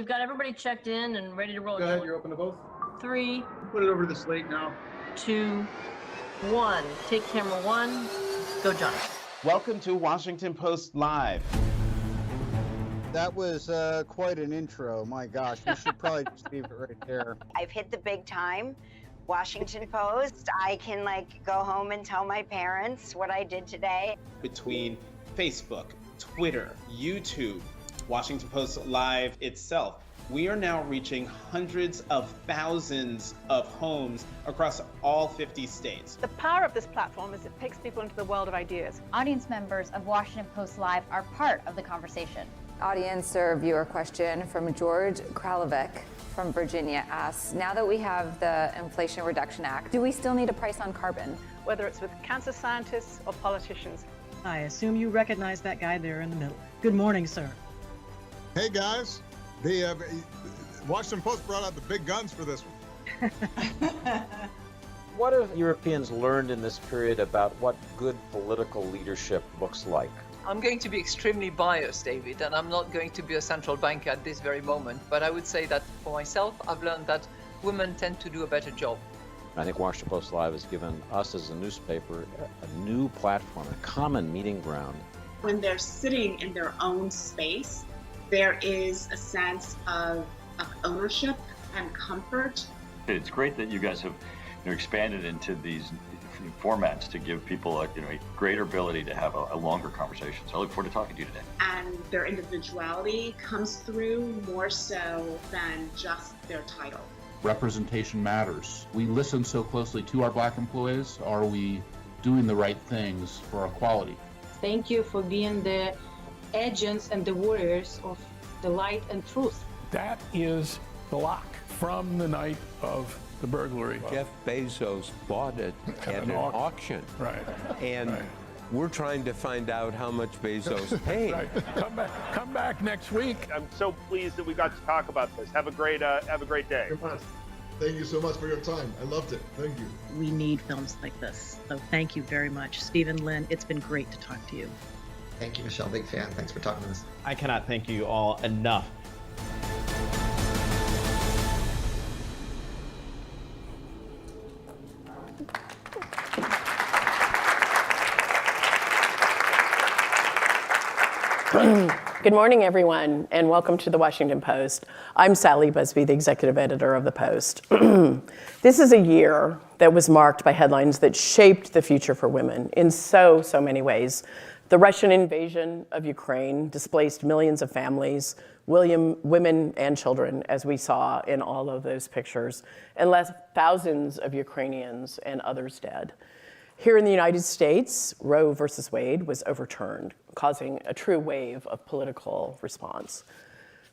We've got everybody checked in and ready to roll. Go ahead, you're open to both. 3, Put it over to the slate now. 2, 1. Take camera 1. Go, John. Welcome to Washington Post Live. That was quite an intro. My gosh, we should probably just leave it right there. I've hit the big time. Washington Post. I can go home and tell my parents what I did today. Between Facebook, Twitter, YouTube, Washington Post Live itself, we are now reaching hundreds of thousands of homes across all 50 states. The power of this platform is it takes people into the world of ideas. Audience members of Washington Post Live are part of the conversation. Audience or viewer question from George Kralovic from Virginia asks, now that we have the Inflation Reduction Act, do we still need a price on carbon? Whether it's with cancer scientists or politicians. I assume you recognize that guy there in the middle. Good morning, sir. Hey guys, the Washington Post brought out the big guns for this one. What have Europeans learned in this period about what good political leadership looks like? I'm going to be extremely biased, David, and I'm not going to be a central banker at this very moment, but I would say that for myself, I've learned that women tend to do a better job. I think Washington Post Live has given us as a newspaper a new platform, a common meeting ground. When they're sitting in their own space, there is a sense of ownership and comfort. It's great that you guys have expanded into these formats to give people a greater ability to have a longer conversation. So I look forward to talking to you today. And their individuality comes through more so than just their title. Representation matters. We listen so closely to our Black employees. Are we doing the right things for equality? Thank you for being the agents and the warriors of the light and truth. That is the lock from the night of the burglary. Jeff Bezos bought it at an auction. Right. And we're trying to find out how much Bezos paid. Right. Come back next week. I'm so pleased that we got to talk about this. Have a great day. Thank you so much for your time. I loved it. Thank you. We need films like this. So thank you very much. Stephen, Lynn, it's been great to talk to you. Thank you, Michelle. Big fan. Thanks for talking to us. I cannot thank you all enough. Good morning, everyone, and welcome to the Washington Post. I'm Sally Busby, the executive editor of the Post. This is a year that was marked by headlines that shaped the future for women in so many ways. The Russian invasion of Ukraine displaced millions of families, women and children, as we saw in all of those pictures, and left thousands of Ukrainians and others dead. Here in the United States, Roe versus Wade was overturned, causing a true wave of political response.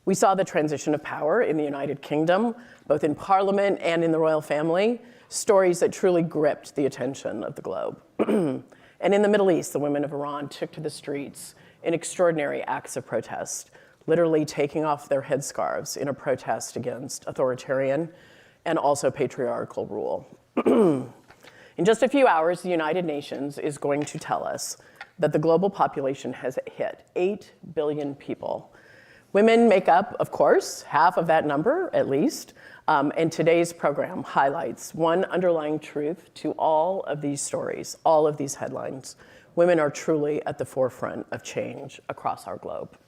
We saw the transition of power in the United Kingdom, both in Parliament and in the royal family, stories that truly gripped the attention of the globe. And in the Middle East, the women of Iran took to the streets in extraordinary acts of protest, literally taking off their headscarves in a protest against authoritarian and also patriarchal rule. In just a few hours, the United Nations is going to tell us that the global population has hit 8 billion people. Women make up, of course, half of that number, at least, and today's program highlights one underlying truth to all of these stories, all of these headlines. Women are truly at the forefront of change across our globe.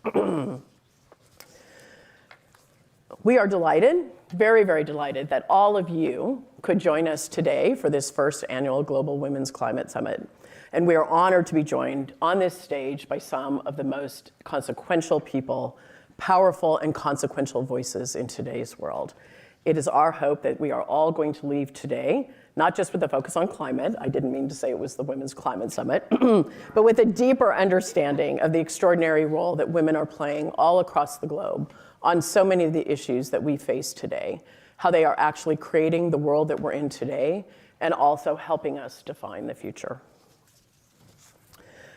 We are delighted, very delighted, that all of you could join us today for this first annual Global Women's Climate Summit. And we are honored to be joined on this stage by some of the most consequential people, powerful and consequential voices in today's world. It is our hope that we are all going to leave today, not just with a focus on climate, I didn't mean to say it was the Women's Climate Summit, but with a deeper understanding of the extraordinary role that women are playing all across the globe on so many of the issues that we face today, how they are actually creating the world that we're in today, and also helping us define the future.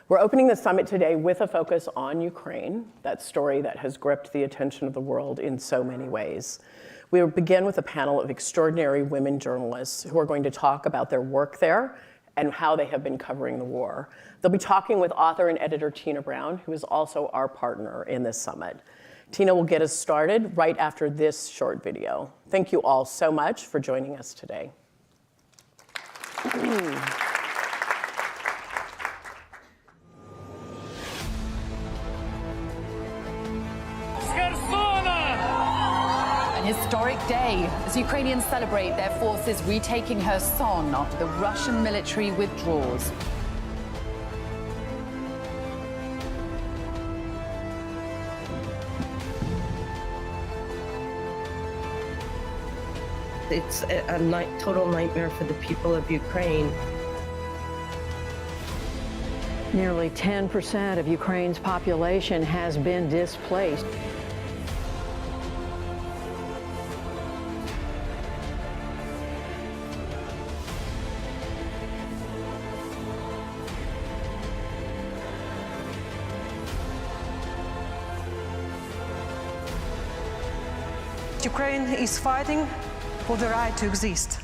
We're opening the summit today with a focus on Ukraine, that story that has gripped the attention of the world in so many ways. We will begin with a panel of extraordinary women journalists who are going to talk about their work there and how they have been covering the war. They'll be talking with author and editor Tina Brown, who is also our partner in this summit. Tina will get us started right after this short video. Thank you all so much for joining us today. An historic day as Ukrainians celebrate their forces retaking Kherson after the Russian military withdraws. It's a total nightmare for the people of Ukraine. Nearly 10% of Ukraine's population has been displaced. Ukraine is fighting for the right to exist.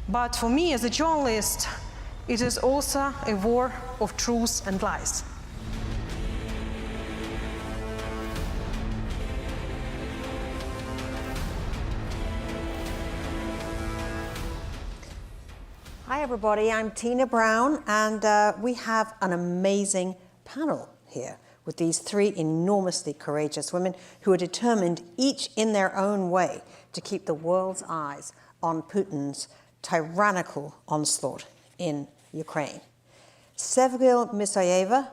But for me as a journalist, it is also a war of truth and lies. Hi everybody, I'm Tina Brown, and we have an amazing panel here with these three enormously courageous women who are determined, each in their own way, to keep the world's eyes on Putin's tyrannical onslaught in Ukraine. Sevgil Misayeva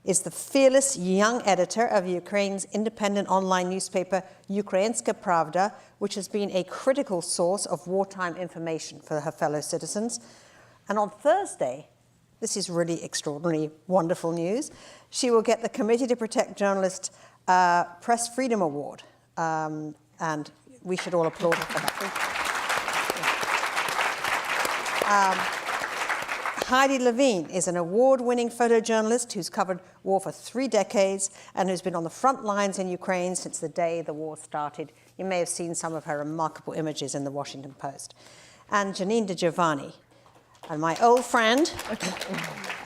is the fearless young editor of Ukraine's independent online newspaper Ukrainska Pravda, which has been a critical source of wartime information for her fellow citizens. And on Thursday, this is really extraordinary, wonderful news, she will get the Committee to Protect Journalists Press Freedom Award. And we should all applaud her for that. Heidi Levine is an award-winning photojournalist who's covered war for 3 decades and who's been on the front lines in Ukraine since the day the war started. You may have seen some of her remarkable images in the Washington Post. And Janine De Giovanni, and my old friend,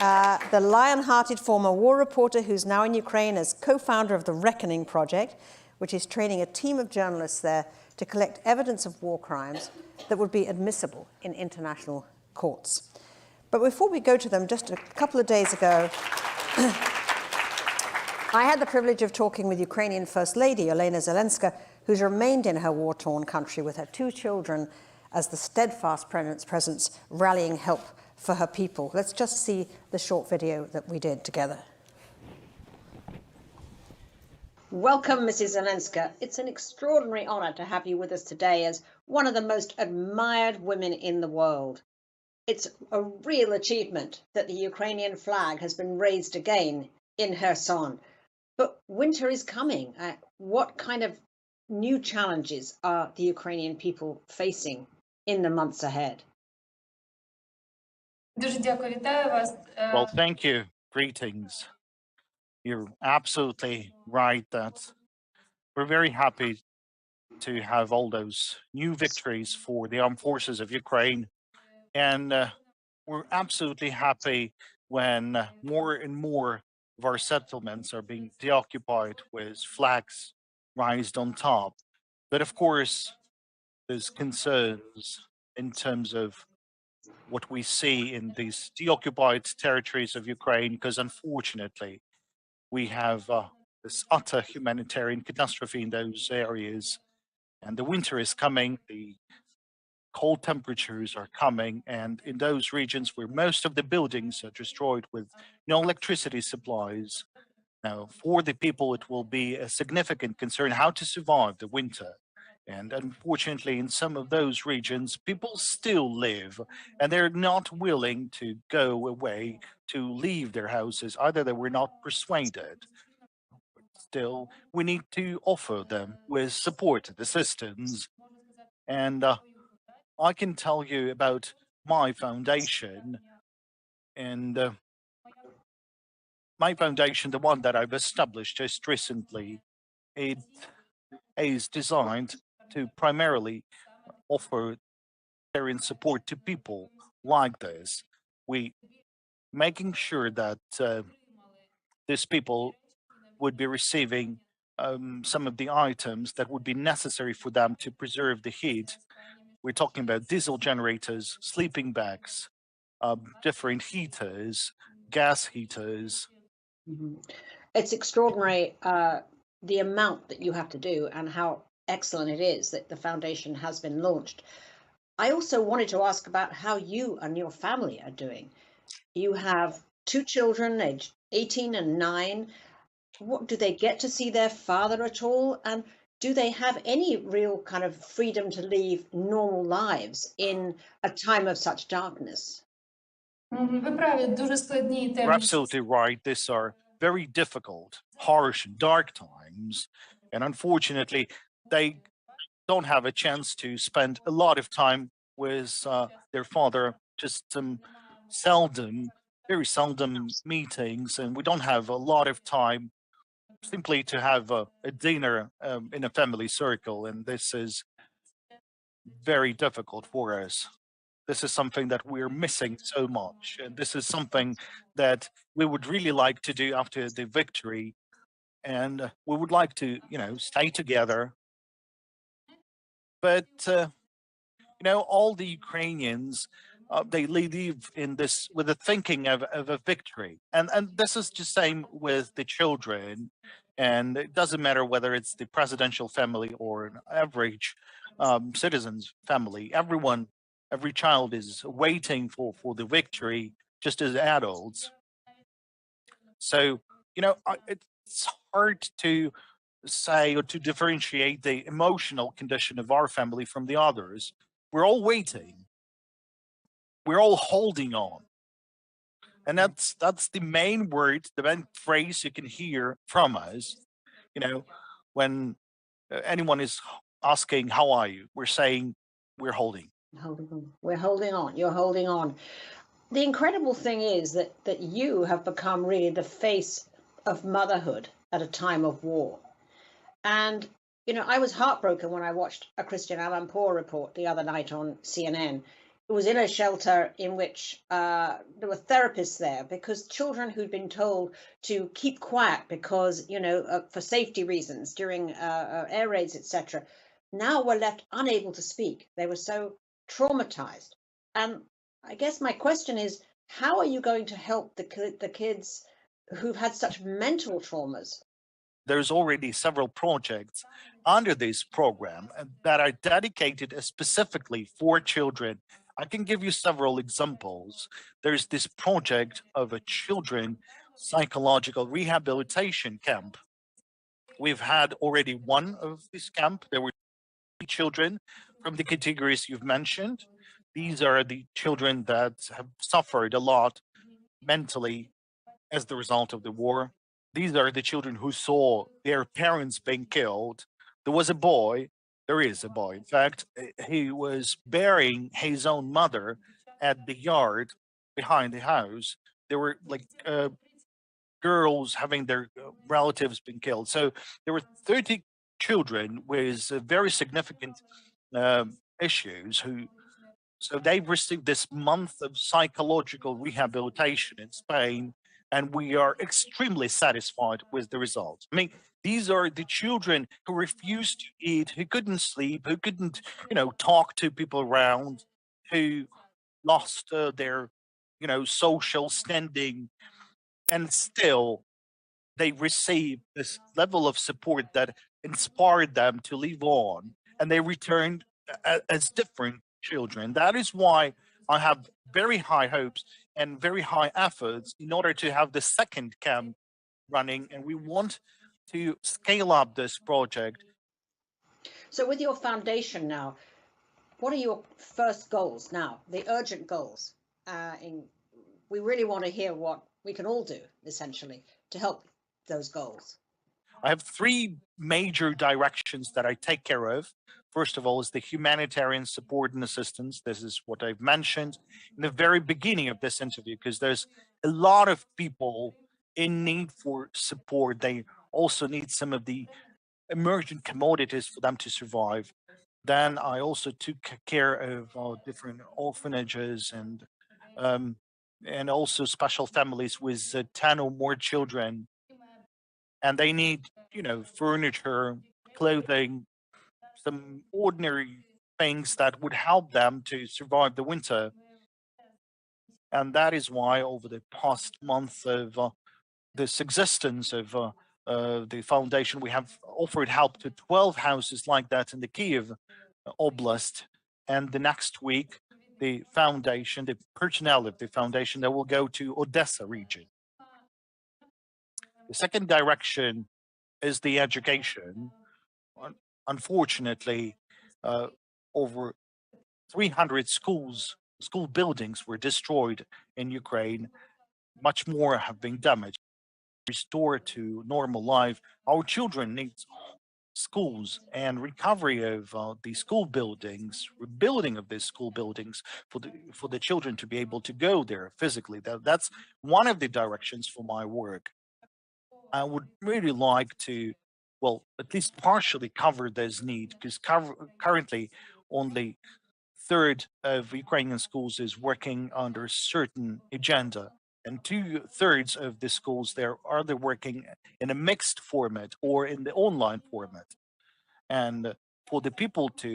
the lion-hearted former war reporter who's now in Ukraine as co-founder of the Reckoning Project, which is training a team of journalists there to collect evidence of war crimes that would be admissible in international courts. But before we go to them, just a couple of days ago, I had the privilege of talking with Ukrainian First Lady Olena Zelenska, who's remained in her war-torn country with her 2 children as the steadfast presence rallying help for her people. Let's just see the short video that we did together. Welcome, Mrs. Zelenska. It's an extraordinary honor to have you with us today as one of the most admired women in the world. It's a real achievement that the Ukrainian flag has been raised again in Kherson. But winter is coming. What kind of new challenges are the Ukrainian people facing in the months ahead? Well, thank you. Greetings. You're absolutely right that we're very happy to have all those new victories for the armed forces of Ukraine. And we're absolutely happy when more and more of our settlements are being deoccupied with flags raised on top. But of course, there's concerns in terms of what we see in these deoccupied territories of Ukraine, because unfortunately, we have this utter humanitarian catastrophe in those areas. And the winter is coming, the cold temperatures are coming, and in those regions where most of the buildings are destroyed with no electricity supplies, now for the people it will be a significant concern how to survive the winter. And unfortunately, in some of those regions, people still live and they're not willing to go away, to leave their houses. Either they were not persuaded. Still, we need to offer them with support and assistance. And I can tell you about my foundation. And my foundation, the one that I've established just recently, it is designed to primarily offer humanitarian support to people like this. We making sure that these people would be receiving some of the items that would be necessary for them to preserve the heat. We're talking about diesel generators, sleeping bags, different heaters, gas heaters. It's extraordinary the amount that you have to do and how excellent it is that the foundation has been launched. I also wanted to ask about how you and your family are doing. You have 2 children, aged 18 and 9. What do they get to see their father at all? And do they have any real kind of freedom to live normal lives in a time of such darkness? You're absolutely right. These are very difficult, harsh, dark times. And unfortunately, they don't have a chance to spend a lot of time with their father, just seldom, very seldom meetings. And we don't have a lot of time simply to have a dinner in a family circle. And this is very difficult for us. This is something that we're missing so much. And this is something that we would really like to do after the victory. And we would like to, stay together. But, all the Ukrainians, they live in this with the thinking of a victory. And this is the same with the children. And it doesn't matter whether it's the presidential family or an average citizen's family. Every child is waiting for the victory, just as adults. So, it's hard to say or to differentiate the emotional condition of our family from the others. We're all waiting. We're all holding on. And that's the main word, the main phrase you can hear from us. When anyone is asking, how are you? We're saying we're holding. We're holding on. You're holding on. The incredible thing is that you have become really the face of motherhood at a time of war. And, I was heartbroken when I watched a Christian Amanpour report the other night on CNN. It was in a shelter in which there were therapists there because children who'd been told to keep quiet because, for safety reasons during air raids, etc., now were left unable to speak. They were so traumatized. And I guess my question is, how are you going to help the kids who've had such mental traumas? There's already several projects under this program that are dedicated specifically for children. I can give you several examples. There's this project of a children psychological rehabilitation camp. We've had already one of this camp. There were children from the categories you've mentioned. These are the children that have suffered a lot mentally as the result of the war. These are the children who saw their parents being killed. There is a boy, in fact, he was burying his own mother at the yard behind the house. There were girls having their relatives been killed. So there were 30 children with very significant issues so they've received this month of psychological rehabilitation in Spain, and we are extremely satisfied with the results. I mean, these are the children who refused to eat, who couldn't sleep, who couldn't, talk to people around, who lost their, social standing, and still they received this level of support that inspired them to live on, and they returned as different children. That is why I have very high hopes and very high efforts in order to have the second camp running, and we want to scale up this project. So with your foundation now, what are your first goals now, the urgent goals? We really want to hear what we can all do, essentially, to help those goals. I have 3 major directions that I take care of. First of all is the humanitarian support and assistance. This is what I've mentioned in the very beginning of this interview, because there's a lot of people in need for support. They also need some of the emergent commodities for them to survive. Then I also took care of different orphanages and also special families with 10 or more children. and they need, furniture, clothing, some ordinary things that would help them to survive the winter. And that is why over the past month of this existence of the foundation, we have offered help to 12 houses like that in the Kiev Oblast. And the next week, the foundation, the personnel of the foundation, they will go to Odessa region. The second direction is the education. Unfortunately, over 300 school buildings were destroyed in Ukraine. Much more have been damaged. Restored to normal life, our children need schools, and recovery of the school buildings, rebuilding of these school buildings for the children to be able to go there physically. That's one of the directions for my work. I would really like to, well, at least partially cover this need, because currently only third of Ukrainian schools is working under a certain agenda, and 2/3 of the schools there are working in a mixed format or in the online format. And for the people to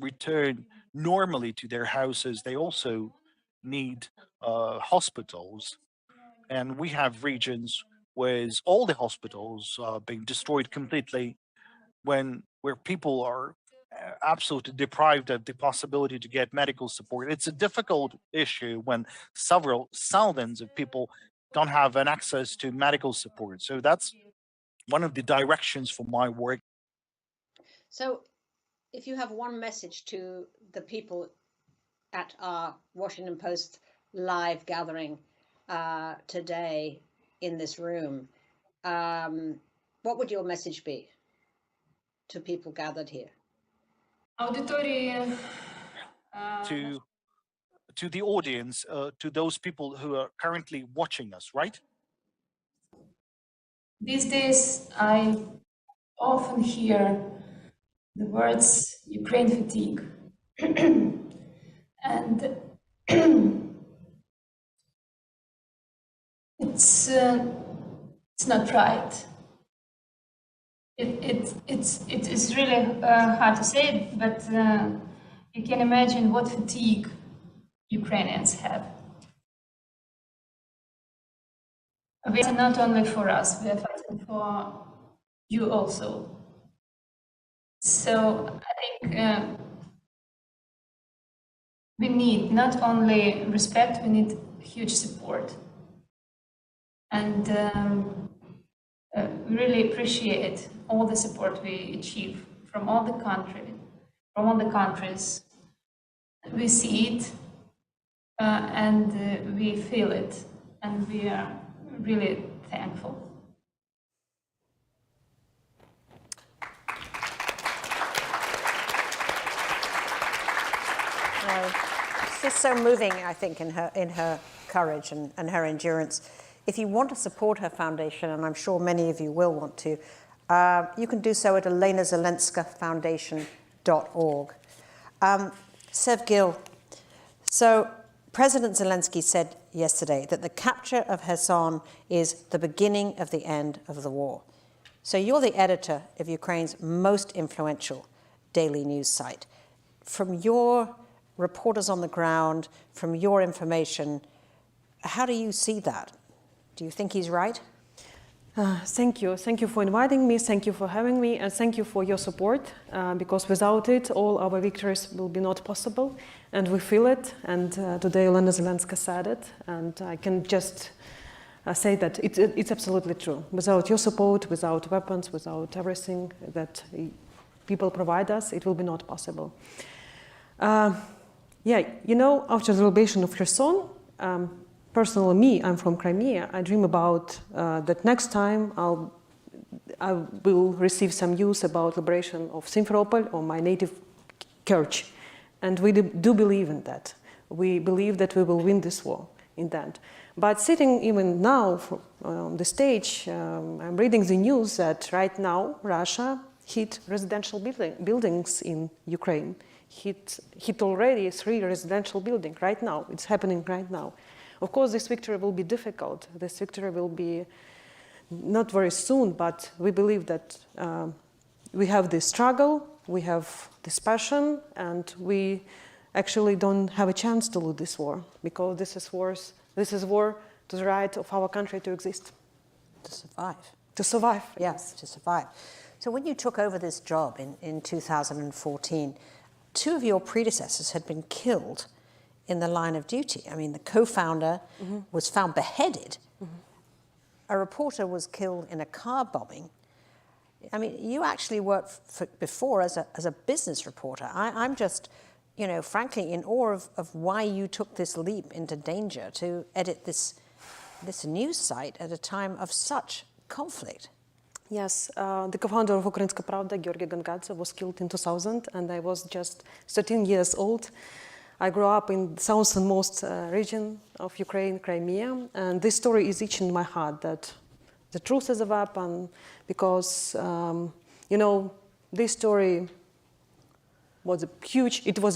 return normally to their houses, they also need hospitals. And we have regions where all the hospitals are being destroyed completely, where people are absolutely deprived of the possibility to get medical support. It's a difficult issue when several thousands of people don't have an access to medical support. So that's one of the directions for my work. So if you have one message to the people at our Washington Post live gathering today in this room, what would your message be to people gathered here? To the audience, to those people who are currently watching us, right? These days, I often hear the words Ukraine fatigue. And it's not right. It is really hard to say, but you can imagine what fatigue Ukrainians have. We are not only for us, we are fighting for you also. So I think we need not only respect, we need huge support. And we really appreciate all the support we achieve from all the countries. We see it and we feel it, and we are really thankful. This is so moving, I think, in her courage and her endurance. If you want to support her foundation, and I'm sure many of you will want to, you can do so at elenazelenskafoundation.org. Sev Gil, so President Zelensky said yesterday that the capture of Kherson is the beginning of the end of the war. So you're the editor of Ukraine's most influential daily news site. From your reporters on the ground, from your information, how do you see that? Do you think he's right? Thank you. Thank you for inviting me. Thank you for having me. And thank you for your support, because without it, all our victories will be not possible. And we feel it. And today, Elena Zelenska said it. And I can just say that it's absolutely true. Without your support, without weapons, without everything that people provide us, it will be not possible. Yeah, you know, after the liberation of Kherson, personally, me, I'm from Crimea. I dream about that next time I will receive some news about liberation of Simferopol or my native Kerch. And we do believe in that. We believe that we will win this war in that. But sitting even now on the stage, I'm reading the news that right now Russia hit residential buildings in Ukraine. Hit already 3 residential buildings right now. It's happening right now. Of course, this victory will be difficult. This victory will be not very soon, but we believe that we have this struggle, we have this passion, and we actually don't have a chance to lose this war, because this is war to the right of our country to exist. To survive. To survive. Yes, to survive. So when you took over this job in 2014, two of your predecessors had been killed in the line of duty. I mean, the co-founder was found beheaded. A reporter was killed in a car bombing. I mean, you actually worked before as a business reporter. I'm just, frankly, in awe of why you took this leap into danger to edit this news site at a time of such conflict. Yes, the co-founder of Ukrainska Pravda, Georgy Gangadze, was killed in 2000, and I was just 13 years old. I grew up in the southernmost region of Ukraine, Crimea, and this story is itching in my heart that the truth is a weapon, because, this story was a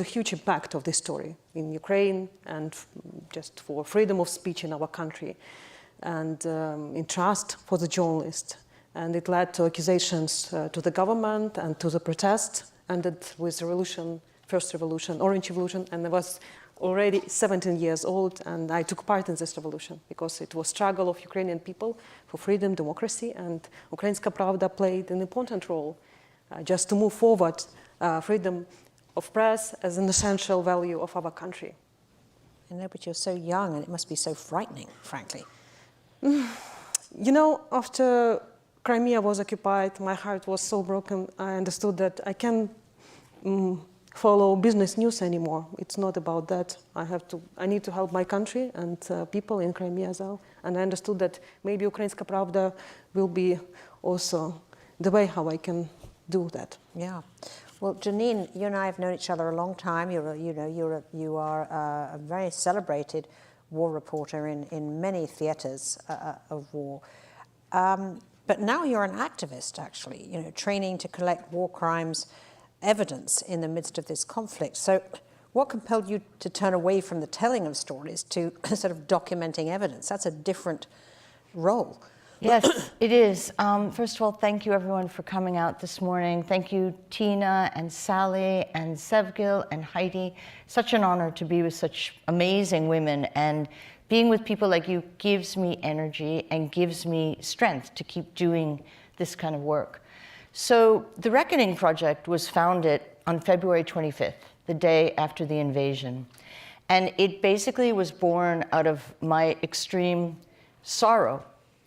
huge impact of this story in Ukraine and just for freedom of speech in our country and in trust for the journalist. And it led to accusations to the government and to the protest, ended with revolution, first revolution, Orange Revolution, and I was already 17 years old, and I took part in this revolution because it was struggle of Ukrainian people for freedom, democracy, and Ukrainska Pravda played an important role just to move forward freedom of press as an essential value of our country. I know, but you're so young, and it must be so frightening, frankly. After Crimea was occupied, my heart was so broken. I understood that I can't follow business news anymore. It's not about that. I need to help my country and people in Crimea as well. And I understood that maybe Ukrainska Pravda will be also the way how I can do that. Yeah. Well, Janine, you and I have known each other a long time. You are a very celebrated war reporter in many theaters of war. But now you're an activist, actually, training to collect war crimes evidence in the midst of this conflict. So what compelled you to turn away from the telling of stories to sort of documenting evidence? That's a different role. Yes, it is. First of all, thank you everyone for coming out this morning. Thank you, Tina and Sally and Sevgil and Heidi. Such an honor to be with such amazing women, and being with people like you gives me energy and gives me strength to keep doing this kind of work. So the Reckoning Project was founded on February 25th, the day after the invasion. And it basically was born out of my extreme sorrow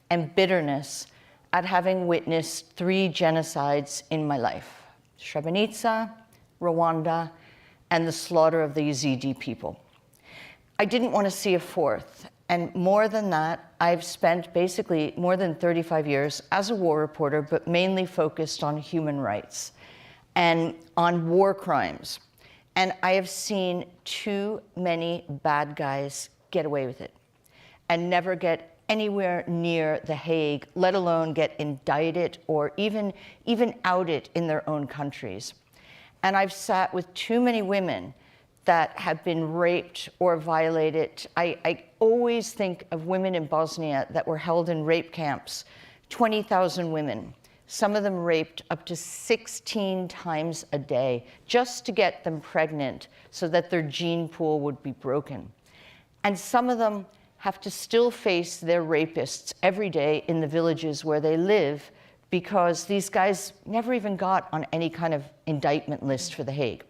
and bitterness at having witnessed 3 genocides in my life: Srebrenica, Rwanda, and the slaughter of the Yazidi people. I didn't want to see a 4th. And more than that, I've spent basically more than 35 years as a war reporter, but mainly focused on human rights and on war crimes. And I have seen too many bad guys get away with it and never get anywhere near The Hague, let alone get indicted or even outed in their own countries. And I've sat with too many women that have been raped or violated. I always think of women in Bosnia that were held in rape camps, 20,000 women, some of them raped up to 16 times a day, just to get them pregnant so that their gene pool would be broken. And some of them have to still face their rapists every day in the villages where they live, because these guys never even got on any kind of indictment list for The Hague.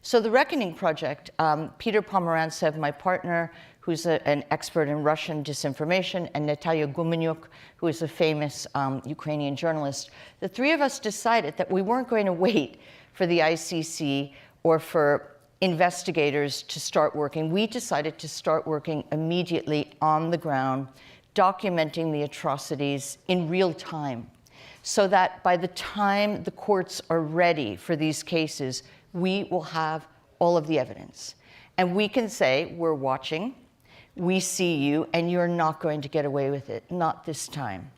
So the Reckoning Project, Peter Pomerantsev, my partner, who's an expert in Russian disinformation, and Natalia Gumenyuk, who is a famous Ukrainian journalist, the 3 of us decided that we weren't going to wait for the ICC or for investigators to start working. We decided to start working immediately on the ground, documenting the atrocities in real time, so that by the time the courts are ready for these cases, we will have all of the evidence. And we can say, we're watching, we see you, and you're not going to get away with it, not this time.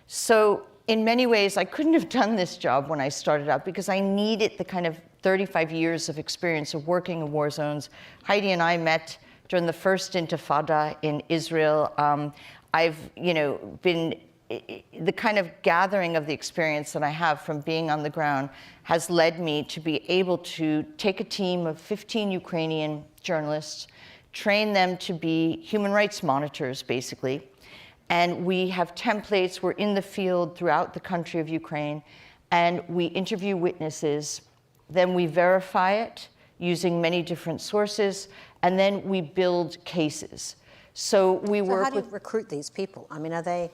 So in many ways, I couldn't have done this job when I started out, because I needed the kind of 35 years of experience of working in war zones. Heidi and I met during the first Intifada in Israel. I've been the kind of gathering of the experience that I have from being on the ground has led me to be able to take a team of 15 Ukrainian journalists, train them to be human rights monitors, basically. And we have templates. We're in the field throughout the country of Ukraine, and we interview witnesses. Then we verify it using many different sources, and then we build cases. So we work with... how do you recruit these people? I mean, are they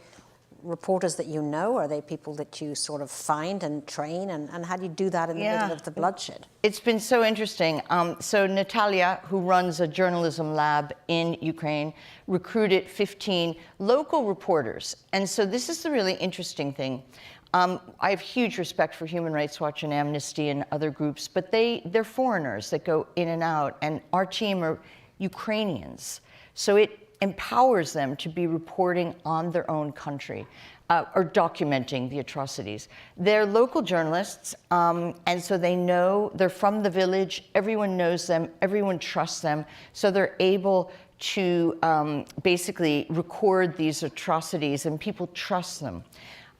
reporters that you know? Are they people that you sort of find and train? And how do you do that in the middle of the bloodshed? It's been so interesting. So Natalia, who runs a journalism lab in Ukraine, recruited 15 local reporters. And so this is the really interesting thing. I have huge respect for Human Rights Watch and Amnesty and other groups, but they're foreigners that go in and out, and our team are Ukrainians. So it empowers them to be reporting on their own country or documenting the atrocities. They're local journalists, and so they know, they're from the village, everyone knows them, everyone trusts them, so they're able to basically record these atrocities, and people trust them.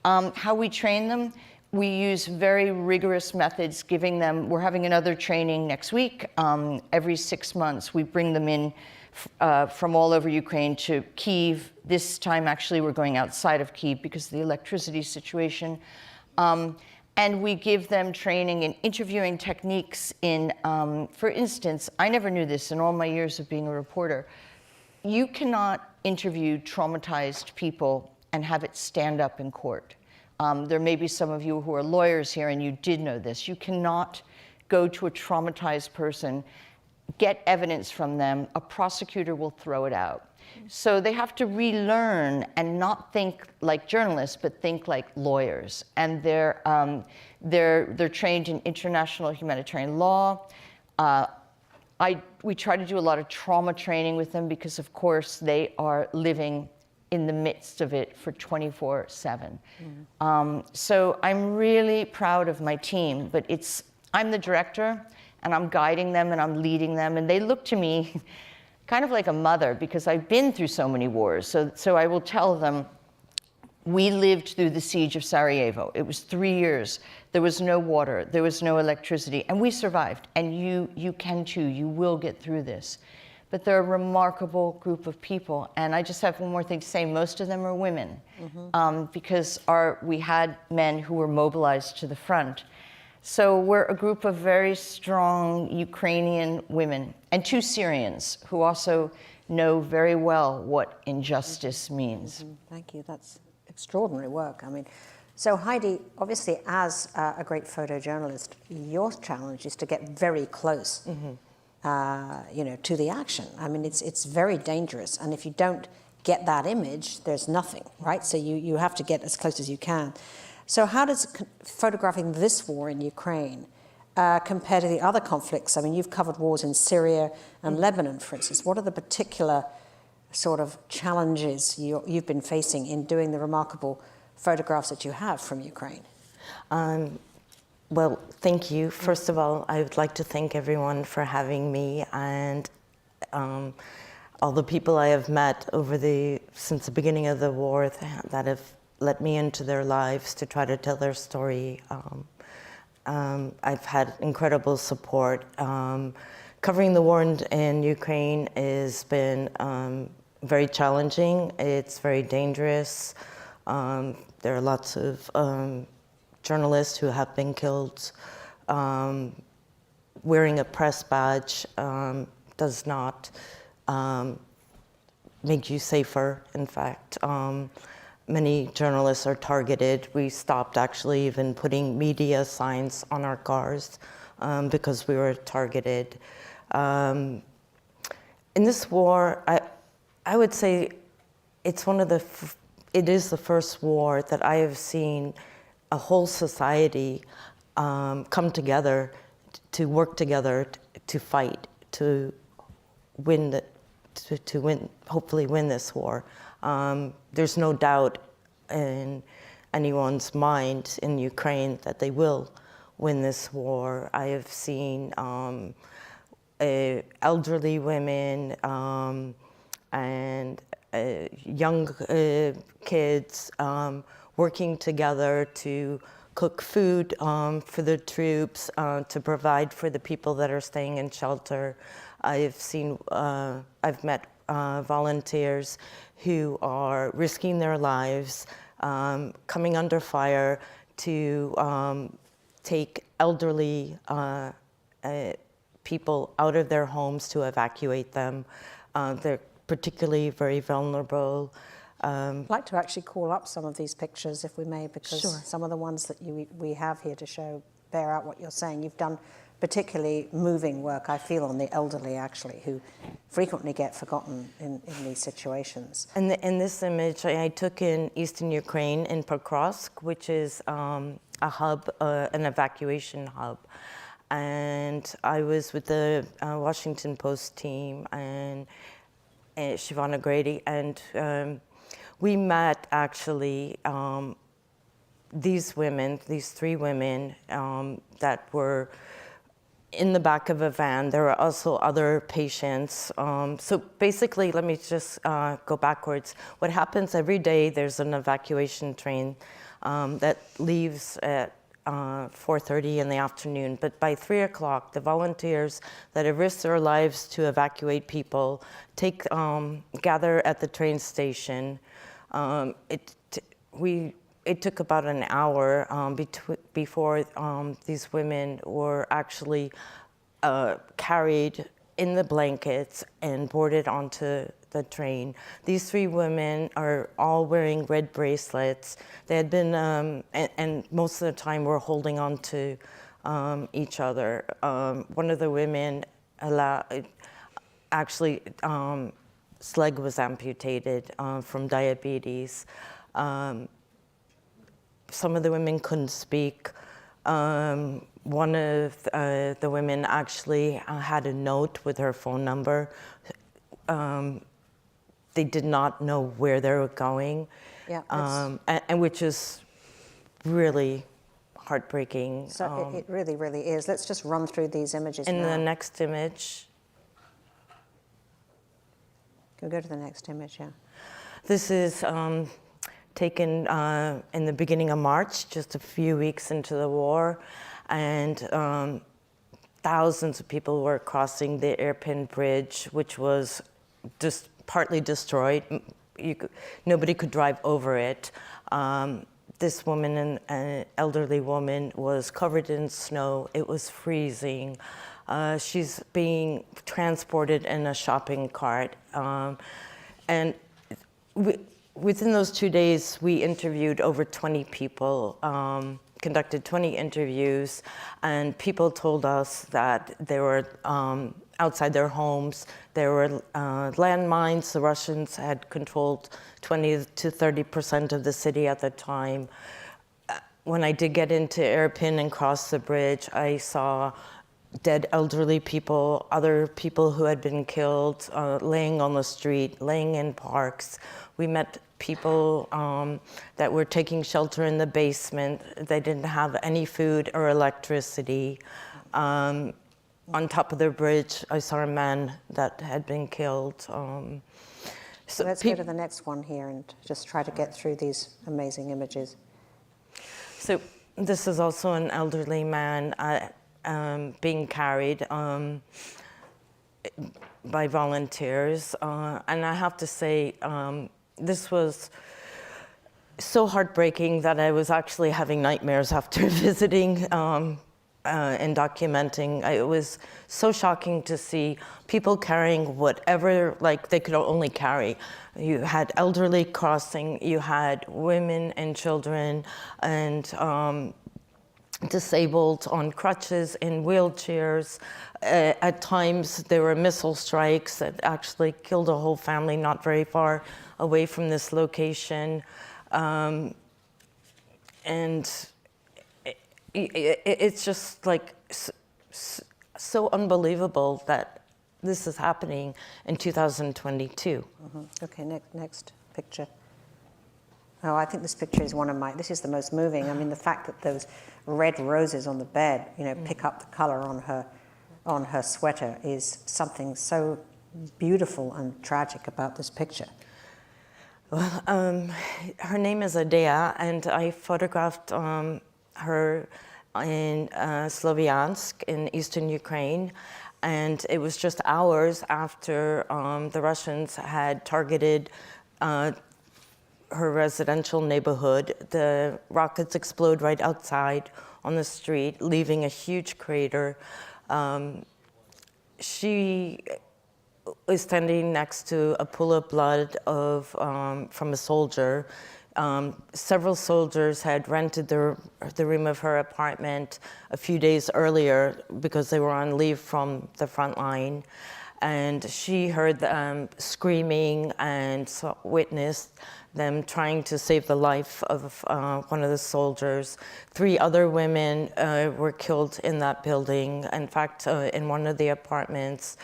How we train them, we use very rigorous methods, giving them, we're having another training next week. Every 6 months, we bring them in from all over Ukraine to Kyiv. This time, actually, we're going outside of Kyiv because of the electricity situation. And we give them training in interviewing techniques in, for instance, I never knew this in all my years of being a reporter. You cannot interview traumatized people and have it stand up in court. There may be some of you who are lawyers here and you did know this. You cannot go to a traumatized person, get evidence from them, a prosecutor will throw it out. So they have to relearn and not think like journalists, but think like lawyers. And they're trained in international humanitarian law. We try to do a lot of trauma training with them because, of course, they are living in the midst of it for 24/7. So I'm really proud of my team, but I'm the director, and I'm guiding them, and I'm leading them, and they look to me kind of like a mother because I've been through so many wars. So I will tell them, we lived through the siege of Sarajevo. It was 3 years. There was no water. There was no electricity. And we survived. And you can too. You will get through this. But they're a remarkable group of people. And I just have one more thing to say. Most of them are women because we had men who were mobilized to the front. So we're a group of very strong Ukrainian women and 2 Syrians who also know very well what injustice means. Thank you. That's extraordinary work. I mean, so Heidi, obviously as a great photojournalist, your challenge is to get very close, to the action. I mean, it's very dangerous. And if you don't get that image, there's nothing, right? So you have to get as close as you can. So how does photographing this war in Ukraine compare to the other conflicts? I mean, you've covered wars in Syria and Lebanon, for instance. What are the particular sort of challenges you've been facing in doing the remarkable photographs that you have from Ukraine? Well, thank you. First of all, I would like to thank everyone for having me, and all the people I have met since the beginning of the war that have let me into their lives to try to tell their story. I've had incredible support. Covering the war in Ukraine has been very challenging. It's very dangerous. There are lots of journalists who have been killed. Wearing a press badge does not make you safer, in fact. Many journalists are targeted. We stopped actually even putting media signs on our cars because we were targeted. In this war, I would say it is the first war that I have seen a whole society come together, to work together, to fight, to hopefully win this war. There's no doubt in anyone's mind in Ukraine that they will win this war. I have seen elderly women and young kids working together to cook food for the troops, to provide for the people that are staying in shelter. I've met volunteers who are risking their lives, coming under fire to take elderly people out of their homes to evacuate them. They're particularly very vulnerable. I'd like to actually call up some of these pictures, if we may, because Sure. some of the ones that we have here to show bear out what you're saying. You've done particularly moving work, I feel, on the elderly, actually, who frequently get forgotten in these situations. And in this image I took in Eastern Ukraine, in Pokrovsk, which is a hub, an evacuation hub. And I was with the Washington Post team and Shivana Grady, and we met actually these women, these three women that were in the back of a van. There were also other patients. So basically, let me just go backwards. What happens every day, there's an evacuation train that leaves at 4:30 in the afternoon. But by 3 o'clock, the volunteers that have risked their lives to evacuate people gather at the train station. It took about an hour before these women were actually carried in the blankets and boarded onto the train. These three women are all wearing red bracelets. They had been, and most of the time were holding on to each other. One of the women actually, his leg was amputated from diabetes. Some of the women couldn't speak. One of the women actually had a note with her phone number. They did not know where they were going, and which is really heartbreaking. So it really, really is. Let's just run through these images in now. the next image. Can we go to the next image, yeah? This is taken in the beginning of March, just a few weeks into the war, and thousands of people were crossing the Irpin Bridge, which was just partly destroyed. Nobody could drive over it. This woman, an elderly woman, was covered in snow. It was freezing. She's being transported in a shopping cart. And within those 2 days, we interviewed over 20 people, conducted 20 interviews, and people told us that they were outside their homes. There were landmines. The Russians had controlled 20 to 30% of the city at the time. When I did get into Irpin and cross the bridge, I saw dead elderly people, other people who had been killed, laying on the street, laying in parks. We met people that were taking shelter in the basement. They didn't have any food or electricity. On top of the bridge, I saw a man that had been killed. So let's go to the next one here and just try to get through these amazing images. So this is also an elderly man being carried by volunteers. And I have to say, this was so heartbreaking that I was actually having nightmares after visiting and documenting. It was so shocking to see people carrying whatever, like, they could only carry. You had elderly crossing, you had women and children, and disabled on crutches, in wheelchairs. At times, there were missile strikes that actually killed a whole family not very far away from this location. And it's just like so unbelievable that this is happening in 2022. Okay, next picture. Oh, I think this picture is this is the most moving. I mean, the fact that those red roses on the bed, pick up the color on her sweater is something so beautiful and tragic about this picture. Well, her name is Adea, and I photographed her in Sloviansk in eastern Ukraine. And it was just hours after the Russians had targeted her residential neighborhood. The rockets explode right outside on the street, leaving a huge crater. She is standing next to a pool of blood from a soldier. Several soldiers had rented the room of her apartment a few days earlier because they were on leave from the front line. And she heard them screaming and witnessed them trying to save the life of one of the soldiers. 3 other women were killed in that building. In fact, in one of the apartments,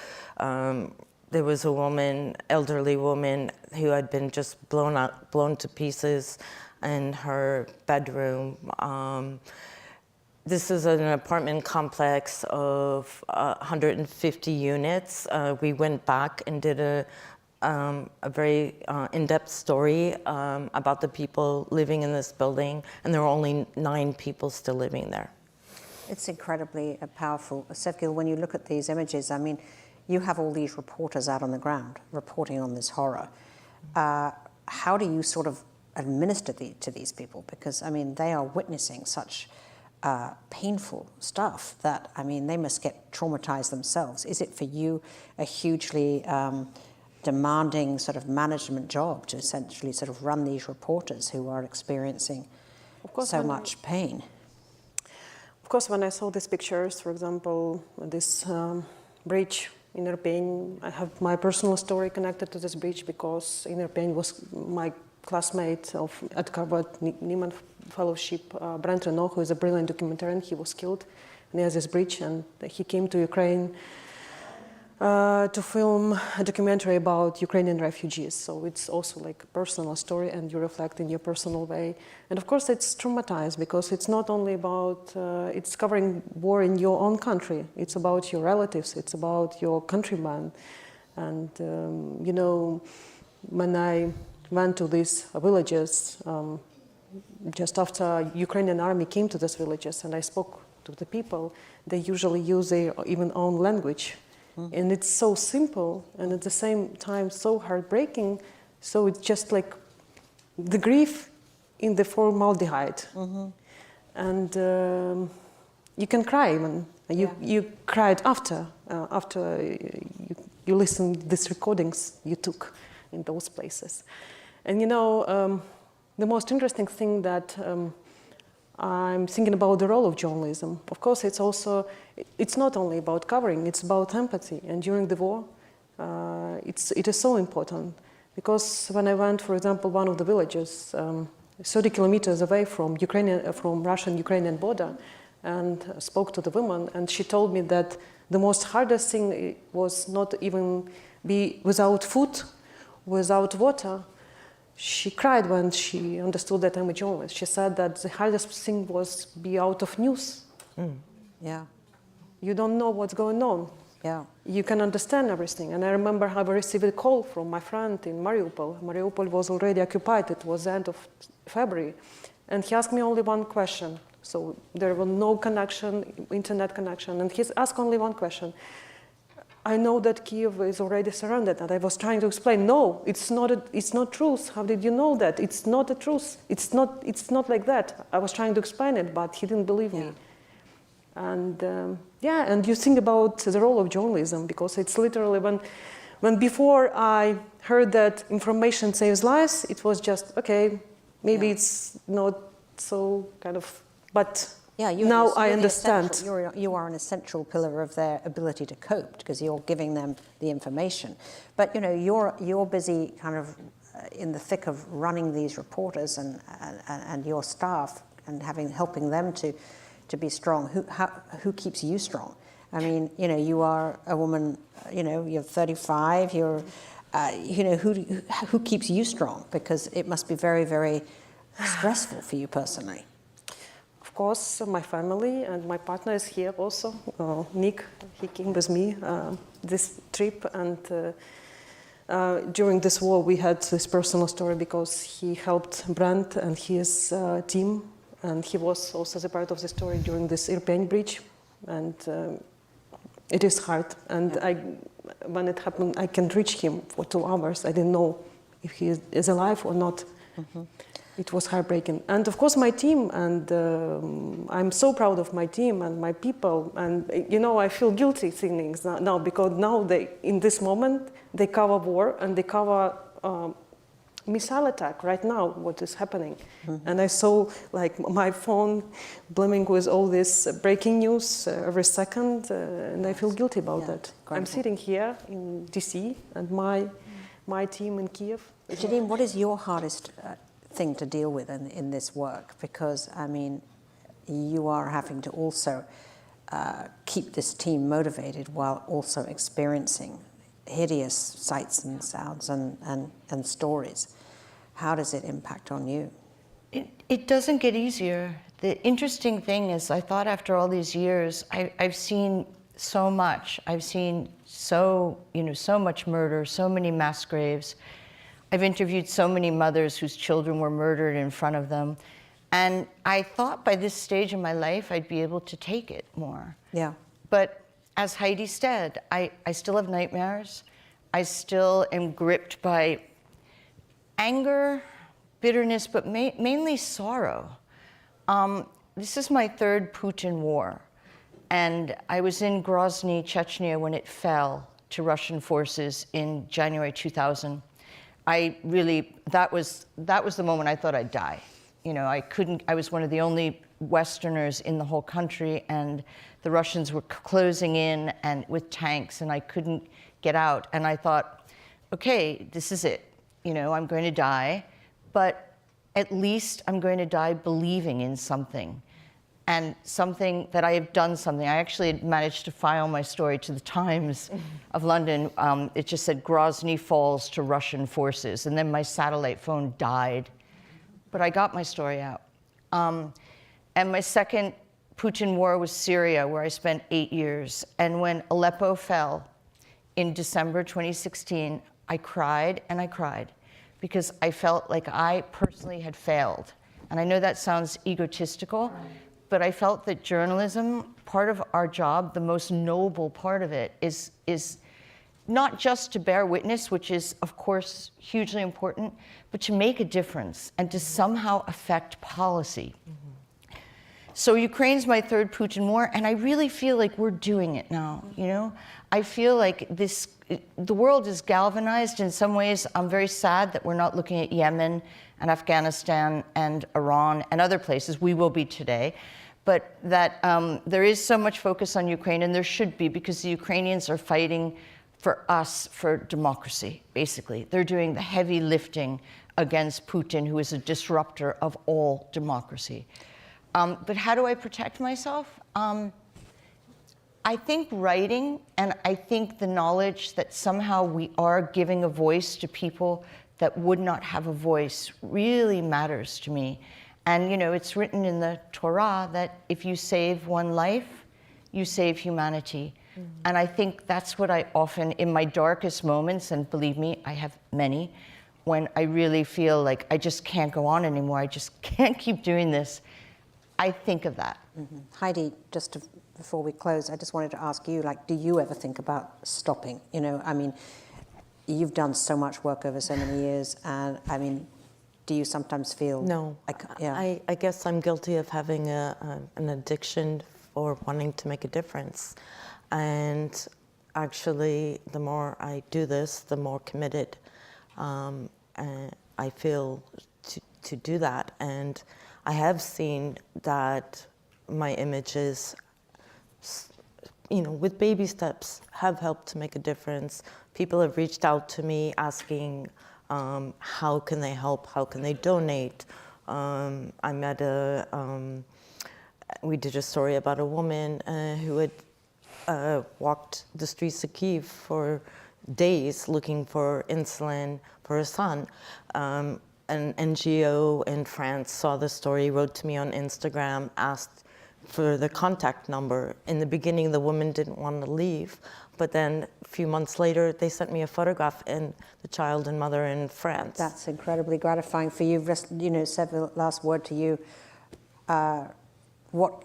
there was a woman, elderly woman, who had been just blown to pieces in her bedroom. This is an apartment complex of 150 units. We went back and did a very in-depth story about the people living in this building, and there were only 9 people still living there. It's incredibly powerful. Sevgil, when you look at these images, I mean, you have all these reporters out on the ground reporting on this horror. How do you sort of administer to these people? Because, I mean, they are witnessing such painful stuff that, I mean, they must get traumatized themselves. Is it for you a hugely demanding sort of management job to essentially sort of run these reporters who are experiencing so much pain? Of course, when I saw these pictures, for example, this bridge in Irpin, I have my personal story connected to this bridge because in Irpin was my classmate at Harvard Nieman Fellowship, Brent Renault, who is a brilliant documentarian. He was killed near this bridge, and he came to Ukraine to film a documentary about Ukrainian refugees. So it's also like a personal story, and you reflect in your personal way. And of course, it's traumatized because it's not only about, it's covering war in your own country. It's about your relatives. It's about your countrymen. And, you know, when I went to these villages, just after Ukrainian army came to these villages and I spoke to the people, they usually use their even own language. And it's so simple and at the same time so heartbreaking. So it's just like the grief in the formaldehyde. And you can cry even. You cried after you listened to these recordings you took in those places. And you know, the most interesting thing that I'm thinking about the role of journalism. Of course, it's not only about covering, it's about empathy. And during the war, it is so important. Because when I went, for example, one of the villages, 30 kilometers away from Russian-Ukrainian border, and spoke to the woman, and she told me that the most hardest thing was not even be without food, without water. She cried when she understood that I'm a journalist. She said that the hardest thing was be out of news. Yeah. You don't know what's going on. Yeah. You can understand everything. And I remember how I received a call from my friend in Mariupol. Mariupol was already occupied. It was the end of February. And he asked me only one question. So there was no connection, internet connection. And he asked only one question. I know that Kyiv is already surrounded, and I was trying to explain, no, it's not truth. How did you know that? It's not the truth. It's not like that. I was trying to explain it, but he didn't believe me. And yeah, and you think about the role of journalism, because it's literally when before I heard that information saves lives, it was just, okay, maybe it's not so kind of, but now I understand. You are an essential pillar of their ability to cope because you're giving them the information. But you know, you're busy kind of in the thick of running these reporters and your staff and helping them to be strong. Who keeps you strong? I mean, you know, you are a woman. You know, you're 35. You're, you know, who keeps you strong? Because it must be very, very stressful for you personally. Of course, my family and my partner is here also. Nick, he came with me this trip, and During this war, we had this personal story because he helped Brand and his team, and he was also the part of the story during this European bridge, and it is hard. And when it happened, I can reach him for 2 hours. I didn't know if he is alive or not. It was heartbreaking. And of course my team, and I'm so proud of my team and my people. And you know, I feel guilty feelings now because now in this moment, they cover war and they cover missile attack right now, what is happening. And I saw like my phone blooming with all this breaking news every second, and I feel guilty about that. I'm sitting here in DC and my team in Kiev. Janine, what is your hardest thing to deal with in this work? Because, I mean, you are having to also keep this team motivated while also experiencing hideous sights and sounds and stories. How does it impact on you? It doesn't get easier. The interesting thing is, I thought after all these years, I've seen so much. I've seen so much murder, so many mass graves. I've interviewed so many mothers whose children were murdered in front of them. And I thought by this stage in my life, I'd be able to take it more. Yeah. But as Heidi said, I still have nightmares. I still am gripped by anger, bitterness, but mainly sorrow. This is my 3rd Putin war. And I was in Grozny, Chechnya, when it fell to Russian forces in January 2000. That was the moment I thought I'd die. You know, I was one of the only Westerners in the whole country, and the Russians were closing in and with tanks, and I couldn't get out. And I thought, okay, this is it. You know, I'm going to die, but at least I'm going to die believing in something. And something that I have done something. I actually had managed to file my story to the Times of London. It just said Grozny falls to Russian forces. And then my satellite phone died. But I got my story out. And my 2nd Putin war was Syria, where I spent 8 years. And when Aleppo fell in December 2016, I cried and I cried because I felt like I personally had failed. And I know that sounds egotistical, but I felt that journalism, part of our job, the most noble part of it, is not just to bear witness, which is, of course, hugely important, but to make a difference and to somehow affect policy. So Ukraine's my 3rd Putin war, and I really feel like we're doing it now, you know? I feel like the world is galvanized. In some ways, I'm very sad that we're not looking at Yemen and Afghanistan and Iran and other places. We will be today. But that there is so much focus on Ukraine, and there should be, because the Ukrainians are fighting for us, for democracy, basically. They're doing the heavy lifting against Putin, who is a disruptor of all democracy. But how do I protect myself? I think writing, and I think the knowledge that somehow we are giving a voice to people that would not have a voice really matters to me. And, you know, it's written in the Torah that if you save one life, you save humanity. And I think that's what I often, in my darkest moments, and believe me, I have many, when I really feel like I just can't go on anymore, I just can't keep doing this, I think of that. Heidi, before we close, I just wanted to ask you, like, do you ever think about stopping? You know, I mean, you've done so much work over so many years, and I mean, do you sometimes feel? No, I guess I'm guilty of having an addiction for wanting to make a difference. And actually, the more I do this, the more committed I feel to do that. And I have seen that my images, you know, with baby steps, have helped to make a difference. People have reached out to me asking how can they help, how can they donate. I met we did a story about a woman who had walked the streets of Kyiv for days looking for insulin for her son. An NGO in France saw the story, wrote to me on Instagram, asked for the contact number. In the beginning, the woman didn't want to leave, But then a few months later, they sent me a photograph in the child and mother in France. That's incredibly gratifying for you. Said the last word to you. What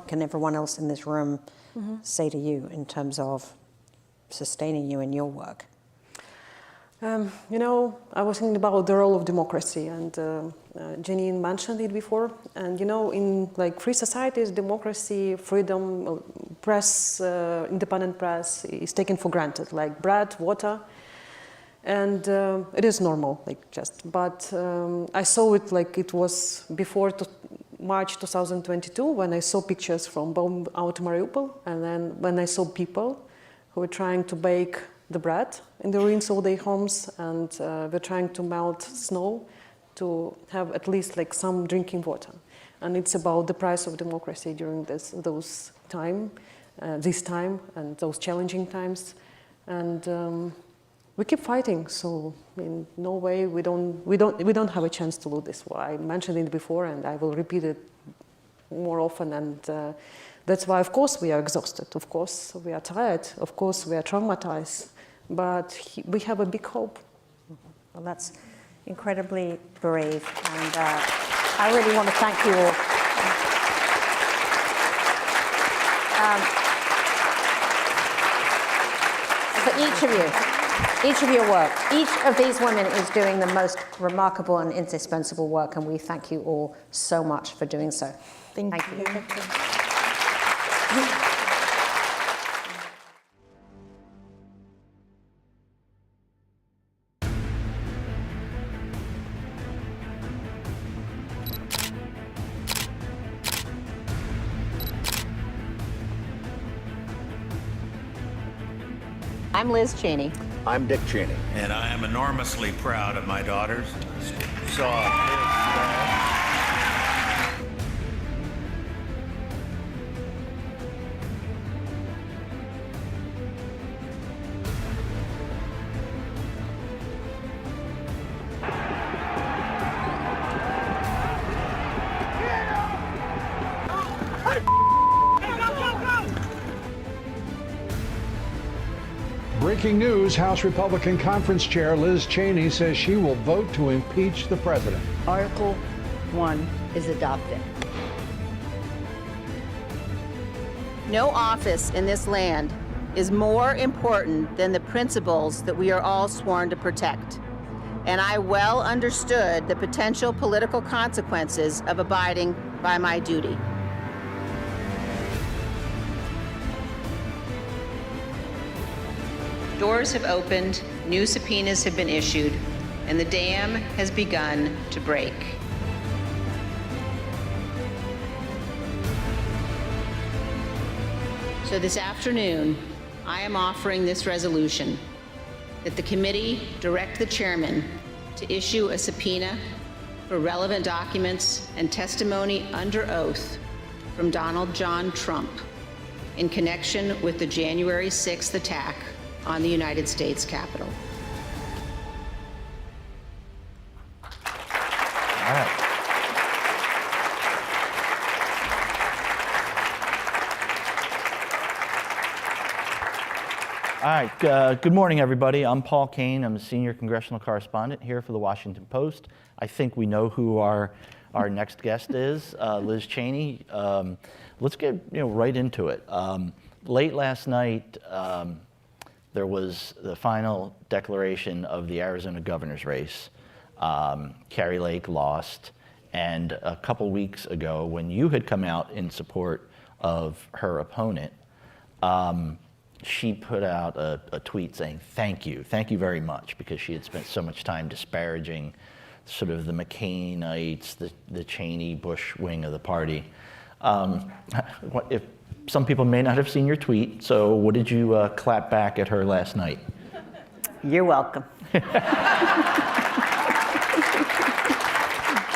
can everyone else in this room say to you in terms of sustaining you in your work? I was thinking about the role of democracy, and Janine mentioned it before. And in free societies, democracy, freedom, press, independent press is taken for granted, like bread, water, and it is normal, But I saw it like it was before March 2022, when I saw pictures from bomb out Mariupol, and then when I saw people who were trying to bake the bread in the ruins of their homes, and were trying to melt snow to have at least some drinking water. And it's about the price of democracy during this time and those challenging times. And we keep fighting. So in no way we don't have a chance to lose this war. I mentioned it before, and I will repeat it more often. And that's why, of course, we are exhausted. Of course, we are tired. Of course, we are traumatized. But we have a big hope. Well, that's incredibly brave, and I really want to thank you all. For each of your work, each of these women is doing the most remarkable and indispensable work, and we thank you all so much for doing so. Thank you. I'm Liz Cheney. I'm Dick Cheney. And I am enormously proud of my daughters. Breaking news, House Republican Conference Chair Liz Cheney says she will vote to impeach the president. Article 1 is adopted. No office in this land is more important than the principles that we are all sworn to protect. And I well understood the potential political consequences of abiding by my duty. Doors have opened, new subpoenas have been issued, and the dam has begun to break. So this afternoon, I am offering this resolution that the committee direct the chairman to issue a subpoena for relevant documents and testimony under oath from Donald John Trump in connection with the January 6th attack on the United States Capitol. All right. All right, good morning, everybody. I'm Paul Kane. I'm a senior congressional correspondent here for the Washington Post. I think we know who our next guest is, Liz Cheney. Let's get right into it. Late last night, there was the final declaration of the Arizona governor's race. Kari Lake lost, and a couple weeks ago, when you had come out in support of her opponent, she put out a tweet saying, thank you very much, because she had spent so much time disparaging sort of the McCainites, the Cheney-Bush wing of the party. If some people may not have seen your tweet, so what did you clap back at her last night? You're welcome.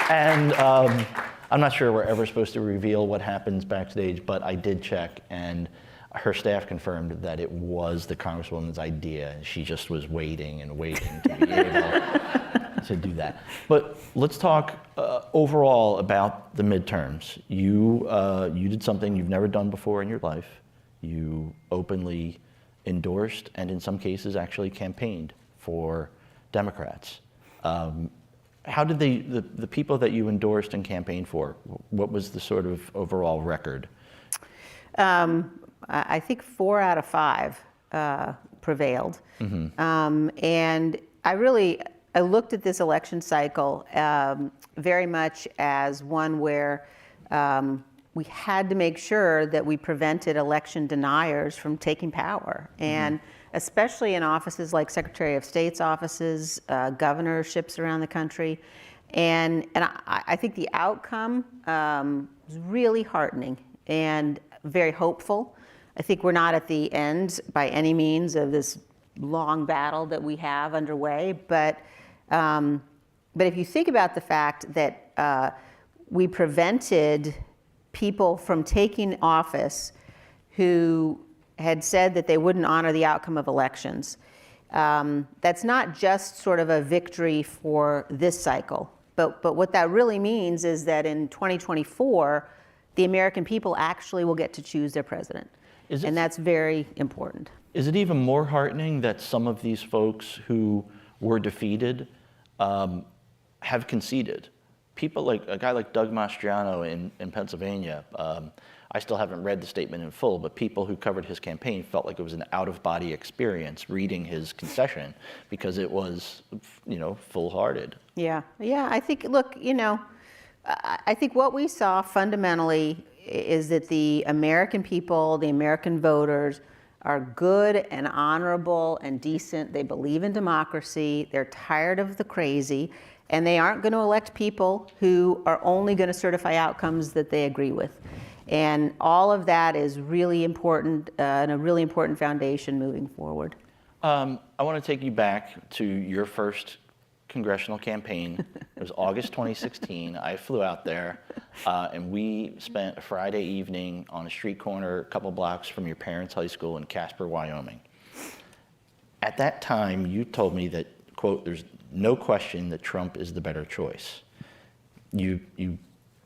And I'm not sure we're ever supposed to reveal what happens backstage, but I did check, and her staff confirmed that it was the Congresswoman's idea. She just was waiting and waiting to be able to do that. But let's talk overall about the midterms. You did something you've never done before in your life. You openly endorsed and in some cases actually campaigned for Democrats. How did the people that you endorsed and campaigned for, what was the sort of overall record? I think 4 out of 5 prevailed. And I looked at this election cycle very much as one where we had to make sure that we prevented election deniers from taking power. And especially in offices like Secretary of State's offices, governorships around the country. And I think the outcome was really heartening and very hopeful. I think we're not at the end by any means of this long battle that we have underway, but if you think about the fact that we prevented people from taking office who had said that they wouldn't honor the outcome of elections, that's not just sort of a victory for this cycle, but what that really means is that in 2024, the American people actually will get to choose their president. And that's very important. Is it even more heartening that some of these folks who were defeated have conceded? People like a guy like Doug Mastriano in Pennsylvania, I still haven't read the statement in full, but people who covered his campaign felt like it was an out-of-body experience reading his concession because it was, full-hearted. Yeah, I think, look, I think what we saw fundamentally is that the American people, the American voters, are good and honorable and decent. They believe in democracy. They're tired of the crazy. And they aren't going to elect people who are only going to certify outcomes that they agree with. And all of that is really important and a really important foundation moving forward. I want to take you back to your first congressional campaign. It was August 2016. I flew out there and we spent a Friday evening on a street corner a couple blocks from your parents' high school in Casper, Wyoming. At that time, you told me that, quote, there's no question that Trump is the better choice. You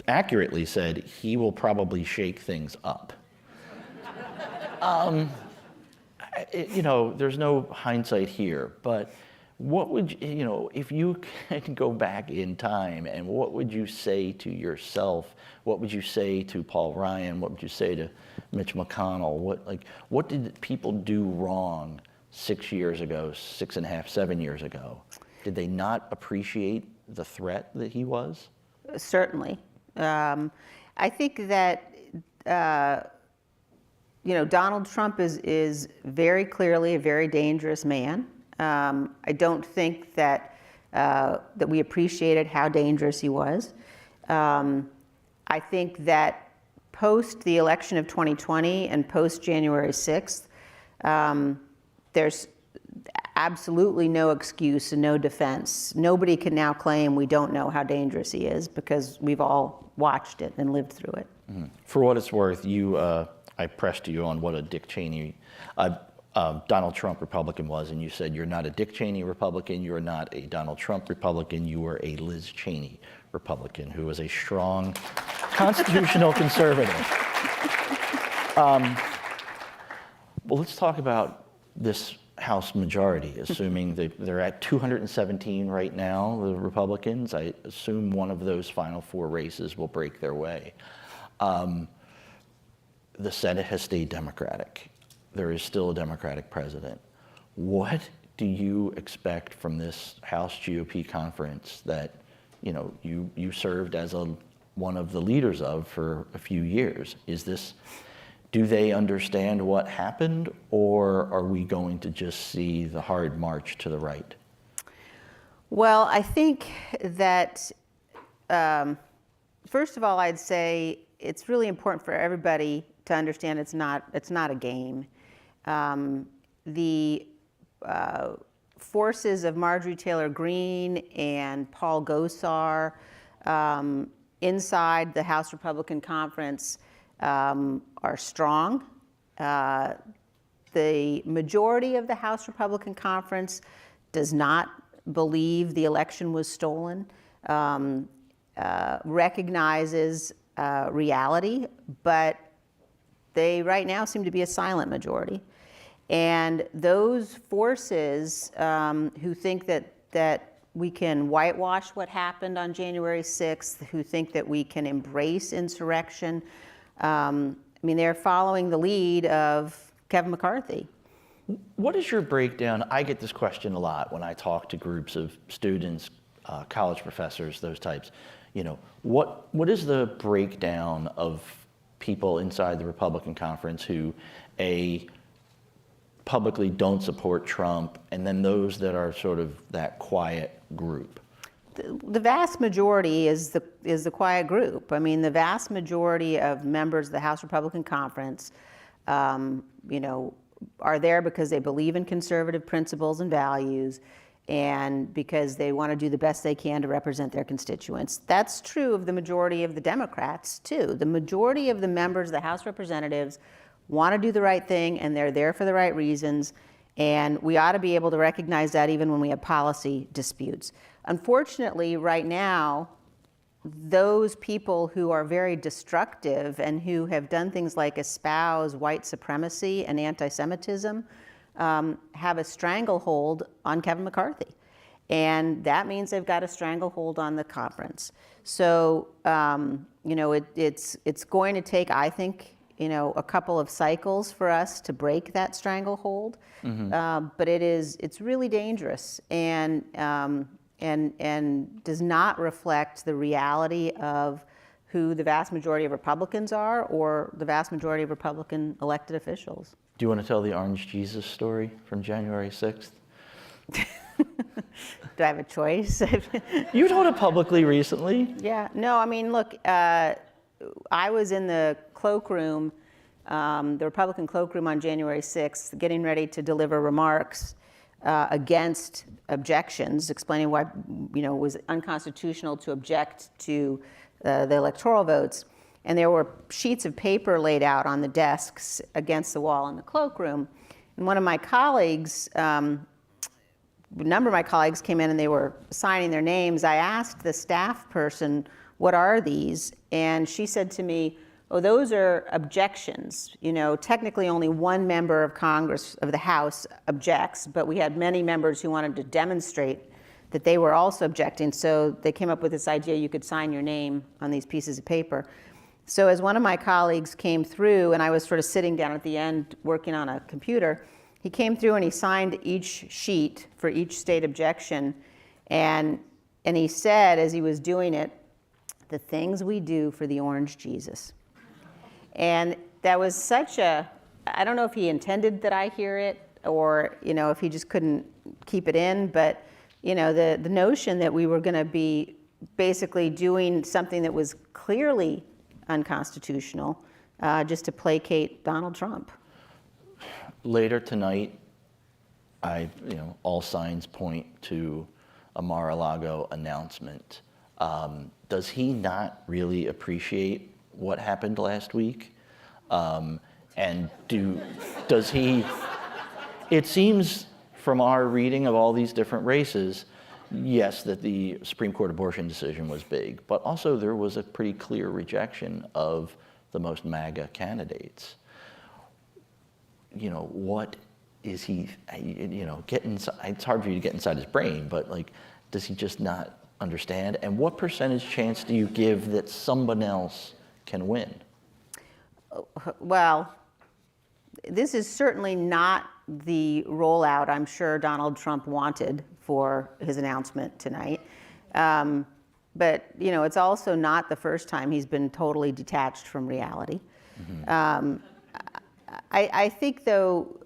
accurately said he will probably shake things up. There's no hindsight here, but what would if you can go back in time, and what would you say to yourself? What would you say to Paul Ryan? What would you say to Mitch McConnell? What did people do wrong 6 years ago, 6.5, 7 years ago? Did they not appreciate the threat that he was? Certainly. I think that Donald Trump is very clearly a very dangerous man. I don't think that we appreciated how dangerous he was. I think that post the election of 2020 and post January 6th, there's absolutely no excuse and no defense. Nobody can now claim we don't know how dangerous he is because we've all watched it and lived through it. For what it's worth, I pressed you on what a Dick Cheney, Donald Trump Republican was, and you said you're not a Dick Cheney Republican, you're not a Donald Trump Republican, you were a Liz Cheney Republican who was a strong constitutional conservative. Well, let's talk about this House majority, assuming they're at 217 right now, the Republicans. I assume one of those final 4 races will break their way. The Senate has stayed Democratic. There is still a Democratic president. What do you expect from this House GOP conference that you served as one of the leaders of for a few years? Do they understand what happened, or are we going to just see the hard march to the right? Well, I think that, first of all, I'd say it's really important for everybody to understand it's not a game. The forces of Marjorie Taylor Greene and Paul Gosar inside the House Republican Conference are strong. The majority of the House Republican Conference does not believe the election was stolen, recognizes reality, but they right now seem to be a silent majority. And those forces who think that we can whitewash what happened on January 6th, who think that we can embrace insurrection, they're following the lead of Kevin McCarthy. What is your breakdown? I get this question a lot when I talk to groups of students, college professors, those types. What is the breakdown of people inside the Republican conference who publicly don't support Trump, and then those that are sort of that quiet group? The vast majority is the quiet group. The vast majority of members of the House Republican Conference, are there because they believe in conservative principles and values, and because they want to do the best they can to represent their constituents. That's true of the majority of the Democrats, too. The majority of the members of the House of Representatives want to do the right thing, and they're there for the right reasons, and we ought to be able to recognize that even when we have policy disputes. Unfortunately, right now, those people who are very destructive and who have done things like espouse white supremacy and anti-Semitism have a stranglehold on Kevin McCarthy. And that means they've got a stranglehold on the conference. So, it's going to take, I think, a couple of cycles for us to break that stranglehold. Mm-hmm. But it's really dangerous and does not reflect the reality of who the vast majority of Republicans are or the vast majority of Republican elected officials. Do you want to tell the Orange Jesus story from January 6th? Do I have a choice? You told it publicly recently. Yeah. No, look, I was in the cloakroom, the Republican cloakroom on January 6th, getting ready to deliver remarks against objections, explaining why it was unconstitutional to object to the electoral votes. And there were sheets of paper laid out on the desks against the wall in the cloakroom. And one of my colleagues, a number of my colleagues came in and they were signing their names. I asked the staff person, what are these? And she said to me, oh, those are objections. Technically only one member of Congress, of the House, objects, but we had many members who wanted to demonstrate that they were also objecting. So they came up with this idea you could sign your name on these pieces of paper. So as one of my colleagues came through, and I was sort of sitting down at the end working on a computer, he came through and he signed each sheet for each state objection. And he said, as he was doing it, the things we do for the Orange Jesus. And that was such I don't know if he intended that I hear it or, if he just couldn't keep it in, but, the notion that we were going to be basically doing something that was clearly unconstitutional just to placate Donald Trump. Later tonight, all signs point to a Mar-a-Lago announcement. Does he not really appreciate what happened last week? And does he, it seems from our reading of all these different races, yes, that the Supreme Court abortion decision was big, but also there was a pretty clear rejection of the most MAGA candidates. What is he, get inside, it's hard for you to get inside his brain, but does he just not understand? And what percentage chance do you give that someone else can win? Well, this is certainly not the rollout I'm sure Donald Trump wanted for his announcement tonight. But, it's also not the first time he's been totally detached from reality. Mm-hmm. I think, though,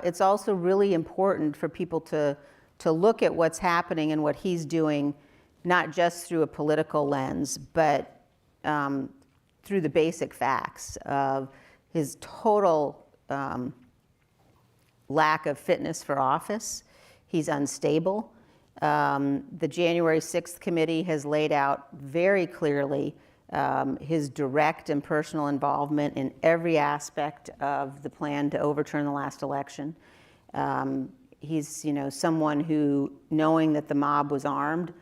it's also really important for people to look at what's happening and what he's doing, not just through a political lens, but through the basic facts of his total lack of fitness for office. He's unstable. The January 6th committee has laid out very clearly his direct and personal involvement in every aspect of the plan to overturn the last election. He's, someone who, knowing that the mob was armed,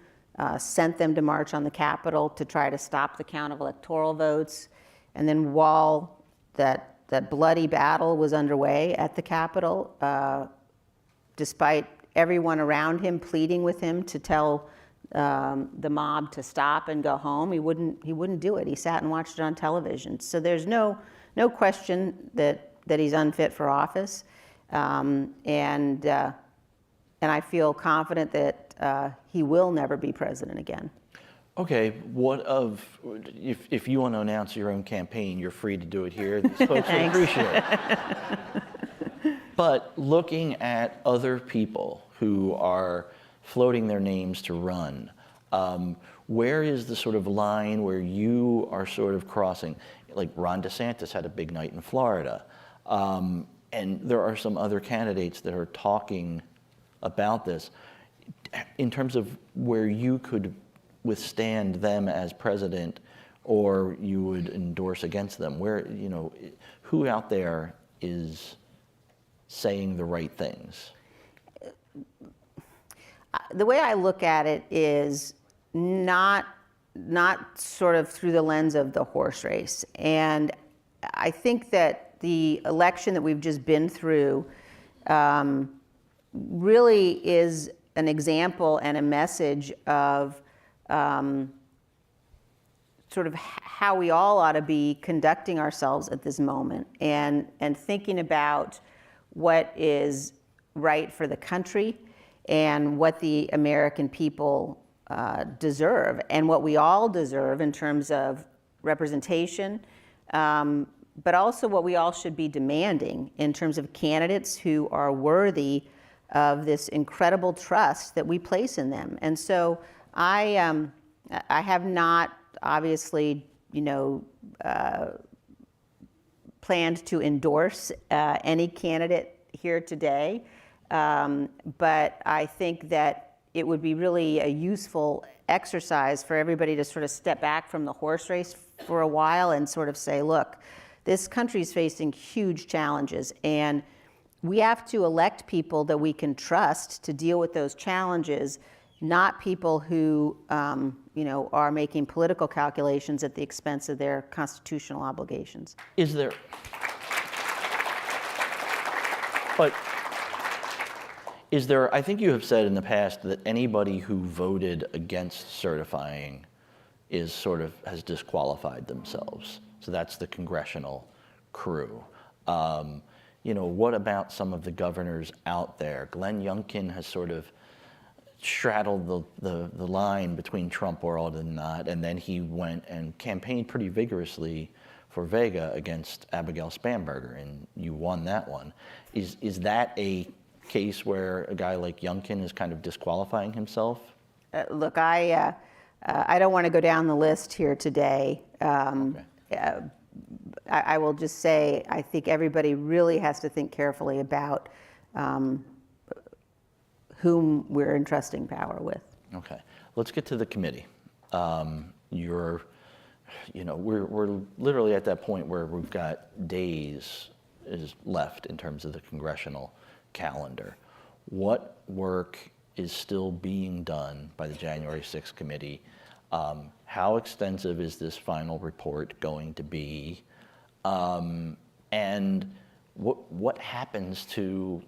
sent them to march on the Capitol to try to stop the count of electoral votes. And then while that that bloody battle was underway at the Capitol, despite everyone around him pleading with him to tell the mob to stop and go home. He wouldn't do it. He sat and watched it on television. So there's no question that he's unfit for office, and I feel confident that he will never be president again. Okay, if you want to announce your own campaign, you're free to do it here. These folks will appreciate it. But looking at other people who are floating their names to run, where is the sort of line where you are sort of crossing? Like Ron DeSantis had a big night in Florida, and there are some other candidates that are talking about this. In terms of where you could withstand them as president, or you would endorse against them, who out there is saying the right things? The way I look at it is not sort of through the lens of the horse race. And I think that the election that we've just been through really is an example and a message of sort of how we all ought to be conducting ourselves at this moment, and thinking about what is right for the country and what the American people deserve, and what we all deserve in terms of representation, but also what we all should be demanding in terms of candidates who are worthy of this incredible trust that we place in them. And so I have not obviously, planned to endorse any candidate here today, but I think that it would be really a useful exercise for everybody to sort of step back from the horse race for a while and sort of say, look, this country is facing huge challenges, and we have to elect people that we can trust to deal with those challenges, not people who are making political calculations at the expense of their constitutional obligations. I think you have said in the past that anybody who voted against certifying has disqualified themselves. So that's the congressional crew. What about some of the governors out there? Glenn Youngkin has sort of straddled the line between Trump world and not, and then he went and campaigned pretty vigorously for Vega against Abigail Spanberger, and you won that one. Is that a case where a guy like Youngkin is kind of disqualifying himself? Look, I don't want to go down the list here today. Okay. I will just say I think everybody really has to think carefully about whom we're entrusting power with. Okay, let's get to the committee. We're literally at that point where we've got days left in terms of the congressional calendar. What work is still being done by the January 6th committee? How extensive is this final report going to be? And what happens to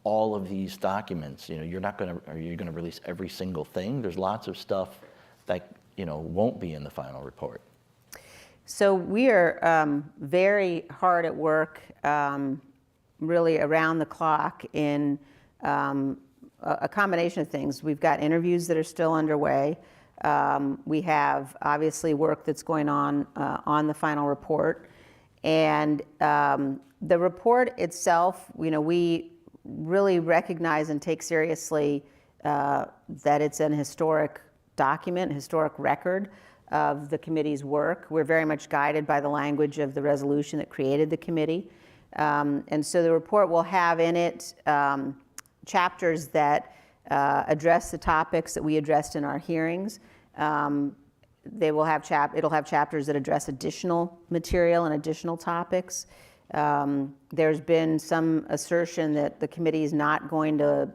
all of these documents? Are you going to release every single thing? There's lots of stuff that won't be in the final report. So we are very hard at work, really around the clock in a combination of things. We've got interviews that are still underway. We have obviously work that's going on the final report, and the report itself, we really recognize and take seriously that it's an historic document, historic record of the committee's work. We're very much guided by the language of the resolution that created the committee. And so the report will have in it chapters that address the topics that we addressed in our hearings. It'll have chapters that address additional material and additional topics. There's been some assertion that the committee is not going to,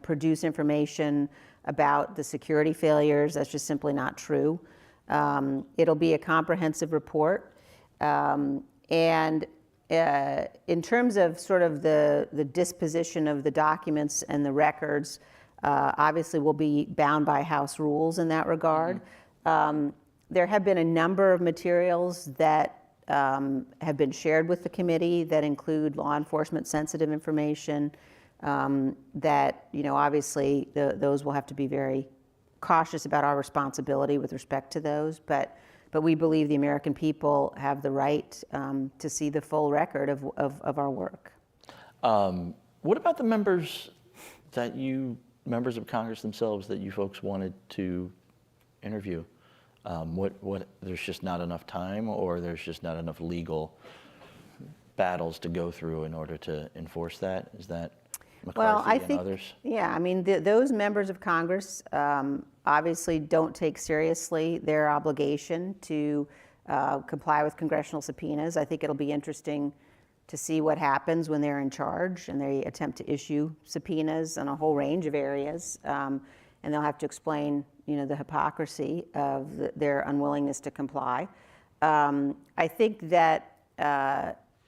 produce information about the security failures. That's just simply not true. It'll be a comprehensive report, And in terms of sort of the disposition of the documents and the records, obviously we'll be bound by House rules in that regard. There have been a number of materials that have been shared with the committee that include law enforcement sensitive information that, obviously those will have to be very cautious about our responsibility with respect to those. But we believe the American people have the right to see the full record of our work. What about the members of Congress themselves that you folks wanted to interview? There's just not enough time, or there's just not enough legal battles to go through in order to enforce that? Is that McCarthy and others? Yeah, I mean, those members of Congress obviously don't take seriously their obligation to comply with congressional subpoenas. I think it'll be interesting to see what happens when they're in charge and they attempt to issue subpoenas on a whole range of areas. And they'll have to explain, the hypocrisy of their unwillingness to comply. I think that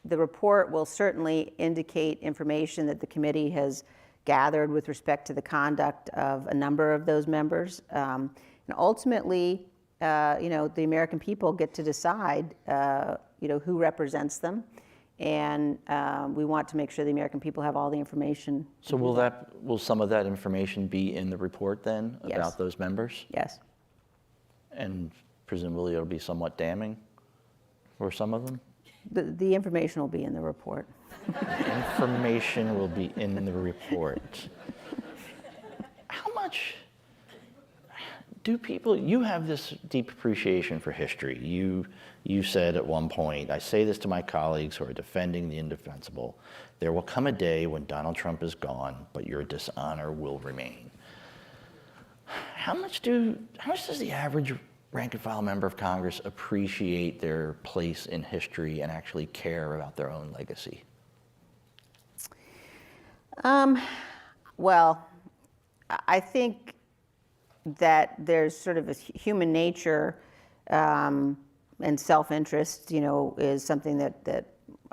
the report will certainly indicate information that the committee has gathered with respect to the conduct of a number of those members. And ultimately, the American people get to decide, who represents them. And we want to make sure the American people have all the information. So will some of that information be in the report then about those members? Yes. And presumably it'll be somewhat damning for some of them? The information will be in the report. Information will be in the report. How much do people, you have this deep appreciation for history. You said at one point, I say this to my colleagues who are defending the indefensible, there will come a day when Donald Trump is gone, but your dishonor will remain. How much does the average rank and file member of Congress appreciate their place in history and actually care about their own legacy? Well, I think that there's sort of a human nature and self-interest, is something that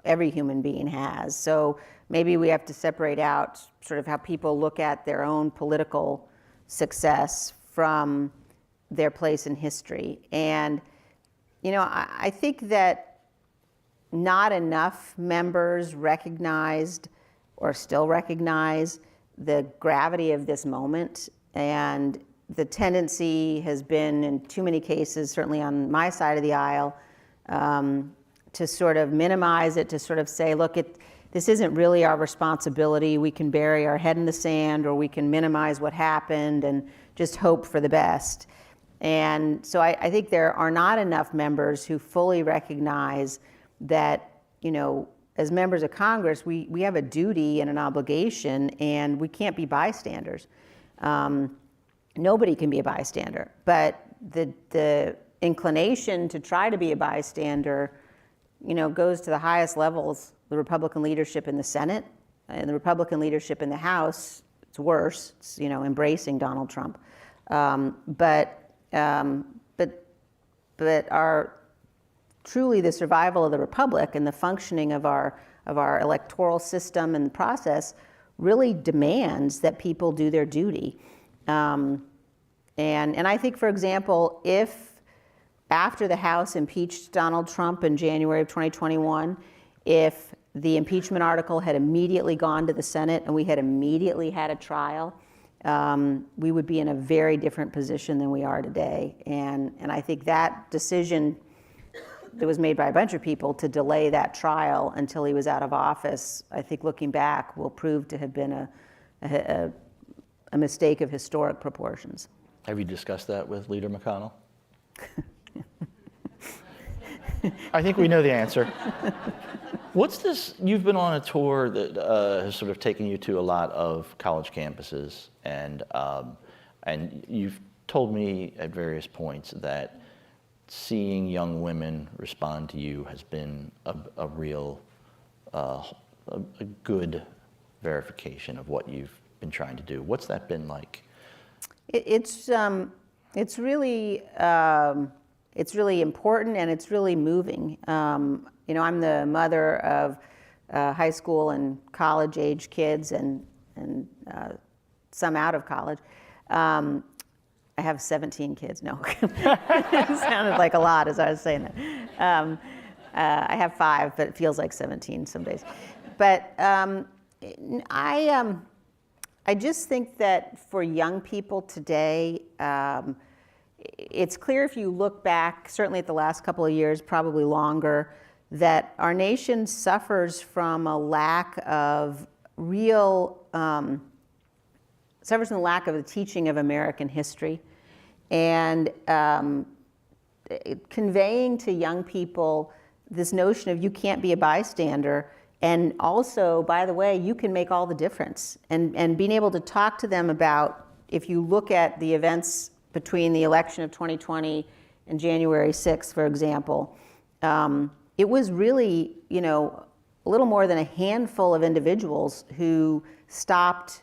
every human being has. So maybe we have to separate out sort of how people look at their own political success from their place in history. And, I think that not enough members recognized or still recognize the gravity of this moment. And the tendency has been, in too many cases, certainly on my side of the aisle, to sort of minimize it, to sort of say, look, this isn't really our responsibility. We can bury our head in the sand, or we can minimize what happened and just hope for the best. And so I think there are not enough members who fully recognize that, as members of Congress, we have a duty and an obligation, and we can't be bystanders. Nobody can be a bystander, but the inclination to try to be a bystander, goes to the highest levels, the Republican leadership in the Senate and the Republican leadership in the House. It's worse. It's, embracing Donald Trump. But truly the survival of the Republic and the functioning of our electoral system and process really demands that people do their duty. And I think, for example, if after the House impeached Donald Trump in January of 2021, if the impeachment article had immediately gone to the Senate and we had immediately had a trial, we would be in a very different position than we are today. And I think that decision that was made by a bunch of people to delay that trial until he was out of office, I think looking back will prove to have been a mistake of historic proportions. Have you discussed that with Leader McConnell? I think we know the answer. What's this? You've been on a tour that has sort of taken you to a lot of college campuses, and you've told me at various points that seeing young women respond to you has been a real, a good verification of what you've been trying to do. What's that been like? It's really important, and it's really moving. You know, I'm the mother of high school and college age kids and some out of college. I have 17 kids. No, it sounded like a lot as I was saying that. I have 5, but it feels like 17 some days. But I just think that for young people today, it's clear if you look back, certainly at the last couple of years, probably longer, that our nation suffers from a lack of suffers from the lack of the teaching of American history. And conveying to young people this notion of you can't be a bystander, and also, by the way, you can make all the difference. And being able to talk to them about, if you look at the events between the election of 2020 and January 6th, for example, it was really, you know, a little more than a handful of individuals who stopped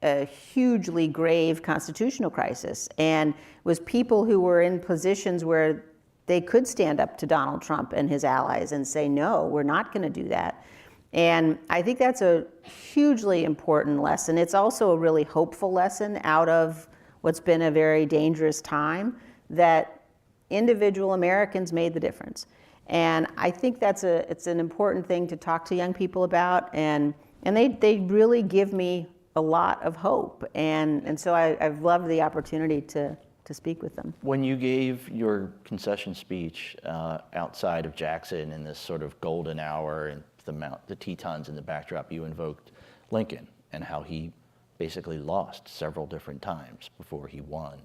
a hugely grave constitutional crisis. And it was people who were in positions where they could stand up to Donald Trump and his allies and say, no, we're not going to do that. And I think that's a hugely important lesson. It's also a really hopeful lesson out of what's been a very dangerous time, that individual Americans made the difference. And I think it's an important thing to talk to young people about, and they really give me a lot of hope. And so I've loved the opportunity to speak with them. When you gave your concession speech outside of Jackson in this sort of golden hour and the Tetons in the backdrop, you invoked Lincoln and how he basically lost several different times before he won.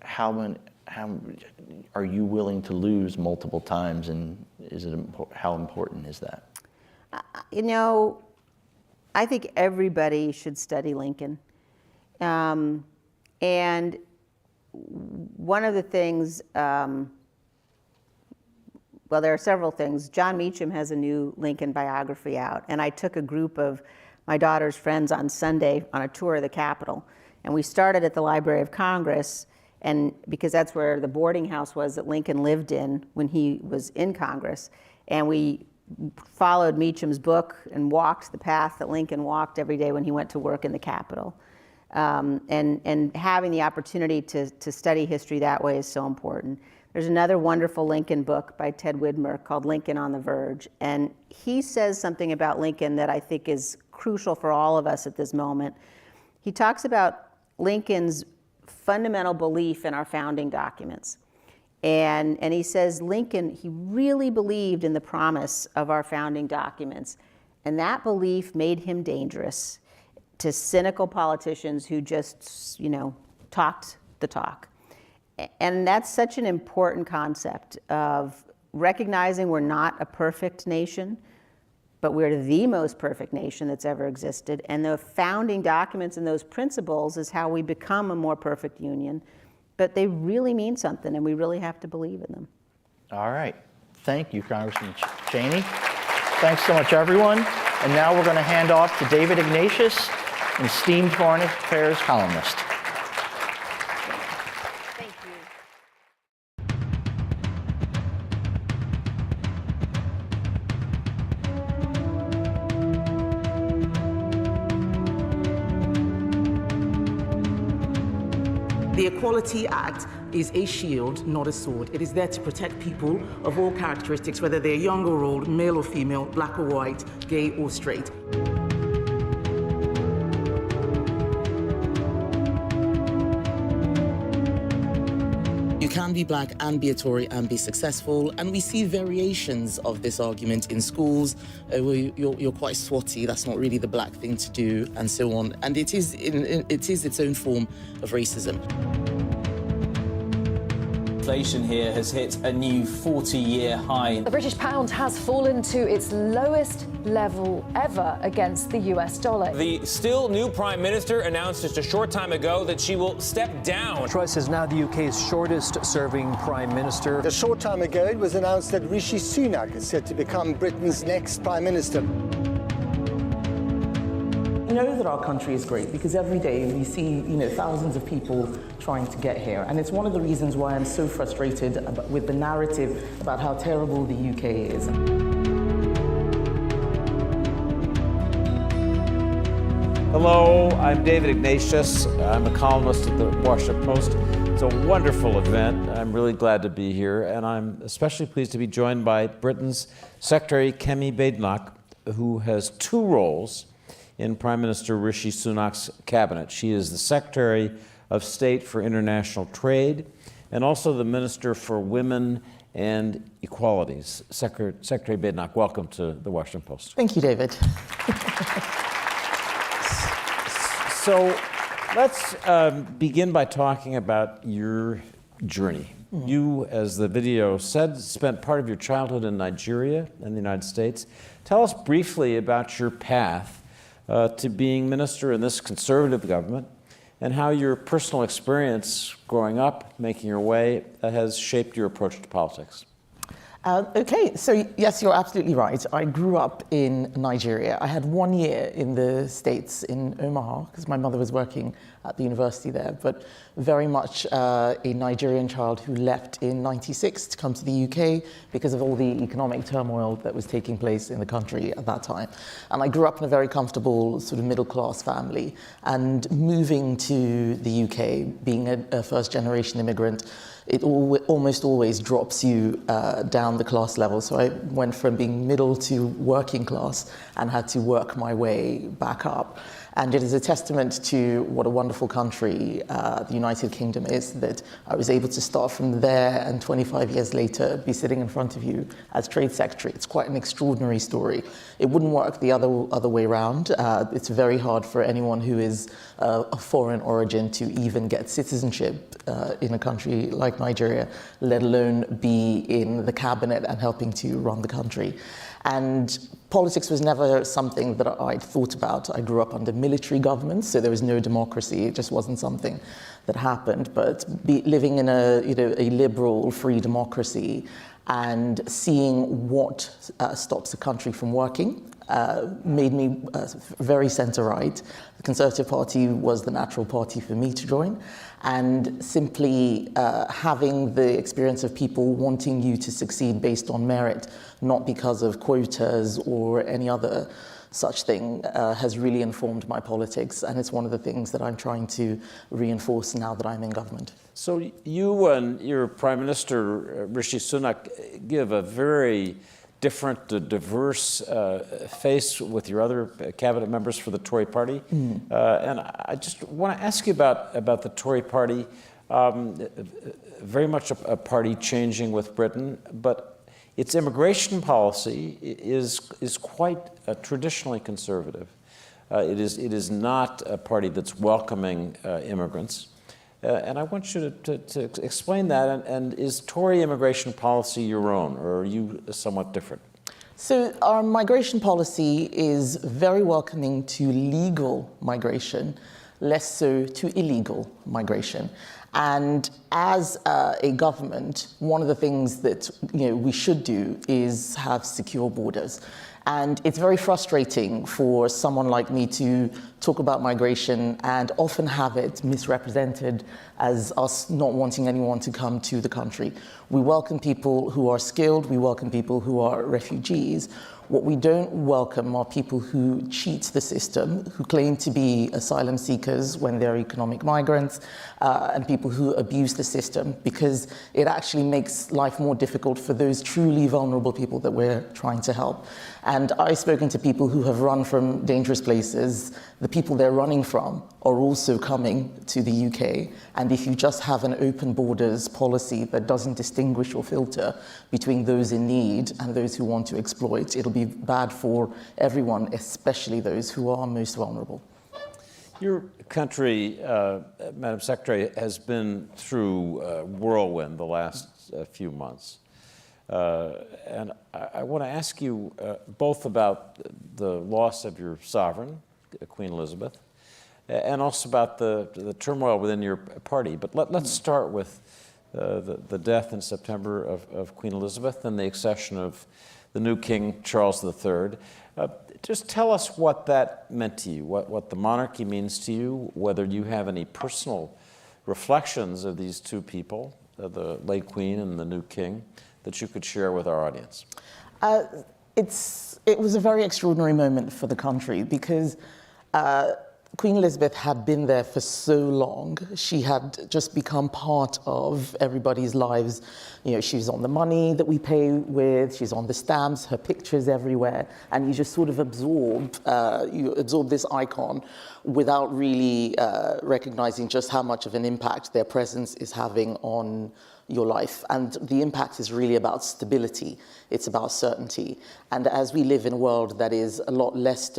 How are you willing to lose multiple times, and how important is that? You know, I think everybody should study Lincoln. And one of the things, well, there are several things. John Meacham has a new Lincoln biography out, and I took a group of my daughter's friends on Sunday on a tour of the Capitol. And we started at the Library of Congress, and because that's where the boarding house was that Lincoln lived in when he was in Congress. And we followed Meacham's book and walked the path that Lincoln walked every day when he went to work in the Capitol. And having the opportunity to study history that way is so important. There's another wonderful Lincoln book by Ted Widmer called Lincoln on the Verge. And he says something about Lincoln that I think is crucial for all of us at this moment. He talks about Lincoln's fundamental belief in our founding documents. And he says Lincoln, he really believed in the promise of our founding documents. And that belief made him dangerous to cynical politicians who just, you know, talked the talk. And that's such an important concept of recognizing we're not a perfect nation, but we're the most perfect nation that's ever existed. And the founding documents and those principles is how we become a more perfect union. But they really mean something, and we really have to believe in them. All right. Thank you, Congressman Cheney. Thanks so much, everyone. And now we're going to hand off to David Ignatius, an esteemed foreign affairs columnist. The Equality Act is a shield, not a sword. It is there to protect people of all characteristics, whether they're young or old, male or female, black or white, gay or straight. You can be black and be a Tory and be successful, and we see variations of this argument in schools where you're quite swotty, that's not really the black thing to do, and so on. And it is its own form of racism. Inflation here has hit a new 40-year high. The British pound has fallen to its lowest level ever against the US dollar. The still new Prime Minister announced just a short time ago that she will step down. Truss is now the UK's shortest-serving Prime Minister. A short time ago, it was announced that Rishi Sunak is set to become Britain's next Prime Minister. know that our country is great because every day we see, thousands of people trying to get here. And it's one of the reasons why I'm so frustrated with the narrative about how terrible the UK is. Hello, I'm David Ignatius. I'm a columnist at the Washington Post. It's a wonderful event. I'm really glad to be here, and I'm especially pleased to be joined by Britain's Secretary Kemi Badenoch, who has two roles in Prime Minister Rishi Sunak's cabinet. She is the Secretary of State for International Trade and also the Minister for Women and Equalities. Secretary Badenoch, welcome to the Washington Post. Thank you, David. So let's begin by talking about your journey. You, as the video said, spent part of your childhood in Nigeria and the United States. Tell us briefly about your path to being minister in this conservative government and how your personal experience growing up, making your way, has shaped your approach to politics. Okay, so yes, you're absolutely right. I grew up in Nigeria. I had 1 year in the States, in Omaha, because my mother was working at the university there, but very much a Nigerian child who left in '96 to come to the UK because of all the economic turmoil that was taking place in the country at that time. And I grew up in a very comfortable sort of middle-class family, and moving to the UK, being a first-generation immigrant, it almost always drops you down the class level. So I went from being middle to working class and had to work my way back up. And it is a testament to what a wonderful country the United Kingdom is, that I was able to start from there and 25 years later be sitting in front of you as Trade Secretary. It's quite an extraordinary story. It wouldn't work the other way around. It's very hard for anyone who is of foreign origin to even get citizenship in a country like Nigeria, let alone be in the cabinet and helping to run the country. And politics was never something that I'd thought about. I grew up under military governments, so there was no democracy. It just wasn't something that happened. But living in a liberal, free democracy and seeing what stops a country from working made me very centre-right. The Conservative Party was the natural party for me to join. And simply having the experience of people wanting you to succeed based on merit, not because of quotas or any other such thing, has really informed my politics. And it's one of the things that I'm trying to reinforce now that I'm in government. So you and your Prime Minister, Rishi Sunak, give a very different, diverse face with your other cabinet members for the Tory party. And I just want to ask you about the Tory party. Very much a party changing with Britain, but its immigration policy is quite traditionally conservative. It is not a party that's welcoming immigrants. And I want you to explain that. And is Tory immigration policy your own, or are you somewhat different? So our migration policy is very welcoming to legal migration, less so to illegal migration. And as a government, one of the things that we should do is have secure borders. And it's very frustrating for someone like me to talk about migration and often have it misrepresented as us not wanting anyone to come to the country. We welcome people who are skilled, we welcome people who are refugees. What we don't welcome are people who cheat the system, who claim to be asylum seekers when they're economic migrants, and people who abuse the system, because it actually makes life more difficult for those truly vulnerable people that we're trying to help. And I've spoken to people who have run from dangerous places. The people they're running from are also coming to the UK. And if you just have an open borders policy that doesn't distinguish or filter between those in need and those who want to exploit, it'll be bad for everyone, especially those who are most vulnerable. Your country, Madam Secretary, has been through whirlwind the last few months. And I want to ask you both about the loss of your sovereign, Queen Elizabeth, and also about the turmoil within your party. But let's start with the death in September of Queen Elizabeth and the accession of the new King Charles III. Just tell us what that meant to you, what the monarchy means to you, whether you have any personal reflections of these two people, the late Queen and the new King, that you could share with our audience. It was a very extraordinary moment for the country because Queen Elizabeth had been there for so long. She had just become part of everybody's lives. You know, she's on the money that we pay with, she's on the stamps, her picture's everywhere, and you just sort of absorb this icon without really recognizing just how much of an impact their presence is having on your life. And the impact is really about stability. It's about certainty. And as we live in a world that is a lot less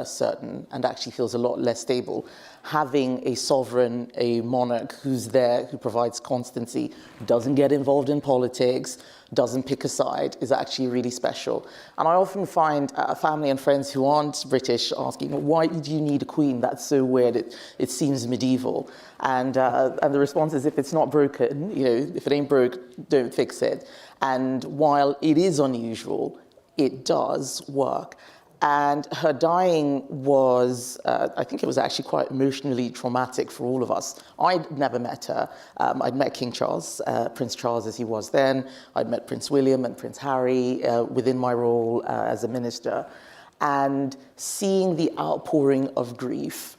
certain and actually feels a lot less stable, having a sovereign, a monarch who's there, who provides constancy, doesn't get involved in politics, doesn't pick a side, is actually really special. And I often find family and friends who aren't British asking, why do you need a queen? That's so weird, it seems medieval. And the response is, if it's not broken, you know, if it ain't broke, don't fix it. And while it is unusual, it does work. And her dying was, I think it was actually quite emotionally traumatic for all of us. I'd never met her. I'd met King Charles, Prince Charles as he was then. I'd met Prince William and Prince Harry within my role as a minister. And seeing the outpouring of grief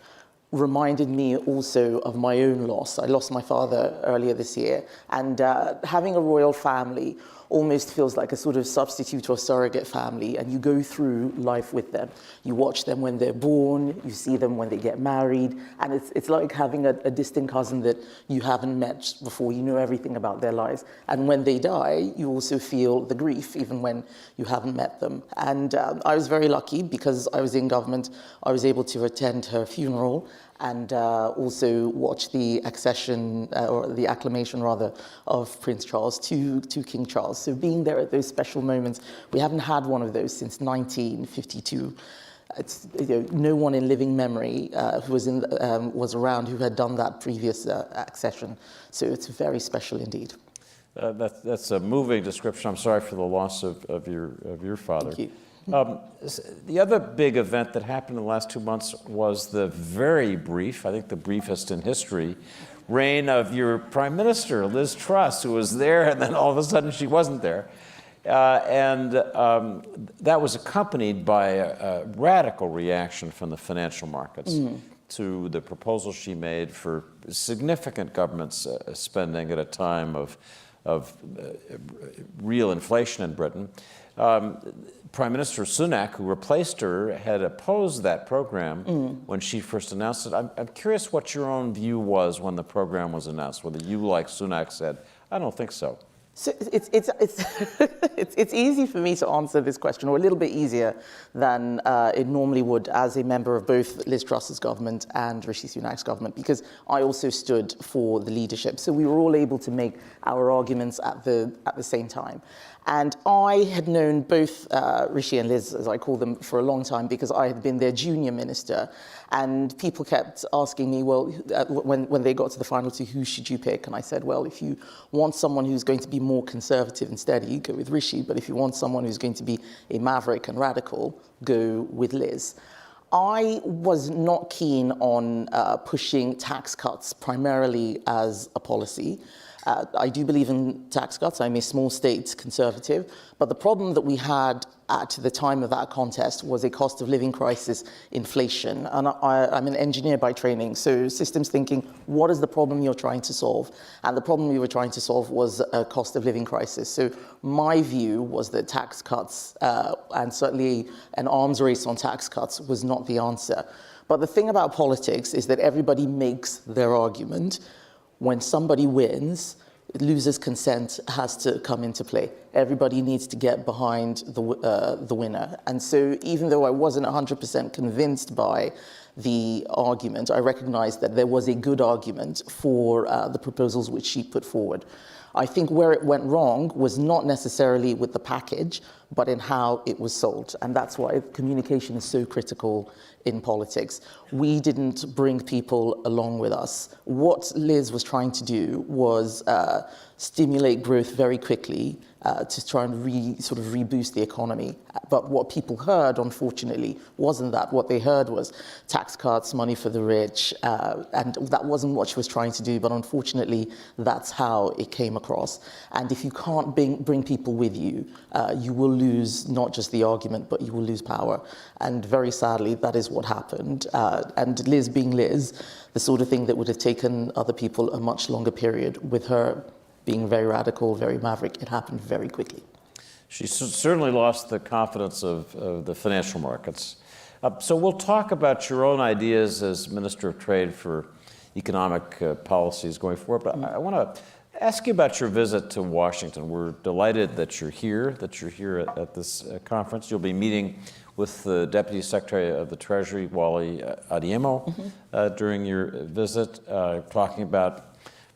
reminded me also of my own loss. I lost my father earlier this year, and having a royal family almost feels like a sort of substitute or surrogate family, and you go through life with them. You watch them when they're born, you see them when they get married, and it's like having a distant cousin that you haven't met before. You know everything about their lives. And when they die, you also feel the grief, even when you haven't met them. And I was very lucky because I was in government. I was able to attend her funeral and also watch the accession, or the acclamation rather, of Prince Charles to King Charles. So being there at those special moments, we haven't had one of those since 1952. It's, you know, no one in living memory who was around who had done that previous accession. So it's very special indeed. That's a moving description. I'm sorry for the loss of your father. Thank you. The other big event that happened in the last 2 months was the very brief, I think the briefest in history, reign of your Prime Minister, Liz Truss, who was there, and then all of a sudden she wasn't there. That was accompanied by a radical reaction from the financial markets to the proposal she made for significant government spending at a time of real inflation in Britain. Prime Minister Sunak, who replaced her, had opposed that program when she first announced it. I'm curious what your own view was when the program was announced, whether you, like Sunak, said, I don't think so. So it's easy for me to answer this question, or a little bit easier than it normally would as a member of both Liz Truss's government and Rishi Sunak's government, because I also stood for the leadership. So we were all able to make our arguments at the same time. And I had known both Rishi and Liz, as I call them, for a long time because I had been their junior minister. And people kept asking me, well, when they got to the final two, who should you pick? And I said, well, if you want someone who's going to be more conservative and steady, go with Rishi. But if you want someone who's going to be a maverick and radical, go with Liz. I was not keen on pushing tax cuts primarily as a policy. I do believe in tax cuts. I'm a small state conservative. But the problem that we had at the time of that contest was a cost of living crisis, inflation. And I'm an engineer by training, so systems thinking, what is the problem you're trying to solve? And the problem we were trying to solve was a cost of living crisis. So my view was that tax cuts, and certainly an arms race on tax cuts, was not the answer. But the thing about politics is that everybody makes their argument. When somebody wins, loser's consent has to come into play. Everybody needs to get behind the winner. And so even though I wasn't 100% convinced by the argument, I recognized that there was a good argument for the proposals which she put forward. I think where it went wrong was not necessarily with the package, but in how it was sold. And that's why communication is so critical in politics. We didn't bring people along with us. What Liz was trying to do was stimulate growth very quickly to try and reboost the economy. But what people heard, unfortunately, wasn't that. What they heard was tax cuts, money for the rich, and that wasn't what she was trying to do, but unfortunately, that's how it came across. And if you can't bring people with you, you will lose not just the argument, but you will lose power. And very sadly, that is what happened. And Liz being Liz, the sort of thing that would have taken other people a much longer period, with her being very radical, very maverick, it happened very quickly. She certainly lost the confidence of the financial markets. So we'll talk about your own ideas as Minister of Trade for economic policies going forward, but I want to ask you about your visit to Washington. We're delighted that you're here at this conference. You'll be meeting with the Deputy Secretary of the Treasury, Wally Adeyemo, during your visit, talking about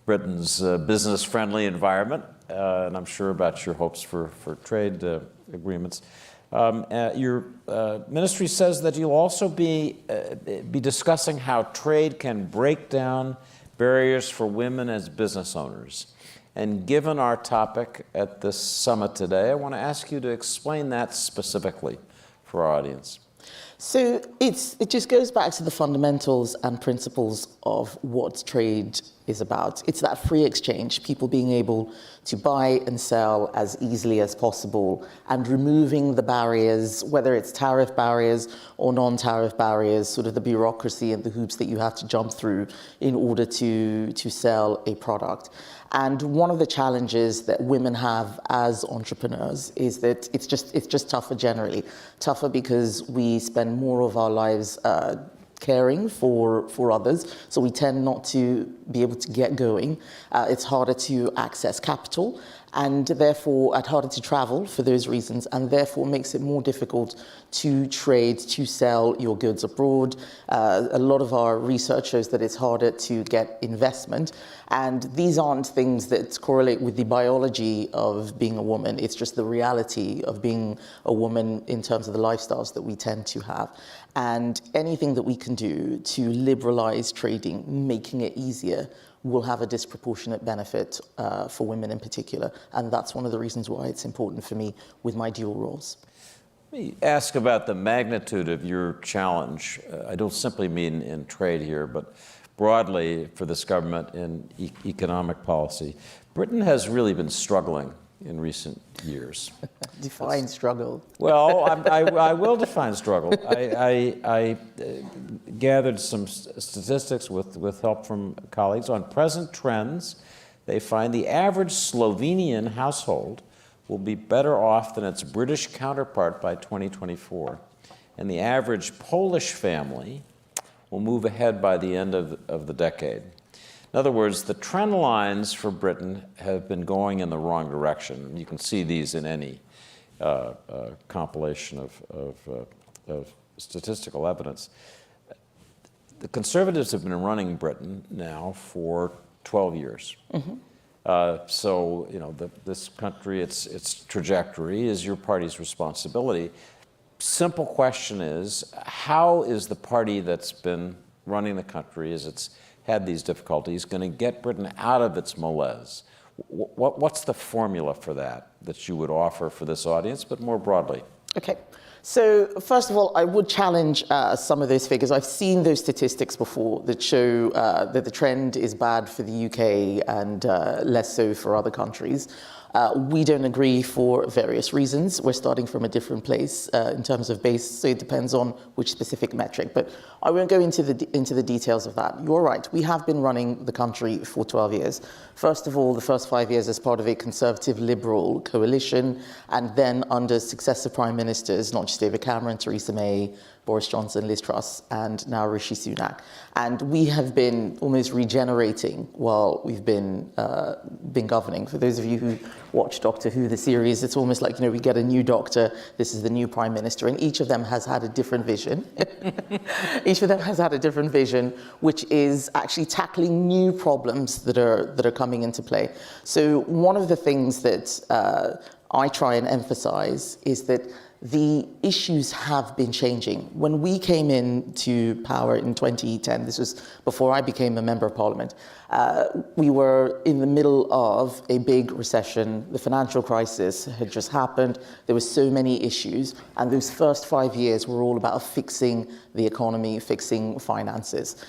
Britain's business-friendly environment, and I'm sure about your hopes for trade agreements. Your ministry says that you'll also be discussing how trade can break down barriers for women as business owners. And given our topic at this summit today, I want to ask you to explain that specifically for our audience. So it just goes back to the fundamentals and principles of what trade is about. It's that free exchange, people being able to buy and sell as easily as possible, and removing the barriers, whether it's tariff barriers or non-tariff barriers, sort of the bureaucracy and the hoops that you have to jump through in order to sell a product. And one of the challenges that women have as entrepreneurs is that it's just tougher generally. Tougher because we spend more of our lives caring for others, so we tend not to be able to get going. It's harder to access capital, and therefore harder to travel for those reasons, and therefore makes it more difficult to trade, to sell your goods abroad. A lot of our research shows that it's harder to get investment, and these aren't things that correlate with the biology of being a woman. It's just the reality of being a woman in terms of the lifestyles that we tend to have. And anything that we can do to liberalize trading, making it easier, will have a disproportionate benefit for women in particular. And that's one of the reasons why it's important for me with my dual roles. Let me ask about the magnitude of your challenge. I don't simply mean in trade here, but broadly for this government in economic policy. Britain has really been struggling in recent years. Define struggle. Well, I will define struggle. I gathered some statistics with help from colleagues on present trends. They find the average Slovenian household will be better off than its British counterpart by 2024. And the average Polish family will move ahead by the end of the decade. In other words, the trend lines for Britain have been going in the wrong direction. You can see these in any compilation of statistical evidence. The Conservatives have been running Britain now for 12 years. So, you know, this country, its trajectory is your party's responsibility. Simple question is, how is the party that's been running the country as it's had these difficulties going to get Britain out of its malaise? What's the formula for that you would offer for this audience, but more broadly? Okay. So first of all, I would challenge some of those figures. I've seen those statistics before that show that the trend is bad for the UK and less so for other countries. We don't agree for various reasons. We're starting from a different place in terms of base, so it depends on which specific metric. But I won't go into the details of that. You're right, we have been running the country for 12 years. First of all, the first 5 years as part of a conservative liberal coalition, and then under successive prime ministers, not just David Cameron, Theresa May, Boris Johnson, Liz Truss, and now Rishi Sunak. And we have been almost regenerating while we've been governing. For those of you who watch Doctor Who, the series, it's almost like, you know, we get a new doctor, this is the new prime minister, and each of them has had a different vision. Each of them has had a different vision, which is actually tackling new problems that are coming into play. So one of the things that I try and emphasize is that the issues have been changing. When we came into power in 2010, this was before I became a member of parliament, we were in the middle of a big recession. The financial crisis had just happened. There were so many issues. And those first 5 years were all about fixing the economy, fixing finances.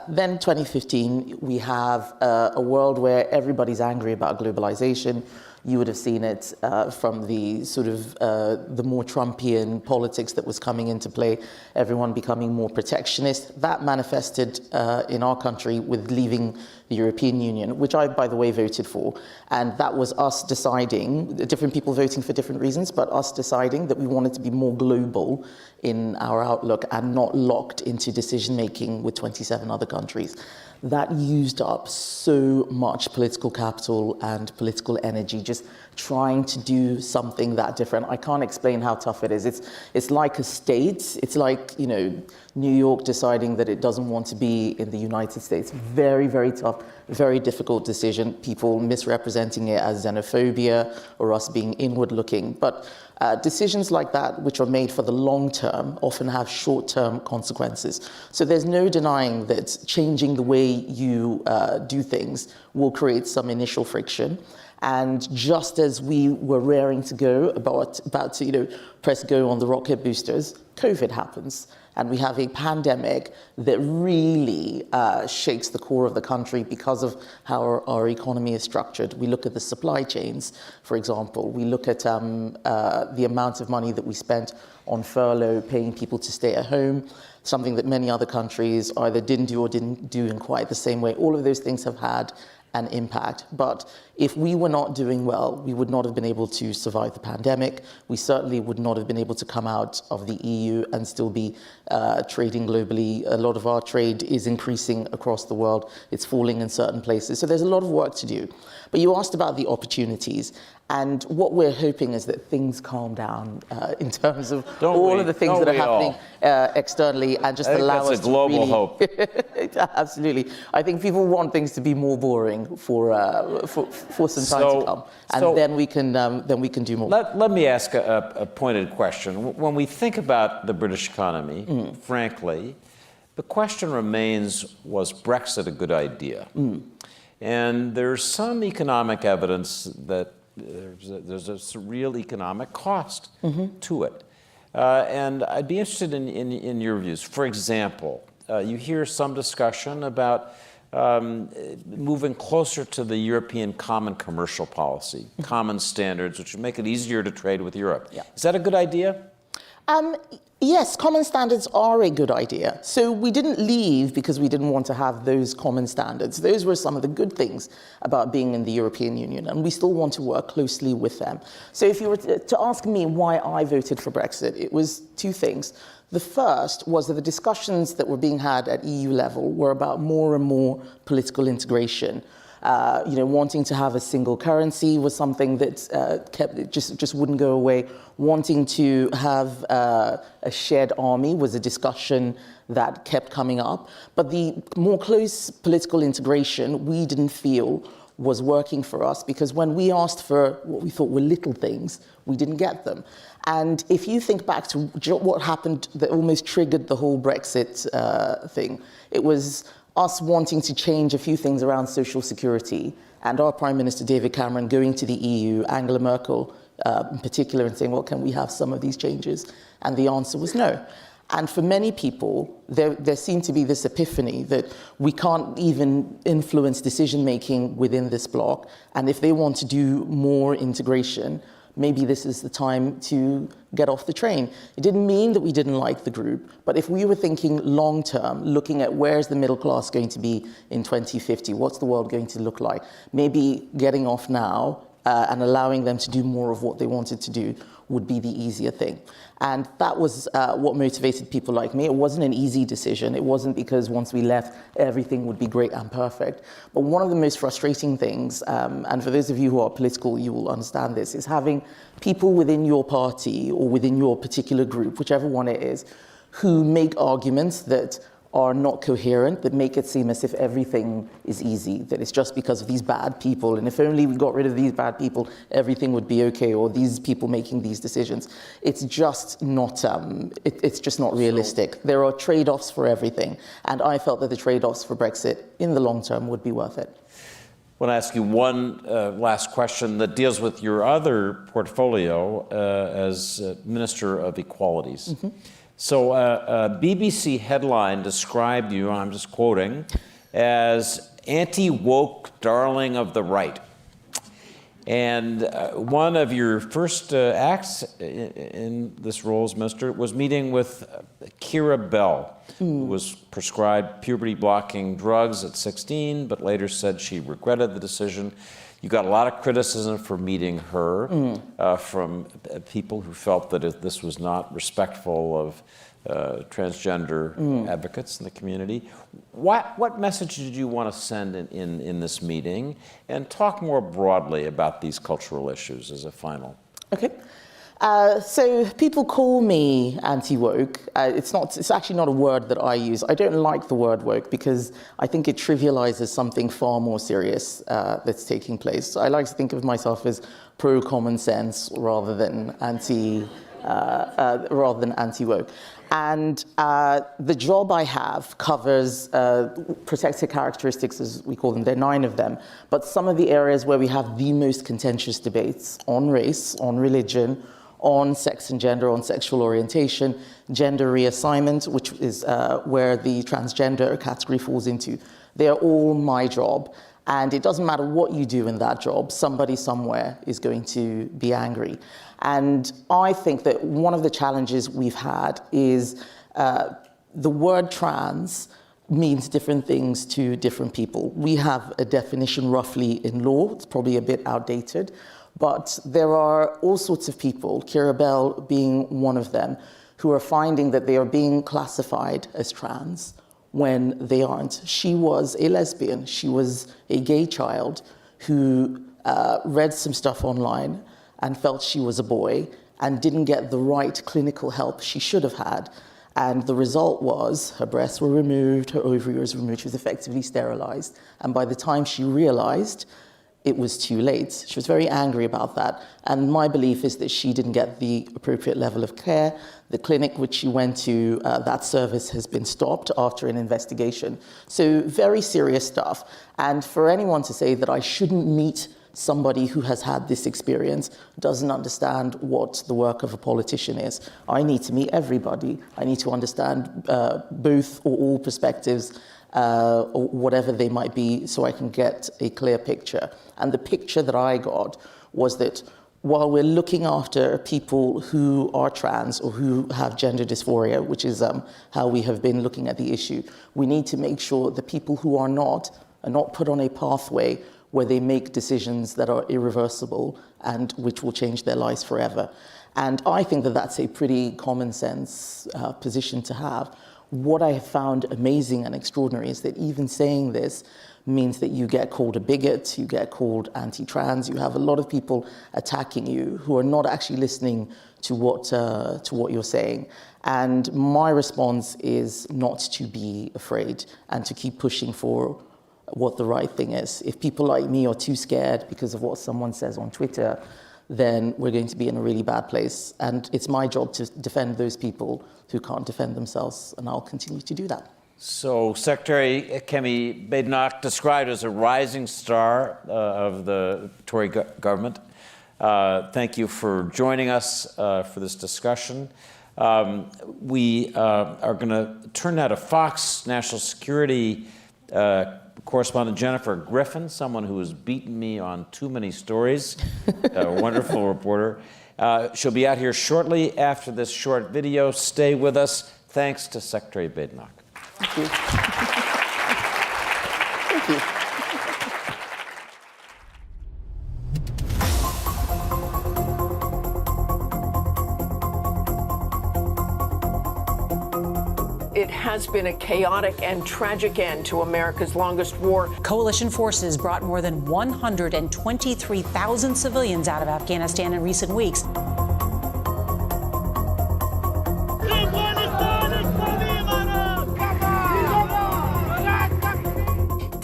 Then 2015, we have a world where everybody's angry about globalization. You would have seen it from the sort of the more Trumpian politics that was coming into play, everyone becoming more protectionist. That manifested in our country with leaving the European Union, which I, by the way, voted for. And that was us deciding, different people voting for different reasons, but us deciding that we wanted to be more global in our outlook and not locked into decision-making with 27 other countries. That used up so much political capital and political energy, just trying to do something that different. I can't explain how tough it is. It's like a state. It's like, you know, New York deciding that it doesn't want to be in the United States. Very, very tough, very difficult decision. People misrepresenting it as xenophobia or us being inward looking. But decisions like that, which are made for the long term, often have short-term consequences. So there's no denying that changing the way you do things will create some initial friction. And just as we were raring to go, about to, you know, press go on the rocket boosters, COVID happens. And we have a pandemic that really shakes the core of the country because of how our economy is structured. We look at the supply chains, for example. We look at the amount of money that we spent on furlough, paying people to stay at home, something that many other countries either didn't do or didn't do in quite the same way. All of those things have had an impact. But if we were not doing well, we would not have been able to survive the pandemic. We certainly would not have been able to come out of the EU and still be trading globally. A lot of our trade is increasing across the world. It's falling in certain places. So there's a lot of work to do. But you asked about the opportunities. And what we're hoping is that things calm down in terms of all of the things that are happening externally, and just allow us to really... That's a global hope. Absolutely. I think people want things to be more boring for some time to come, and then we can do more. Let me ask a pointed question. When we think about the British economy, frankly, the question remains: was Brexit a good idea? And there's some economic evidence that there's a real economic cost to it. And I'd be interested in your views. For example, you hear some discussion about moving closer to the European common commercial policy, common standards, which would make it easier to trade with Europe. Yeah. Is that a good idea? Yes, common standards are a good idea. So we didn't leave because we didn't want to have those common standards. Those were some of the good things about being in the European Union, and we still want to work closely with them. So if you were to ask me why I voted for Brexit, it was two things. The first was that the discussions that were being had at EU level were about more and more political integration. Wanting to have a single currency was something that just wouldn't go away. Wanting to have a shared army was a discussion that kept coming up. But the more close political integration, we didn't feel was working for us, because when we asked for what we thought were little things, we didn't get them. And if you think back to what happened that almost triggered the whole Brexit thing, it was us wanting to change a few things around social security, and our Prime Minister David Cameron going to the EU, Angela Merkel in particular, and saying, well, can we have some of these changes? And the answer was no. And for many people, there seemed to be this epiphany that we can't even influence decision-making within this bloc, and if they want to do more integration, maybe this is the time to get off the train. It didn't mean that we didn't like the group, but if we were thinking long-term, looking at where's the middle class going to be in 2050, what's the world going to look like, maybe getting off now and allowing them to do more of what they wanted to do would be the easier thing. And that was what motivated people like me. It wasn't an easy decision. It wasn't because once we left, everything would be great and perfect. But one of the most frustrating things, and for those of you who are political, you will understand this, is having people within your party or within your particular group, whichever one it is, who make arguments that are not coherent, that make it seem as if everything is easy, that it's just because of these bad people, and if only we got rid of these bad people, everything would be okay, or these people making these decisions. It's just not, it's just not realistic. There are trade-offs for everything, and I felt that the trade-offs for Brexit in the long term would be worth it. I want to ask you one last question that deals with your other portfolio as Minister of Equalities. Mm-hmm. So a BBC headline described you, I'm just quoting, as anti-woke darling of the right. And one of your first acts in this role as minister was meeting with Kira Bell, who was prescribed puberty-blocking drugs at 16, but later said she regretted the decision. You got a lot of criticism for meeting her from people who felt that this was not respectful of transgender advocates in the community. What message did you want to send in this meeting? And talk more broadly about these cultural issues as a final. Okay. So people call me anti-woke. It's actually not a word that I use. I don't like the word woke because I think it trivializes something far more serious that's taking place. So I like to think of myself as pro-common sense rather than anti-woke. And the job I have covers protected characteristics, as we call them. There are 9 of them. But some of the areas where we have the most contentious debates on race, on religion, on sex and gender, on sexual orientation, gender reassignment, which is where the transgender category falls into. They are all my job. And it doesn't matter what you do in that job, somebody somewhere is going to be angry. And I think that one of the challenges we've had is the word trans means different things to different people. We have a definition roughly in law, it's probably a bit outdated, but there are all sorts of people, Kira Bell being one of them, who are finding that they are being classified as trans when they aren't. She was a lesbian. She was a gay child who read some stuff online and felt she was a boy and didn't get the right clinical help she should have had. And the result was her breasts were removed, her ovaries were removed, she was effectively sterilized. And by the time she realized, it was too late. She was very angry about that. And my belief is that she didn't get the appropriate level of care. The clinic which she went to, that service has been stopped after an investigation. So very serious stuff. And for anyone to say that I shouldn't meet somebody who has had this experience doesn't understand what the work of a politician is. I need to meet everybody. I need to understand both or all perspectives, or whatever they might be, so I can get a clear picture. And the picture that I got was that while we're looking after people who are trans or who have gender dysphoria, which is how we have been looking at the issue, we need to make sure the people who are not put on a pathway where they make decisions that are irreversible and which will change their lives forever. And I think that that's a pretty common sense position to have. What I have found amazing and extraordinary is that even saying this means that you get called a bigot, you get called anti-trans, you have a lot of people attacking you who are not actually listening to what you're saying. And my response is not to be afraid and to keep pushing for what the right thing is. If people like me are too scared because of what someone says on Twitter, then we're going to be in a really bad place. And it's my job to defend those people who can't defend themselves, and I'll continue to do that. So Secretary Kemi Badenoch, described as a rising star of the Tory government. Thank you for joining us for this discussion. We are going to turn now to Fox National Security correspondent Jennifer Griffin, someone who has beaten me on too many stories, a wonderful reporter. She'll be out here shortly after this short video. Stay with us. Thanks to Secretary Badenoch. Thank you. Thank you. It has been a chaotic and tragic end to America's longest war. Coalition forces brought more than 123,000 civilians out of Afghanistan in recent weeks.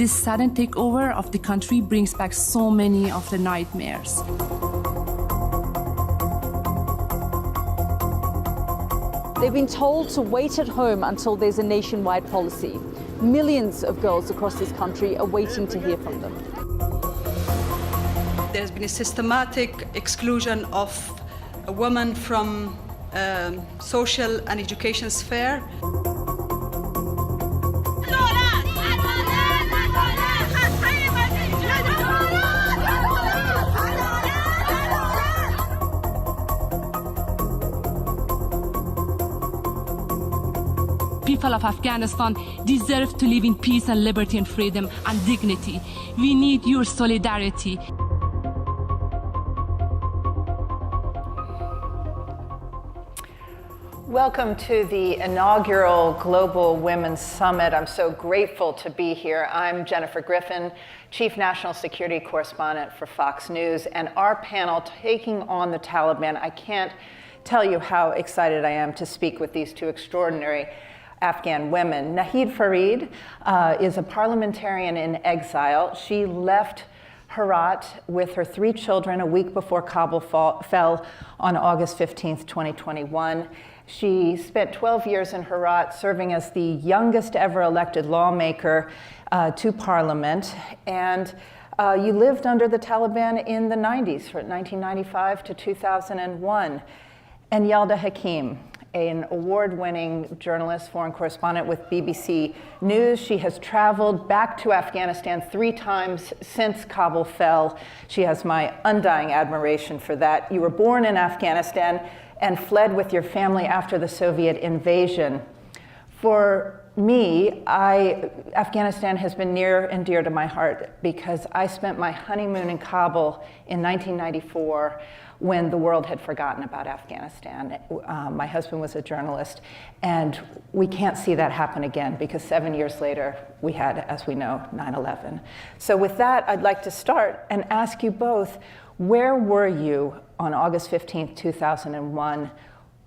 this sudden takeover of the country brings back so many of the nightmares. They've been told to wait at home until there's a nationwide policy. Millions of girls across this country are waiting to hear from them. There's been a systematic exclusion of a woman from social and education sphere. People of Afghanistan deserve to live in peace and liberty and freedom and dignity. We need your solidarity. Welcome to the inaugural Global Women's Summit. I'm so grateful to be here. I'm Jennifer Griffin, Chief National Security Correspondent for Fox News, and our panel taking on the Taliban. I can't tell you how excited I am to speak with these two extraordinary Afghan women. Nahid Farid is a parliamentarian in exile. She left Herat with her 3 children a week before Kabul fell on August 15th, 2021. She spent 12 years in Herat serving as the youngest ever elected lawmaker to parliament. And you lived under the Taliban in the 90s, from 1995 to 2001. And Yalda Hakim, an award-winning journalist, foreign correspondent with BBC News. She has traveled back to Afghanistan 3 times since Kabul fell. She has my undying admiration for that. You were born in Afghanistan and fled with your family after the Soviet invasion. For me, Afghanistan has been near and dear to my heart because I spent my honeymoon in Kabul in 1994 when the world had forgotten about Afghanistan. My husband was a journalist, and we can't see that happen again because 7 years later, we had, as we know, 9/11. So with that, I'd like to start and ask you both, where were you on August 15th, 2001?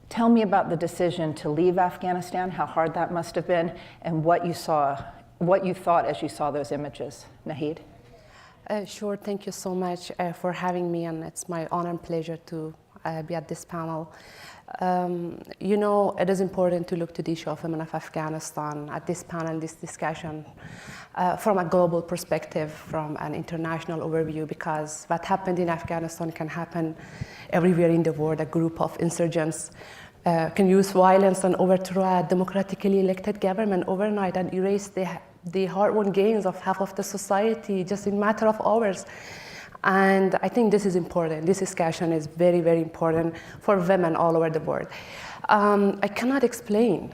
Tell me about the decision to leave Afghanistan, how hard that must have been, and what you thought as you saw those images. Nahid? Sure, thank you so much for having me, and it's my honor and pleasure to be at this panel. You know, it is important to look to the issue of women of Afghanistan at this panel, this discussion, from a global perspective, from an international overview, because what happened in Afghanistan can happen everywhere in the world. A group of insurgents can use violence and overthrow a democratically elected government overnight and erase the hard-won gains of half of the society just in a matter of hours. And I think this is important. This discussion is very, very important for women all over the world. I cannot explain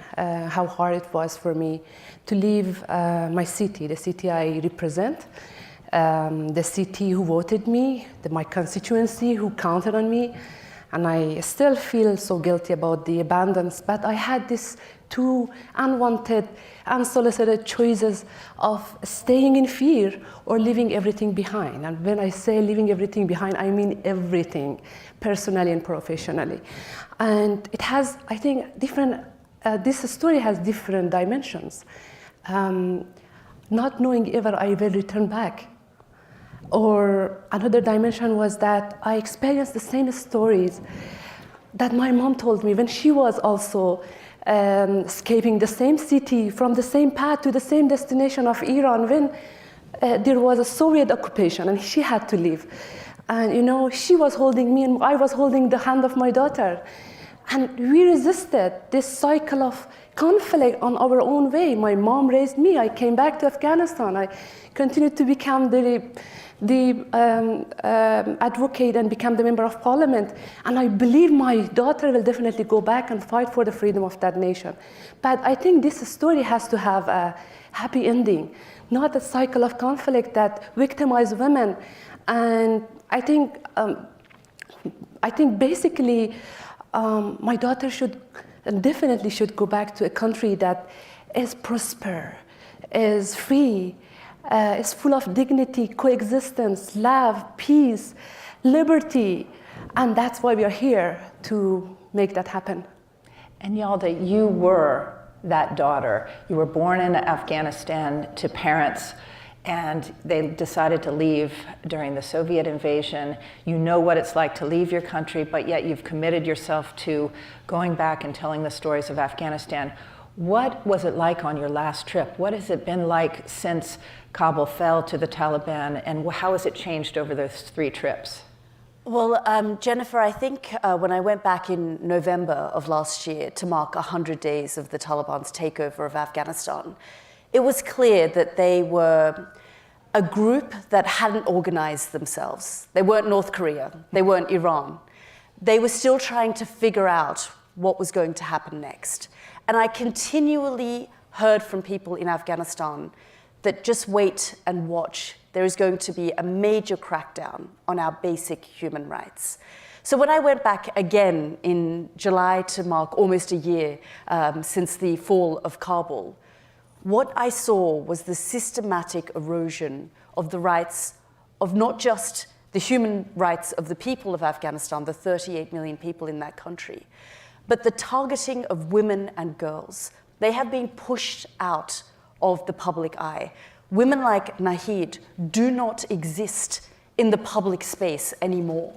how hard it was for me to leave my city, the city I represent, the city who voted me, my constituency who counted on me. And I still feel so guilty about the abandons, but I had these 2 unwanted, unsolicited choices of staying in fear or leaving everything behind. And when I say leaving everything behind, I mean everything, personally and professionally. And it has, I think, this story has different dimensions. Not knowing ever I will return back. Or another dimension was that I experienced the same stories that my mom told me when she was also escaping the same city from the same path to the same destination of Iran when there was a Soviet occupation and she had to leave. And you know, she was holding me and I was holding the hand of my daughter. And we resisted this cycle of conflict on our own way. My mom raised me. I came back to Afghanistan. I continued to become the advocate and become the member of parliament. And I believe my daughter will definitely go back and fight for the freedom of that nation. But I think this story has to have a happy ending, not a cycle of conflict that victimizes women. And I think basically my daughter definitely should go back to a country that is prosper, is free, is full of dignity, coexistence, love, peace, liberty. And that's why we are here, to make that happen. And Yalda, you were that daughter. You were born in Afghanistan to parents and they decided to leave during the Soviet invasion. You know what it's like to leave your country, but yet you've committed yourself to going back and telling the stories of Afghanistan. What was it like on your last trip? What has it been like since Kabul fell to the Taliban, and how has it changed over those 3 trips? Well, Jennifer, I think when I went back in November of last year to mark 100 days of the Taliban's takeover of Afghanistan, it was clear that they were a group that hadn't organized themselves. They weren't North Korea, they weren't Iran. They were still trying to figure out what was going to happen next. And I continually heard from people in Afghanistan that just wait and watch. There is going to be a major crackdown on our basic human rights. So when I went back again in July to mark almost a year since the fall of Kabul, what I saw was the systematic erosion of the rights of not just the human rights of the people of Afghanistan, the 38 million people in that country, but the targeting of women and girls. They have been pushed out of the public eye. Women like Nahid do not exist in the public space anymore.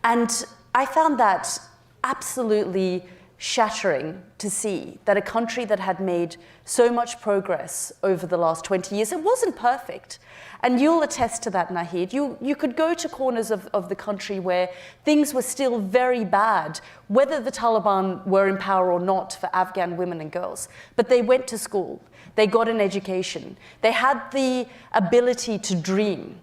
And I found that absolutely shattering to see that a country that had made so much progress over the last 20 years, it wasn't perfect. And you'll attest to that, Nahid. You could go to corners of the country where things were still very bad, whether the Taliban were in power or not, for Afghan women and girls. But they went to school. They got an education. They had the ability to dream.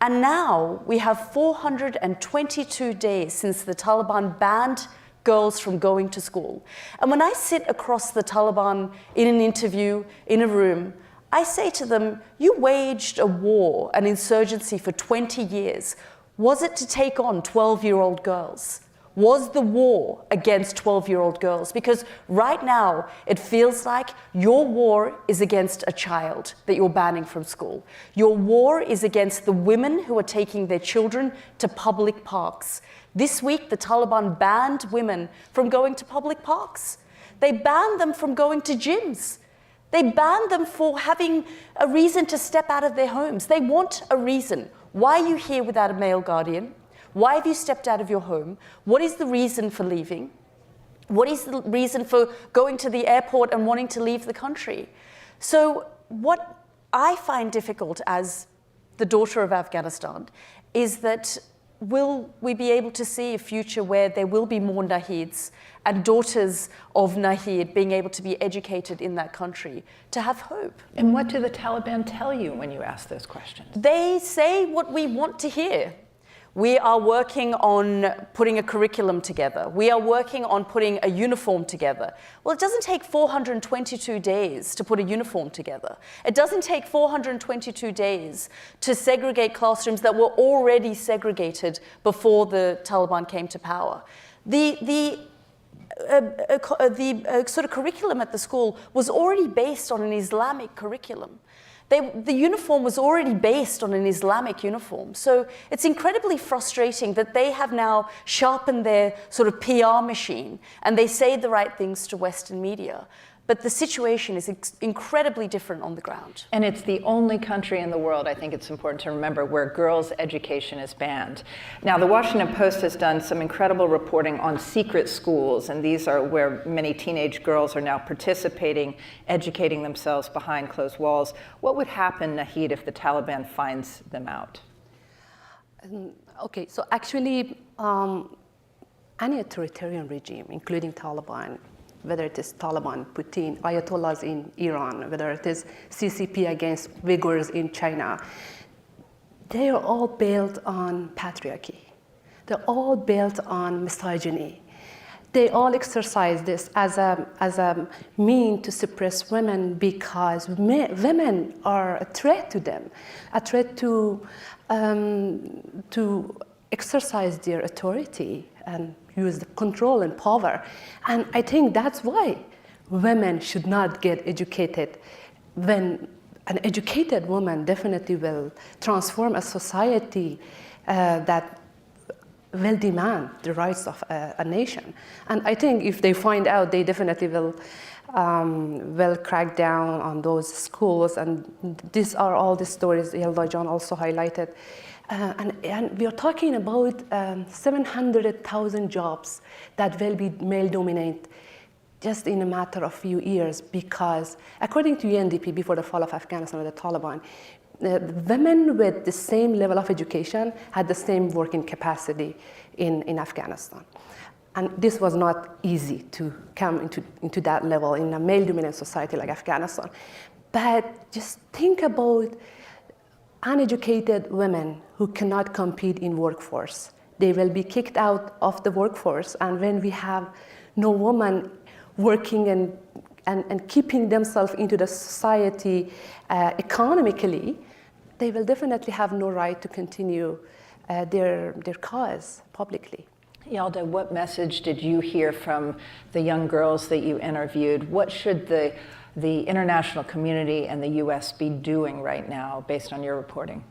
And now we have 422 days since the Taliban banned girls from going to school. And when I sit across the Taliban in an interview, in a room, I say to them, you waged a war, an insurgency for 20 years. Was it to take on 12-year-old girls? Was the war against 12-year-old girls? Because right now, it feels like your war is against a child that you're banning from school. Your war is against the women who are taking their children to public parks. This week, the Taliban banned women from going to public parks. They banned them from going to gyms. They banned them for having a reason to step out of their homes. They want a reason. Why are you here without a male guardian? Why have you stepped out of your home? What is the reason for leaving? What is the reason for going to the airport and wanting to leave the country? So what I find difficult as the daughter of Afghanistan is that will we be able to see a future where there will be more Nahids and daughters of Nahid being able to be educated in that country to have hope? And what do the Taliban tell you when you ask those questions? They say what we want to hear. We are working on putting a curriculum together. We are working on putting a uniform together. Well, it doesn't take 422 days to put a uniform together. It doesn't take 422 days to segregate classrooms that were already segregated before the Taliban came to power. The sort of curriculum at the school was already based on an Islamic curriculum. The uniform was already based on an Islamic uniform. So it's incredibly frustrating that they have now sharpened their sort of PR machine and they say the right things to Western media. But the situation is incredibly different on the ground. And it's the only country in the world, I think it's important to remember, where girls' education is banned. Now, the Washington Post has done some incredible reporting on secret schools, and these are where many teenage girls are now participating, educating themselves behind closed walls. What would happen, Nahid, if the Taliban finds them out? Okay, so actually, any authoritarian regime, including Taliban, whether it is Taliban, Putin, Ayatollahs in Iran, whether it is CCP against Uyghurs in China, they are all built on patriarchy. They're all built on misogyny. They all exercise this as a mean to suppress women because women are a threat to them, a threat to exercise their authority and use the control and power. And I think that's why women should not get educated. When an educated woman definitely will transform a society that will demand the rights of a nation. And I think if they find out, they definitely will will crack down on those schools. And these are all the stories Yelda John also highlighted. And we are talking about 700,000 jobs that will be male-dominated just in a matter of few years, because according to UNDP, before the fall of Afghanistan with the Taliban, women with the same level of education had the same working capacity in Afghanistan. And this was not easy to come into that level in a male-dominated society like Afghanistan. But just think about uneducated women who cannot compete in workforce. They will be kicked out of the workforce, and when we have no woman working and keeping themselves into the society economically, they will definitely have no right to continue their cause publicly. Yelda, what message did you hear from the young girls that you interviewed? What should the international community and the U.S. be doing right now based on your reporting?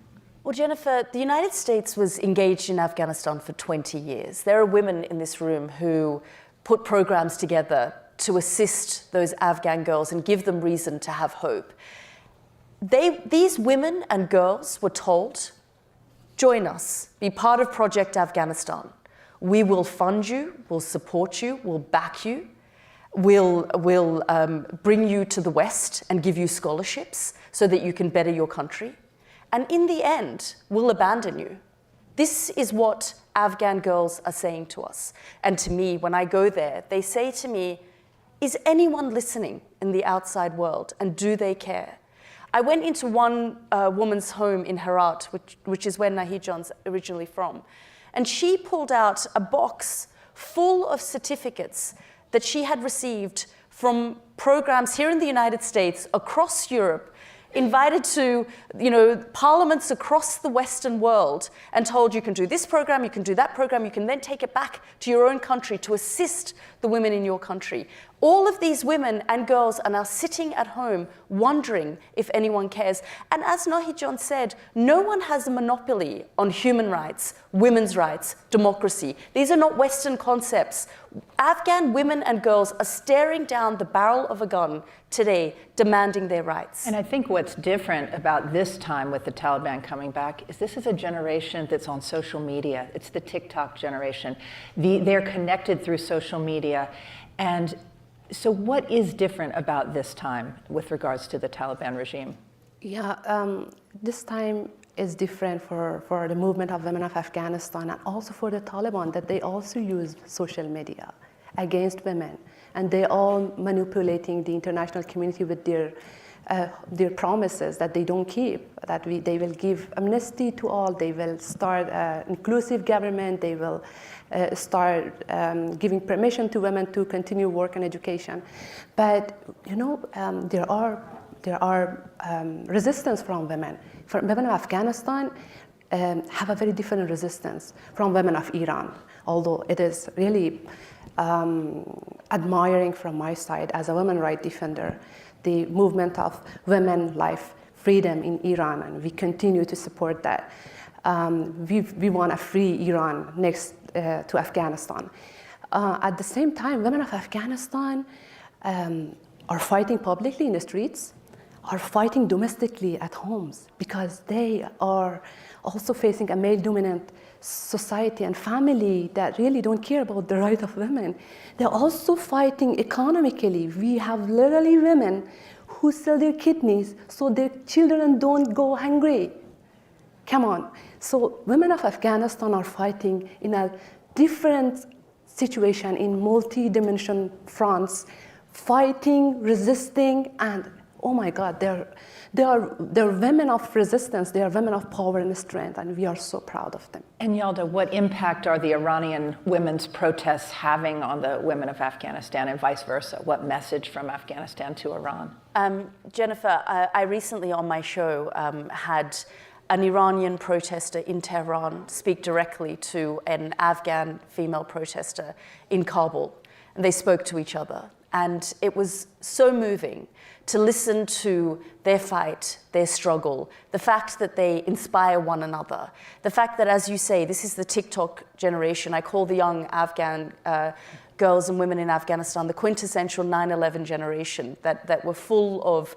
Well, Jennifer, the United States was engaged in Afghanistan for 20 years. There are women in this room who put programs together to assist those Afghan girls and give them reason to have hope. These women and girls were told, join us, be part of Project Afghanistan. We will fund you, we'll support you, we'll back you, we'll bring you to the West and give you scholarships so that you can better your country. And in the end, we'll abandon you. This is what Afghan girls are saying to us. And to me, when I go there, they say to me, is anyone listening in the outside world, and do they care? I went into one woman's home in Herat, which is where Nahid John's originally from, and she pulled out a box full of certificates that she had received from programs here in the United States, across Europe, invited to parliaments across the Western world and told you can do this program, you can do that program, you can then take it back to your own country to assist the women in your country. All of these women and girls are now sitting at home wondering if anyone cares. And as Nahid John said, no one has a monopoly on human rights, women's rights, democracy. These are not Western concepts. Afghan women and girls are staring down the barrel of a gun today, demanding their rights. And I think what's different about this time with the Taliban coming back is this is a generation that's on social media. It's the TikTok generation. They're connected through social media. And so what is different about this time with regards to the Taliban regime? Yeah, this time is different for the movement of women of Afghanistan, and also for the Taliban, that they also use social media against women. And they're all manipulating the international community with their promises that they don't keep, that they will give amnesty to all, they will start inclusive government, they will start giving permission to women to continue work and education. But there are resistance from women. For women of Afghanistan have a very different resistance from women of Iran, although it is really admiring from my side as a women rights defender, the movement of women, life, freedom in Iran, and we continue to support that. We want a free Iran next to Afghanistan. At the same time, women of Afghanistan are fighting publicly in the streets, are fighting domestically at homes, because they are also facing a male-dominant society and family that really don't care about the right of women. They're also fighting economically. We have literally women who sell their kidneys so their children don't go hungry. Come on. So women of Afghanistan are fighting in a different situation, in multi-dimensional fronts, fighting, resisting, and oh my God, they're women of resistance, they are women of power and strength, and we are so proud of them. And Yelda, what impact are the Iranian women's protests having on the women of Afghanistan and vice versa? What message from Afghanistan to Iran? Jennifer, I recently on my show had an Iranian protester in Tehran speak directly to an Afghan female protester in Kabul, and they spoke to each other. And it was so moving to listen to their fight, their struggle, the fact that they inspire one another, the fact that, as you say, this is the TikTok generation. I call the young Afghan girls and women in Afghanistan, the quintessential 9/11 generation that were full of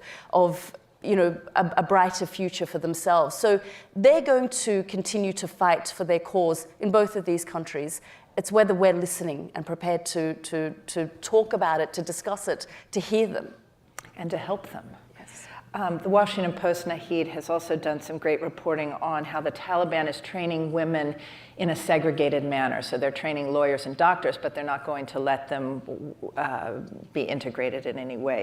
a brighter future for themselves. So they're going to continue to fight for their cause in both of these countries. It's whether we're listening and prepared to talk about it, to discuss it, to hear them. And to help them. The Washington Post, Nahid, has also done some great reporting on how the Taliban is training women in a segregated manner. So they're training lawyers and doctors, but they're not going to let them be integrated in any way.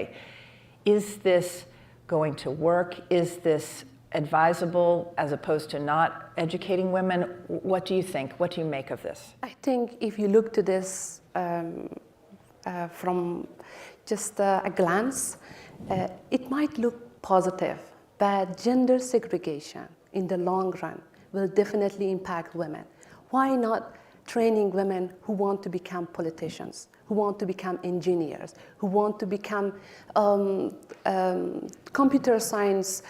Is this going to work? Is this advisable as opposed to not educating women? What do you think? What do you make of this? I think if you look to this from just a glance, it might look positive, but gender segregation in the long run will definitely impact women. Why not training women who want to become politicians, who want to become engineers, who want to become computer science?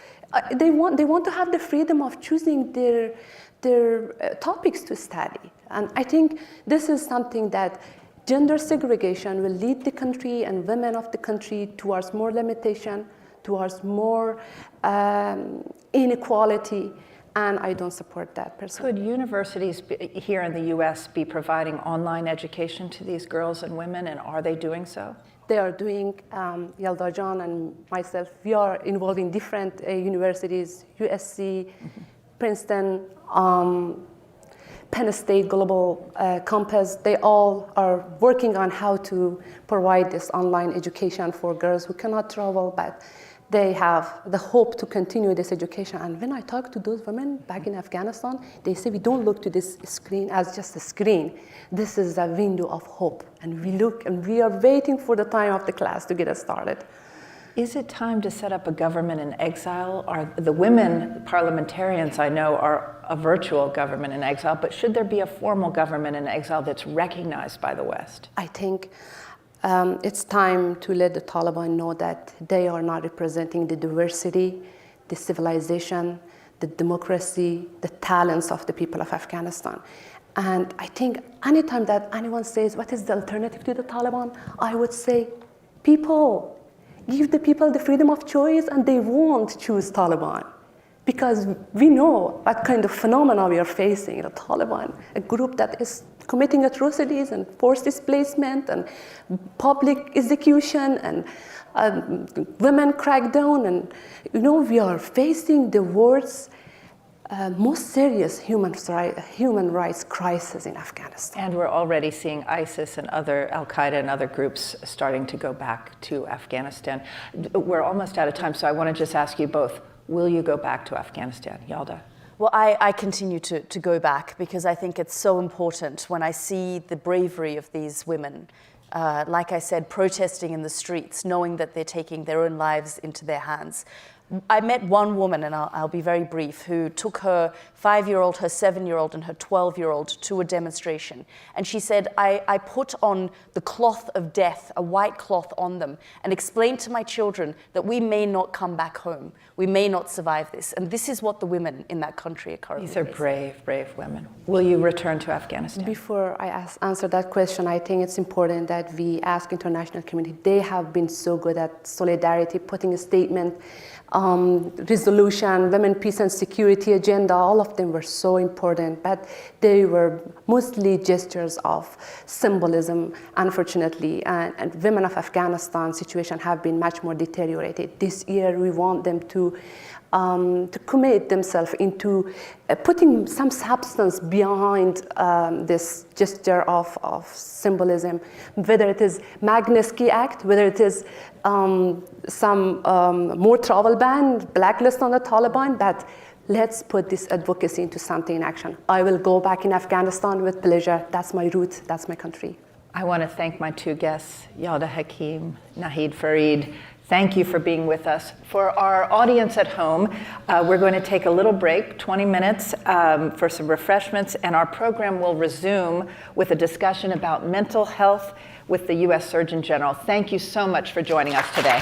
They want to have the freedom of choosing their topics to study. And I think this is something that gender segregation will lead the country and women of the country towards more limitation, towards more inequality, and I don't support that personally. Could universities here in the US be providing online education to these girls and women, and are they doing so? They are doing, Yalda John and myself, we are involved in different universities, USC, Princeton, Penn State Global Campus. They all are working on how to provide this online education for girls who cannot travel, but they have the hope to continue this education. And when I talk to those women back in Afghanistan, they say we don't look to this screen as just a screen. This is a window of hope. And we look and we are waiting for the time of the class to get us started. Is it time to set up a government in exile? Are the women parliamentarians I know are a virtual government in exile, but should there be a formal government in exile that's recognized by the West? I think it's time to let the Taliban know that they are not representing the diversity, the civilization, the democracy, the talents of the people of Afghanistan. And I think anytime that anyone says, what is the alternative to the Taliban? I would say, people. Give the people the freedom of choice and they won't choose Taliban. Because we know what kind of phenomena we are facing, the Taliban, a group that is committing atrocities and forced displacement and public execution and women crackdown. And we are facing the world's most serious human rights crisis in Afghanistan. And we're already seeing ISIS and other Al-Qaeda and other groups starting to go back to Afghanistan. We're almost out of time, so I want to just ask you both, will you go back to Afghanistan? Yalda? Well, I continue to go back because I think it's so important when I see the bravery of these women, like I said, protesting in the streets, knowing that they're taking their own lives into their hands. I met one woman, and I'll be very brief, who took her 5-year-old, her 7-year-old, and her 12-year-old to a demonstration. And she said, I put on the cloth of death, a white cloth on them, and explained to my children that we may not come back home. We may not survive this. And this is what the women in that country are currently facing. These are brave, brave women. Will you return to Afghanistan? Before I answer that question, I think it's important that we ask international community. They have been so good at solidarity, putting a statement, resolution, women, peace and security agenda, all of them were so important, but they were mostly gestures of symbolism, unfortunately, and women of Afghanistan situation have been much more deteriorated. This year, we want them to commit themselves into putting some substance behind this gesture of symbolism, whether it is Magnitsky Act, whether it is some more travel ban, blacklist on the Taliban, but let's put this advocacy into something in action. I will go back in Afghanistan with pleasure. That's my root, that's my country. I want to thank my two guests, Yalda Hakim, Nahid Farid. Thank you for being with us. For our audience at home, we're going to take a little break, 20 minutes, for some refreshments, and our program will resume with a discussion about mental health with the U.S. Surgeon General. Thank you so much for joining us today.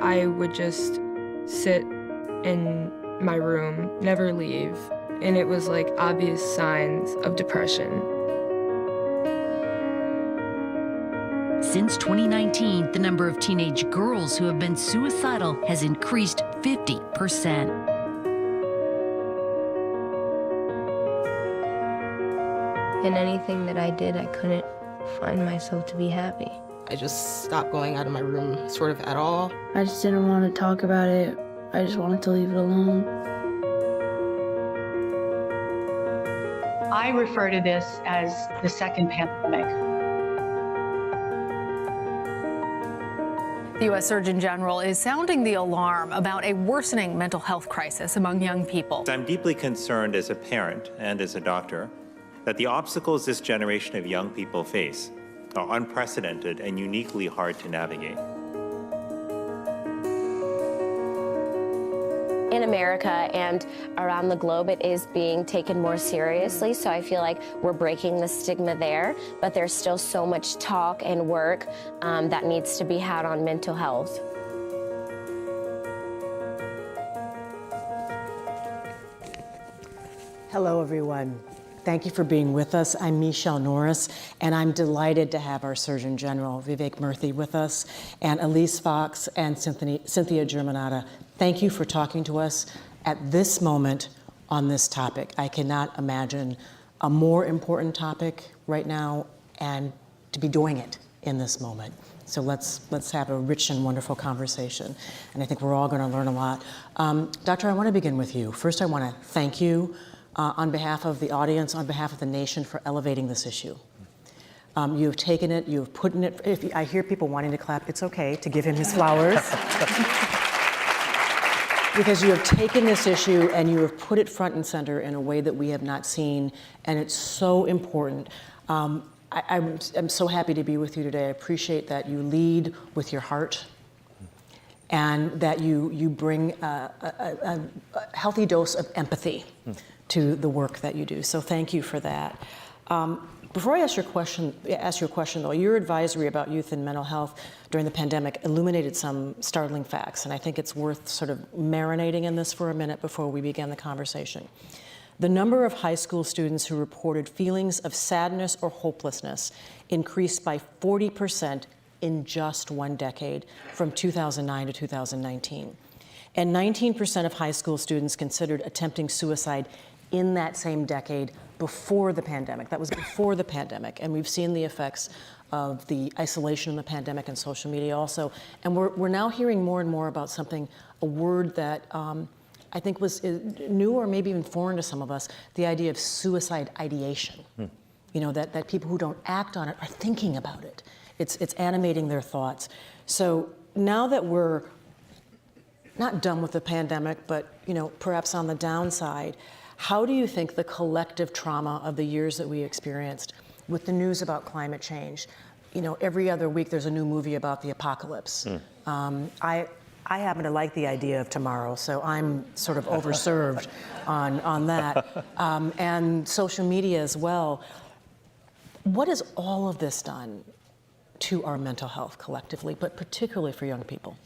I would just sit in my room, never leave, and it was like obvious signs of depression. Since 2019, the number of teenage girls who have been suicidal has increased 50%. In anything that I did, I couldn't find myself to be happy. I just stopped going out of my room sort of at all. I just didn't want to talk about it. I just wanted to leave it alone. I refer to this as the second pandemic. The U.S. Surgeon General is sounding the alarm about a worsening mental health crisis among young people. I'm deeply concerned as a parent and as a doctor that the obstacles this generation of young people face are unprecedented and uniquely hard to navigate. In America and around the globe, it is being taken more seriously, so I feel like we're breaking the stigma there, but there's still so much talk and work that needs to be had on mental health. Hello, everyone. Thank you for being with us. I'm Michelle Norris, and I'm delighted to have our Surgeon General, Vivek Murthy, with us, and Elise Fox and Cynthia Germanata. Thank you for talking to us at this moment on this topic. I cannot imagine a more important topic right now and to be doing it in this moment. So let's have a rich and wonderful conversation. And I think we're all going to learn a lot. Doctor, I want to begin with you. First, I want to thank you on behalf of the audience, on behalf of the nation, for elevating this issue. You've taken it, you've put in it. If I hear people wanting to clap, it's okay to give him his flowers. Because you have taken this issue and you have put it front and center in a way that we have not seen, and it's so important. I'm so happy to be with you today. I appreciate that you lead with your heart and that you bring a healthy dose of empathy to the work that you do. So thank you for that. Before I ask you a question though, your advisory about youth and mental health during the pandemic illuminated some startling facts, and I think it's worth sort of marinating in this for a minute before we begin the conversation. The number of high school students who reported feelings of sadness or hopelessness increased by 40% in just one decade, from 2009 to 2019. And 19% of high school students considered attempting suicide in that same decade before the pandemic. That was before the pandemic. And we've seen the effects of the isolation in the pandemic and social media also. And we're now hearing more and more about a word that I think was new or maybe even foreign to some of us, the idea of suicide ideation. You know, that people who don't act on it are thinking about it. It's animating their thoughts. So now that we're not done with the pandemic, but perhaps on the downside, how do you think the collective trauma of the years that we experienced with the news about climate change, every other week there's a new movie about the apocalypse. I happen to like the idea of tomorrow, so I'm sort of overserved on that. And social media as well. What has all of this done to our mental health collectively, but particularly for young people?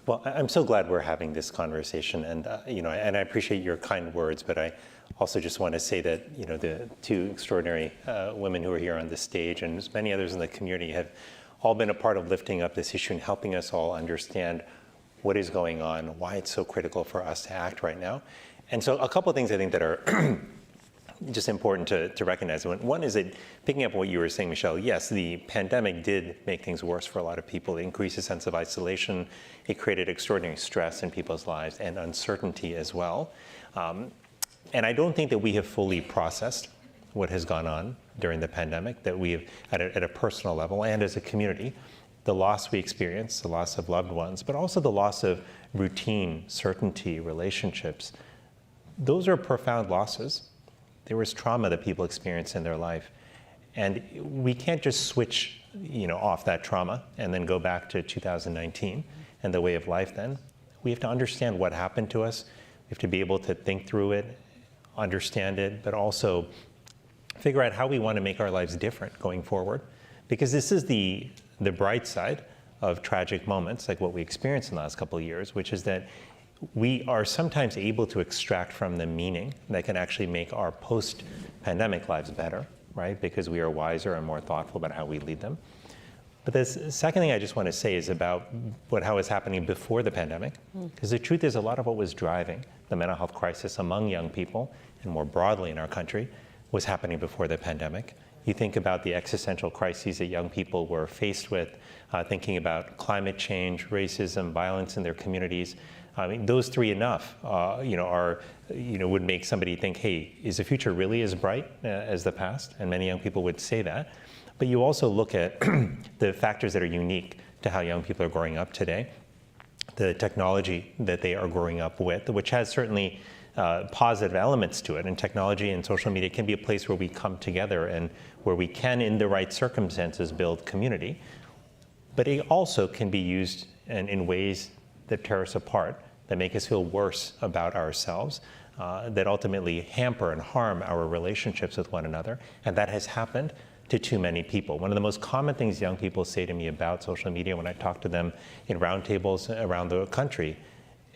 Well, I'm so glad we're having this conversation, and and I appreciate your kind words, but I also just want to say that the two extraordinary women who are here on this stage, and as many others in the community, have all been a part of lifting up this issue and helping us all understand what is going on, why it's so critical for us to act right now. And so a couple of things I think that are just important to recognize. One is that, picking up what you were saying, Michelle, yes, the pandemic did make things worse for a lot of people. It increased a sense of isolation. It created extraordinary stress in people's lives and uncertainty as well. And I don't think that we have fully processed what has gone on during the pandemic, that we have, at a personal level and as a community, the loss we experienced, the loss of loved ones, but also the loss of routine, certainty, relationships. Those are profound losses. There was trauma that people experienced in their life. And we can't just switch off that trauma and then go back to 2019 and the way of life then. We have to understand what happened to us. We have to be able to think through it, understand it, but also figure out how we want to make our lives different going forward. Because this is the bright side of tragic moments like what we experienced in the last couple of years, which is that we are sometimes able to extract from them meaning that can actually make our post-pandemic lives better, right? Because we are wiser and more thoughtful about how we lead them. But the second thing I just want to say is about how was happening before the pandemic. Because the truth is a lot of what was driving the mental health crisis among young people and more broadly in our country was happening before the pandemic. You think about the existential crises that young people were faced with, thinking about climate change, racism, violence in their communities. I mean, those three enough, would make somebody think, hey, is the future really as bright as the past? And many young people would say that. But you also look at the factors that are unique to how young people are growing up today, the technology that they are growing up with, which has certainly positive elements to it. And technology and social media can be a place where we come together and where we can, in the right circumstances, build community. But it also can be used in ways that tear us apart, that make us feel worse about ourselves, that ultimately hamper and harm our relationships with one another. And that has happened to too many people. One of the most common things young people say to me about social media when I talk to them in roundtables around the country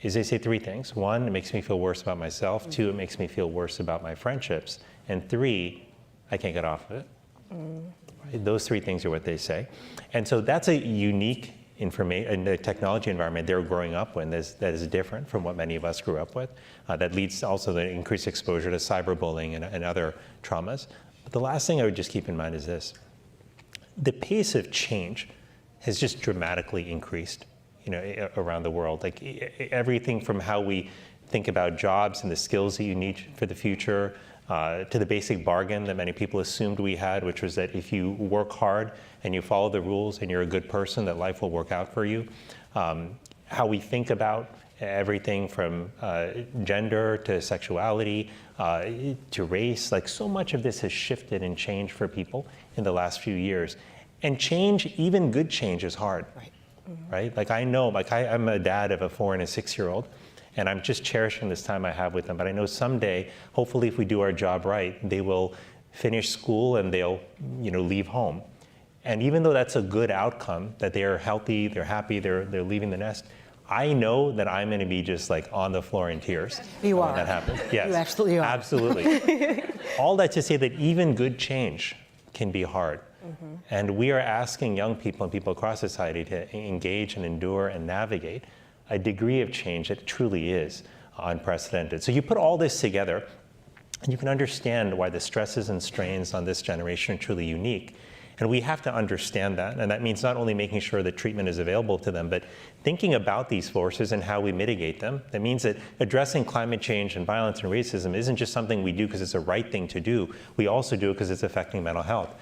is they say three things. One, it makes me feel worse about myself. Two, it makes me feel worse about my friendships. And three, I can't get off of it. Right? Those three things are what they say. And so that's a unique the technology environment they're growing up in that is different from what many of us grew up with. That leads to also the increased exposure to cyberbullying and other traumas. But the last thing I would just keep in mind is this. The pace of change has just dramatically increased, around the world. Like everything from how we think about jobs and the skills that you need for the future, to the basic bargain that many people assumed we had, which was that if you work hard and you follow the rules and you're a good person, that life will work out for you. How we think about everything from gender to sexuality to race, like so much of this has shifted and changed for people in the last few years. And change, even good change, is hard, right? Like I know, I'm a dad of a 4 and a 6-year-old, and I'm just cherishing this time I have with them. But I know someday, hopefully if we do our job right, they will finish school and they'll leave home. And even though that's a good outcome, that they are healthy, they're happy, they're leaving the nest, I know that I'm going to be just like on the floor in tears you when are. that happens. Yes, You absolutely are. Absolutely. All that to say that even good change can be hard. And we are asking young people and people across society to engage and endure and navigate a degree of change that truly is unprecedented. So you put all this together, and you can understand why the stresses and strains on this generation are truly unique. And we have to understand that. And that means not only making sure that treatment is available to them, but thinking about these forces and how we mitigate them. That means that addressing climate change and violence and racism isn't just something we do because it's the right thing to do. We also do it because it's affecting mental health.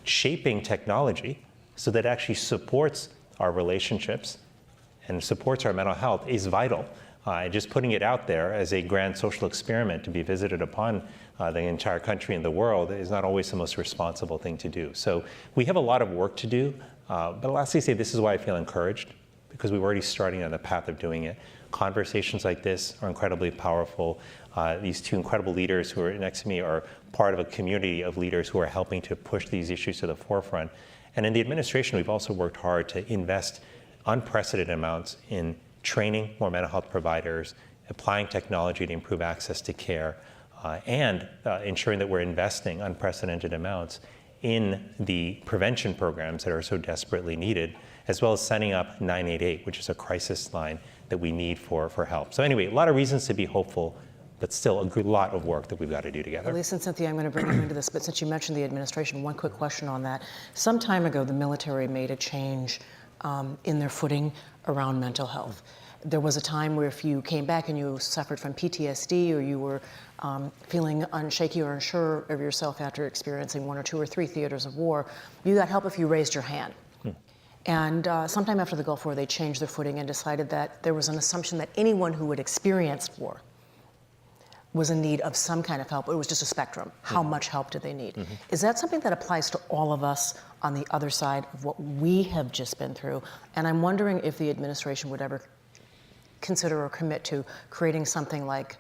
Shaping technology so that it actually supports our relationships and supports our mental health is vital. Just putting it out there as a grand social experiment to be visited upon the entire country and the world is not always the most responsible thing to do. So we have a lot of work to do, but I'll lastly say this is why I feel encouraged, because we're already starting on the path of doing it. Conversations like this are incredibly powerful. These two incredible leaders who are next to me are part of a community of leaders who are helping to push these issues to the forefront. And in the administration, we've also worked hard to invest unprecedented amounts in training more mental health providers, applying technology to improve access to care, and ensuring that we're investing unprecedented amounts in the prevention programs that are so desperately needed, as well as setting up 988, which is a crisis line that we need for help. So anyway, a lot of reasons to be hopeful, but still a good lot of work that we've got to do together. Elise and Cynthia, I'm going to bring you into this, but since you mentioned the administration, one quick question on that. Some time ago, the military made a change in their footing around mental health. There was a time where if you came back and you suffered from PTSD or you were feeling unshaky or unsure of yourself after experiencing 1 or 2 or 3 theaters of war, you got help if you raised your hand. And sometime after the Gulf War, they changed their footing and decided that there was an assumption that anyone who had experienced war was in need of some kind of help. It was just a spectrum. How much help did they need? Is that something that applies to all of us on the other side of what we have just been through? And I'm wondering if the administration would ever consider or commit to creating something like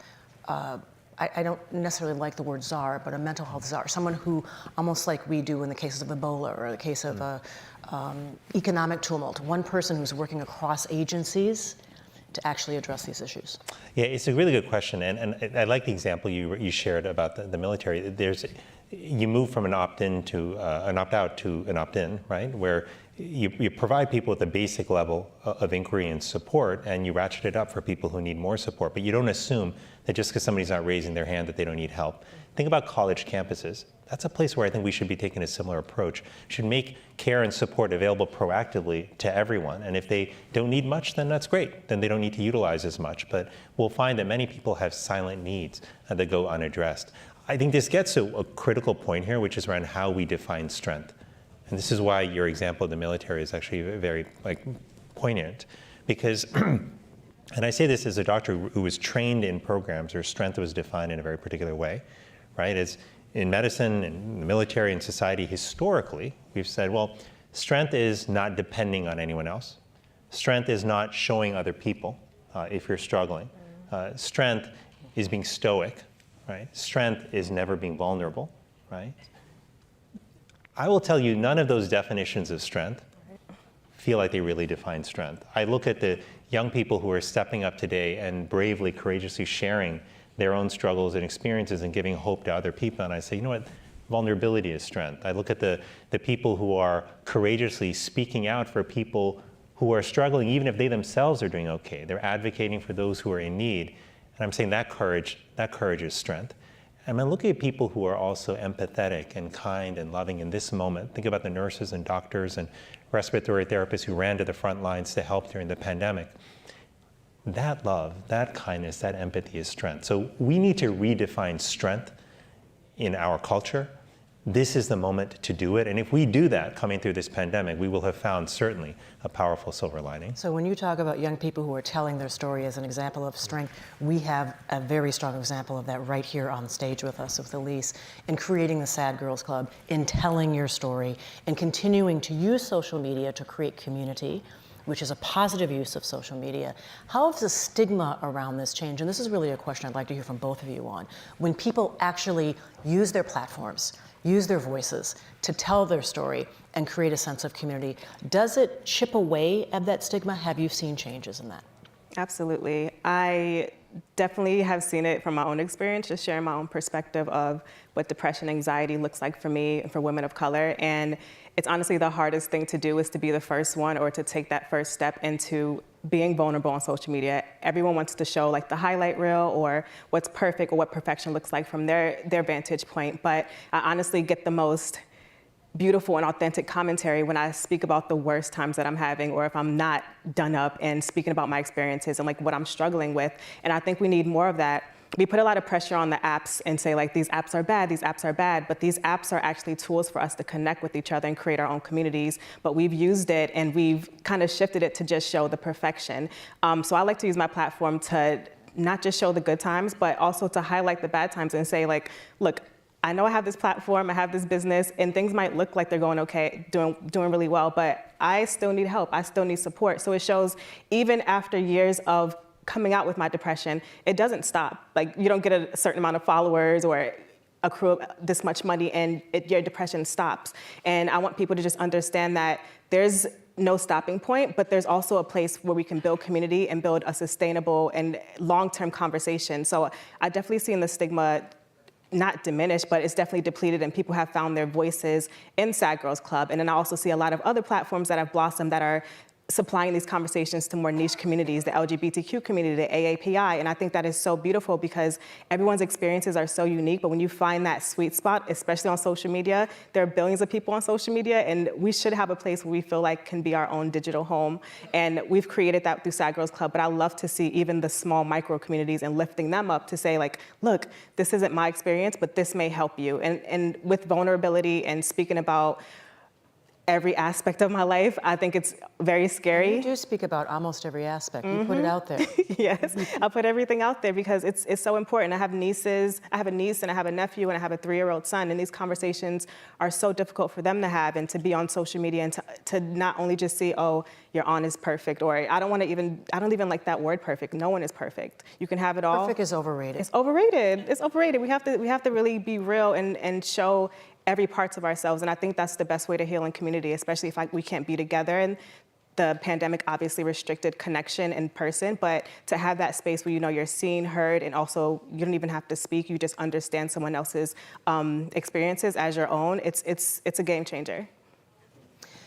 I don't necessarily like the word czar, but a mental health czar, someone who, almost like we do in the cases of Ebola or the case of economic tumult, one person who's working across agencies to actually address these issues? Yeah, it's a really good question, and I like the example you shared about the military. You move from an opt-in to an opt-out to an opt-in, right? Where you provide people with a basic level of inquiry and support, and you ratchet it up for people who need more support, but you don't assume that just because somebody's not raising their hand that they don't need help. Think about college campuses. That's a place where I think we should be taking a similar approach. Should make care and support available proactively to everyone. And if they don't need much, then that's great. Then they don't need to utilize as much. But we'll find that many people have silent needs that go unaddressed. I think this gets to a critical point here, which is around how we define strength. And this is why your example of the military is actually very poignant. Because, and I say this as a doctor who was trained in programs where strength was defined in a very particular way, right? As in medicine, in the military, and society, historically, we've said, well, strength is not depending on anyone else. Strength is not showing other people if you're struggling. Strength is being stoic, right? Strength is never being vulnerable, right? I will tell you, none of those definitions of strength feel like they really define strength. I look at the young people who are stepping up today and bravely, courageously sharing their own struggles and experiences and giving hope to other people. And I say, you know what, vulnerability is strength. I look at the people who are courageously speaking out for people who are struggling, even if they themselves are doing okay. They're advocating for those who are in need. And I'm saying that courage is strength. And I'm looking at people who are also empathetic and kind and loving in this moment. Think about the nurses and doctors and respiratory therapists who ran to the front lines to help during the pandemic. That love, that kindness, that empathy is strength. So we need to redefine strength in our culture. This is the moment to do it. And if we do that coming through this pandemic, we will have found certainly a powerful silver lining. So when you talk about young people who are telling their story as an example of strength, we have a very strong example of that right here on stage with us, with Elise, in creating the Sad Girls Club, in telling your story, and continuing to use social media to create community, which is a positive use of social media. How has the stigma around this changed? And this is really a question I'd like to hear from both of you on. When people actually use their platforms, use their voices to tell their story and create a sense of community, does it chip away at that stigma? Have you seen changes in that? Absolutely. I definitely have seen it from my own experience, just sharing my own perspective of what depression, anxiety looks like for me and for women of color. And it's honestly the hardest thing to do is to be the first one or to take that first step into being vulnerable on social media. Everyone wants to show like the highlight reel or what's perfect or what perfection looks like from their vantage point. But I honestly get the most beautiful and authentic commentary when I speak about the worst times that I'm having, or if I'm not done up and speaking about my experiences and like what I'm struggling with. And I think we need more of that. We put a lot of pressure on the apps and say like, these apps are bad, but these apps are actually tools for us to connect with each other and create our own communities. But we've used it and we've kind of shifted it to just show the perfection. So I like to use my platform to not just show the good times, but also to highlight the bad times and say like, look, I know I have this platform, I have this business, and things might look like they're going okay, doing really well, but I still need help, I still need support. So it shows even after years of coming out with my depression, it doesn't stop. Like you don't get a certain amount of followers or accrue this much money and your depression stops. And I want people to just understand that there's no stopping point, but there's also a place where we can build community and build a sustainable and long-term conversation. So I definitely see in the stigma not diminished, but it's definitely depleted, and people have found their voices in Sad Girls Club. And then I also see a lot of other platforms that have blossomed that are supplying these conversations to more niche communities, the LGBTQ community, the AAPI, and I think that is so beautiful because everyone's experiences are so unique, but when you find that sweet spot, especially on social media, there are billions of people on social media, and we should have a place where we feel like can be our own digital home, and we've created that through Sad Girls Club, but I love to see even the small micro communities and lifting them up to say like, look, this isn't my experience, but this may help you, and with vulnerability and speaking about every aspect of my life. I think it's very scary. You do speak about almost every aspect. You put it out there. Yes, I put everything out there because it's so important. I have nieces, I have a niece and I have a nephew and I have a 3-year-old son, and these conversations are so difficult for them to have, and to be on social media and to not only just see, oh, your aunt is perfect, or I don't even like that word perfect. No one is perfect. You can have it all. Perfect is overrated. It's overrated. It's overrated. We have to really be real and show every parts of ourselves, and I think that's the best way to heal in community, especially if we can't be together. And the pandemic obviously restricted connection in person, but to have that space where you know you're seen, heard, and also you don't even have to speak, you just understand someone else's experiences as your own, it's a game changer.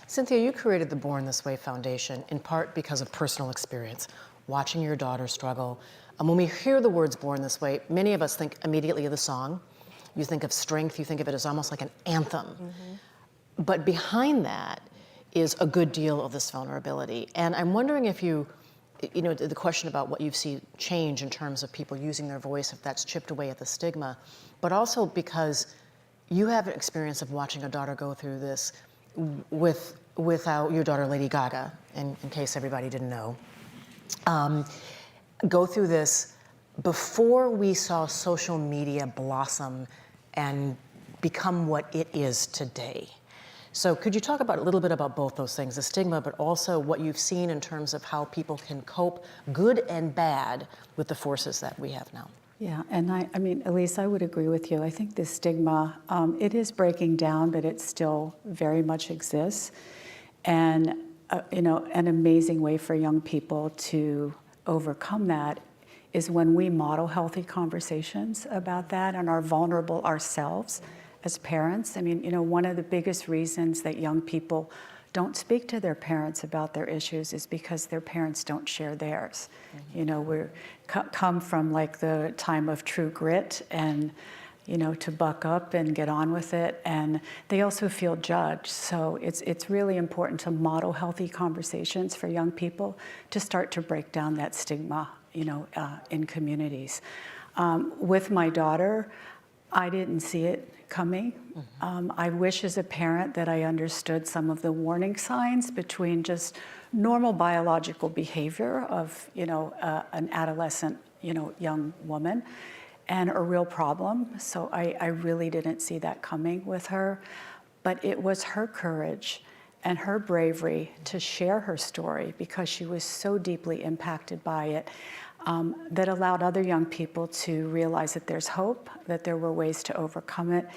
Cynthia, you created the Born This Way Foundation in part because of personal experience, watching your daughter struggle. And when we hear the words Born This Way, many of us think immediately of the song. You think of strength, you think of it as almost like an anthem. Mm-hmm. But behind that is a good deal of this vulnerability. And I'm wondering if you know, the question about what you've seen change in terms of people using their voice, if that's chipped away at the stigma, but also because you have an experience of watching a daughter go through this without your daughter, Lady Gaga, in case everybody didn't know, go through this before we saw social media blossom and become what it is today. So could you talk about a little bit about both those things, the stigma, but also what you've seen in terms of how people can cope, good and bad, with the forces that we have now? Yeah, and I mean, Elise, I would agree with you. I think the stigma, it is breaking down, but it still very much exists. And, you know, an amazing way for young people to overcome that is when we model healthy conversations about that and are vulnerable ourselves as parents. I mean, you know, one of the biggest reasons that young people don't speak to their parents about their issues is because their parents don't share theirs. Mm-hmm. You know, we come from like the time of true grit and, you know, to buck up and get on with it. And they also feel judged. So it's really important to model healthy conversations for young people to start to break down that stigma, you know, in communities. With my daughter, I didn't see it coming. Mm-hmm. I wish as a parent that I understood some of the warning signs between just normal biological behavior of, you know, an adolescent, you know, young woman and a real problem. So I really didn't see that coming with her. But it was her courage and her bravery to share her story because she was so deeply impacted by it that allowed other young people to realize that there's hope, that there were ways to overcome it.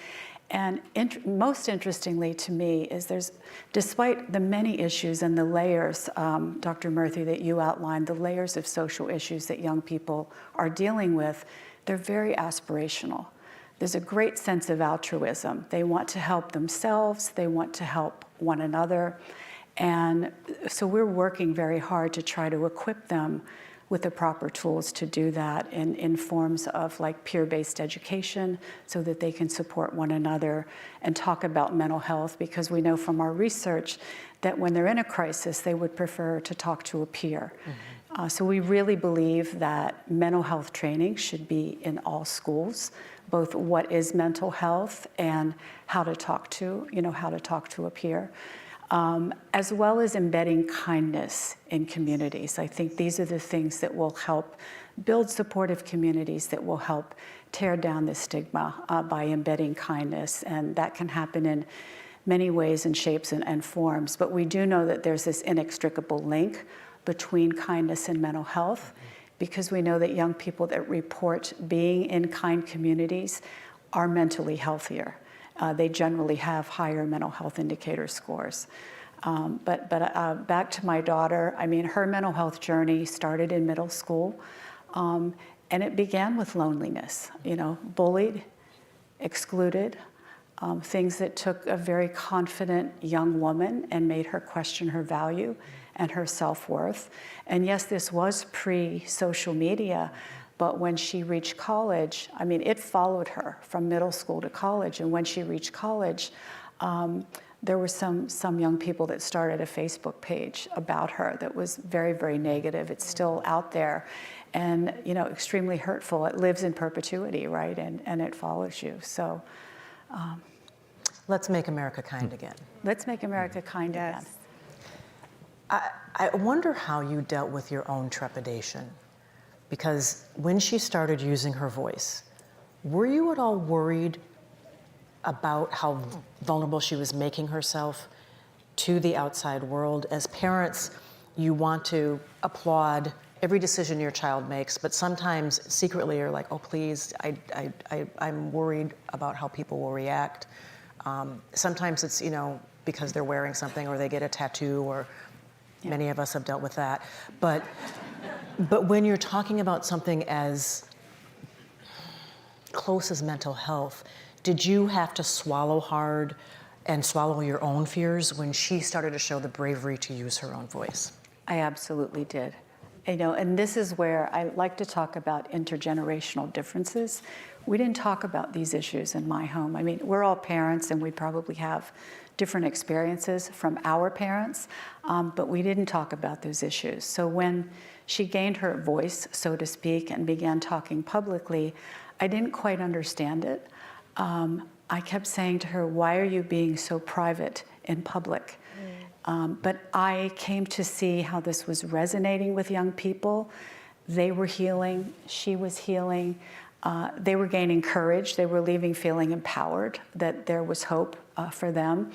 And most interestingly to me is despite the many issues and the layers, Dr. Murthy, that you outlined, the layers of social issues that young people are dealing with, they're very aspirational. There's a great sense of altruism. They want to help themselves, they want to help one another. And so we're working very hard to try to equip them with the proper tools to do that in forms of like peer-based education so that they can support one another and talk about mental health, because we know from our research that when they're in a crisis, they would prefer to talk to a peer. Mm-hmm. So we really believe that mental health training should be in all schools, both what is mental health and how to talk to a peer. As well as embedding kindness in communities. I think these are the things that will help build supportive communities, that will help tear down the stigma by embedding kindness. And that can happen in many ways and shapes and forms. But we do know that there's this inextricable link between kindness and mental health, because we know that young people that report being in kind communities are mentally healthier. They generally have higher mental health indicator scores. But back to my daughter, I mean, her mental health journey started in middle school, and it began with loneliness, you know, bullied, excluded, things that took a very confident young woman and made her question her value and her self-worth. And yes, this was pre-social media, but when she reached college, I mean, it followed her from middle school to college. And when she reached college, there were some young people that started a Facebook page about her that was very, very negative. It's still out there and, you know, extremely hurtful. It lives in perpetuity, right? And it follows you. So. Let's make America kind again. Let's make America kind again. I wonder how you dealt with your own trepidation, because when she started using her voice, were you at all worried about how vulnerable she was making herself to the outside world? As parents, you want to applaud every decision your child makes, but sometimes secretly you're like, oh, please, I'm worried about how people will react. Sometimes it's, because they're wearing something or they get a tattoo, or many of us have dealt with that. But when you're talking about something as close as mental health, did you have to swallow hard and swallow your own fears when she started to show the bravery to use her own voice? I absolutely did. And this is where I like to talk about intergenerational differences. We didn't talk about these issues in my home. I mean, we're all parents and we probably have different experiences from our parents, but we didn't talk about those issues. So when she gained her voice, so to speak, and began talking publicly, I didn't quite understand it. I kept saying to her, why are you being so private in public? But I came to see how this was resonating with young people. They were healing, she was healing. They were gaining courage. They were leaving feeling empowered, that there was hope for them.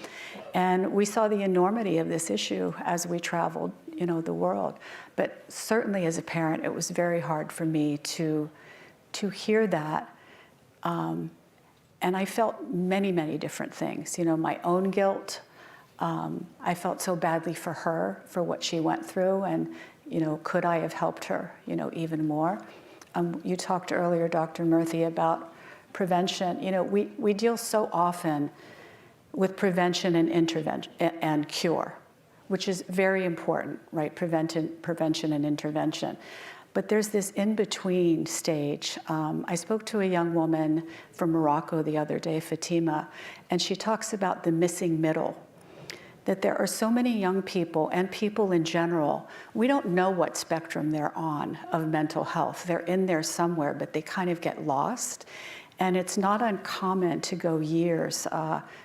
And we saw the enormity of this issue as we traveled, the world. But certainly as a parent, it was very hard for me to hear that. And I felt many, many different things. My own guilt. I felt so badly for her, for what she went through, and could I have helped her, even more? You talked earlier, Dr. Murthy, about prevention. We deal so often with prevention and intervention and cure, which is very important, right? Prevention and intervention. But there's this in-between stage. I spoke to a young woman from Morocco the other day, Fatima, and she talks about the missing middle. That there are so many young people and people in general, we don't know what spectrum they're on of mental health. They're in there somewhere, but they kind of get lost. And it's not uncommon to go years,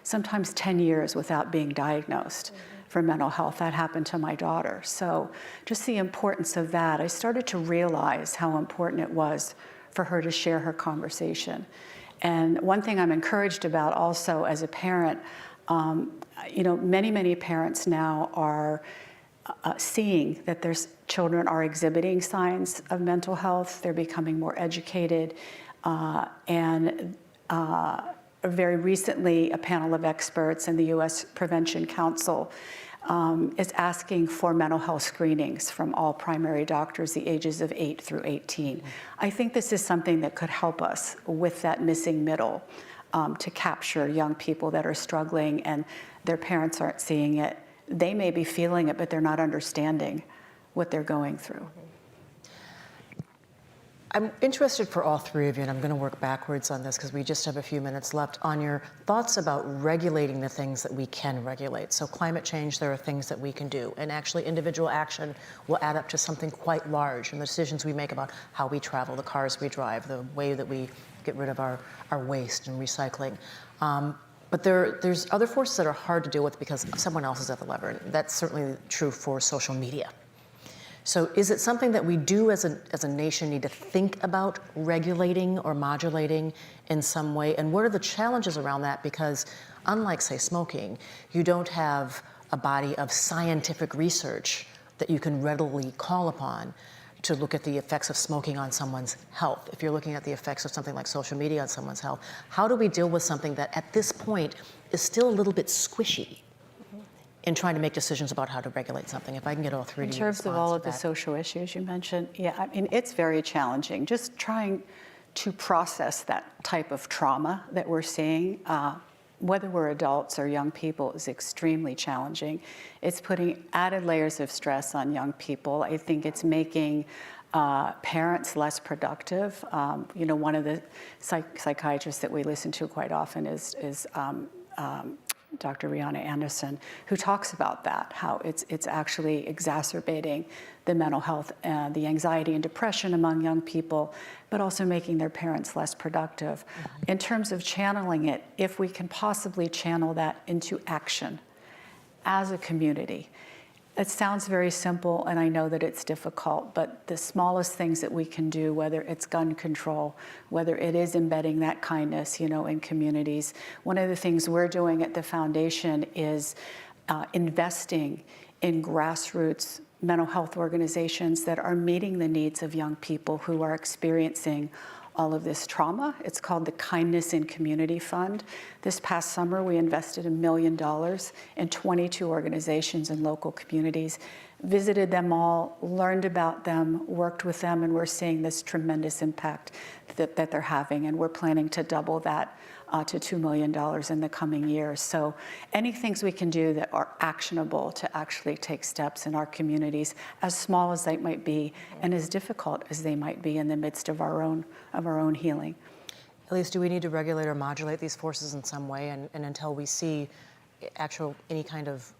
sometimes 10 years without being diagnosed for mental health. That happened to my daughter. So just the importance of that, I started to realize how important it was for her to share her conversation. And one thing I'm encouraged about also as a parent, many, many parents now are seeing that their children are exhibiting signs of mental health. They're becoming more educated. And very recently, a panel of experts in the U.S. Prevention Council is asking for mental health screenings from all primary doctors the ages of 8 through 18. I think this is something that could help us with that missing middle. To capture young people that are struggling and their parents aren't seeing it. They may be feeling it, but they're not understanding what they're going through. I'm interested for all three of you, and I'm going to work backwards on this because we just have a few minutes left, on your thoughts about regulating the things that we can regulate. So climate change, there are things that we can do, and actually individual action will add up to something quite large, and the decisions we make about how we travel, the cars we drive, the way that we get rid of our waste and recycling. But there's other forces that are hard to deal with because someone else is at the lever. And that's certainly true for social media. So is it something that we do as a nation need to think about regulating or modulating in some way? And what are the challenges around that? Because unlike, say, smoking, you don't have a body of scientific research that you can readily call upon to look at the effects of smoking on someone's health. If you're looking at the effects of something like social media on someone's health, how do we deal with something that at this point is still a little bit squishy in trying to make decisions about how to regulate something? If I can get all three of you. In terms of all of the social issues you mentioned, it's very challenging. Just trying to process that type of trauma that we're seeing, whether we're adults or young people, is extremely challenging. It's putting added layers of stress on young people. I think it's making parents less productive. One of the psychiatrists that we listen to quite often is Dr. Rihanna Anderson, who talks about that, how it's actually exacerbating the mental health, the anxiety and depression among young people, but also making their parents less productive. In terms of channeling it, if we can possibly channel that into action as a community. It sounds very simple, and I know that it's difficult, but the smallest things that we can do, whether it's gun control, whether it is embedding that kindness, in communities. One of the things we're doing at the foundation is investing in grassroots mental health organizations that are meeting the needs of young people who are experiencing all of this trauma. It's called the Kindness in Community Fund. This past summer, we invested $1 million in 22 organizations in local communities, visited them all, learned about them, worked with them, and we're seeing this tremendous impact that they're having, and we're planning to double that to $2 million in the coming years. So any things we can do that are actionable to actually take steps in our communities, as small as they might be and as difficult as they might be in the midst of our own healing. Elise, do we need to regulate or modulate these forces in some way? And until we see any kind of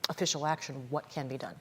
official action, what can be done?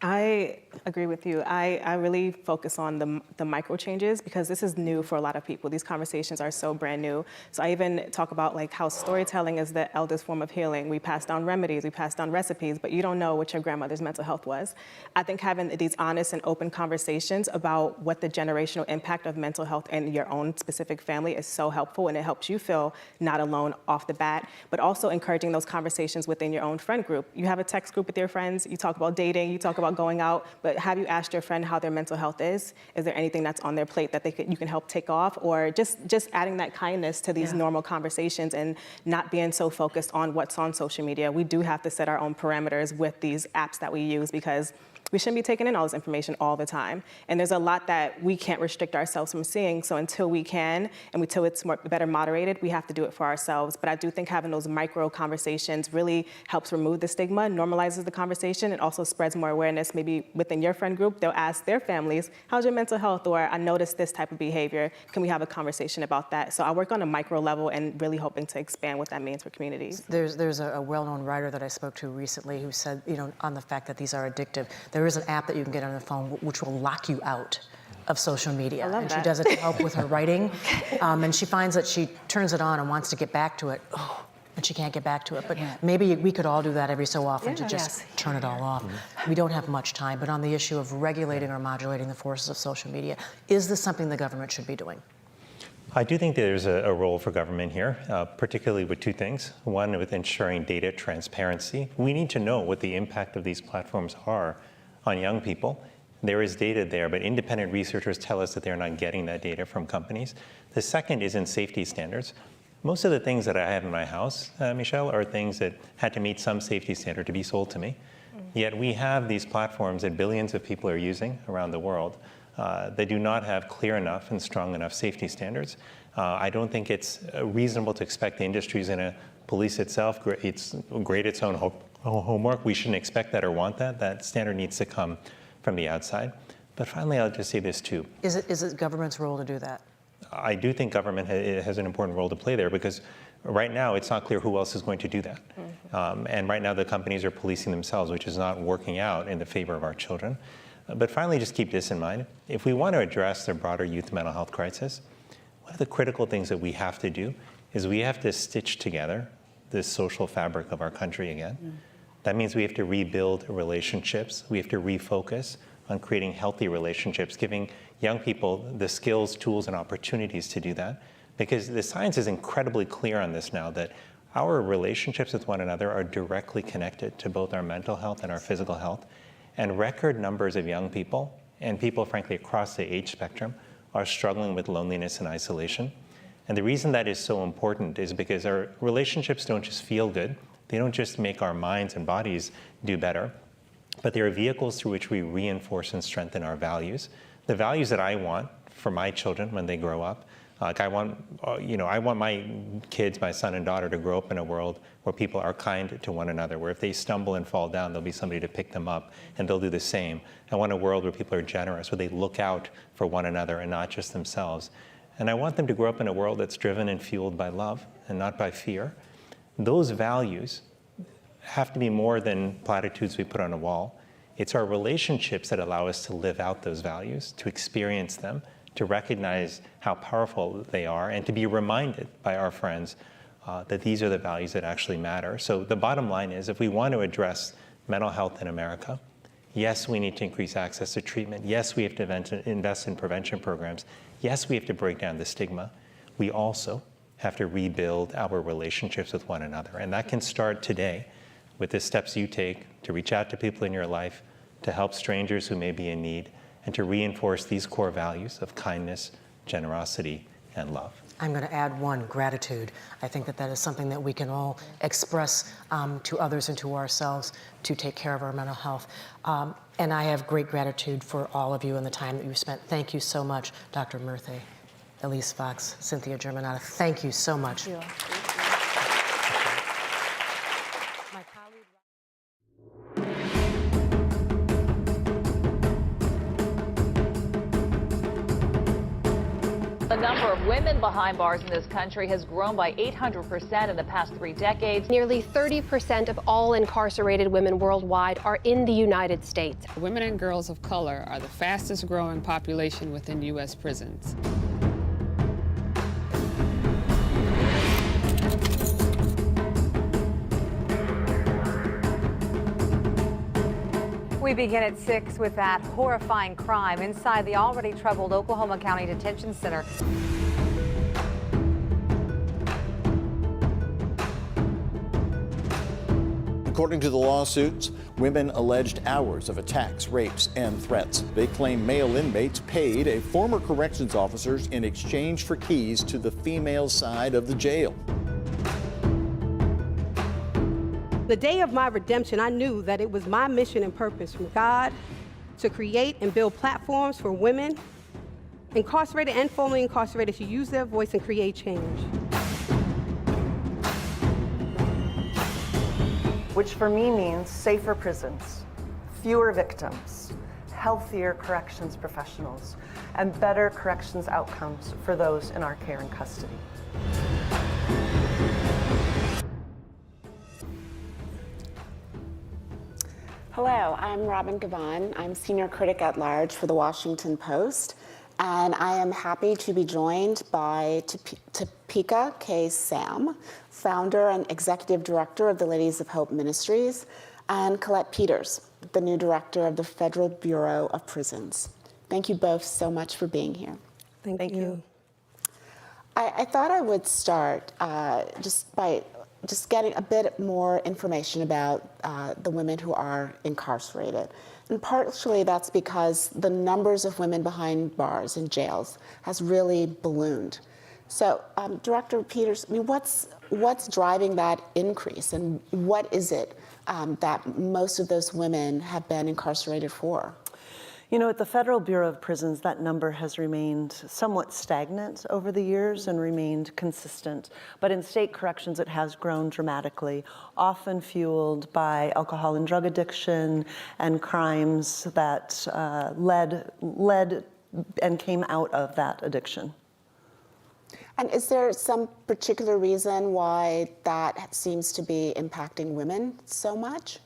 I agree with you. I really focus on the micro changes because this is new for a lot of people. These conversations are so brand new. So I even talk about like how storytelling is the eldest form of healing. We pass down remedies, we pass down recipes, but you don't know what your grandmother's mental health was. I think having these honest and open conversations about what the generational impact of mental health in your own specific family is so helpful, and it helps you feel not alone off the bat, but also encouraging those conversations within your own friend group. You have a text group with your friends, you talk about dating, you talk about going out, but have you asked your friend how their mental health is? Is there anything that's on their plate that you can help take off? Or just adding that kindness to these normal conversations and not being so focused on what's on social media. We do have to set our own parameters with these apps that we use because we shouldn't be taking in all this information all the time. And there's a lot that we can't restrict ourselves from seeing. So until we can, and until it's better moderated, we have to do it for ourselves. But I do think having those micro conversations really helps remove the stigma, normalizes the conversation, and also spreads more awareness. Maybe within your friend group, they'll ask their families, how's your mental health? Or I noticed this type of behavior. Can we have a conversation about that? So I work on a micro level and really hoping to expand what that means for communities. There's a well-known writer that I spoke to recently who said, on the fact that these are addictive. There is an app that you can get on the phone which will lock you out of social media. And she does it to help with her writing. And she finds that she turns it on and wants to get back to it. And she can't get back to it. But maybe we could all do that every so often to just turn it all off. We don't have much time. But on the issue of regulating or modulating the forces of social media, is this something the government should be doing? I do think there's a role for government here, particularly with two things. One, with ensuring data transparency. We need to know what the impact of these platforms are on young people. There is data there, but independent researchers tell us that they're not getting that data from companies. The second is in safety standards. Most of the things that I have in my house, Michelle, are things that had to meet some safety standard to be sold to me. Yet we have these platforms that billions of people are using around the world that do not have clear enough and strong enough safety standards. I don't think it's reasonable to expect the industry is going to police itself, grade its own homework. We shouldn't expect that or want that. That standard needs to come from the outside. But finally, I'll just say this too. Is it government's role to do that? I do think government has an important role to play there because right now it's not clear who else is going to do that. And right now the companies are policing themselves, which is not working out in the favor of our children. But finally, just keep this in mind. If we want to address the broader youth mental health crisis, one of the critical things that we have to do is we have to stitch together the social fabric of our country again. That means we have to rebuild relationships. We have to refocus on creating healthy relationships, giving young people the skills, tools, and opportunities to do that. Because the science is incredibly clear on this now that our relationships with one another are directly connected to both our mental health and our physical health. And record numbers of young people, and people frankly across the age spectrum, are struggling with loneliness and isolation. And the reason that is so important is because our relationships don't just feel good. They don't just make our minds and bodies do better, but they are vehicles through which we reinforce and strengthen our values. The values that I want for my children when they grow up. Like I want my kids, my son and daughter, to grow up in a world where people are kind to one another, where if they stumble and fall down, there'll be somebody to pick them up, and they'll do the same. I want a world where people are generous, where they look out for one another and not just themselves. And I want them to grow up in a world that's driven and fueled by love and not by fear. those values have to be more than platitudes we put on a wall. It's our relationships that allow us to live out those values, to experience them, to recognize how powerful they are, and to be reminded by our friends that these are the values that actually matter. So the bottom line is, if we want to address mental health in America, yes, we need to increase access to treatment. Yes, we have to invest in prevention programs. Yes, we have to break down the stigma. We also have to rebuild our relationships with one another. And that can start today with the steps you take to reach out to people in your life, to help strangers who may be in need, and to reinforce these core values of kindness, generosity, and love. I'm going to add one, gratitude. I think that that is something that we can all express to others and to ourselves to take care of our mental health. And I have great gratitude for all of you and the time that you've spent. Thank you so much, Dr. Murthy, Elise Fox, Cynthia Germanata. Thank you so much. Thank you. The number of women behind bars in this country has grown by 800% in the past 3 decades. Nearly 30% of all incarcerated women worldwide are in the United States. Women and girls of color are the fastest growing population within U.S. prisons. We begin at 6 with that horrifying crime inside the already troubled Oklahoma County Detention Center. According to the lawsuits, women alleged hours of attacks, rapes, and threats. They claim male inmates paid a former corrections officer in exchange for keys to the female side of the jail. The day of my redemption, I knew that it was my mission and purpose from God to create and build platforms for women, incarcerated and formerly incarcerated, to use their voice and create change. Which for me means safer prisons, fewer victims, healthier corrections professionals, and better corrections outcomes for those in our care and custody. Hello, I'm Robin Gavon. I'm Senior Critic at Large for The Washington Post, and I am happy to be joined by Topeka K. Sam, founder and executive director of the Ladies of Hope Ministries, and Colette Peters, the new director of the Federal Bureau of Prisons. Thank you both so much for being here. Thank you. I thought I would start just by getting a bit more information about the women who are incarcerated. And partially that's because the numbers of women behind bars in jails has really ballooned. So, Director Peters, I mean, what's driving that increase, and what is it that most of those women have been incarcerated for? You know, at the Federal Bureau of Prisons, that number has remained somewhat stagnant over the years and remained consistent. But in state corrections, it has grown dramatically, often fueled by alcohol and drug addiction and crimes that led and came out of that addiction. And is there some particular reason why that seems to be impacting women so much?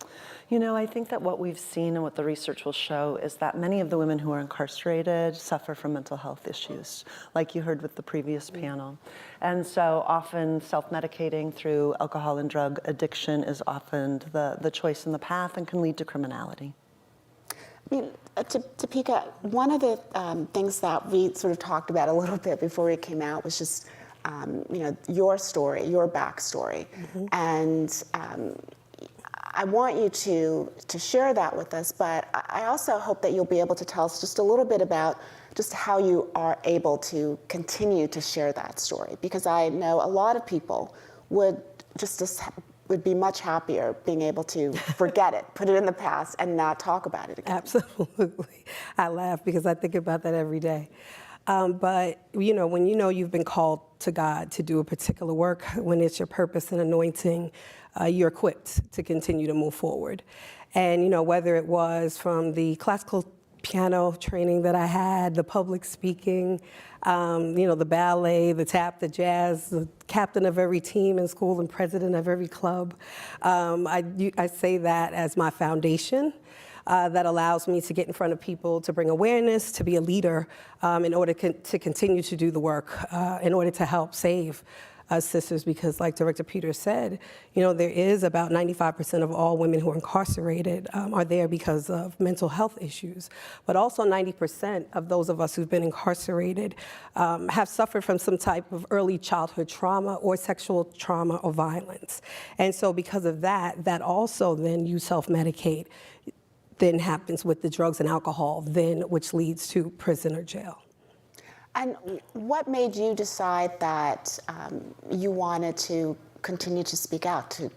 You know, I think that what we've seen and what the research will show is that many of the women who are incarcerated suffer from mental health issues, like you heard with the previous panel. And so often self-medicating through alcohol and drug addiction is often the choice in the path and can lead to criminality. I mean, Topeka, one of the things that we sort of talked about a little bit before we came out was just, you know, your story, your backstory. Mm-hmm. And I want you to share that with us, but I also hope that you'll be able to tell us just a little bit about just how you are able to continue to share that story, because I know a lot of people would be much happier being able to forget it, put it in the past, and not talk about it again. Absolutely. I laugh because I think about that every day. But, you know, when you know you've been called to God to do a particular work, when it's your purpose and anointing, you're equipped to continue to move forward. And, you know, whether it was from the classical piano training that I had, the public speaking, the ballet, the tap, the jazz, the captain of every team in school and president of every club. I say that as my foundation. That allows me to get in front of people, to bring awareness, to be a leader in order to continue to do the work, in order to help save us sisters, because like Director Peters said, there is about 95% of all women who are incarcerated are there because of mental health issues. But also 90% of those of us who've been incarcerated have suffered from some type of early childhood trauma or sexual trauma or violence. And so because of that, that also then you self-medicate then happens with the drugs and alcohol, then which leads to prison or jail. And what made you decide that you wanted to continue to speak out, to,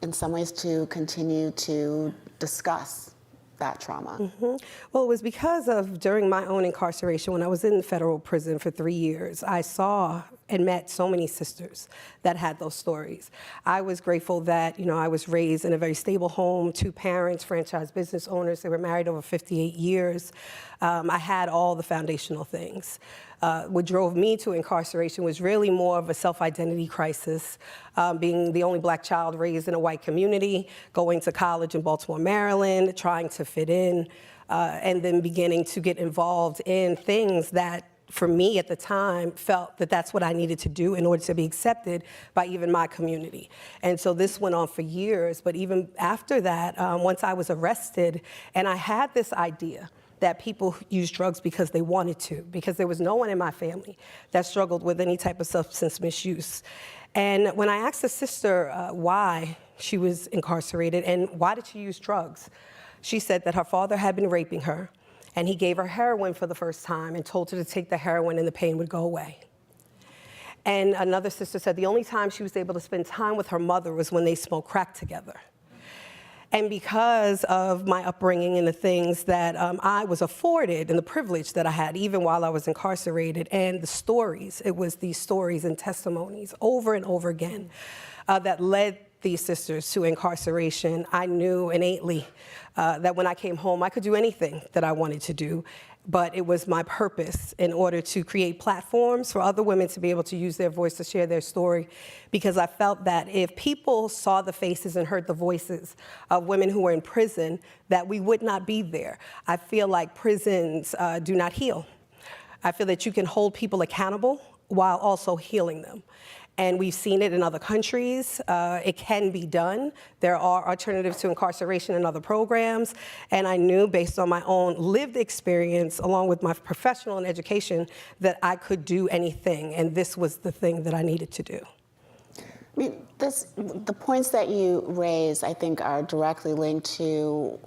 in some ways, to continue to discuss that trauma? Mm-hmm. Well, it was because of during my own incarceration, when I was in federal prison for 3 years, I saw and met so many sisters that had those stories. I was grateful that, I was raised in a very stable home, 2 parents, franchise business owners. They were married over 58 years. I had all the foundational things. What drove me to incarceration was really more of a self-identity crisis, being the only Black child raised in a white community, going to college in Baltimore, Maryland, trying to fit in, and then beginning to get involved in things that, for me at the time, felt that that's what I needed to do in order to be accepted by even my community. And so this went on for years, but even after that, once I was arrested, and I had this idea that people use drugs because they wanted to, because there was no one in my family that struggled with any type of substance misuse. And when I asked the sister why she was incarcerated and why did she use drugs, she said that her father had been raping her, and he gave her heroin for the first time and told her to take the heroin and the pain would go away. And another sister said the only time she was able to spend time with her mother was when they smoked crack together. And because of my upbringing and the things that I was afforded and the privilege that I had even while I was incarcerated, and the stories, it was these stories and testimonies over and over again that led these sisters to incarceration. I knew innately that when I came home, I could do anything that I wanted to do, but it was my purpose in order to create platforms for other women to be able to use their voice to share their story, because I felt that if people saw the faces and heard the voices of women who were in prison, that we would not be there. I feel like prisons do not heal. I feel that you can hold people accountable while also healing them. And we've seen it in other countries. It can be done. There are alternatives to incarceration and other programs. And I knew, based on my own lived experience, along with my professional and education, that I could do anything. And this was the thing that I needed to do. I mean, the points that you raise, I think, are directly linked to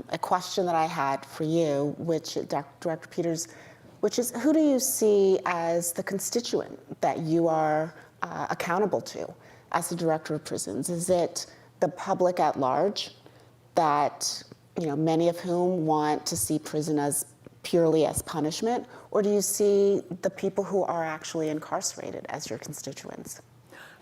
a question that I had for you, which, Director Peters, which is, who do you see as the constituent that you are accountable to as the director of prisons? Is it the public at large, that many of whom want to see prison as purely as punishment, or do you see the people who are actually incarcerated as your constituents?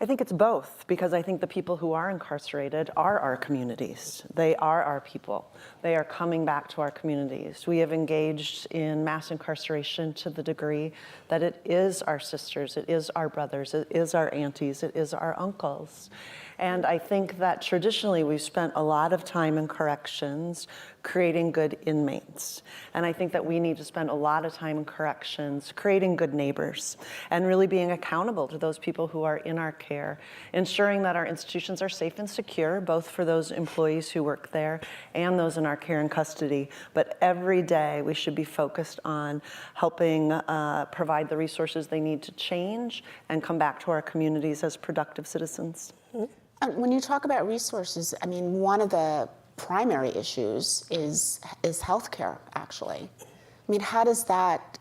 I think it's both, because I think the people who are incarcerated are our communities. They are our people. They are coming back to our communities. We have engaged in mass incarceration to the degree that it is our sisters, it is our brothers, it is our aunties, it is our uncles. And I think that traditionally we've spent a lot of time in corrections creating good inmates. And I think that we need to spend a lot of time in corrections creating good neighbors and really being accountable to those people who are in our care, ensuring that our institutions are safe and secure, both for those employees who work there and those in our care and custody. But every day we should be focused on helping provide the resources they need to change and come back to our communities as productive citizens. When you talk about resources, I mean, one of the primary issues is healthcare, actually. I mean, how does that,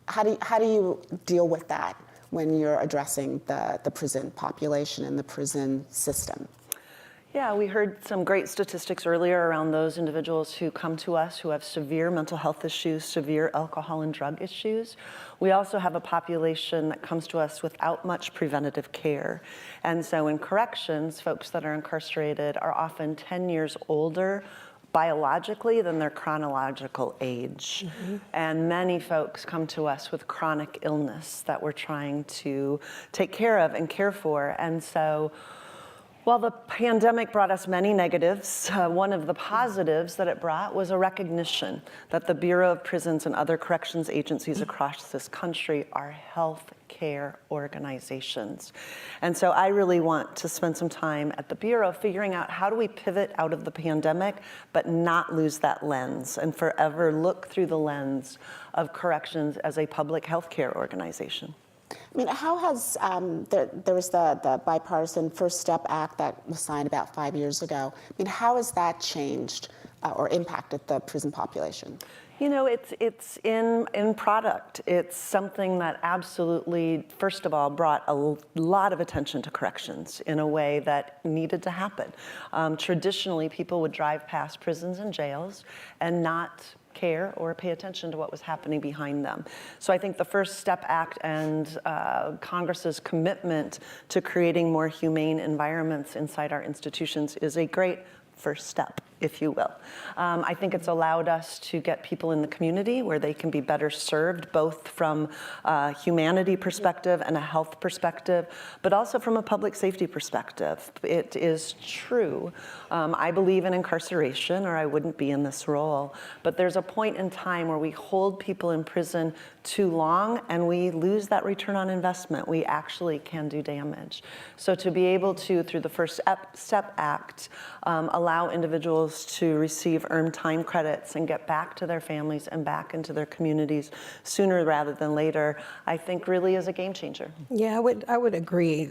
how do you deal with that when you're addressing the prison population and the prison system? Yeah, we heard some great statistics earlier around those individuals who come to us who have severe mental health issues, severe alcohol and drug issues. We also have a population that comes to us without much preventative care. And so in corrections, folks that are incarcerated are often 10 years older biologically than their chronological age. And many folks come to us with chronic illness that we're trying to take care of and care for. And so while the pandemic brought us many negatives, one of the positives that it brought was a recognition that the Bureau of Prisons and other corrections agencies across this country are health care organizations. And so I really want to spend some time at the Bureau figuring out how do we pivot out of the pandemic but not lose that lens and forever look through the lens of corrections as a public health care organization. I mean, how has, there was the bipartisan First Step Act that was signed about 5 years ago. I mean, how has that changed or impacted the prison population? You know, it's in product. It's something that absolutely, first of all, brought a lot of attention to corrections in a way that needed to happen. Traditionally, people would drive past prisons and jails and not care or pay attention to what was happening behind them. So I think the First Step Act and Congress's commitment to creating more humane environments inside our institutions is a great first step, if you will. I think it's allowed us to get people in the community where they can be better served, both from a humanity perspective and a health perspective, but also from a public safety perspective. It is true. I believe in incarceration, or I wouldn't be in this role. But there's a point in time where we hold people in prison too long and we lose that return on investment. We actually can do damage. So to be able to, through the First Step Act, allow individuals to receive earned time credits and get back to their families and back into their communities sooner rather than later, I think really is a game changer. Yeah, I would agree.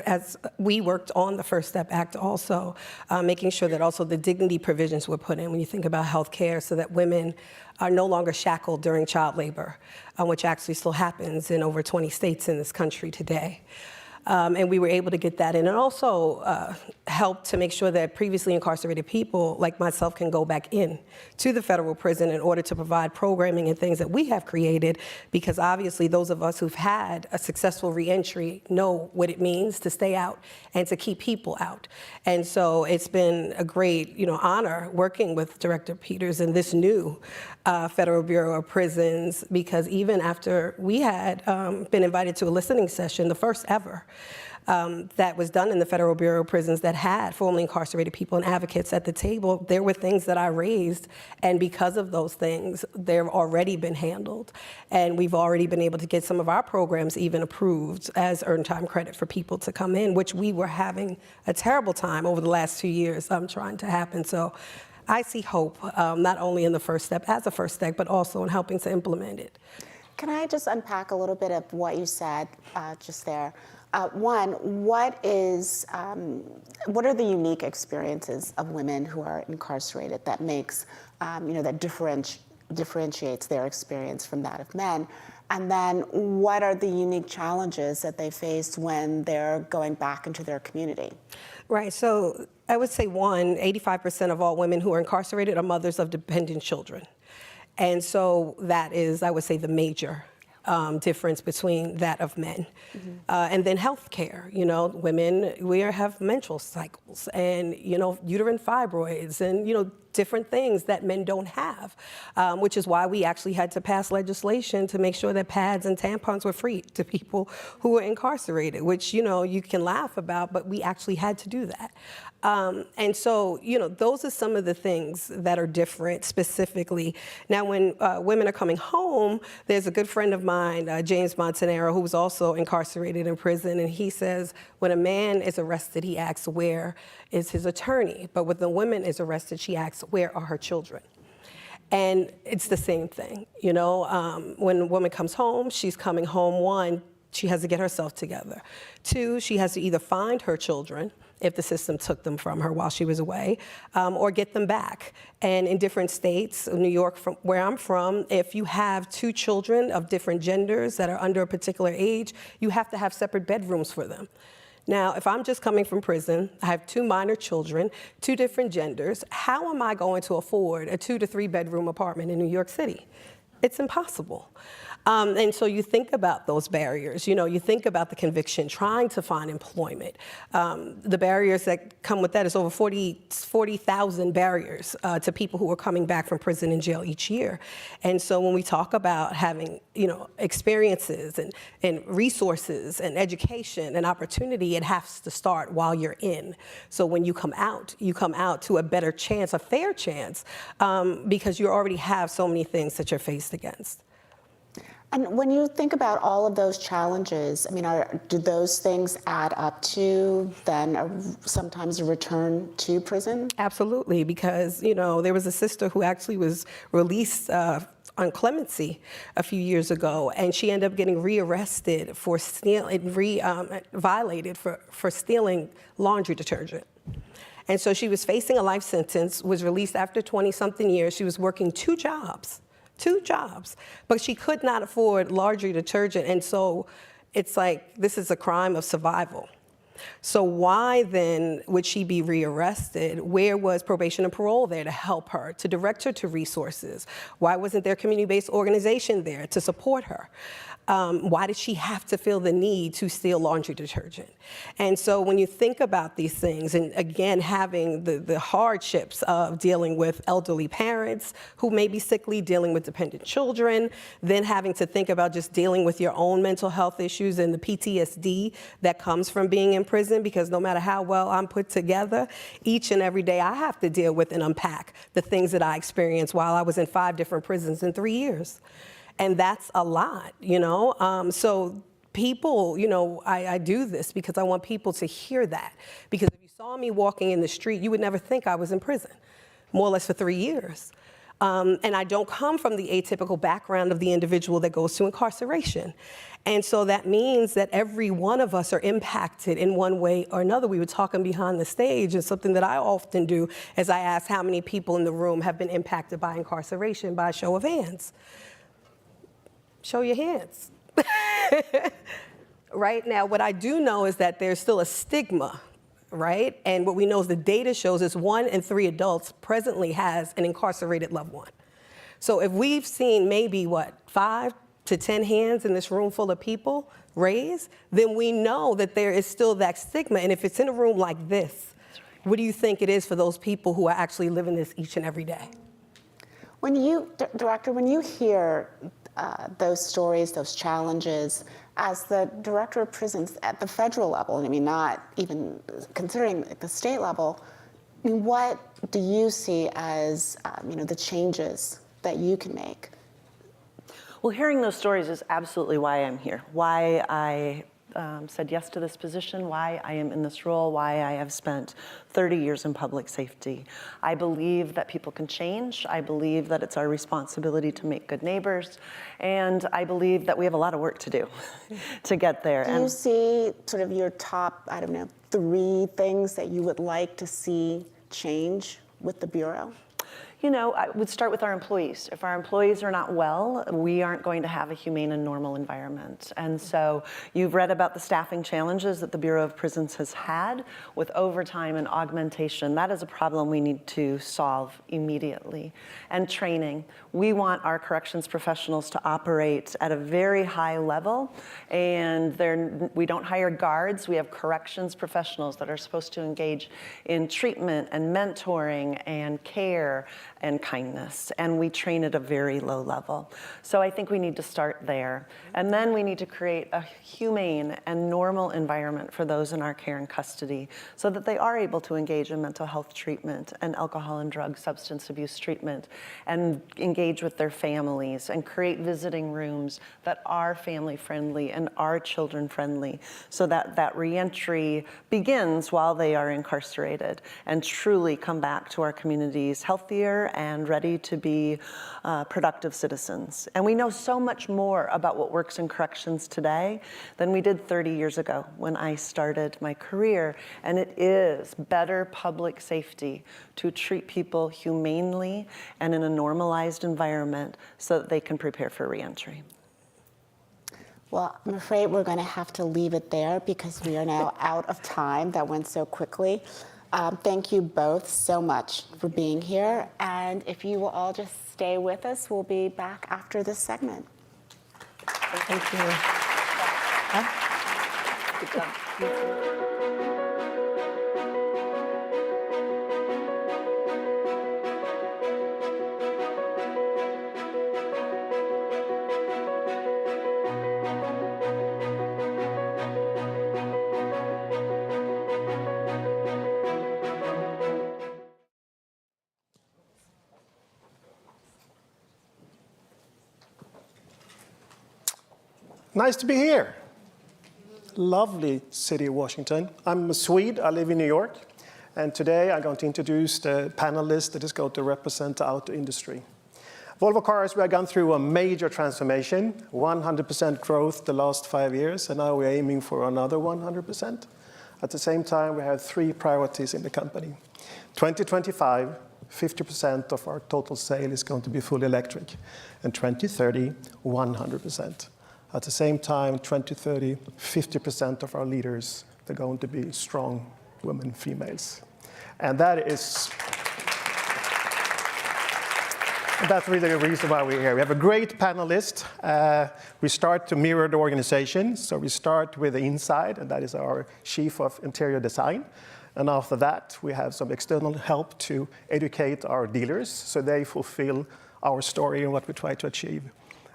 As we worked on the First Step Act also, making sure that also the dignity provisions were put in when you think about health care so that women are no longer shackled during child labor, which actually still happens in over 20 states in this country today. And we were able to get that in, and also help to make sure that previously incarcerated people like myself can go back in to the federal prison in order to provide programming and things that we have created, because obviously those of us who've had a successful reentry know what it means to stay out and to keep people out. And so it's been a great, honor working with Director Peters in this new Federal Bureau of Prisons, because even after we had been invited to a listening session, the first ever, that was done in the Federal Bureau of Prisons that had formerly incarcerated people and advocates at the table, there were things that I raised, and because of those things, they've already been handled. And we've already been able to get some of our programs even approved as earned time credit for people to come in, which we were having a terrible time over the last 2 years trying to happen. So I see hope, not only in the First Step as a first step, but also in helping to implement it. Can I just unpack a little bit of what you said just there? One, what are the unique experiences of women who are incarcerated that makes, that differentiates their experience from that of men? And then what are the unique challenges that they face when they're going back into their community? Right, so I would say 85% of all women who are incarcerated are mothers of dependent children. And so that is, I would say, the major difference between that of men. And then health care, women, we have menstrual cycles and, uterine fibroids and, different things that men don't have, which is why we actually had to pass legislation to make sure that pads and tampons were free to people who were incarcerated, which, you can laugh about, but we actually had to do that. And so, those are some of the things that are different specifically. Now, when women are coming home, there's a good friend of mine, James Montanaro, who was also incarcerated in prison, and he says when a man is arrested, he asks, where is his attorney? But when the woman is arrested, she asks, where are her children? And it's the same thing, when a woman comes home, she's coming home, one, she has to get herself together. Two, she has to either find her children if the system took them from her while she was away, or get them back. And in different states, New York, from where I'm from, if you have 2 children of different genders that are under a particular age, you have to have separate bedrooms for them. Now, if I'm just coming from prison, I have 2 minor children, 2 different genders, how am I going to afford a 2 to 3 bedroom apartment in New York City? It's impossible. And so you think about those barriers. You know, you think about the conviction, trying to find employment. The barriers that come with that is over 40,000 barriers to people who are coming back from prison and jail each year. And so when we talk about having, you know, experiences and resources and education and opportunity, it has to start while you're in. So when you come out to a better chance, a fair chance, because you already have so many things that you're faced against. And when you think about all of those challenges, I mean, do those things add up to then sometimes a return to prison? Absolutely, because, you know, there was a sister who actually was released on clemency a few years ago, and she ended up getting rearrested for violated for stealing laundry detergent. And so she was facing a life sentence, was released after 20-something years. She was working two jobs, but she could not afford laundry detergent. And so it's like, this is a crime of survival. So why then would she be rearrested? Where was probation and parole there to help her, to direct her to resources? Why wasn't there a community-based organization there to support her? Why did she have to feel the need to steal laundry detergent? And so when you think about these things, and again, having the hardships of dealing with elderly parents who may be sickly, dealing with dependent children, then having to think about just dealing with your own mental health issues and the PTSD that comes from being in prison, because no matter how well I'm put together, each and every day I have to deal with and unpack the things that I experienced while I was in 5 different prisons in 3 years. And that's a lot, you know? So people, you know, I do this because I want people to hear that. Because if you saw me walking in the street, you would never think I was in prison, more or less for 3 years. And I don't come from the atypical background of the individual that goes to incarceration. And so that means that every one of us are impacted in one way or another. We were talking behind the stage, and something that I often do is I ask how many people in the room have been impacted by incarceration by a show of hands. Show your hands. Right now, what I do know is that there's still a stigma, right? And what we know is the data shows is 1 in 3 adults presently has an incarcerated loved one. So if we've seen maybe, 5 to 10 hands in this room full of people raised, then we know that there is still that stigma. And if it's in a room like this, what do you think it is for those people who are actually living this each and every day? When you, Director, when you hear those stories, those challenges, as the director of prisons at the federal level, and I mean, not even considering the state level, I mean, what do you see as, you know, the changes that you can make? Well, hearing those stories is absolutely why I'm here, why I said yes to this position, why I am in this role, why I have spent 30 years in public safety. I believe that people can change. I believe that it's our responsibility to make good neighbors. And I believe that we have a lot of work to do to get there. Do you see sort of your top, I don't know, 3 things that you would like to see change with the Bureau? You know, I would start with our employees. If our employees are not well, we aren't going to have a humane and normal environment. And so you've read about the staffing challenges that the Bureau of Prisons has had with overtime and augmentation. That is a problem we need to solve immediately. And training. We want our corrections professionals to operate at a very high level, and we don't hire guards. We have corrections professionals that are supposed to engage in treatment and mentoring and care and kindness, and we train at a very low level. So I think we need to start there. And then we need to create a humane and normal environment for those in our care and custody so that they are able to engage in mental health treatment and alcohol and drug substance abuse treatment and engage with their families and create visiting rooms that are family friendly and are children friendly so that that reentry begins while they are incarcerated and truly come back to our communities healthier and ready to be productive citizens. And we know so much more about what works in corrections today than we did 30 years ago when I started my career. And it is better public safety to treat people humanely and in a normalized environment so that they can prepare for reentry. Well, I'm afraid we're going to have to leave it there because we are now out of time. That went so quickly. Thank you both so much for being here. And if you will all just stay with us, we'll be back after this segment. Thank you. Good job. Nice to be here. Lovely city of Washington. I'm a Swede, I live in New York, and today I'm going to introduce the panelists that is going to represent the auto industry. Volvo Cars, we have gone through a major transformation, 100% growth the last 5 years, and now we're aiming for another 100%. At the same time, we have 3 priorities in the company. 2025, 50% of our total sale is going to be fully electric, and 2030, 100%. At the same time, 2030, 50% of our leaders, they're going to be strong women, females. And that's really the reason why we're here. We have a great panelist. We start to mirror the organization. So we start with the inside, and that is our Chief of Interior Design. And after that, we have some external help to educate our dealers so they fulfill our story and what we try to achieve.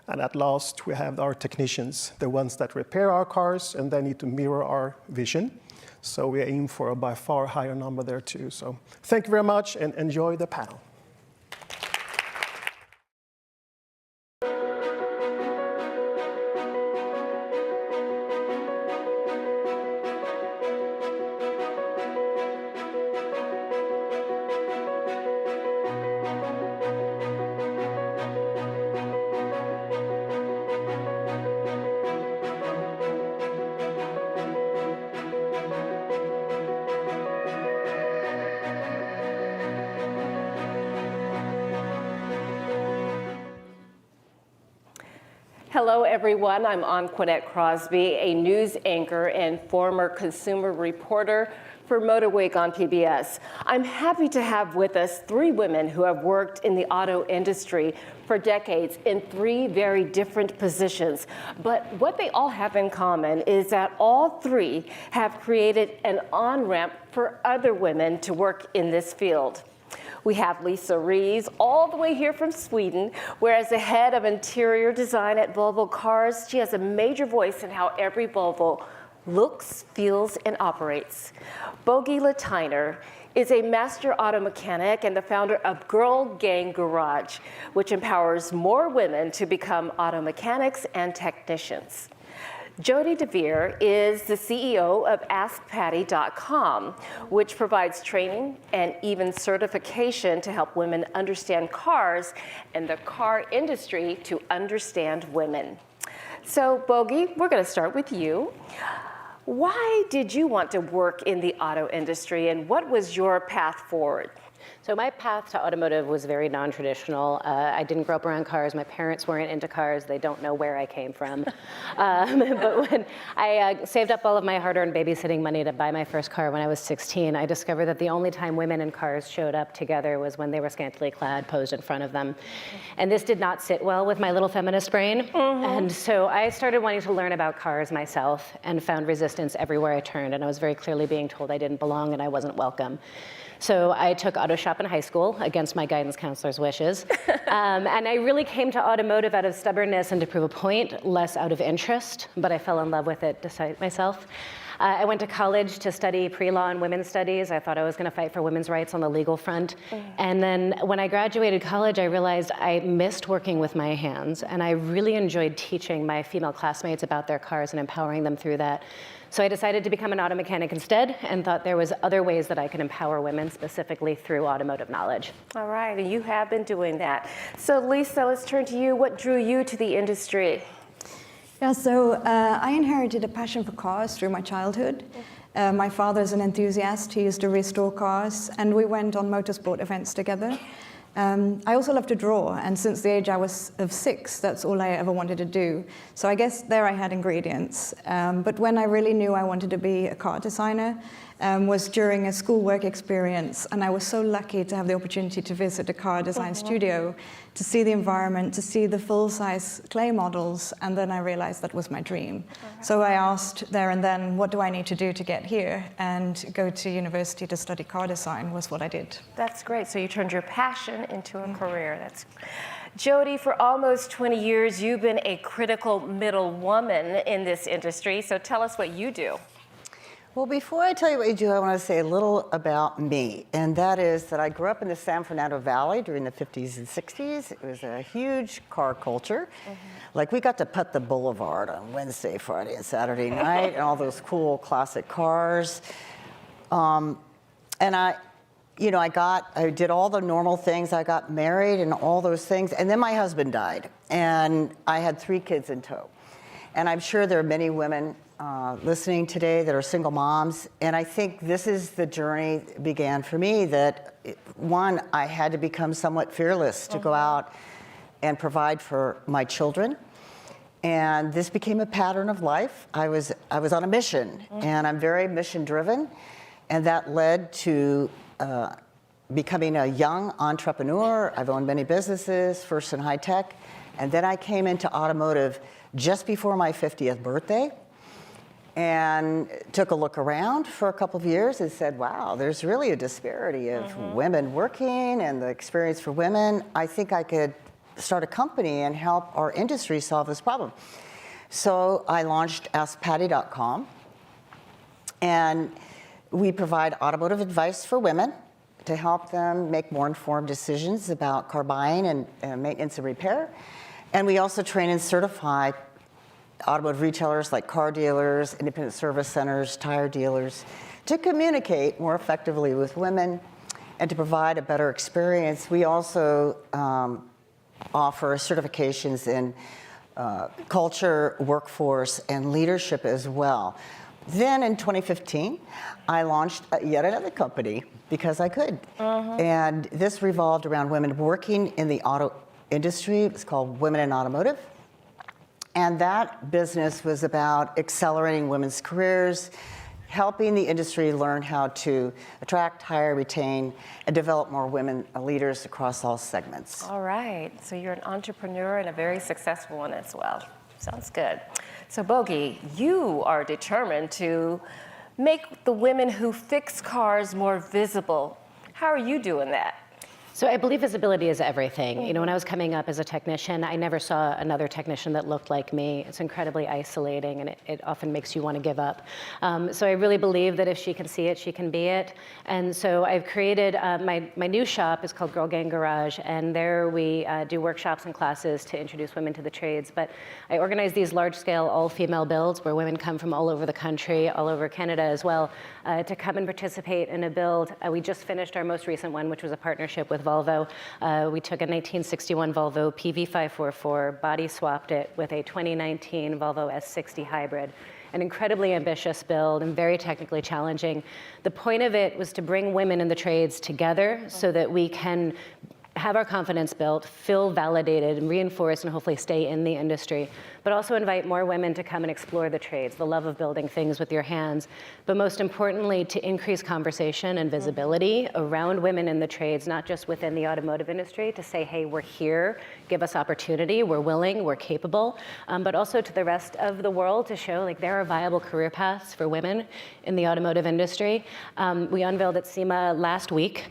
And at last, we have our technicians, the ones that repair our cars, and they need to mirror our vision. So we aim for a by far higher number there too. So thank you very much and enjoy the panel. Hello, everyone. I'm Anquinette Crosby, a news anchor and former consumer reporter for MotorWeek on PBS. I'm happy to have with us 3 women who have worked in the auto industry for decades in 3 very different positions. But what they all have in common is that all 3 have created an on-ramp for other women to work in this field. We have Lisa Rees, all the way here from Sweden, where as the head of interior design at Volvo Cars, she has a major voice in how every Volvo looks, feels, and operates. Bogi Latiner is a master auto mechanic and the founder of Girl Gang Garage, which empowers more women to become auto mechanics and technicians. Jody DeVere is the CEO of AskPatty.com, which provides training and even certification to help women understand cars and the car industry to understand women. So, Bogi, we're going to start with you. Why did you want to work in the auto industry, and what was your path forward? So my path to automotive was very non-traditional. I didn't grow up around cars. My parents weren't into cars. They don't know where I came from. But when I saved up all of my hard-earned babysitting money to buy my first car when I was 16, I discovered that the only time women and cars showed up together was when they were scantily clad, posed in front of them. And this did not sit well with my little feminist brain. And so I started wanting to learn about cars myself and found resistance everywhere I turned. And I was very clearly being told I didn't belong and I wasn't welcome. So I took auto shop in high school against my guidance counselor's wishes. And I really came to automotive out of stubbornness and to prove a point, less out of interest, but I fell in love with it despite myself. I went to college to study pre-law and women's studies. I thought I was going to fight for women's rights on the legal front. And then when I graduated college, I realized I missed working with my hands, and I really enjoyed teaching my female classmates about their cars and empowering them through that. So I decided to become an auto mechanic instead and thought there was other ways that I could empower women, specifically through automotive knowledge. All right, and you have been doing that. So Lisa, let's turn to you. What drew you to the industry? Yeah, so I inherited a passion for cars through my childhood. My father's an enthusiast. He used to restore cars, and we went on motorsport events together. I also love to draw, and since the age I was of 6, that's all I ever wanted to do. So I guess there I had ingredients. But when I really knew I wanted to be a car designer, was during a schoolwork experience, and I was so lucky to have the opportunity to visit a car design studio, to see the environment, to see the full-size clay models, and then I realized that was my dream. So I asked there and then, what do I need to do to get here? And go to university to study car design was what I did. That's great. So you turned your passion into a career. That's Jody, for almost 20 years, you've been a critical middle woman in this industry. So tell us what you do. Well, before I tell you what you do, I want to say a little about me. And that is that I grew up in the San Fernando Valley during the 50s and 60s. It was a huge car culture. Like, we got to put the boulevard on Wednesday, Friday, and Saturday night, and all those cool classic cars. And I did all the normal things. I got married and all those things. And then my husband died. And I had 3 kids in tow. And I'm sure there are many women listening today that are single moms. And I think this is the journey that began for me, that one, I had to become somewhat fearless to go out and provide for my children. And this became a pattern of life. I was on a mission, and I'm very mission driven. And that led to becoming a young entrepreneur. I've owned many businesses, first in high tech. And then I came into automotive just before my 50th birthday, and took a look around for a couple of years and said, wow, there's really a disparity of women working and the experience for women. I think I could start a company and help our industry solve this problem. So I launched AskPatty.com, and we provide automotive advice for women to help them make more informed decisions about car buying and maintenance and repair. And we also train and certify automotive retailers like car dealers, independent service centers, tire dealers, to communicate more effectively with women and to provide a better experience. We also offer certifications in culture, workforce, and leadership as well. Then in 2015, I launched yet another company because I could. And this revolved around women working in the auto industry. It's called Women in Automotive. And that business was about accelerating women's careers, helping the industry learn how to attract, hire, retain, and develop more women leaders across all segments. All right. So you're an entrepreneur and a very successful one as well. Sounds good. So Bogie, you are determined to make the women who fix cars more visible. How are you doing that? So I believe visibility is everything. You know, when I was coming up as a technician, I never saw another technician that looked like me. It's incredibly isolating, and it often makes you want to give up. So I really believe that if she can see it, she can be it. And so I've created, my new shop is called Girl Gang Garage, and there we do workshops and classes to introduce women to the trades. But I organize these large-scale all-female builds where women come from all over the country, all over Canada as well, to come and participate in a build. We just finished our most recent one, which was a partnership with Volvo. We took a 1961 Volvo PV544, body swapped it with a 2019 Volvo S60 hybrid. An incredibly ambitious build and very technically challenging. The point of it was to bring women in the trades together so that we can have our confidence built, feel validated and reinforced, and hopefully stay in the industry, but also invite more women to come and explore the trades, the love of building things with your hands, but most importantly, to increase conversation and visibility around women in the trades, not just within the automotive industry, to say, hey, we're here, give us opportunity, we're willing, we're capable, but also to the rest of the world to show like there are viable career paths for women in the automotive industry. We unveiled at SEMA last week.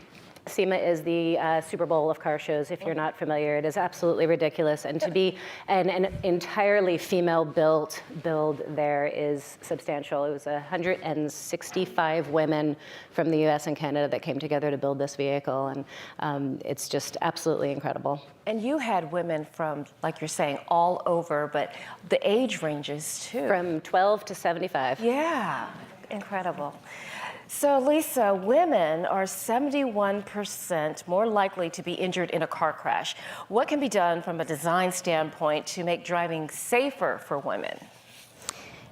SEMA is the Super Bowl of car shows, if you're not familiar. It is absolutely ridiculous. And to be an entirely female-built build there is substantial. It was 165 women from the US and Canada that came together to build this vehicle. And it's just absolutely incredible. And you had women from, like you're saying, all over, but the age ranges too. From 12 to 75. Yeah, incredible. So Lisa, women are 71% more likely to be injured in a car crash. What can be done from a design standpoint to make driving safer for women?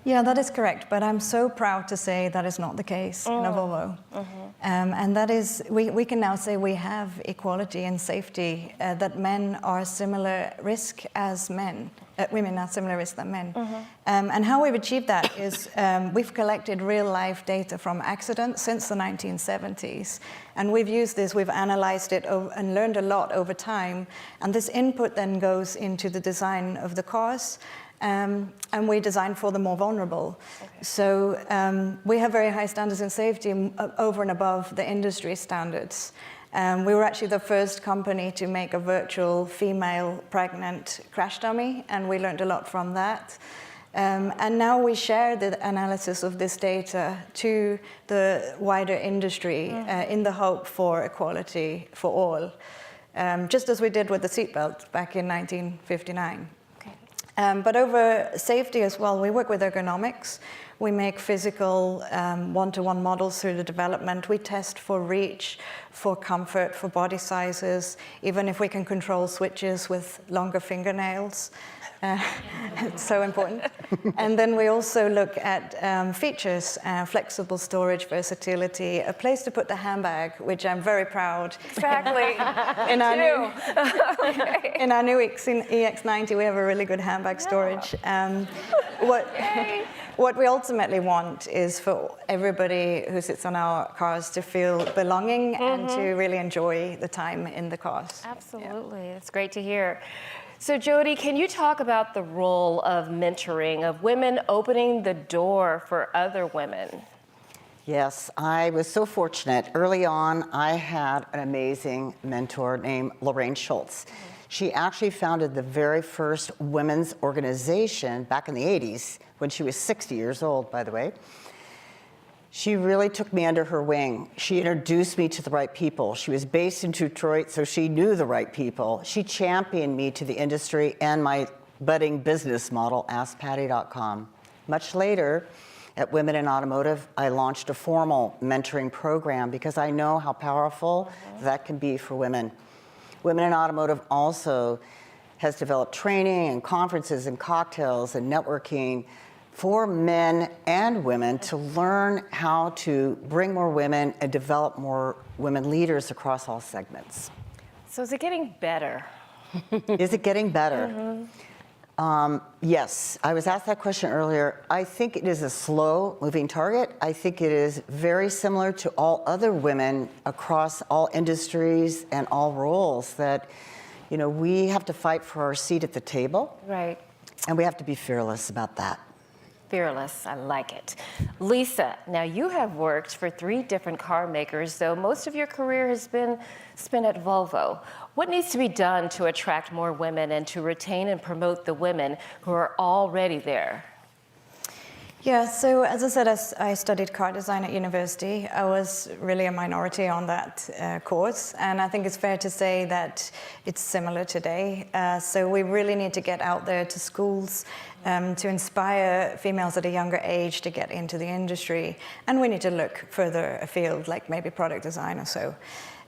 Yeah, that is correct, but I'm so proud to say that is not the case in a Volvo. And that is, we can now say we have equality and safety, that men are similar risk as men, women are similar risk than men. And how we've achieved that is we've collected real life data from accidents since the 1970s. And we've used this, we've analyzed it and learned a lot over time. And this input then goes into the design of the cars. And we design for the more vulnerable. So we have very high standards in safety over and above the industry standards. We were actually the first company to make a virtual female pregnant crash dummy, and we learned a lot from that. And now we share the analysis of this data to the wider industry in the hope for equality for all, just as we did with the seatbelt back in 1959. But over safety as well, we work with ergonomics. We make physical one-to-one models through the development. We test for reach, for comfort, for body sizes, even if we can control switches with longer fingernails. It's so important. And then we also look at features, flexible storage, versatility, a place to put the handbag, which I'm very proud. Exactly. In our new EX90, we have a really good handbag storage. What we ultimately want is for everybody who sits on our cars to feel belonging and to really enjoy the time in the cars. Absolutely. That's great to hear. So Jody, can you talk about the role of mentoring, of women opening the door for other women? Yes, I was so fortunate. Early on, I had an amazing mentor named Lorraine Schultz. She actually founded the very first women's organization back in the 80s, when she was 60 years old, by the way. She really took me under her wing. She introduced me to the right people. She was based in Detroit, so she knew the right people. She championed me to the industry and my budding business model, AskPatty.com. Much later, at Women in Automotive, I launched a formal mentoring program because I know how powerful that can be for women. Women in Automotive also has developed training and conferences and cocktails and networking for men and women to learn how to bring more women and develop more women leaders across all segments. So is it getting better? Is it getting better? Yes, I was asked that question earlier. I think it is a slow moving target. I think it is very similar to all other women across all industries and all roles that, you know, we have to fight for our seat at the table. Right. And we have to be fearless about that. Fearless, I like it. Lisa, now you have worked for 3 different car makers, though most of your career has been spent at Volvo. What needs to be done to attract more women and to retain and promote the women who are already there? Yeah, so as I said, I studied car design at university. I was really a minority on that course, and I think it's fair to say that it's similar today. So we really need to get out there to schools to inspire females at a younger age to get into the industry, and we need to look further afield, like maybe product design or so.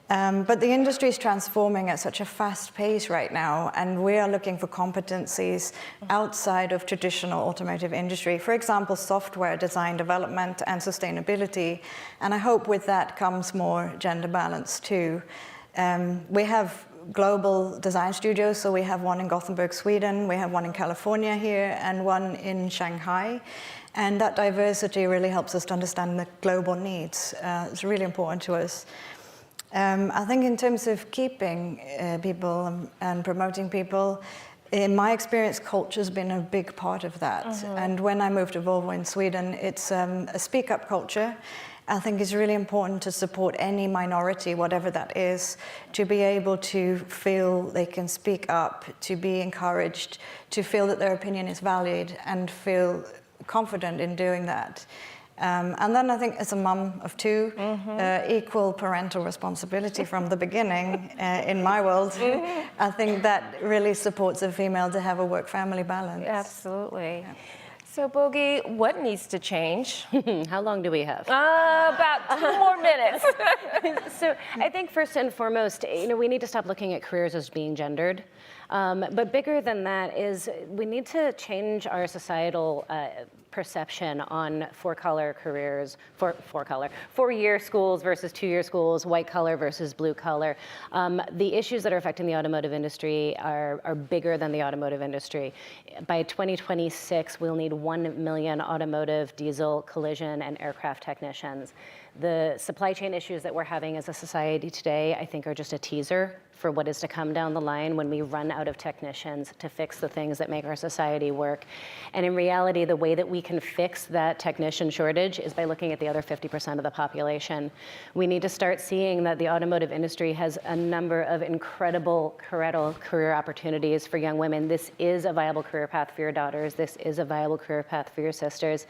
But the industry is transforming at such a fast pace right now, and we are looking for competencies outside of traditional automotive industry. For example, software design development and sustainability. And I hope with that comes more gender balance too. We have global design studios, so we have one in Gothenburg, Sweden, we have one in California here, and one in Shanghai. And that diversity really helps us to understand the global needs. It's really important to us. I think in terms of keeping people and promoting people, in my experience, culture's been a big part of that. And when I moved to Volvo in Sweden, it's a speak-up culture. I think it's really important to support any minority, whatever that is, to be able to feel they can speak up, to be encouraged, to feel that their opinion is valued and feel confident in doing that. And then I think as a mum of 2, equal parental responsibility from the beginning in my world, I think that really supports a female to have a work-family balance. Absolutely. Yeah. So, Bogie, what needs to change? How long do we have? About 2 more minutes. So I think first and foremost, we need to stop looking at careers as being gendered. But bigger than that is we need to change our societal perception on four-color careers, four-year schools versus two-year schools, white-collar versus blue-collar. The issues that are affecting the automotive industry are bigger than the automotive industry. By 2026, we'll need 1 million automotive, diesel, collision, and aircraft technicians. The supply chain issues that we're having as a society today, I think, are just a teaser for what is to come down the line when we run out of technicians to fix the things that make our society work. And in reality, the way that we can fix that technician shortage is by looking at the other 50% of the population. We need to start seeing that the automotive industry has a number of incredible career opportunities for young women. This is a viable career path for your daughters. This is a viable career path for your sisters.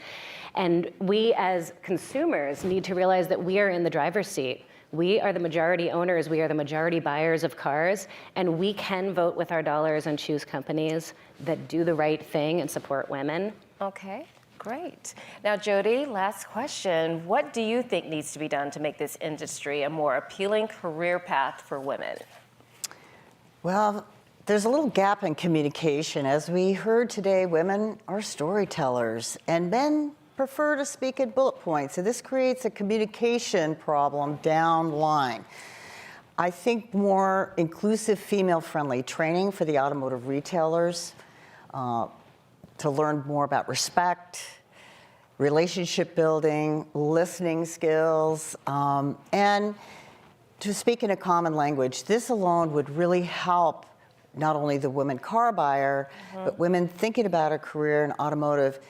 And we as consumers need to realize that we are in the driver's seat. We are the majority owners, we are the majority buyers of cars, and we can vote with our dollars and choose companies that do the right thing and support women. Okay, great. Now, Jody, last question. What do you think needs to be done to make this industry a more appealing career path for women? Well, there's a little gap in communication. As we heard today, women are storytellers, and men prefer to speak in bullet points. So this creates a communication problem down the line. I think more inclusive, female-friendly training for the automotive retailers to learn more about respect, relationship building, listening skills, and to speak in a common language. This alone would really help not only the women car buyer, but women thinking about a career in automotive.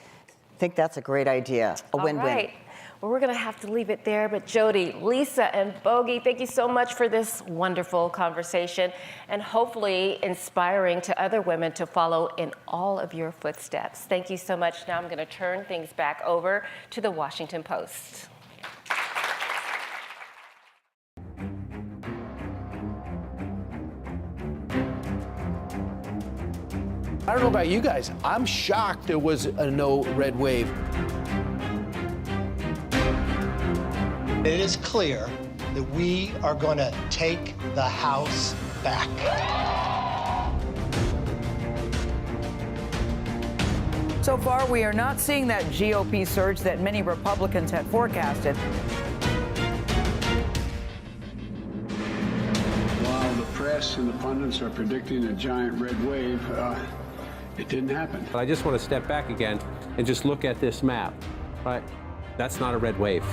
I think that's a great idea, a win-win. All right. Well, we're going to have to leave it there. But Jody, Lisa, and Bogey, thank you so much for this wonderful conversation and hopefully inspiring to other women to follow in all of your footsteps. Thank you so much. Now I'm going to turn things back over to the Washington Post. I don't know about you guys. I'm shocked there was a no red wave. It is clear that we are going to take the House back. So far, we are not seeing that GOP surge that many Republicans had forecasted. While the press and the pundits are predicting a giant red wave, it didn't happen. I just want to step back again and just look at this map, right? That's not a red wave.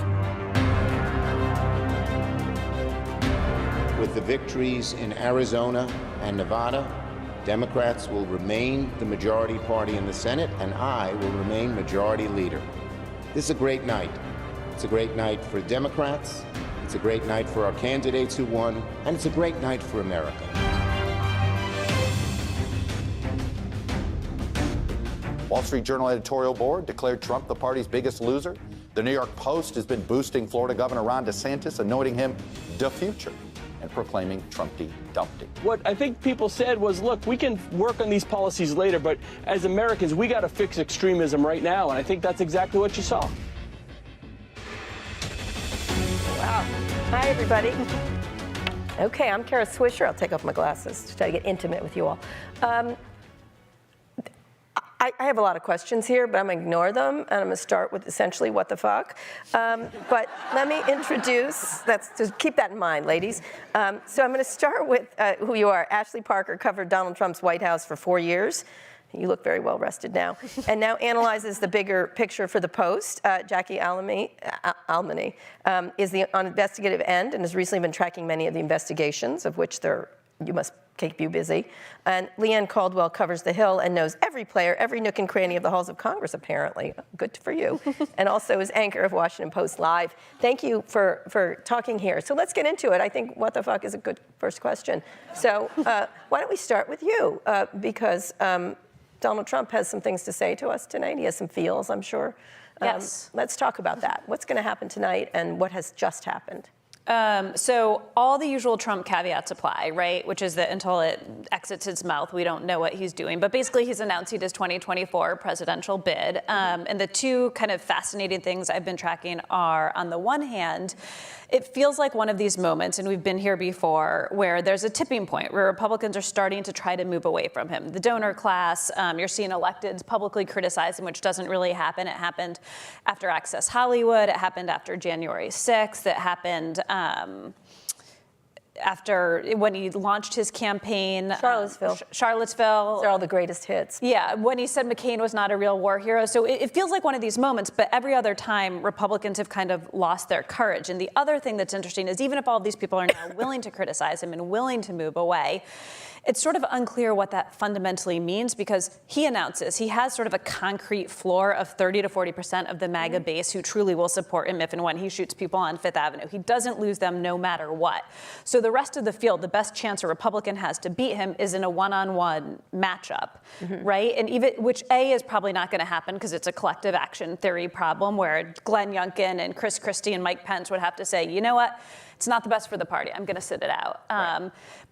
With the victories in Arizona and Nevada, Democrats will remain the majority party in the Senate, and I will remain majority leader. This is a great night. It's a great night for Democrats, it's a great night for our candidates who won, and it's a great night for America. Wall Street Journal editorial board declared Trump the party's biggest loser. The New York Post has been boosting Florida Governor Ron DeSantis, anointing him the future and proclaiming Trumpty Dumpty. What I think people said was, look, we can work on these policies later, but as Americans, we got to fix extremism right now. And I think that's exactly what you saw. Wow. Hi, everybody. Okay, I'm Kara Swisher. I'll take off my glasses to try to get intimate with you all. I have a lot of questions here, but I'm going to ignore them, and I'm going to start with essentially what the fuck. But let me introduce, just keep that in mind, ladies. So I'm going to start with who you are. Ashley Parker covered Donald Trump's White House for 4 years. You look very well rested now. And now analyzes the bigger picture for the Post. Jackie Almany is on investigative end and has recently been tracking many of the investigations, of which you must keep you busy. And Leanne Caldwell covers The Hill and knows every player, every nook and cranny of the halls of Congress, apparently. Good for you. And also is anchor of Washington Post Live. Thank you for talking here. So let's get into it. I think what the fuck is a good first question. So why don't we start with you? Because Donald Trump has some things to say to us tonight. He has some feels, I'm sure. Yes. Let's talk about that. What's going to happen tonight and what has just happened? So all the usual Trump caveats apply, right? Which is that until it exits his mouth, we don't know what he's doing. But basically, he's announced his 2024 presidential bid. And the two kind of fascinating things I've been tracking are, on the one hand, it feels like one of these moments, and we've been here before, where there's a tipping point where Republicans are starting to try to move away from him. The donor class, you're seeing electeds publicly criticize him, which doesn't really happen. It happened after Access Hollywood. It happened after January 6th. It happened after when he launched his campaign. Charlottesville. Charlottesville. They're all the greatest hits. Yeah, when he said McCain was not a real war hero. So it feels like one of these moments, but every other time Republicans have kind of lost their courage. And the other thing that's interesting is even if all of these people are now willing to criticize him and willing to move away, it's sort of unclear what that fundamentally means, because he announces he has sort of a concrete floor of 30 to 40% of the MAGA base who truly will support him if and when he shoots people on Fifth Avenue. He doesn't lose them no matter what. So the rest of the field, the best chance a Republican has to beat him is in a one-on-one matchup, right? And even, which A, is probably not going to happen because it's a collective action theory problem where Glenn Youngkin and Chris Christie and Mike Pence would have to say, you know what? It's not the best for the party. I'm going to sit it out.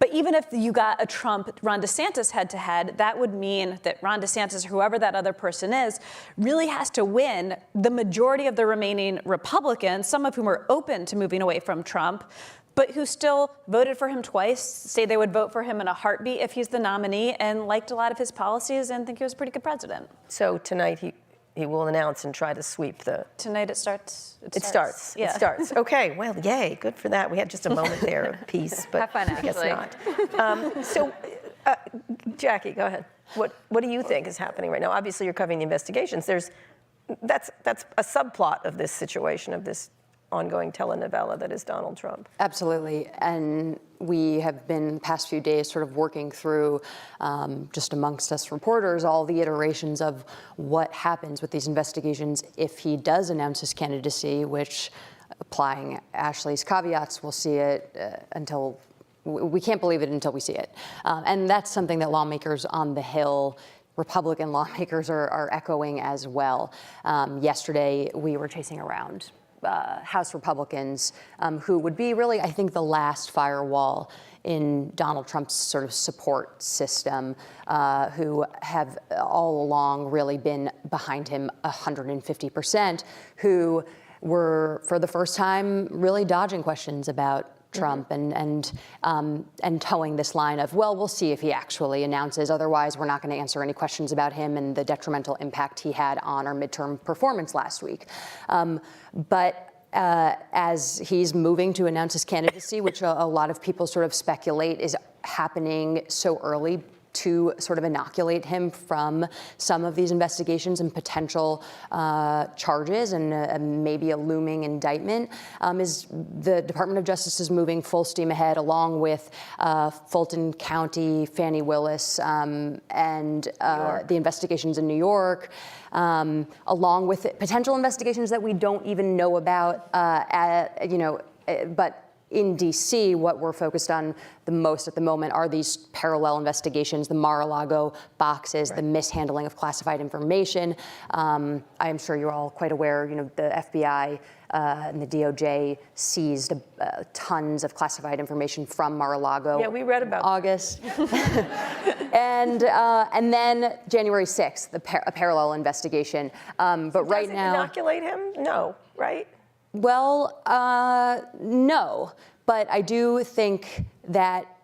But even if you got a Trump-Ron DeSantis head-to-head, that would mean that Ron DeSantis, or whoever that other person is, really has to win the majority of the remaining Republicans, some of whom are open to moving away from Trump, but who still voted for him twice, say they would vote for him in a heartbeat if he's the nominee, and liked a lot of his policies and think he was a pretty good president. So tonight he will announce and try to sweep the... Tonight it starts. It starts. Yeah. It starts. Okay, well, yay, good for that. We had just a moment there of peace, but Have fun, I guess actually. not. Jackie, go ahead. What do you think is happening right now? Obviously, you're covering the investigations. That's a subplot of this situation, of this ongoing telenovela that is Donald Trump. Absolutely, and we have been the past few days sort of working through, just amongst us reporters, all the iterations of what happens with these investigations if he does announce his candidacy, which, applying Ashley's caveats, we'll see it until, we can't believe it until we see it. And that's something that lawmakers on the Hill, Republican lawmakers, are echoing as well. Yesterday, we were chasing around House Republicans who would be really, I think, the last firewall in Donald Trump's sort of support system, who have all along really been behind him 150%, who were, for the first time, really dodging questions about Trump and towing this line of, well, we'll see if he actually announces. Otherwise, we're not going to answer any questions about him and the detrimental impact he had on our midterm performance last week. But as he's moving to announce his candidacy, which a lot of people sort of speculate is happening so early to sort of inoculate him from some of these investigations and potential charges and maybe a looming indictment, is the Department of Justice is moving full steam ahead, along with Fulton County, Fani Willis, and the investigations in New York, along with potential investigations that we don't even know about, but in DC, what we're focused on the most at the moment are these parallel investigations, the Mar-a-Lago boxes, the mishandling of classified information. I am sure you're all quite aware, the FBI and the DOJ seized tons of classified information from Mar-a-Lago. Yeah, we read about August. And then January 6th, a parallel investigation. But right now, inoculate him? No, right? Well, no, but I do think that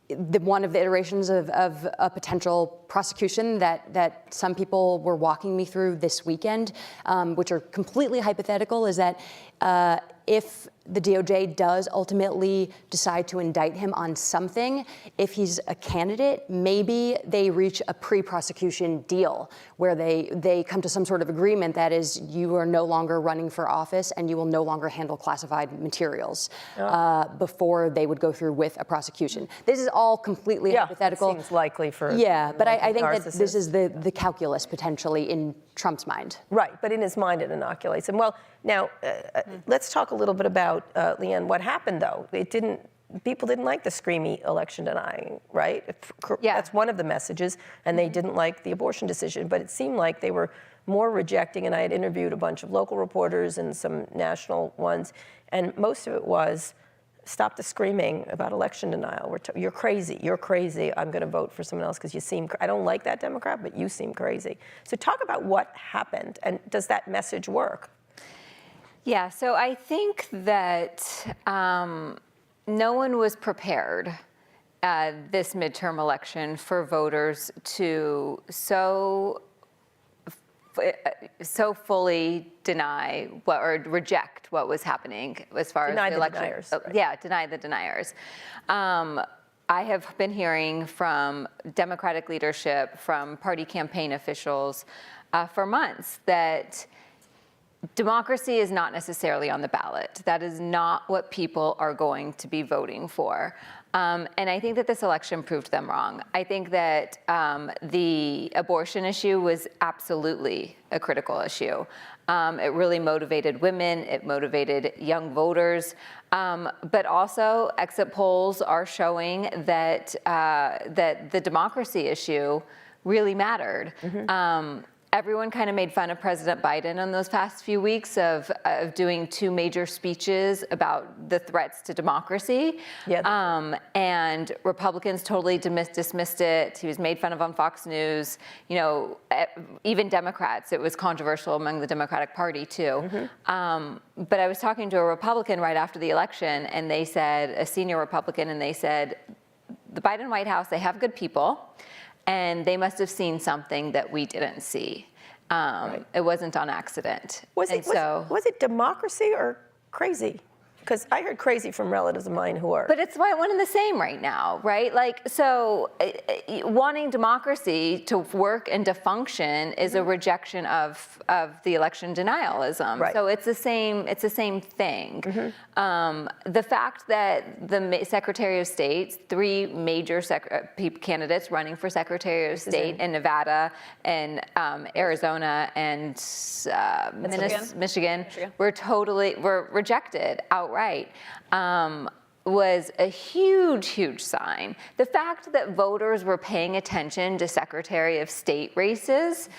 one of the iterations of a potential prosecution that some people were walking me through this weekend, which are completely hypothetical, is that if the DOJ does ultimately decide to indict him on something, if he's a candidate, maybe they reach a pre-prosecution deal where they come to some sort of agreement that is, you are no longer running for office and you will no longer handle classified materials before they would go through with a prosecution. This is all completely hypothetical. It seems likely for but I think that this is the calculus potentially in Trump's mind. Right, but in his mind it inoculates him. Well, now let's talk a little bit about, Leanne, what happened though. People didn't like the screamy election denying, right? Yeah. That's one of the messages, and they didn't like the abortion decision, but it seemed like they were more rejecting, and I had interviewed a bunch of local reporters and some national ones, and most of it was, stop the screaming about election denial. You're crazy. You're crazy. I'm going to vote for someone else because you seem. I don't like that Democrat, but you seem crazy. So talk about what happened, and does that message work? Yeah. So I think that no one was prepared this midterm election for voters to so fully deny or reject what was happening as far as the election. Deniers, right. Yeah, deny the deniers. I have been hearing from Democratic leadership, from party campaign officials for months that democracy is not necessarily on the ballot. That is not what people are going to be voting for. And I think that this election proved them wrong. I think that the abortion issue was absolutely a critical issue. It really motivated women, it motivated young voters, but also exit polls are showing that, that the democracy issue really mattered. Everyone kind of made fun of President Biden in those past few weeks of doing 2 major speeches about the threats to democracy. Yeah. And Republicans totally dismissed it. He was made fun of on Fox News. You know, even Democrats, it was controversial among the Democratic Party too. But I was talking to a Republican right after the election, and they said, a senior Republican, and they said, the Biden White House, they have good people, and they must have seen something that we didn't see. It wasn't on accident. Was it democracy or crazy? Because I heard crazy from relatives of mine who are. But it's one and the same right now, right? Like, so wanting democracy to work and to function is a rejection of the election denialism. Right. So it's the same thing. The fact that the Secretary of State, 3 major candidates running for Secretary of State in Nevada and Arizona and Michigan were rejected outright. Was a huge sign. The fact that voters were paying attention to Secretary of State races,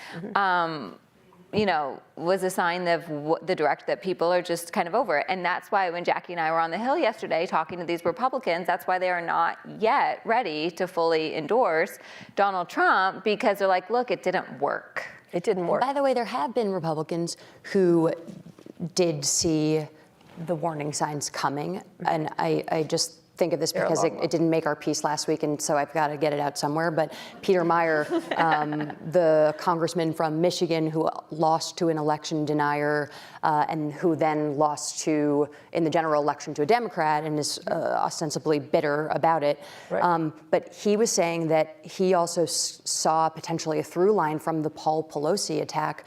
you know, was a sign of the direct that people are just kind of over it. And that's why when Jackie and I were on the Hill yesterday talking to these Republicans, that's why they are not yet ready to fully endorse Donald Trump, because they're like, look, it didn't work. It didn't work. By the way, there have been Republicans who did see the warning signs coming, and I just think of this because it didn't make our piece last week, and so I've got to get it out somewhere. But Peter Meyer, the congressman from Michigan who lost to an election denier and who then lost in the general election to a Democrat and is ostensibly bitter about it. Right. But he was saying that he also saw potentially a through line from the Paul Pelosi attack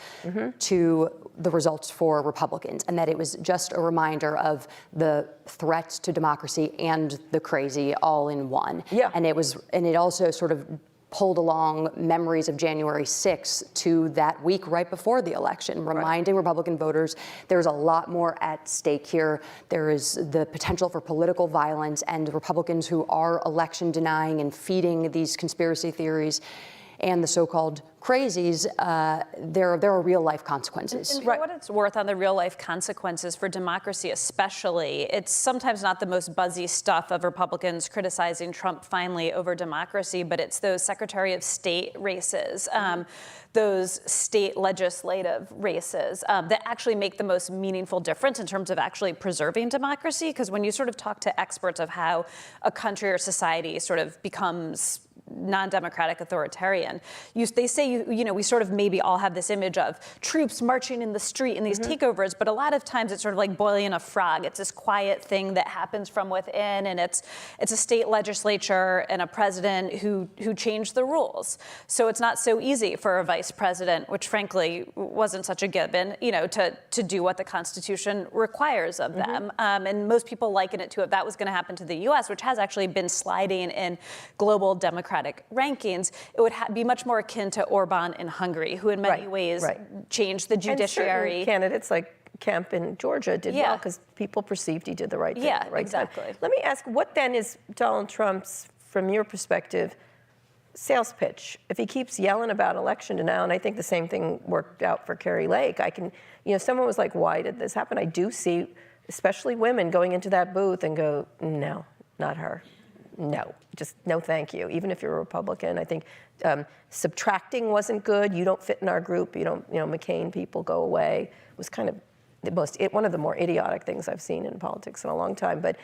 to the results for Republicans, and that it was just a reminder of the threats to democracy and the crazy all in one. Yeah. And it also sort of pulled along memories of January 6th to that week right before the election, reminding Republican voters there's a lot more at stake here. There is the potential for political violence, and Republicans who are election denying and feeding these conspiracy theories and the so-called crazies, there are real life consequences. And for what it's worth on the real life consequences for democracy especially, it's sometimes not the most buzzy stuff of Republicans criticizing Trump finally over democracy, but it's those Secretary of State races, those state legislative races that actually make the most meaningful difference in terms of actually preserving democracy. Because when you sort of talk to experts of how a country or society sort of becomes non-democratic authoritarian, they say, we sort of maybe all have this image of troops marching in the street in these takeovers, but a lot of times it's sort of like boiling a frog. It's this quiet thing that happens from within, and it's a state legislature and a president who changed the rules. So it's not so easy for a vice president, which frankly wasn't such a given, to do what the Constitution requires of them. And most people liken it to if that was going to happen to the U.S., which has actually been sliding in global democratic rankings, it would be much more akin to Orban in Hungary, who in many ways changed the judiciary. And candidates like Kemp in Georgia did well because people perceived he did the right thing. Yeah, exactly. Let me ask, what then is Donald Trump's, from your perspective, sales pitch? If he keeps yelling about election denial, and I think the same thing worked out for Kari Lake, someone was like, why did this happen? I do see especially women, going into that booth and go, no, not her. No, just no thank you. Even if you're a Republican, I think subtracting wasn't good. You don't fit in our group. You don't, McCain people go away. It was kind of one of the more idiotic things I've seen in politics in a long time. But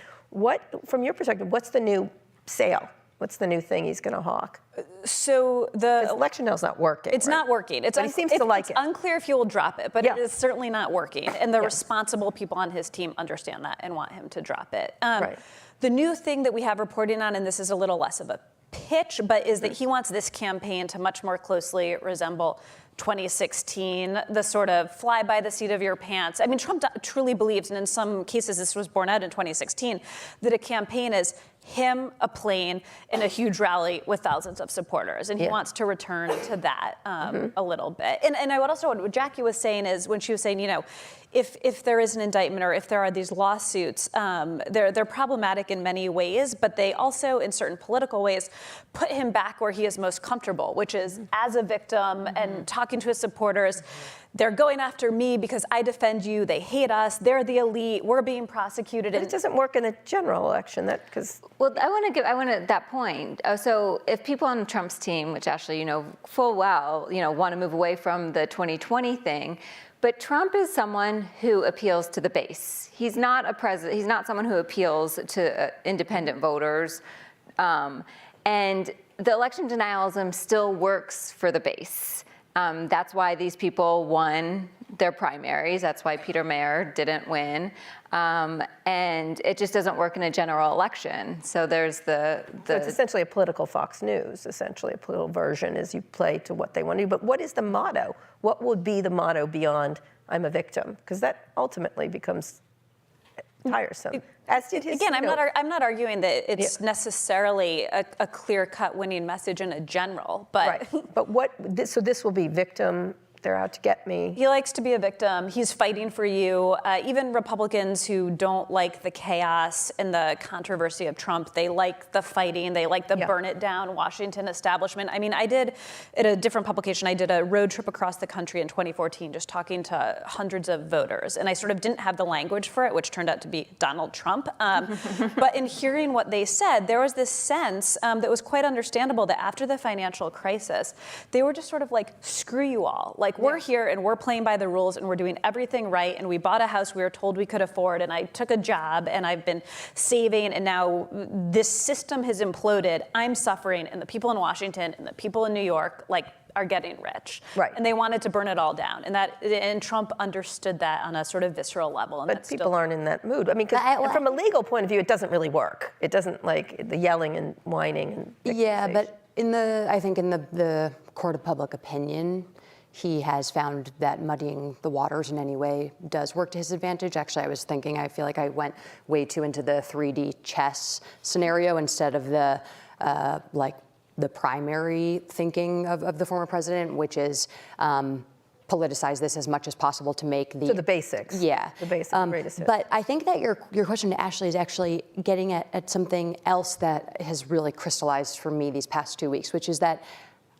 from your perspective, what's the new sale? What's the new thing he's going to hawk? So the election now is not working. It's not working. He seems to like it. It's unclear if he will drop it, but it is certainly not working. And the responsible people on his team understand that and want him to drop it. Right. The new thing that we have reporting on, and this is a little less of a pitch, but is that he wants this campaign to much more closely resemble 2016, the sort of fly by the seat of your pants. I mean, Trump truly believes, and in some cases this was borne out in 2016, that a campaign is him, a plane, and a huge rally with thousands of supporters. And he wants to return to that a little bit. And I would also, what Jackie was saying is, when she was saying, if there is an indictment or if there are these lawsuits, they're problematic in many ways, but they also, in certain political ways, put him back where he is most comfortable, which is as a victim and talking to his supporters. They're going after me because I defend you. They hate us. They're the elite. We're being prosecuted. But it doesn't work in the general election. Well, I want to that point. So if people on Trump's team, which Ashley, full well, want to move away from the 2020 thing, but Trump is someone who appeals to the base. He's not a president. He's not someone who appeals to independent voters, and the election denialism still works for the base. That's why these people won their primaries. That's why Peter Mayer didn't win. And it just doesn't work in a general election. So there's so it's essentially a political Fox News, essentially a political version as you play to what they want to do. But what is the motto? What would be the motto beyond I'm a victim? Because that ultimately becomes tiresome. As did his, Again, I'm not arguing that it's necessarily a clear-cut winning message in a general, but but so this will be victim. They're out to get me. He likes to be a victim. He's fighting for you. Even Republicans who don't like the chaos and the controversy of Trump, they like the fighting. They like the burn it down Washington establishment. I mean, I did, at a different publication, I did a road trip across the country in 2014, just talking to hundreds of voters. And I sort of didn't have the language for it, which turned out to be Donald Trump. But in hearing what they said, there was this sense that was quite understandable that after the financial crisis, they were just sort of like, screw you all. Like, we're here and we're playing by the rules and we're doing everything right, and we bought a house we were told we could afford, and I took a job and I've been saving, and now this system has imploded. I'm suffering, and the people in Washington and the people in New York are getting rich. Right. And they wanted to burn it all down. And Trump understood that on a sort of visceral level. And but people aren't in that mood. I mean, because from a legal point of view, it doesn't really work. It doesn't, like the yelling and whining and but I think in the court of public opinion, he has found that muddying the waters in any way does work to his advantage. Actually, I feel like I went way too into the 3D chess scenario instead of the primary thinking of the former president, which is politicize this as much as possible to make the basics. Yeah, the basics. Greatest hit. But I think that your question to Ashley is actually getting at something else that has really crystallized for me these past 2 weeks, which is that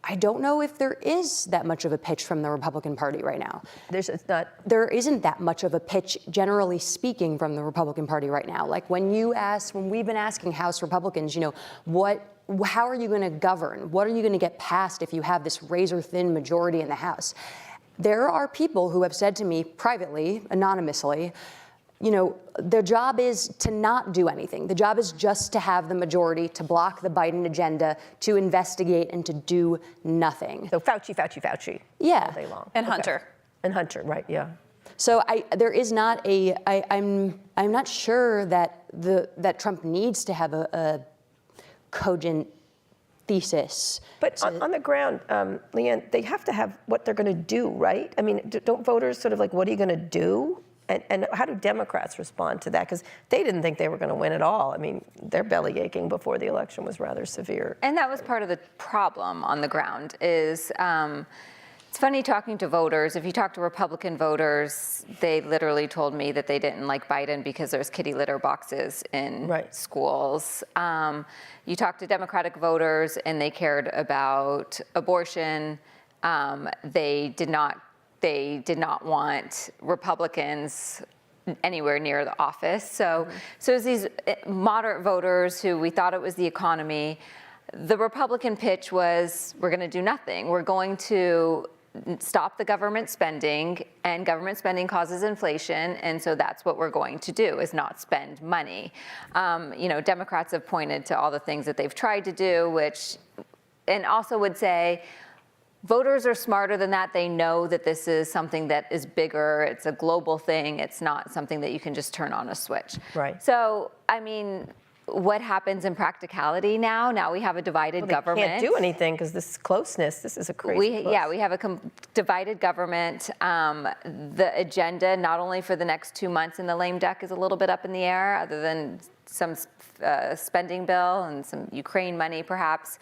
I don't know if there is that much of a pitch from the Republican Party right now. There isn't that much of a pitch, generally speaking, from the Republican Party right now. Like when we've been asking House Republicans, how are you going to govern? What are you going to get passed if you have this razor-thin majority in the House? There are people who have said to me privately, anonymously, their job is to not do anything. The job is just to have the majority, to block the Biden agenda, to investigate, and to do nothing. So Fauci. Yeah. All day long. And Hunter. And Hunter, right, yeah. So there is not I'm not sure that Trump needs to have a cogent thesis. But on the ground, Leanne, they have to have what they're going to do, right? I mean, don't voters sort of like, what are you going to do? And how do Democrats respond to that? Because they didn't think they were going to win at all. I mean, their belly aching before the election was rather severe. And that was part of the problem on the ground is, it's funny talking to voters. If you talk to Republican voters, they literally told me that they didn't like Biden because there's kitty litter boxes in schools. You talk to Democratic voters and they cared about abortion. They did not want Republicans anywhere near the office. So it's these moderate voters who we thought it was the economy. The Republican pitch was, we're going to do nothing. We're going to stop the government spending, and government spending causes inflation, and so that's what we're going to do, is not spend money. Democrats have pointed to all the things that they've tried to do, and also would say, voters are smarter than that. They know that this is something that is bigger. It's a global thing. It's not something that you can just turn on a switch. Right. So, what happens in practicality now? Now we have a divided government. They can't do anything because this closeness, this is a crazy we have a divided government. The agenda, not only for the next 2 months in the lame duck, is a little bit up in the air, other than some spending bill and some Ukraine money perhaps.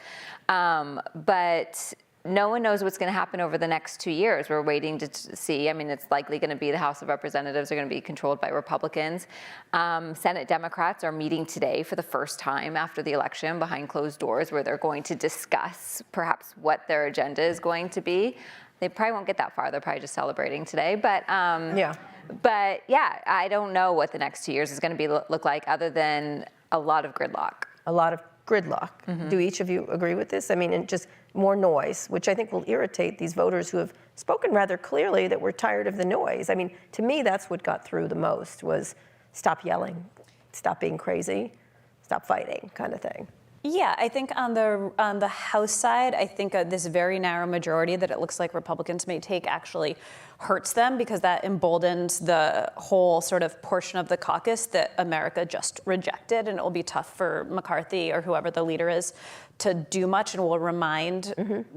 But no one knows what's going to happen over the next 2 years. We're waiting to see. It's likely going to be the House of Representatives are going to be controlled by Republicans. Senate Democrats are meeting today for the first time after the election behind closed doors, where they're going to discuss perhaps what their agenda is going to be. They probably won't get that far. They're probably just celebrating today. But I don't know what the next 2 years is going to look like, other than a lot of gridlock. A lot of gridlock. Do each of you agree with this? And just more noise, which I think will irritate these voters who have spoken rather clearly that we're tired of the noise. To me, that's what got through the most, was stop yelling, stop being crazy, stop fighting, kind of thing. Yeah, I think on the House side, I think this very narrow majority that it looks like Republicans may take actually hurts them, because that emboldens the whole sort of portion of the caucus that America just rejected, and it will be tough for McCarthy or whoever the leader is to do much, and will remind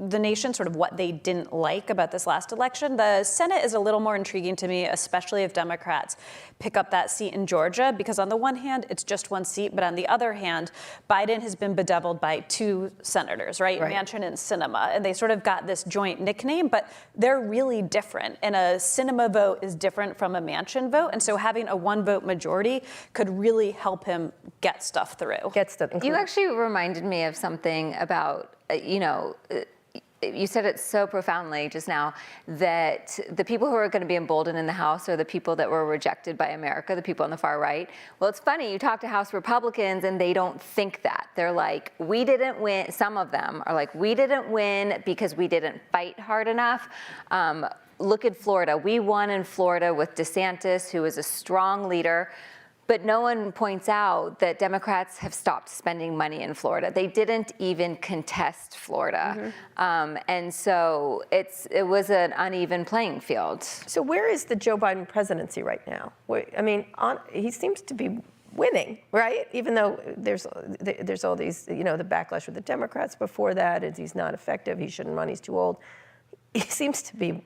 the nation sort of what they didn't like about this last election. The Senate is a little more intriguing to me, especially if Democrats pick up that seat in Georgia, because on the one hand, it's just one seat, but on the other hand, Biden has been bedeviled by 2 senators, right? Manchin and Sinema, and they sort of got this joint nickname, but they're really different. And a Sinema vote is different from a Manchin vote, and so having a 1-vote majority could really help him get stuff through. You actually reminded me of something about, you said it so profoundly just now, that the people who are going to be emboldened in the House are the people that were rejected by America, the people on the far right. Well, it's funny, you talk to House Republicans and they don't think that. They're like, we didn't win. Some of them are like, we didn't win because we didn't fight hard enough. Look at Florida. We won in Florida with DeSantis, who is a strong leader. But no one points out that Democrats have stopped spending money in Florida. They didn't even contest Florida. And so it was an uneven playing field. So where is the Joe Biden presidency right now? He seems to be winning, right? Even though there's all these, the backlash with the Democrats before that, is he's not effective, he shouldn't run, he's too old. He seems to be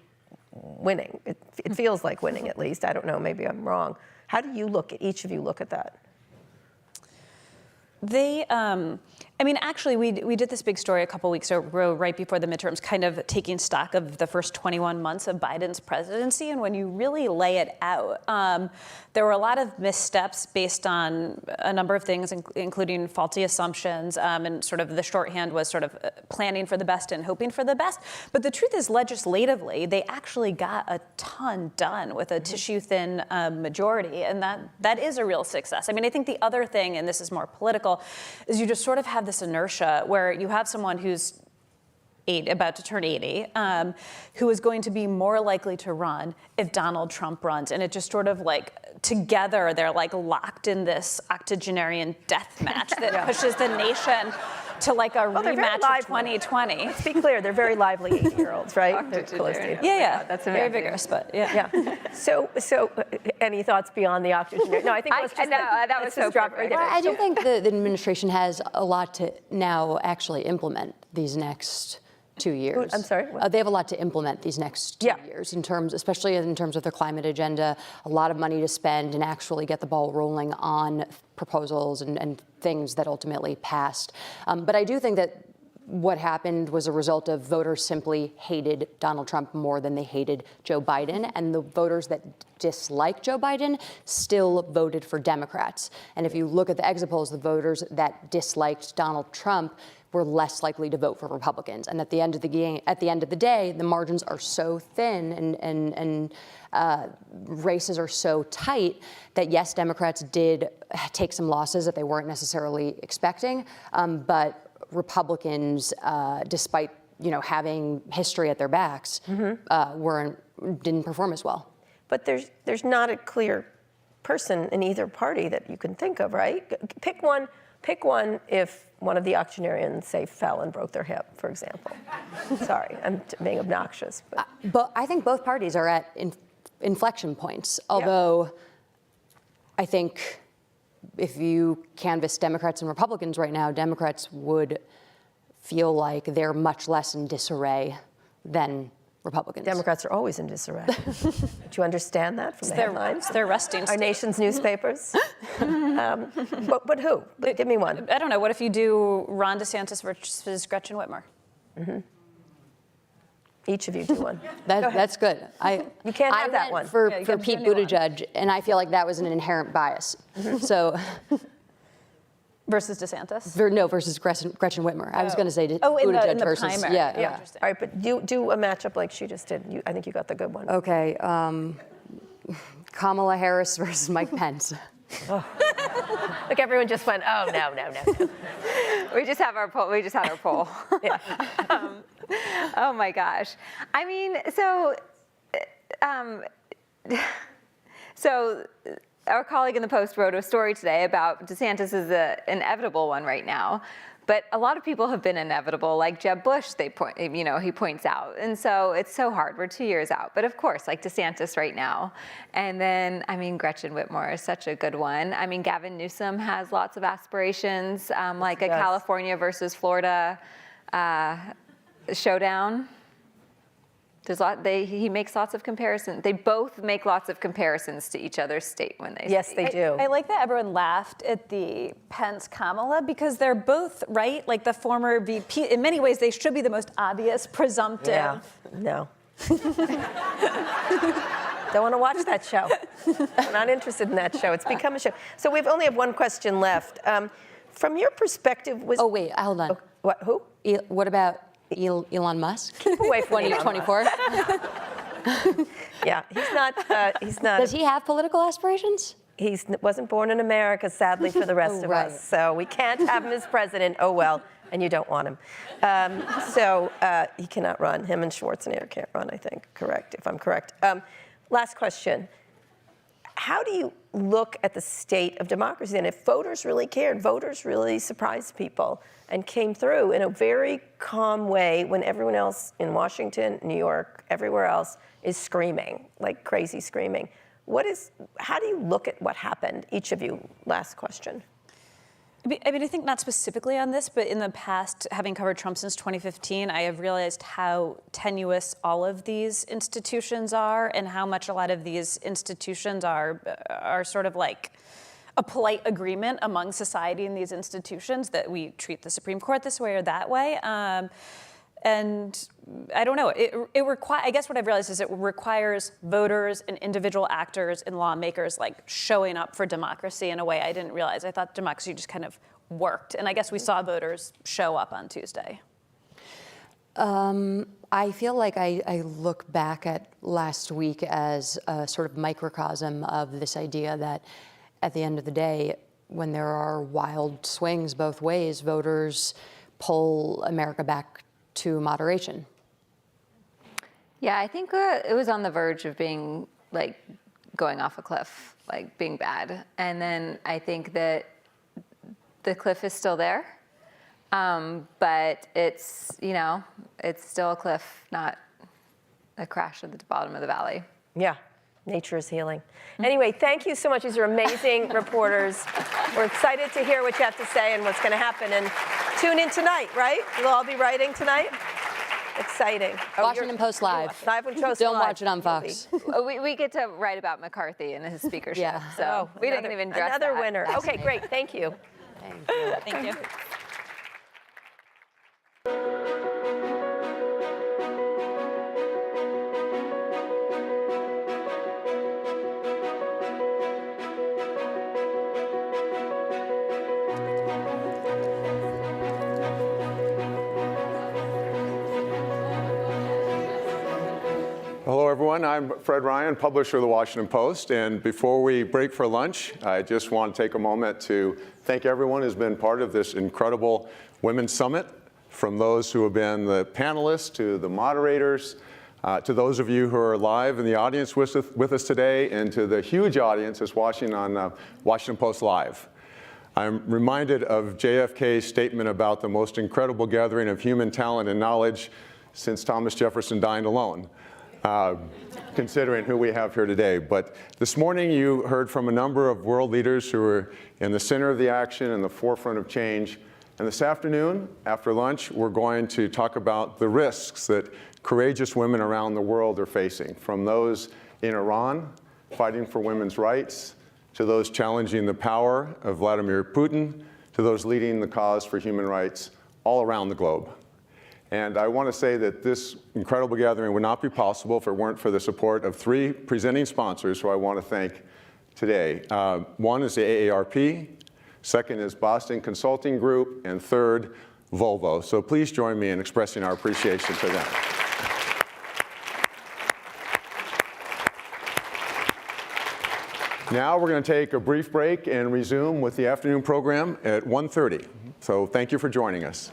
winning. It feels like winning, at least. I don't know, maybe I'm wrong. How do you each of you look at that? They, actually, we did this big story a couple weeks ago, right before the midterms, kind of taking stock of the first 21 months of Biden's presidency. And when you really lay it out, there were a lot of missteps based on a number of things, including faulty assumptions. And sort of the shorthand was sort of planning for the best and hoping for the best. But the truth is, legislatively, they actually got a ton done with a tissue-thin majority. And that is a real success. I think the other thing, and this is more political, is you just sort of have this inertia where you have someone who's about to turn 80, who is going to be more likely to run if Donald Trump runs. And it just sort of together, they're locked in this octogenarian death match that pushes the nation to a rematch of 2020. Let's be clear, they're very lively 80-year-olds, right? They're close to you. Yeah. That's very vigorous, but yeah. So any thoughts beyond the octogenarian? No, I think that was so drop right there. I do think the administration has a lot to now actually implement these next 2 years. I'm sorry? They have a lot to implement these next 2 years, especially in terms of their climate agenda, a lot of money to spend and actually get the ball rolling on proposals and things that ultimately passed. But I do think that what happened was a result of voters simply hated Donald Trump more than they hated Joe Biden, and the voters that dislike Joe Biden still voted for Democrats. And if you look at the exit polls, the voters that disliked Donald Trump were less likely to vote for Republicans. And at the end of the day, the margins are so thin and races are so tight that yes, Democrats did take some losses that they weren't necessarily expecting, but Republicans, despite having history at their backs, didn't perform as well. But there's not a clear person in either party that you can think of, right? Pick one if one of the octogenarians, say, fell and broke their hip, for example. Sorry, I'm being obnoxious. But I think both parties are at inflection points, although I think if you canvass Democrats and Republicans right now, Democrats would feel like they're much less in disarray than Republicans. Democrats are always in disarray. Do you understand that from the headlines? They're resting. Our nation's newspapers. But who? Give me one. I don't know. What if you do Ron DeSantis versus Gretchen Whitmer? Each of you do one. That's good. You can't have that one. For Pete Buttigieg, and I feel like that was an inherent bias. So. Versus DeSantis? Versus Gretchen Whitmer. I was going to say Buttigieg in the versus primary. Yeah. All right, but do a matchup like she just did. I think you got the good one. Okay. Kamala Harris versus Mike Pence. Look, everyone just went, oh, no. We just had our poll. Yeah. Oh my gosh. I mean, so our colleague in the Post wrote a story today about DeSantis is an inevitable one right now. But a lot of people have been inevitable, like Jeb Bush, he points out. And so it's so hard. We're 2 years out. But of course, like DeSantis right now. And then, Gretchen Whitmer is such a good one. Gavin Newsom has lots of aspirations, like a California versus Florida showdown. He makes lots of comparisons. They both make lots of comparisons to each other's state when they Yes, they do. I like that everyone laughed at the Pence-Kamala because they're both, right? Like the former VP. In many ways, they should be the most obvious, presumptive. Yeah, no. Don't want to watch that show. I'm not interested in that show. It's become a show. So we only have one question left. From your perspective, Oh, wait, hold on. What, who? What about Elon Musk? Keep away from 2024. Yeah, he's not. Does he have political aspirations? He wasn't born in America, sadly, for the rest of us. So we can't have him as president. Oh, well, and you don't want him. So he cannot run. Him and Schwarzenegger can't run, I think. Correct, if I'm correct. Last question. How do you look at the state of democracy? And if voters really cared, voters really surprised people and came through in a very calm way when everyone else in Washington, New York, everywhere else is screaming, like crazy screaming. How do you look at what happened? Each of you, last question. I think not specifically on this, but in the past, having covered Trump since 2015, I have realized how tenuous all of these institutions are and how much a lot of these institutions are sort of like a polite agreement among society and these institutions that we treat the Supreme Court this way or that way. And I don't know, I guess what I've realized is it requires voters and individual actors and lawmakers like showing up for democracy in a way I didn't realize. I thought democracy just kind of worked. And I guess we saw voters show up on Tuesday. I feel like I look back at last week as a sort of microcosm of this idea that at the end of the day, when there are wild swings both ways, voters pull America back to moderation. Yeah, I think it was on the verge of being like going off a cliff, like being bad. And then I think that the cliff is still there, but it's still a cliff, not a crash at the bottom of the valley. Yeah, nature is healing. Anyway, thank you so much. These are amazing reporters. We're excited to hear what you have to say and what's going to happen. And tune in tonight, right? We'll all be writing tonight. Exciting. Washington Post Live. Don't watch it on Fox. We get to write about McCarthy and his speakership. Yeah. So we didn't even address another that. winner. Okay, great. Thank you. Thank you. everyone. I'm Fred Ryan, publisher of the Washington Post. And before we break for lunch, I just want to take a moment to thank everyone who's been part of this incredible Women's Summit, from those who have been the panelists to the moderators, to those of you who are live in the audience with us today, and to the huge audience that's watching on Washington Post Live. I'm reminded of JFK's statement about the most incredible gathering of human talent and knowledge since Thomas Jefferson dined alone, considering who we have here today. But this morning you heard from a number of world leaders who are in the center of the action and the forefront of change. And this afternoon, after lunch, we're going to talk about the risks that courageous women around the world are facing, from those in Iran fighting for women's rights, to those challenging the power of Vladimir Putin, to those leading the cause for human rights all around the globe. And I want to say that this incredible gathering would not be possible if it weren't for the support of three presenting sponsors who I want to thank today. One is the AARP, second is Boston Consulting Group, and third, Volvo. So please join me in expressing our appreciation to them. Now we're going to take a brief break and resume with the afternoon program at 1:30. So thank you for joining us.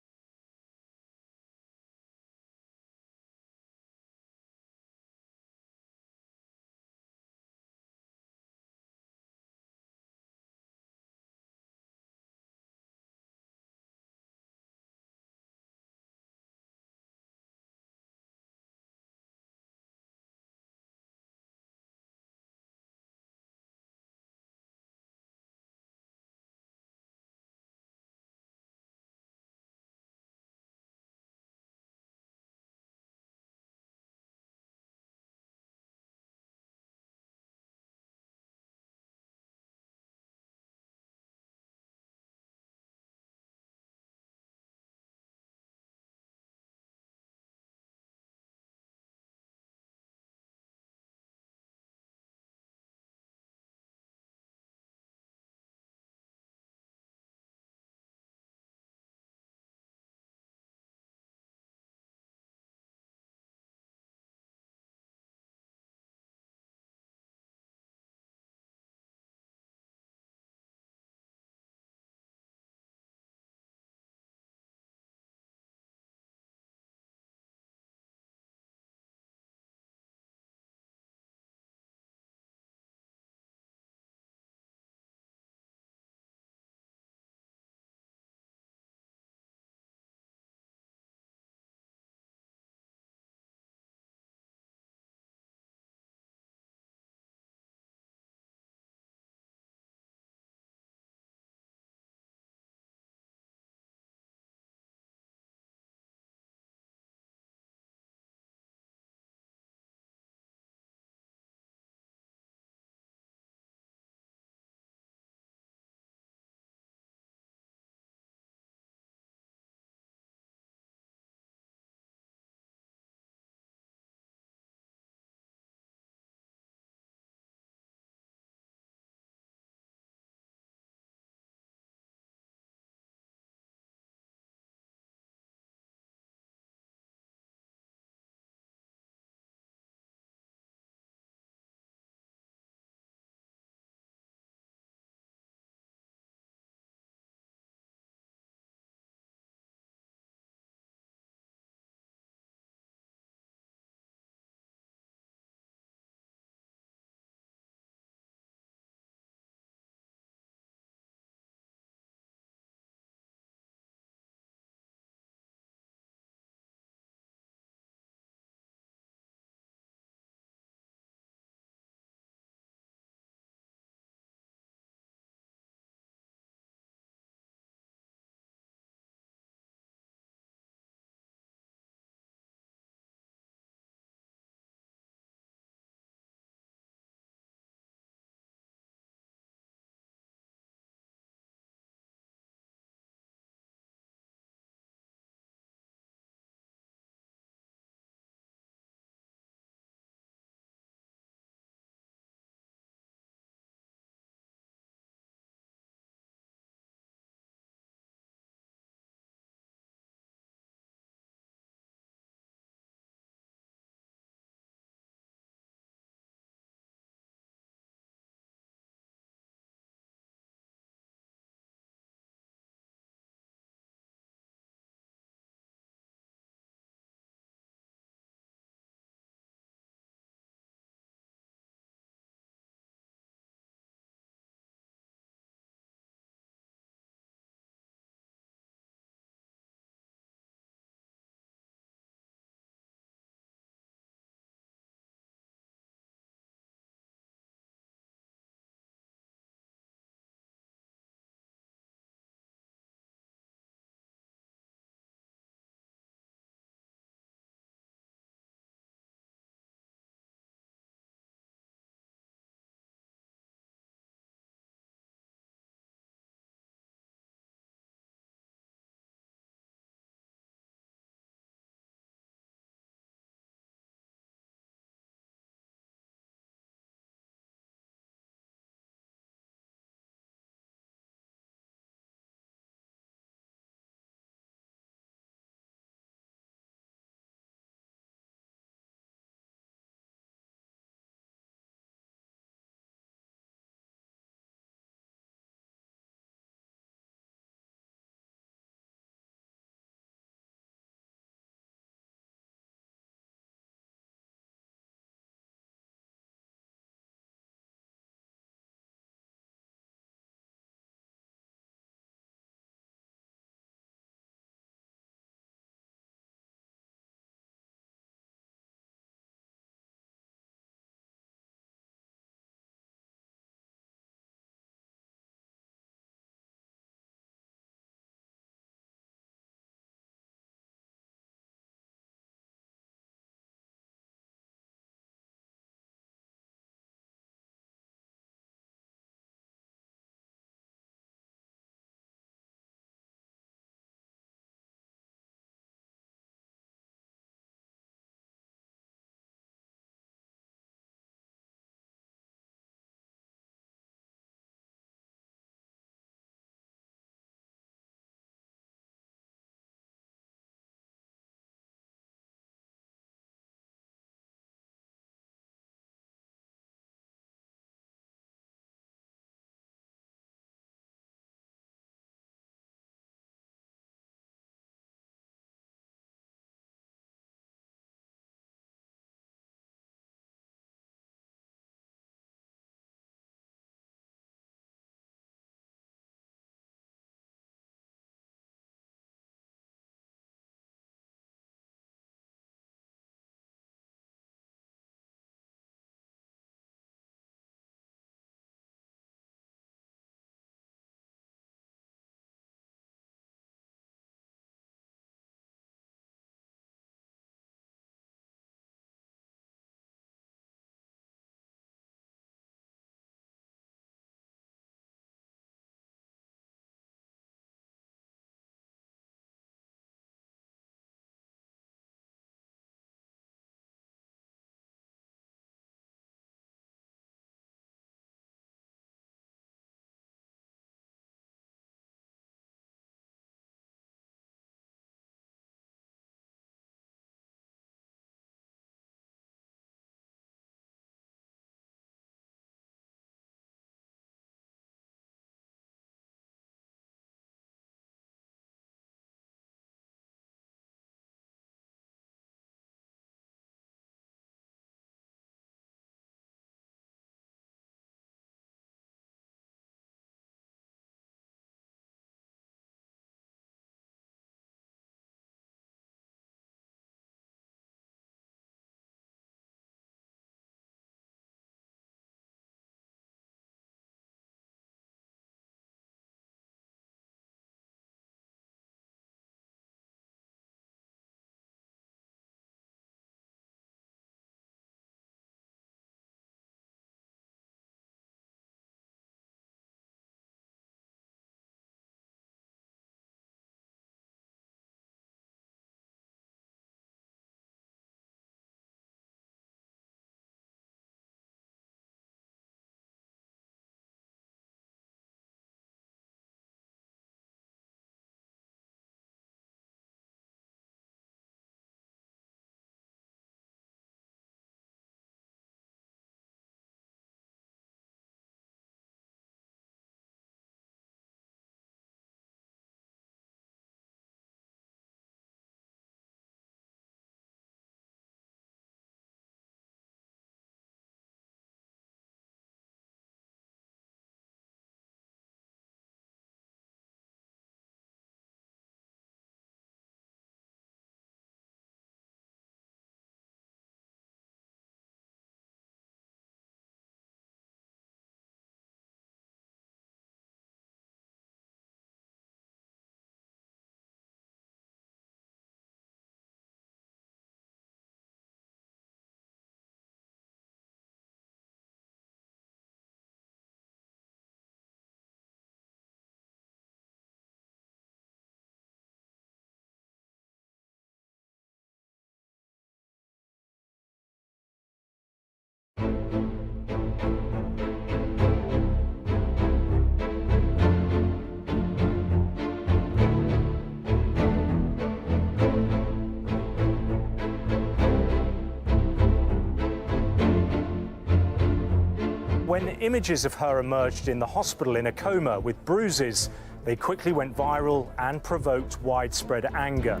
images of her emerged in the hospital in a coma with bruises, they quickly went viral and provoked widespread anger.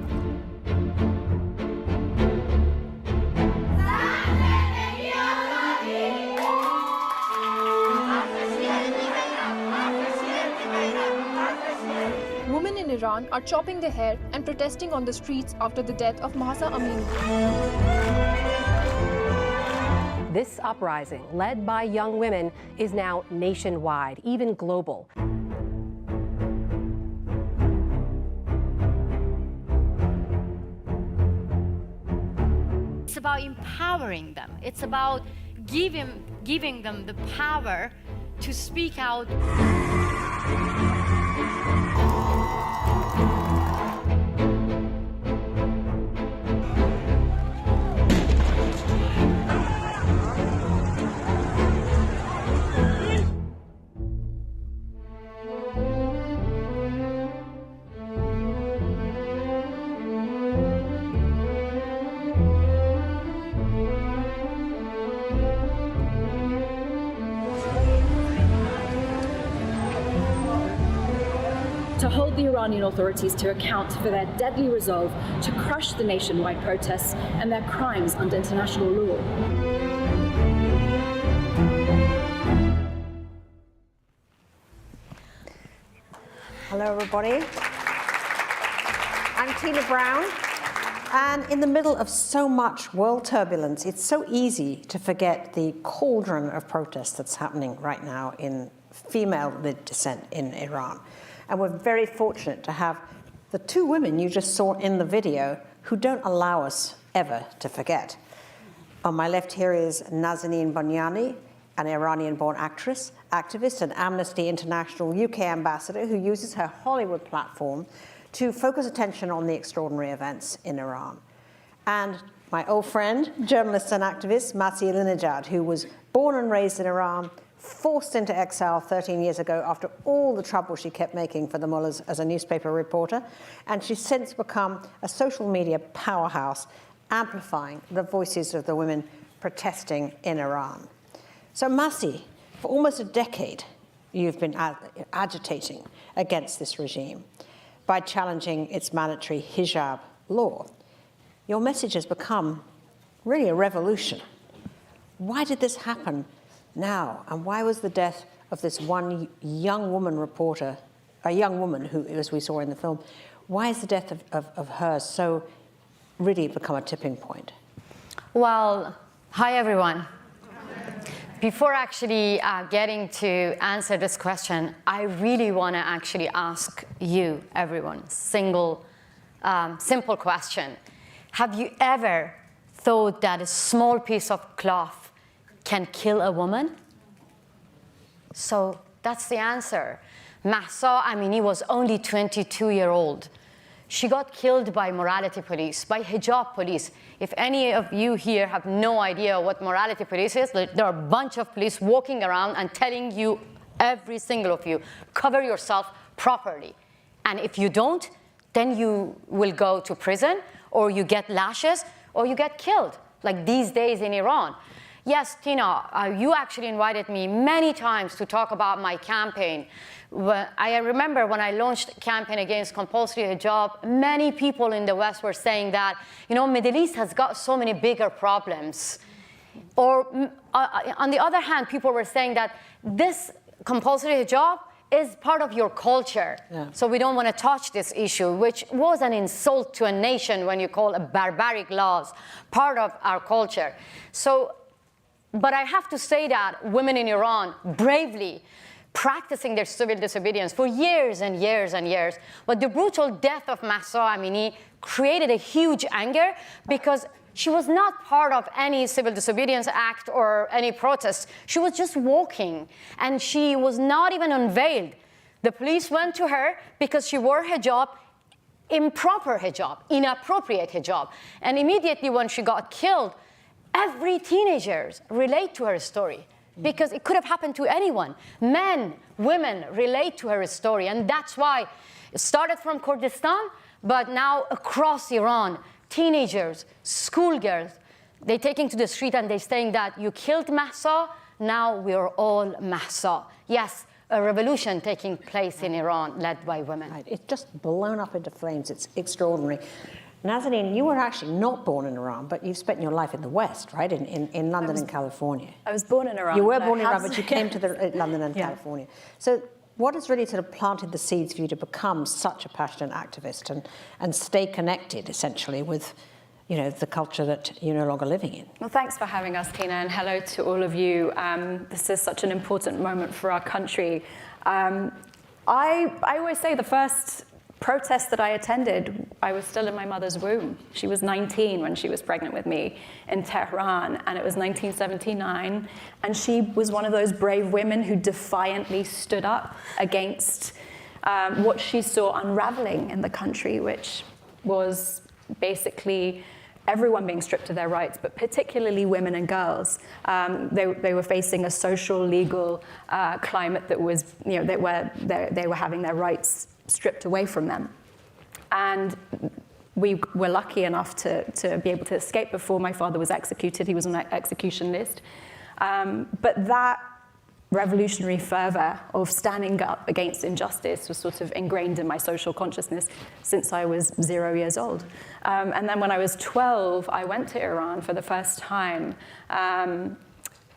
Women in Iran are chopping their hair and protesting on the streets after the death of Mahsa Amini. This uprising, led by young women, is now nationwide, even global. It's about empowering them. It's about giving them the power to speak out. To hold the Iranian authorities to account for their deadly resolve to crush the nationwide protests and their crimes under international law. Hello, everybody. I'm Tina Brown, and in the middle of so much world turbulence, it's so easy to forget the cauldron of protests that's happening right now in female-led dissent in Iran. And we're very fortunate to have the two women you just saw in the video who don't allow us ever to forget. On my left here is Nazanin Banyani, an Iranian-born activist, and Amnesty International UK ambassador who uses her Hollywood platform to focus attention on the extraordinary events in Iran. And my old friend, journalist and activist, Masih Alinejad, who was born and raised in Iran, forced into exile 13 years ago after all the trouble she kept making for the mullahs as a newspaper reporter. And she's since become a social media powerhouse, amplifying the voices of the women protesting in Iran. So Masih, for almost a decade, you've been agitating against this regime by challenging its mandatory hijab law. Your message has become really a revolution. Why did this happen now? And why was the death of this one young woman reporter, a young woman who, as we saw in the film, why is the death of her so really become a tipping point? Well, hi everyone. Before actually getting to answer this question, I really want to actually ask you, everyone, simple question. Have you ever thought that a small piece of cloth can kill a woman? So that's the answer. Mahsa Amini was only 22-year-old. She got killed by morality police, by hijab police. If any of you here have no idea what morality police is, there are a bunch of police walking around and telling you, every single of you, cover yourself properly. And if you don't, then you will go to prison, or you get lashes, or you get killed, like these days in Iran. Yes, Tina, you actually invited me many times to talk about my campaign. I remember when I launched a campaign against compulsory hijab, many people in the West were saying that, Middle East has got so many bigger problems. Or on the other hand, people were saying that this compulsory hijab is part of your culture. Yeah. So we don't want to touch this issue, which was an insult to a nation when you call a barbaric laws part of our culture. But I have to say that women in Iran bravely practicing their civil disobedience for years and years and years. But the brutal death of Mahsa Amini created a huge anger because she was not part of any civil disobedience act or any protest. She was just walking, and she was not even unveiled. The police went to her because she wore hijab, improper hijab, inappropriate hijab. And immediately when she got killed, every teenager relate to her story because it could have happened to anyone. Men, women relate to her story, and that's why it started from Kurdistan, but now across Iran, teenagers, schoolgirls, they're taking to the street and they're saying that you killed Mahsa, Now we are all Mahsa. Yes, a revolution taking place in Iran led by women. Right. It's just blown up into flames. It's extraordinary. Nazanin, you were actually not born in Iran, but you've spent your life in the West, right? In London and California. I was born in Iran. You were born in Iran, but you came to London and California. So what has really sort of planted the seeds for you to become such a passionate activist and stay connected, essentially, with the culture that you're no longer living in? Well, thanks for having us, Tina, and hello to all of you. This is such an important moment for our country. I always say the first protest that I attended, I was still in my mother's womb. She was 19 when she was pregnant with me in Tehran, and it was 1979. And she was one of those brave women who defiantly stood up against what she saw unraveling in the country, which was basically everyone being stripped of their rights, but particularly women and girls. They were facing a social, legal climate that was, they were having their rights stripped away from them. And we were lucky enough to be able to escape before my father was executed. He was on that execution list. But that revolutionary fervor of standing up against injustice was sort of ingrained in my social consciousness since I was 0 years old. And then when I was 12, I went to Iran for the first time. And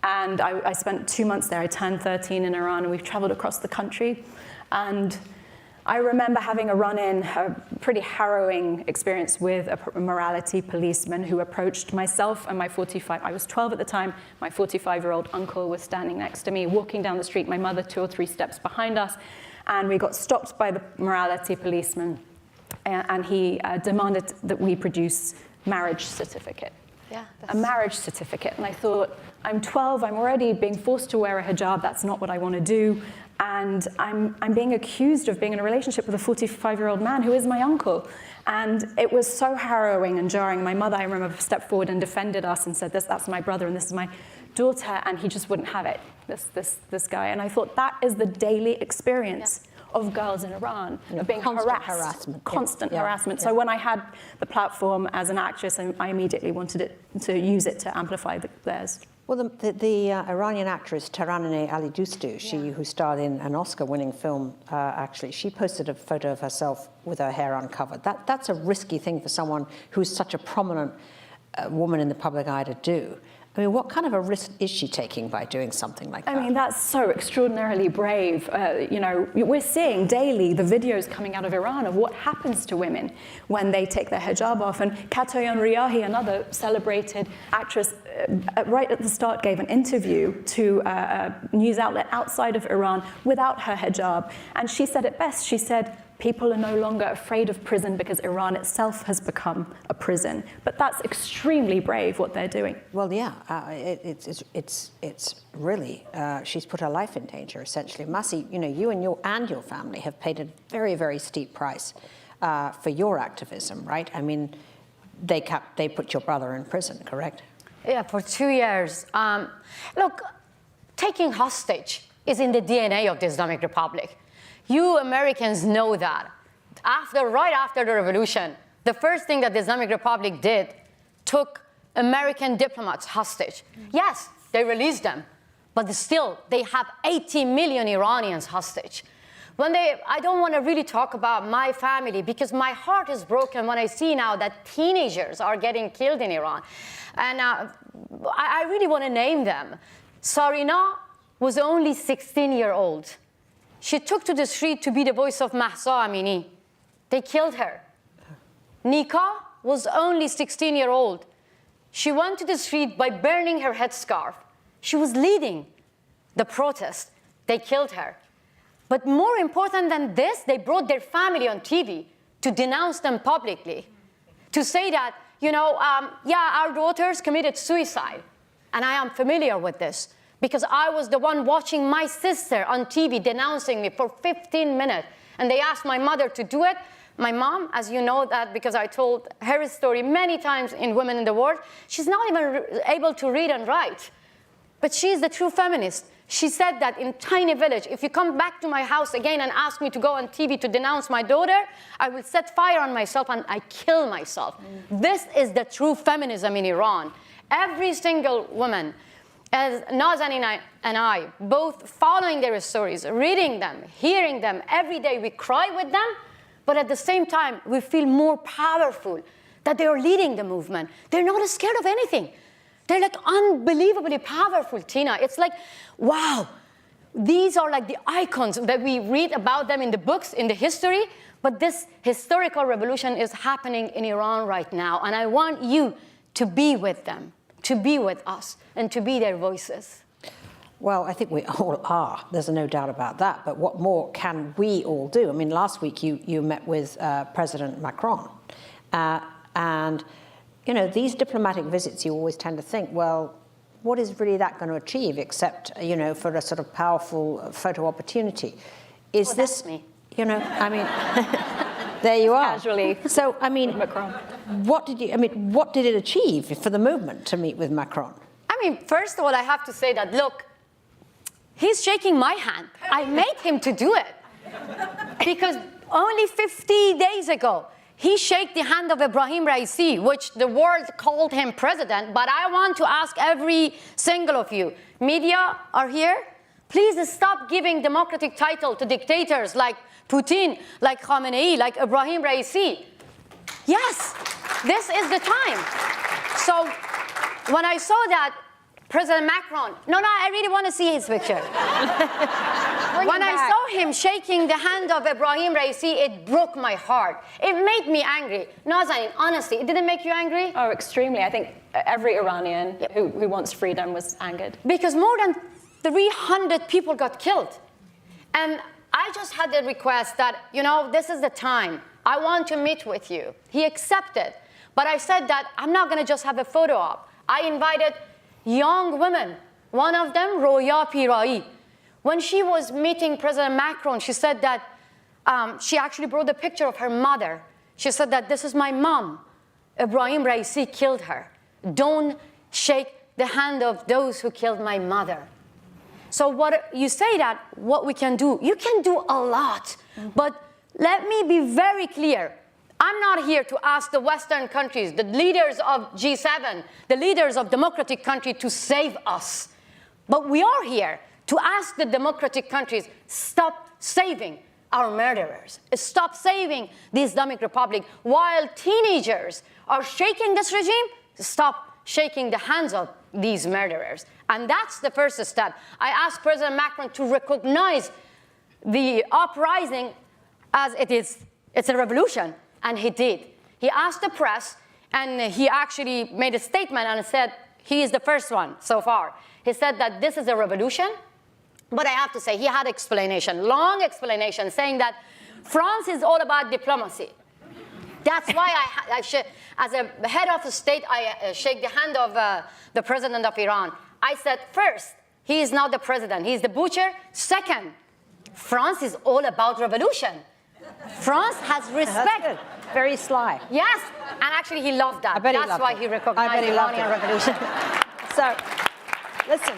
I spent 2 months there. I turned 13 in Iran, and we've traveled across the country. And I remember having a pretty harrowing experience with a morality policeman who approached myself and I was 12 at the time, my 45-year-old uncle was standing next to me, walking down the street, my mother 2 or 3 steps behind us, and we got stopped by the morality policeman, and he demanded that we produce marriage certificate. Yeah, a marriage certificate. And I thought, I'm 12, I'm already being forced to wear a hijab, that's not what I want to do. And I'm being accused of being in a relationship with a 45-year-old man who is my uncle. And it was so harrowing and jarring. My mother, I remember, stepped forward and defended us and said, that's my brother and this is my daughter, and he just wouldn't have it, this guy. And I thought, that is the daily experience of girls in Iran, of being constant harassment. So when I had the platform as an actress, I immediately wanted to use it to amplify theirs. Well, the Iranian actress Taraneh Ali Doustou, who starred in an Oscar-winning film, actually, she posted a photo of herself with her hair uncovered. That's a risky thing for someone who's such a prominent woman in the public eye to do. I mean, what kind of a risk is she taking by doing something like that? I mean, that's so extraordinarily brave. We're seeing daily the videos coming out of Iran of what happens to women when they take their hijab off. And Katayan Riahi, another celebrated actress, right at the start gave an interview to a news outlet outside of Iran without her hijab. And she said it best. She said, people are no longer afraid of prison because Iran itself has become a prison. But that's extremely brave what they're doing. Well, yeah, it's really, she's put her life in danger, essentially. Masi, you and your family have paid a very, very steep price for your activism, right? I mean, they put your brother in prison, correct? Yeah, for 2 years. Look, taking hostage is in the DNA of the Islamic Republic. You Americans know that. Right after the revolution, the first thing that the Islamic Republic did, took American diplomats hostage. Yes, they released them, but still, they have 80 million Iranians hostage. I don't want to really talk about my family because my heart is broken when I see now that teenagers are getting killed in Iran. And I really want to name them. Sarina was only 16-year-old. She took to the street to be the voice of Mahsa Amini. They killed her. Nika was only 16-year-old. She went to the street by burning her headscarf. She was leading the protest. They killed her. But more important than this, they brought their family on TV to denounce them publicly, to say that, our daughters committed suicide. And I am familiar with this, because I was the one watching my sister on TV denouncing me for 15 minutes. And they asked my mother to do it. My mom, as you know that because I told her story many times in Women in the World, she's not even able to read and write. But she's the true feminist. She said that in tiny village, if you come back to my house again and ask me to go on TV to denounce my daughter, I will set fire on myself and I kill myself. This is the true feminism in Iran. Every single woman as Nazanin and I, both following their stories, reading them, hearing them, every day we cry with them, but at the same time, we feel more powerful that they are leading the movement. They're not scared of anything. They're like unbelievably powerful, Tina. It's like, wow, these are like the icons that we read about them in the books, in the history, but this historical revolution is happening in Iran right now, and I want you to be with them, to be with us, and to be their voices. Well, I think we all are. There's no doubt about that. But what more can we all do? I mean, last week you met with President Macron. And, you know, these diplomatic visits, you always tend to think, well, what is really that going to achieve except, you know, for a sort of powerful photo opportunity? Is this, that's me. You know, I mean, there you are. Casually. So, I mean, what did it achieve for the movement to meet with Macron? I mean, first of all, I have to say that, look, he's shaking my hand. I made him to do it. Because only 50 days ago, he shook the hand of Ibrahim Raisi, which the world called him president. But I want to ask every single of you, media are here, please stop giving democratic title to dictators like Putin, like Khamenei, like Ibrahim Raisi. Yes, this is the time. So when I saw that, President Macron, no, I really want to see his picture. When I saw him shaking the hand of Ibrahim Raisi, it broke my heart. It made me angry. Nazanin, honestly, it didn't make you angry? Oh, extremely. I think every Iranian who wants freedom was angered. Because more than 300 people got killed. And I just had the request that, you know, this is the time. I want to meet with you. He accepted. But I said that I'm not going to just have a photo op. I invited young women, one of them, Roya Pirai. When she was meeting President Macron, she said that she actually brought a picture of her mother. She said that this is my mom. Ibrahim Raisi killed her. Don't shake the hand of those who killed my mother. So what you say that what we can do, you can do a lot. But let me be very clear. I'm not here to ask the Western countries, the leaders of G7, the leaders of democratic countries to save us. But we are here to ask the democratic countries, stop saving our murderers. Stop saving the Islamic Republic. While teenagers are shaking this regime, stop shaking the hands of these murderers. And that's the first step. I asked President Macron to recognize the uprising as it is. It's a revolution. And he did. He asked the press, and he actually made a statement and said he is the first one so far. He said that this is a revolution, but I have to say he had explanation, long explanation, saying that France is all about diplomacy. That's why as a head of the state, I shake the hand of the president of Iran. I said, first, he is not the president, he's the butcher. Second, France is all about revolution. France has respect. Very sly. Yes, and actually he loved that. That's why he recognized the Iranian revolution. So, listen,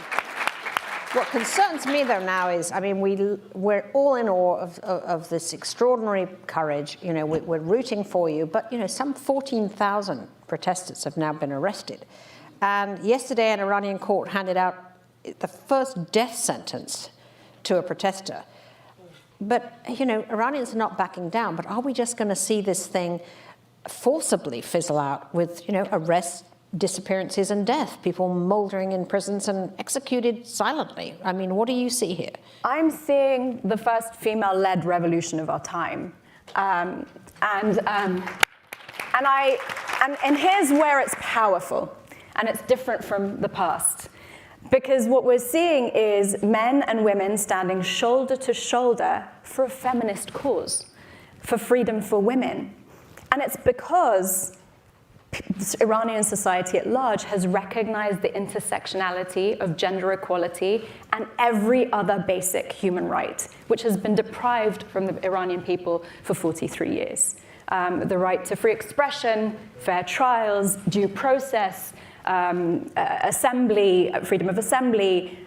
what concerns me though now is, I mean, we're all in awe of this extraordinary courage. You know, we're rooting for you, but you know, some 14,000 protesters have now been arrested. And yesterday an Iranian court handed out the first death sentence to a protester. But, you know, Iranians are not backing down, but are we just going to see this thing forcibly fizzle out with, you know, arrests, disappearances and death, people mouldering in prisons and executed silently? I mean, what do you see here? I'm seeing the first female-led revolution of our time. And here's where it's powerful, and it's different from the past. Because what we're seeing is men and women standing shoulder to shoulder for a feminist cause, for freedom for women. And it's because Iranian society at large has recognized the intersectionality of gender equality and every other basic human right, which has been deprived from the Iranian people for 43 years. The right to free expression, fair trials, due process, assembly, freedom of assembly,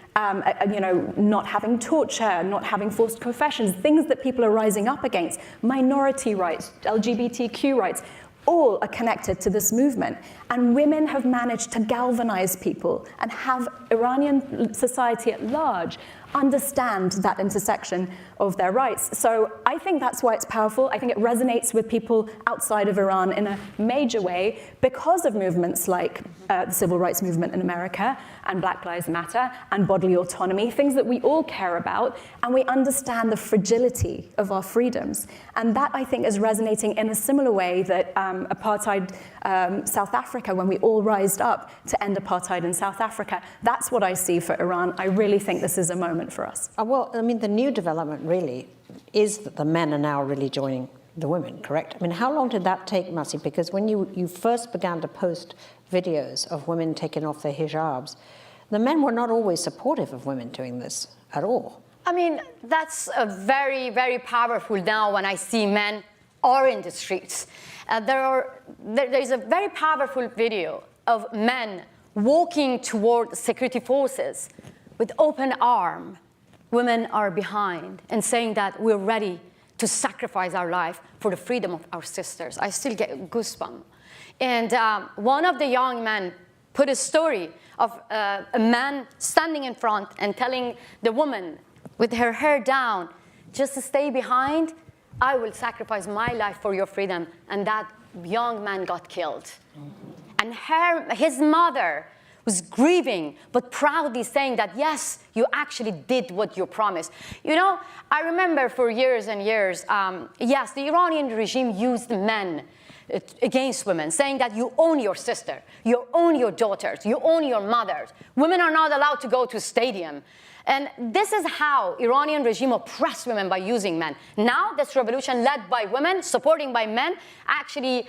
you know, not having torture, not having forced confessions, things that people are rising up against, minority rights, LGBTQ rights. all are connected to this movement. And women have managed to galvanize people and have Iranian society at large understand that intersection of their rights. So I think that's why it's powerful. I think it resonates with people outside of Iran in a major way because of movements like the civil rights movement in America and Black Lives Matter and bodily autonomy, things that we all care about, and we understand the fragility of our freedoms. And that, I think, is resonating in a similar way that apartheid South Africa, when we all rised up to end apartheid in South Africa, that's what I see for Iran. I really think this is a moment for us. Well, I mean, the new development really is that the men are now really joining the women, correct? I mean, how long did that take, Masi? Because when you first began to post videos of women taking off their hijabs, the men were not always supportive of women doing this at all. I mean, that's a very, very powerful now when I see men are in the streets. There is a very powerful video of men walking toward security forces with open arm. Women are behind and saying that we're ready to sacrifice our life for the freedom of our sisters. I still get goosebumps. And one of the young men put a story of a man standing in front and telling the woman with her hair down, just stay behind, I will sacrifice my life for your freedom. And that young man got killed. And his mother was grieving, but proudly saying that, yes, you actually did what you promised. You know, I remember for years and years, yes, the Iranian regime used men against women, saying that you own your sister, you own your daughters, you own your mothers. Women are not allowed to go to stadium. And this is how Iranian regime oppressed women by using men. Now this revolution led by women, supporting by men, actually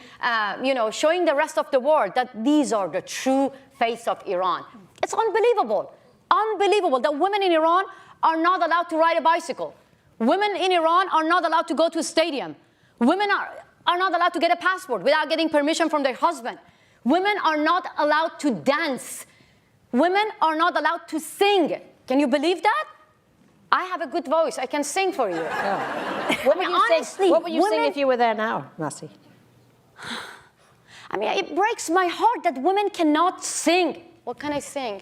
showing the rest of the world that these are the true face of Iran. It's unbelievable, unbelievable that women in Iran are not allowed to ride a bicycle. Women in Iran are not allowed to go to a stadium. Women are not allowed to get a passport without getting permission from their husband. Women are not allowed to dance. Women are not allowed to sing. Can you believe that? I have a good voice. I can sing for you. Yeah. What would you sing if you were there now, Masi? I mean, it breaks my heart that women cannot sing. What can I sing?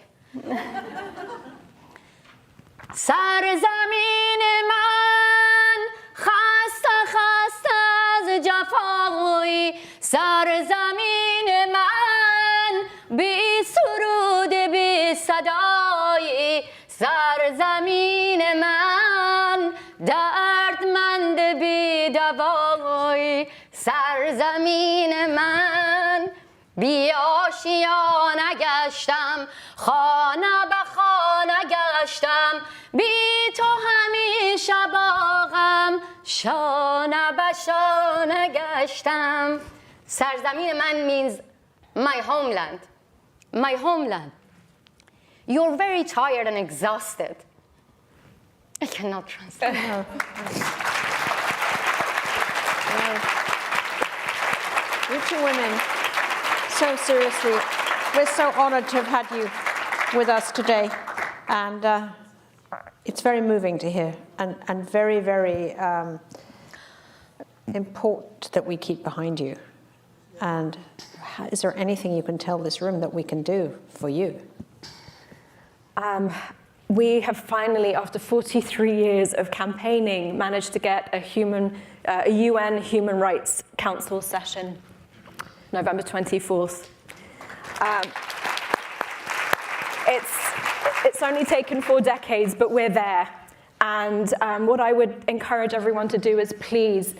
سرزمین من خسته خسته از جفایی سرزمین من بی سرود بی صدایی سرزمین من دردمند بی دوایی سرزمین من بی آشیانه گشتم خانه به خانه گشتم بی تو همیشه باغم شانه به شانه گشتم. سرزمین من means my homeland. My homeland. You're very tired and exhausted. I cannot translate. You two women, so seriously, we're so honored to have had you with us today. And it's very moving to hear and very, very important that we keep behind you. And is there anything you can tell this room that we can do for you? We have finally, after 43 years of campaigning, managed to get a UN Human Rights Council session, November 24th. It's only taken 4 decades, but we're there. And what I would encourage everyone to do is please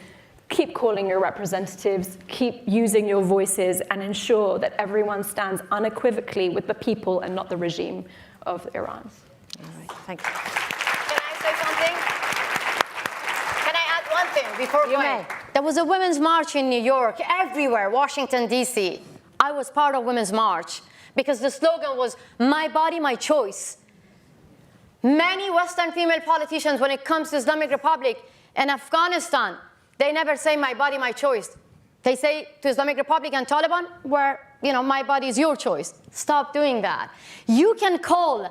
keep calling your representatives, keep using your voices, and ensure that everyone stands unequivocally with the people and not the regime of Iran. All right, thank you. Can I say something? Can I add one thing before You going? may. There was a women's march in New York, everywhere, Washington, D.C. I was part of Women's March because the slogan was, my body, my choice. Many Western female politicians, when it comes to Islamic Republic and Afghanistan, they never say my body, my choice. They say to Islamic Republic and Taliban, where, my body is your choice. Stop doing that. You can call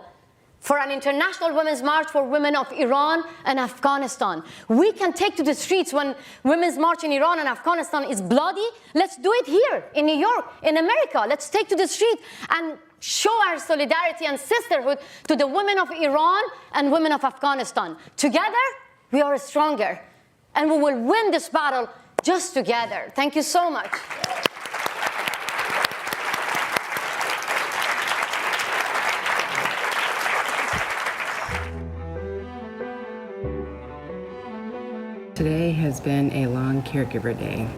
for an international women's march for women of Iran and Afghanistan. We can take to the streets when women's march in Iran and Afghanistan is bloody. Let's do it here in New York, in America. Let's take to the street and show our solidarity and sisterhood to the women of Iran and women of Afghanistan. Together, we are stronger, and we will win this battle just together. Thank you so much. Today has been a long caregiver day.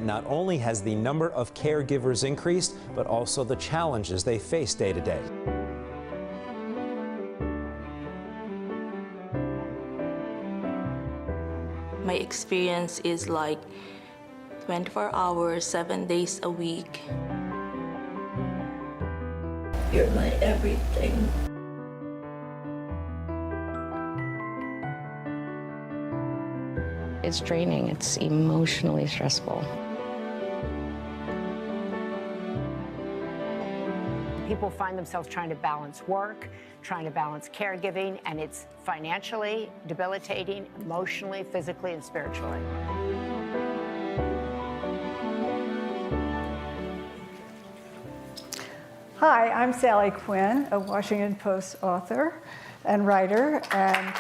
Not only has the number of caregivers increased, but also the challenges they face day to day. My experience is like 24 hours, 7 days a week. You're my everything. It's draining, it's emotionally stressful. People find themselves trying to balance work, trying to balance caregiving, and it's financially debilitating, emotionally, physically, and spiritually. Hi, I'm Sally Quinn, a Washington Post author and writer, and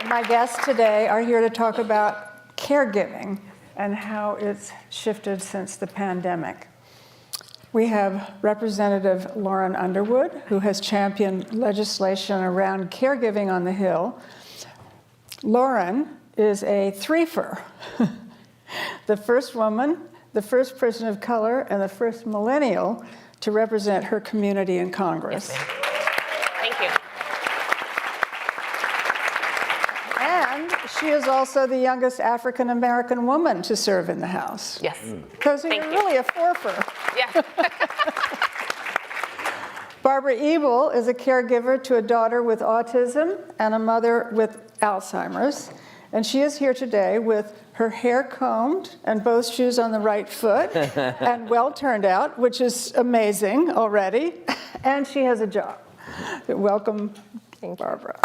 my guests today are here to talk about caregiving and how it's shifted since the pandemic. We have Representative Lauren Underwood, who has championed legislation around caregiving on the Hill. Lauren is a threefer, the first woman, the first person of color, and the first millennial to represent her community in Congress. Yes, thank you. And she is also the youngest African-American woman to serve in the House. Yes. So you're really a fourfer. Yeah. Barbara Ebel is a caregiver to a daughter with autism and a mother with Alzheimer's. And she is here today with her hair combed and both shoes on the right foot and well turned out, which is amazing already. And she has a job. Welcome, Barbara.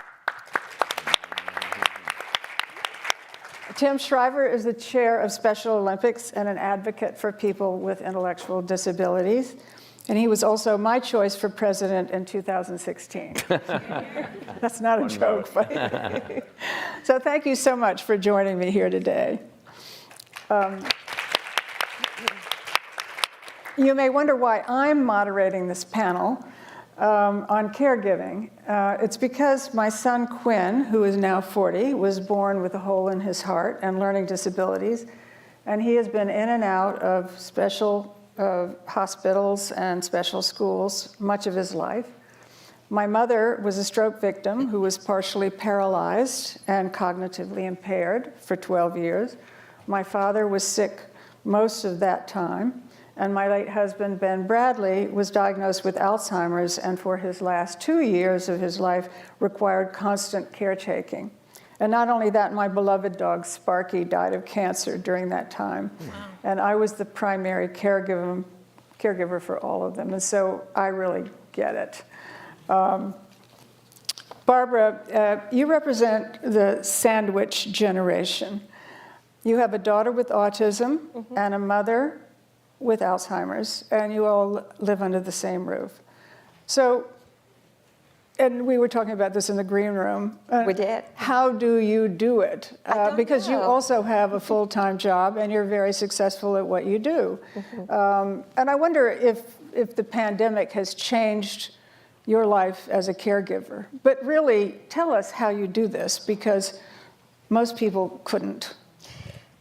Tim Shriver is the chair of Special Olympics and an advocate for people with intellectual disabilities. And he was also my choice for president in 2016. That's not a joke, but so thank you so much for joining me here today. You may wonder why I'm moderating this panel on caregiving. It's because my son Quinn, who is now 40, was born with a hole in his heart and learning disabilities, and he has been in and out of special hospitals and special schools much of his life. My mother was a stroke victim who was partially paralyzed and cognitively impaired for 12 years. My father was sick most of that time, and my late husband, Ben Bradley, was diagnosed with Alzheimer's and for his last 2 years of his life required constant caretaking. And not only that, my beloved dog Sparky died of cancer during that time. Wow. And I was the primary caregiver for all of them, and so I really get it. Barbara, you represent the sandwich generation. You have a daughter with autism and a mother with Alzheimer's, and you all live under the same roof. So, and we were talking about this in the green room. We did. How do you do it? Because you also have a full-time job and you're very successful at what you do. And I wonder if the pandemic has changed your life as a caregiver. But really, tell us how you do this, because most people couldn't.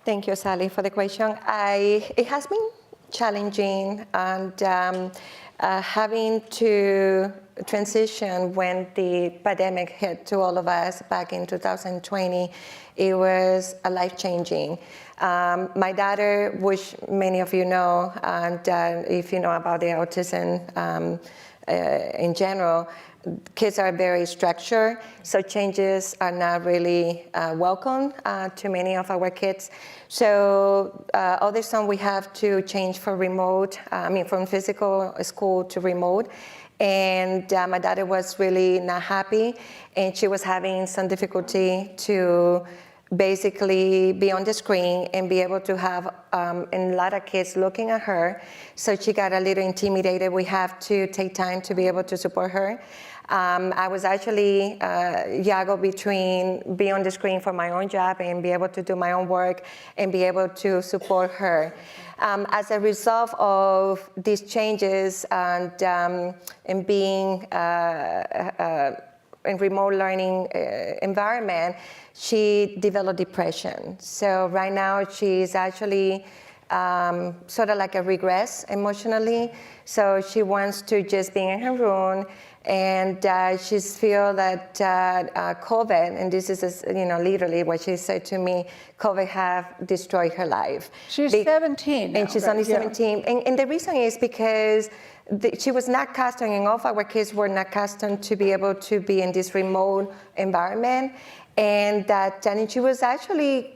Thank you, Sally, for the question. It has been challenging, and having to transition when the pandemic hit to all of us back in 2020, it was life-changing. My daughter, which many of you know, and if you know about the autism in general, kids are very structured, so changes are not really welcome to many of our kids. So all this time we have to change from from physical school to remote. And my daughter was really not happy, and she was having some difficulty to basically be on the screen and be able to have a lot of kids looking at her. So she got a little intimidated. We have to take time to be able to support her. I was actually juggle between being on the screen for my own job and be able to do my own work and be able to support her. As a result of these changes and being in remote learning environment, she developed depression. So right now she's actually sort of like a regress emotionally. So she wants to just be in her room, and she's feel that COVID, and this is literally what she said to me, COVID have destroyed her life. She's 17 now, and she's right? only 17. Yeah. And the reason is because she was not accustomed, and all of our kids were not accustomed to be able to be in this remote environment. And she was actually,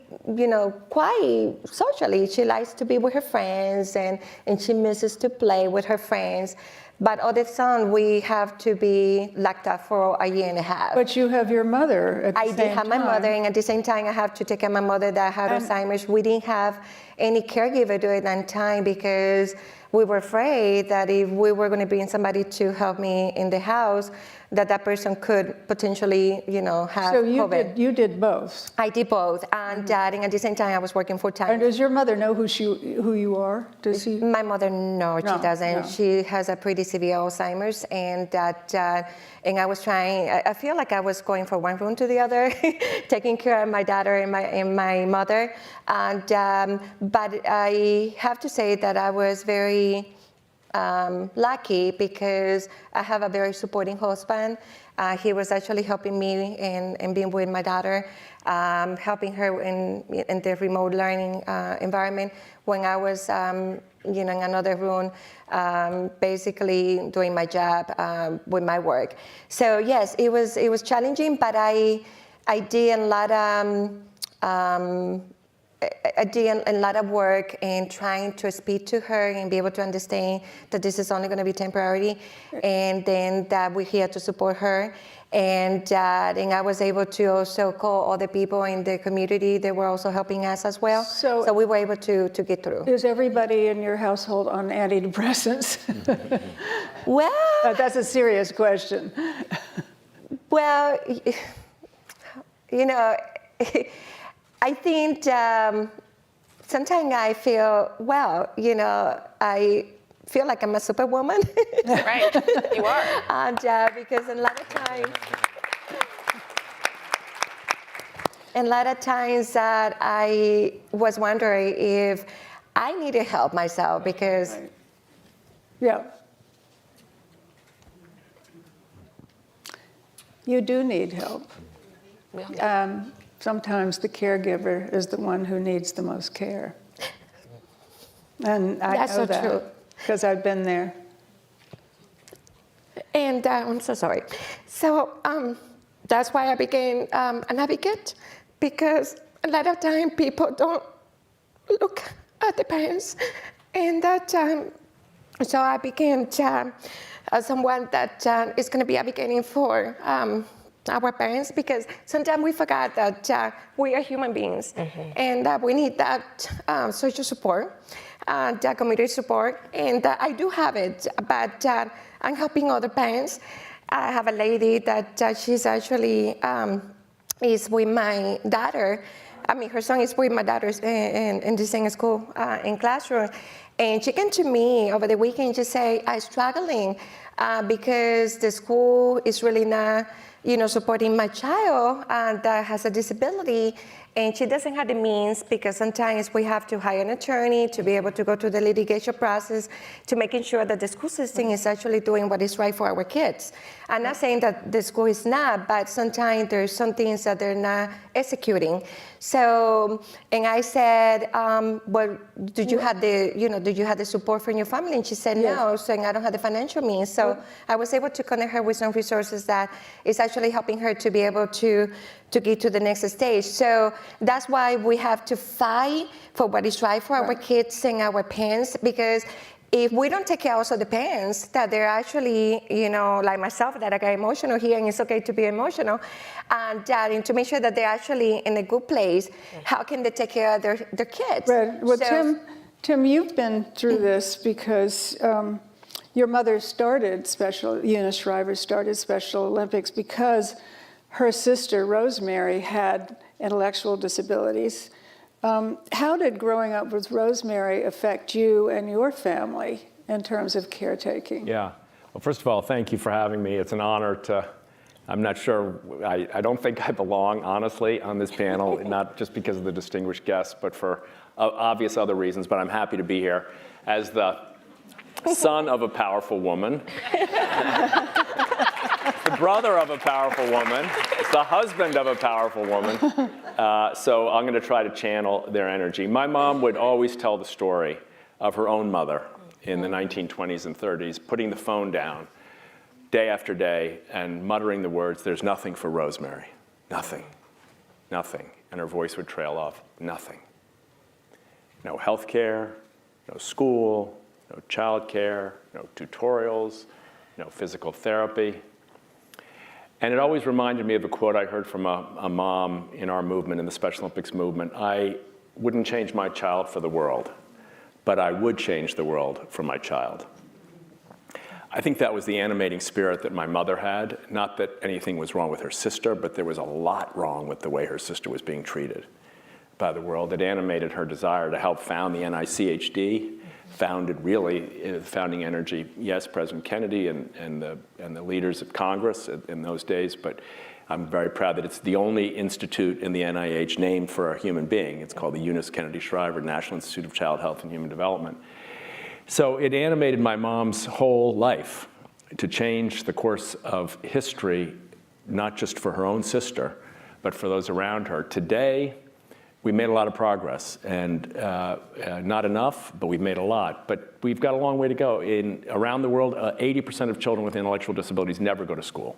quite socially. She likes to be with her friends, and she misses to play with her friends. But all the time, we have to be locked up for a year and a half. But you have your mother at the same time. I did have my mother, and at the same time, I have to take care of my mother that had Alzheimer's. We didn't have any caregiver during that time because we were afraid that if we were going to bring somebody to help me in the house, that person could potentially, have COVID. So you did both. I did both, and at the same time, I was working full time. And does your mother know who you are? Does she? My mother, no, she doesn't. No. She has a pretty severe Alzheimer's, and and I was trying. I feel like I was going from one room to the other, taking care of my daughter and my mother. And but I have to say that I was very lucky because I have a very supporting husband. He was actually helping me in being with my daughter, helping her in the remote learning environment when I was in another room, basically doing my job with my work. So yes, it was challenging, but I did a lot I did a lot of work in trying to speak to her and be able to understand that this is only going to be temporary, and then that we're here to support her. And I was able to also call other people in the community that were also helping us as well. So we were able to get through. Is everybody in your household on antidepressants? Well, that's a serious question. Well, I think sometimes I feel, I feel like I'm a superwoman. Right, you are. And because a lot of times that I was wondering if I needed help myself because. Right. Yeah. You do need help. Sometimes the caregiver is the one who needs the most care. And I know that because I've been there. And I'm so sorry. So that's why I became an advocate, because a lot of time people don't look at the parents. And that so I became someone that is going to be advocating for our parents, because sometimes we forget that we are human beings, and that we need that social support, that community support, and I do have it, but I'm helping other parents. I have a lady that she's actually is with my daughter. I mean, her son is with my daughter in the same school in classroom, and she came to me over the weekend to say, I'm struggling because the school is really not supporting my child that has a disability, and she doesn't have the means, because sometimes we have to hire an attorney to be able to go through the litigation process to making sure that the school system is actually doing what is right for our kids. I'm not saying that the school is not, but sometimes there's some things that they're not executing. So, and I said, well, did you have the support from your family? And she said, no, saying I don't have the financial means. So I was able to connect her with some resources that is actually helping her to be able to get to the next stage. So that's why we have to fight for what is right for our kids and our parents, because if we don't take care also of the parents, that they're actually, like myself, that I get emotional here, and it's okay to be emotional, and to make sure that they're actually in a good place, how can they take care of their kids? Right. Well, Tim, you've been through this because your mother started Eunice Shriver started Special Olympics because her sister, Rosemary, had intellectual disabilities. How did growing up with Rosemary affect you and your family in terms of caretaking? Yeah. Well, first of all, thank you for having me. It's an honor to, I'm not sure, I don't think I belong, honestly, on this panel, not just because of the distinguished guests, but for obvious other reasons, but I'm happy to be here as the son of a powerful woman, the brother of a powerful woman, the husband of a powerful woman. So I'm going to try to channel their energy. My mom would always tell the story of her own mother in the 1920s and 30s, putting the phone down day after day and muttering the words, "There's nothing for Rosemary. Nothing. Nothing." And her voice would trail off, nothing. No health care, no school, no child care, no tutorials, no physical therapy. And it always reminded me of a quote I heard from a mom in our movement, in the Special Olympics movement. I wouldn't change my child for the world, but I would change the world for my child. I think that was the animating spirit that my mother had. Not that anything was wrong with her sister, but there was a lot wrong with the way her sister was being treated by the world. It animated her desire to help found the NICHD, founded really, founding energy, yes, President Kennedy and the leaders of Congress in those days, but I'm very proud that it's the only institute in the NIH named for a human being. It's called the Eunice Kennedy Shriver National Institute of Child Health and Human Development. So it animated my mom's whole life to change the course of history, not just for her own sister, but for those around her. Today, we made a lot of progress, and not enough, but we've made a lot. But we've got a long way to go. Around the world, 80% of children with intellectual disabilities never go to school.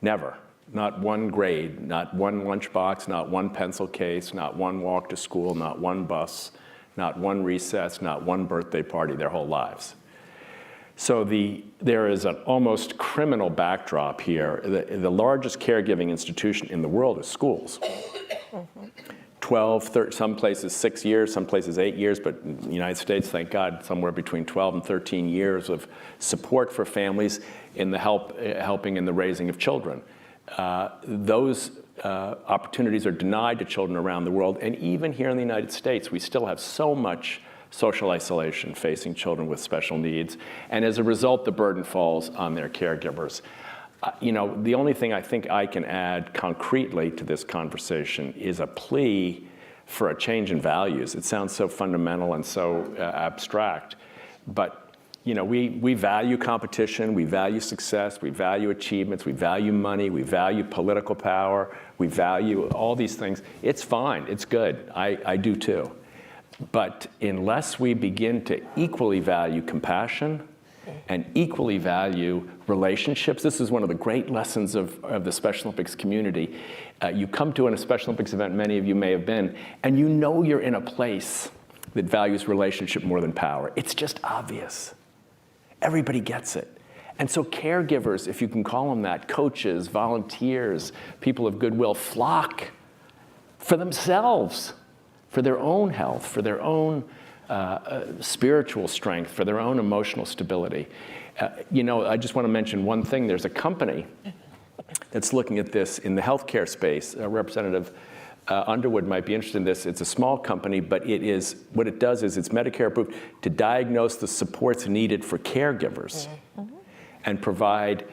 Never. Not one grade, not one lunchbox, not one pencil case, not one walk to school, not one bus, not one recess, not one birthday party their whole lives. So there is an almost criminal backdrop here. The largest caregiving institution in the world is schools. 12, 13, some places 6 years, some places 8 years, but in the United States, thank God, somewhere between 12 and 13 years of support for families in the helping in the raising of children. Those opportunities are denied to children around the world, and even here in the United States, we still have so much social isolation facing children with special needs, and as a result, the burden falls on their caregivers. The only thing I think I can add concretely to this conversation is a plea for a change in values. It sounds so fundamental and so abstract, but we value competition, we value success, we value achievements, we value money, we value political power, we value all these things. It's fine, it's good, I do too. But unless we begin to equally value compassion and equally value relationships, this is one of the great lessons of the Special Olympics community. You come to a Special Olympics event, many of you may have been, and you know you're in a place that values relationship more than power. It's just obvious. Everybody gets it. And so caregivers, if you can call them that, coaches, volunteers, people of goodwill, flock for themselves, for their own health, for their own spiritual strength, for their own emotional stability. I just want to mention one thing. There's a company that's looking at this in the healthcare space. Representative Underwood might be interested in this. It's a small company, but what it does is it's Medicare approved to diagnose the supports needed for caregivers and provide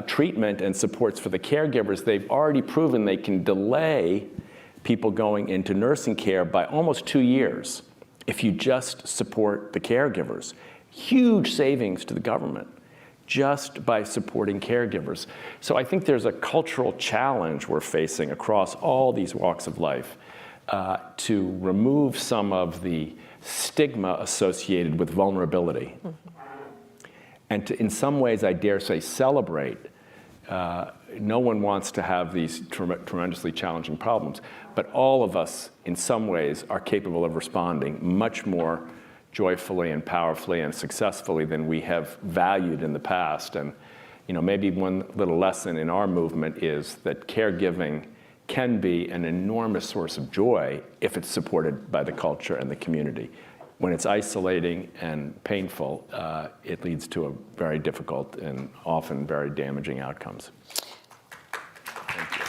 treatment and supports for the caregivers, they've already proven they can delay people going into nursing care by almost 2 years if you just support the caregivers. Huge savings to the government just by supporting caregivers. So I think there's a cultural challenge we're facing across all these walks of life to remove some of the stigma associated with vulnerability. And to, in some ways, I dare say, celebrate. No one wants to have these tremendously challenging problems, but all of us, in some ways, are capable of responding much more joyfully and powerfully and successfully than we have valued in the past. And maybe one little lesson in our movement is that caregiving can be an enormous source of joy if it's supported by the culture and the community. When it's isolating and painful, it leads to a very difficult and often very damaging outcomes. Thank you.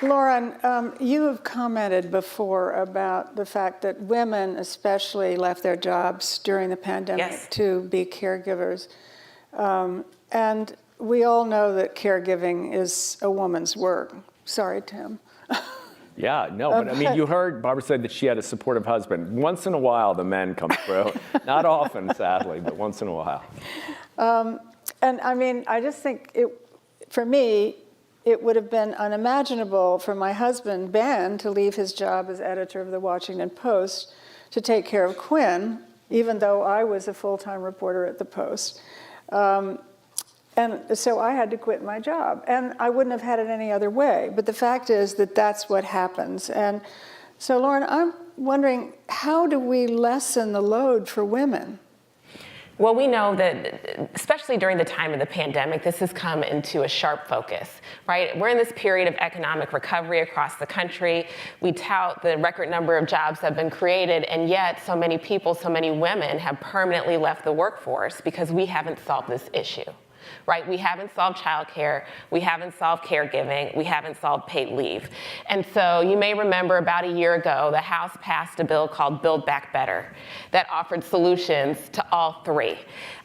Lauren, you have commented before about the fact that women especially left their jobs during the pandemic to be caregivers. And we all know that caregiving is a woman's work. Sorry, Tim. Yeah, no, but I mean, you heard Barbara said that she had a supportive husband. Once in a while, the men come through. Not often, sadly, but once in a while. And I mean, I just think for me, it would have been unimaginable for my husband, Ben, to leave his job as editor of the Washington Post to take care of Quinn, even though I was a full-time reporter at the Post. And so I had to quit my job, and I wouldn't have had it any other way. But the fact is that that's what happens. And so, Lauren, I'm wondering, how do we lessen the load for women? Well, we know that, especially during the time of the pandemic, this has come into a sharp focus, right? We're in this period of economic recovery across the country. We tout the record number of jobs that have been created, and yet so many people, so many women have permanently left the workforce because we haven't solved this issue. Right? We haven't solved childcare, we haven't solved caregiving, we haven't solved paid leave. And so you may remember about a year ago, the House passed a bill called Build Back Better that offered solutions to all three.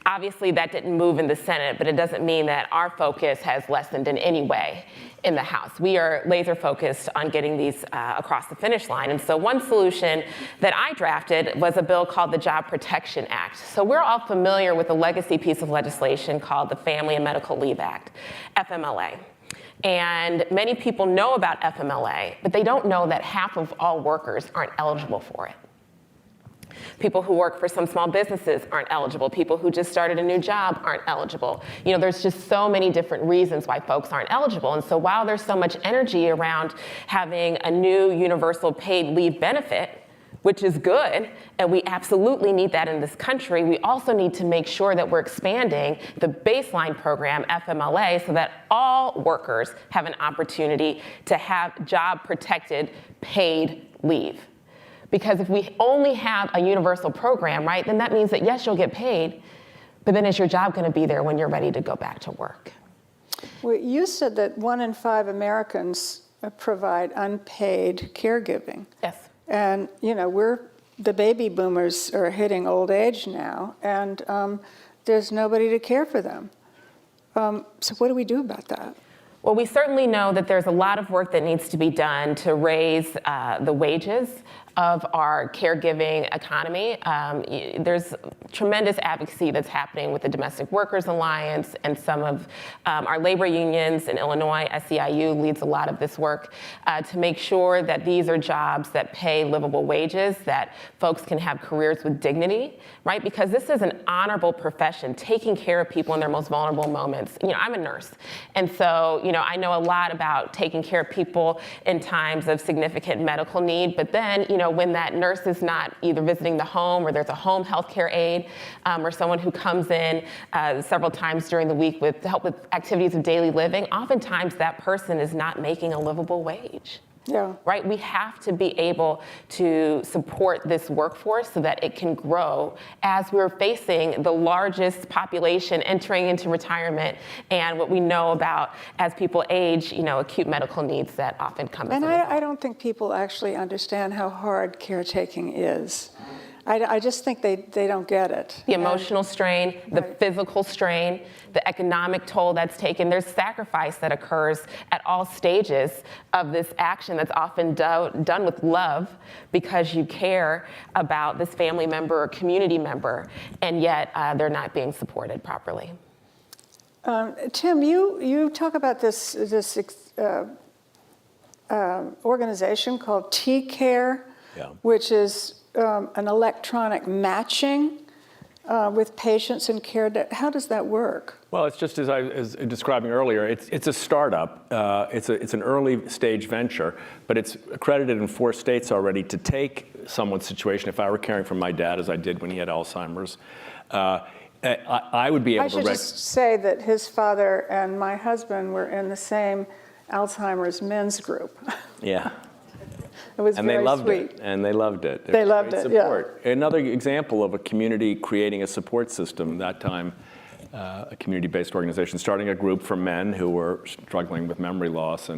Obviously that didn't move in the Senate, but it doesn't mean that our focus has lessened in any way in the House. We are laser focused on getting these across the finish line. And so one solution that I drafted was a bill called the Job Protection Act. So we're all familiar with the legacy piece of legislation called the Family and Medical Leave Act, FMLA. And many people know about FMLA, but they don't know that half of all workers aren't eligible for it. People who work for some small businesses aren't eligible. People who just started a new job aren't eligible. There's just so many different reasons why folks aren't eligible. And so while there's so much energy around having a new universal paid leave benefit, which is good, and we absolutely need that in this country, we also need to make sure that we're expanding the baseline program, FMLA, so that all workers have an opportunity to have job-protected paid leave. Because if we only have a universal program, right, then that means that yes, you'll get paid, but then is your job going to be there when you're ready to go back to work? Well, you said that 1 in 5 Americans provide unpaid caregiving. Yes. And, the baby boomers are hitting old age now, and there's nobody to care for them. So what do we do about that? Well, we certainly know that there's a lot of work that needs to be done to raise the wages of our caregiving economy. There's tremendous advocacy that's happening with the Domestic Workers Alliance and some of our labor unions in Illinois. SEIU leads a lot of this work to make sure that these are jobs that pay livable wages, that folks can have careers with dignity, right? Because this is an honorable profession, taking care of people in their most vulnerable moments. I'm a nurse, and so I know a lot about taking care of people in times of significant medical need, but then when that nurse is not either visiting the home or there's a home healthcare aide or someone who comes in several times during the week to help with activities of daily living, oftentimes that person is not making a livable wage. Yeah. Right? We have to be able to support this workforce so that it can grow as we're facing the largest population entering into retirement and what we know about as people age, acute medical needs that often come. And I don't think people actually understand how hard caretaking is. I just think they don't get it. The emotional strain, the physical strain, the economic toll that's taken. There's sacrifice that occurs at all stages of this action that's often done with love because you care about this family member or community member, and yet they're not being supported properly. Tim, you talk about this organization called T-Care, which is an electronic matching with patients and care. How does that work? Well, it's just as I was describing earlier, it's a startup. It's an early stage venture, but it's accredited in 4 states already to take someone's situation. If I were caring for my dad, as I did when he had Alzheimer's, I would be able to... I should just say that his father and my husband were in the same Alzheimer's men's group. Yeah. It was and very they loved sweet. it, and they loved it. They loved it, support. Yeah. Another example of a community creating a support system, that time a community-based organization, starting a group for men who were struggling with memory loss.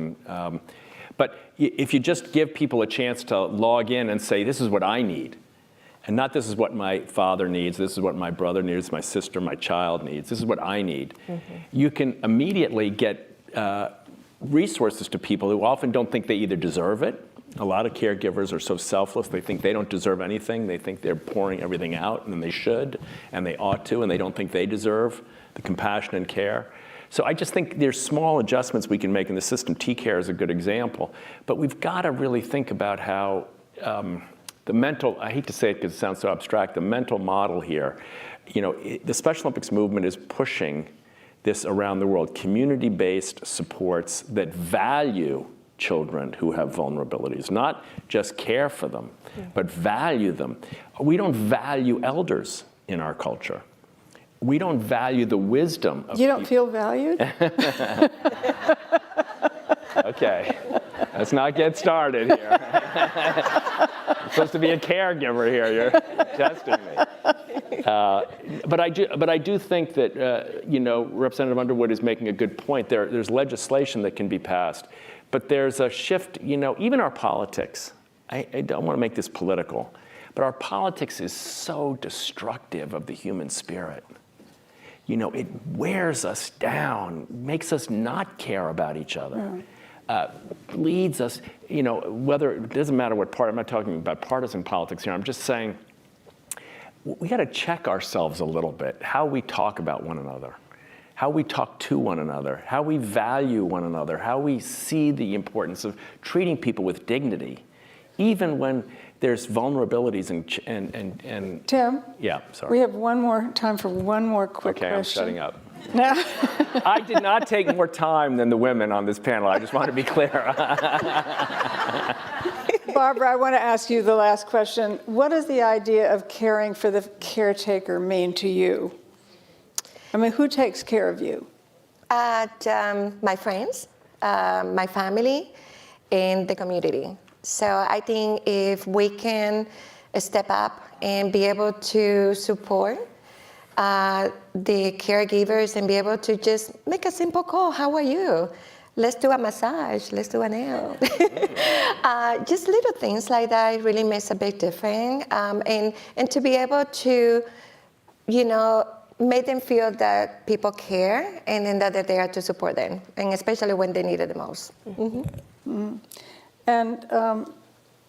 But if you just give people a chance to log in and say, this is what I need, and not this is what my father needs, this is what my brother needs, my sister, my child needs, this is what I need, you can immediately get resources to people who often don't think they either deserve it. A lot of caregivers are so selfless, they think they don't deserve anything. They think they're pouring everything out, and they should, and they ought to, and they don't think they deserve the compassion and care. So I just think there's small adjustments we can make in the system. T-Care is a good example. But we've got to really think about how the mental, I hate to say it because it sounds so abstract, the mental model here, the Special Olympics movement is pushing this around the world, community-based supports that value children who have vulnerabilities, not just care for them, but value them. We don't value elders in our culture. We don't value the wisdom of You don't feel valued? Okay, let's not get started here. I'm supposed to be a caregiver here. You're testing me. But I do think that Representative Underwood is making a good point. There's legislation that can be passed, but there's a shift. Even our politics. I don't want to make this political, but our politics is so destructive of the human spirit. It wears us down, makes us not care about each other. Leads us, whether it doesn't matter what party. I'm not talking about partisan politics here. I'm just saying we got to check ourselves a little bit, how we talk about one another, how we talk to one another, how we value one another, how we see the importance of treating people with dignity, even when there's vulnerabilities and Tim? Yeah, sorry. We have time for one more quick question. Okay, I'm shutting up. I did not take more time than the women on this panel. I just want to be clear. Barbara, I want to ask you the last question. What does the idea of caring for the caretaker mean to you? I mean, who takes care of you? My friends, my family, and the community. So I think if we can step up and be able to support the caregivers and be able to just make a simple call. How are you? Let's do a massage. Let's do a nail. Just little things like that really makes a big difference. And to be able to, make them feel that people care and then that they're there to support them, and especially when they need it the most. Mm-hmm. Mm-hmm. And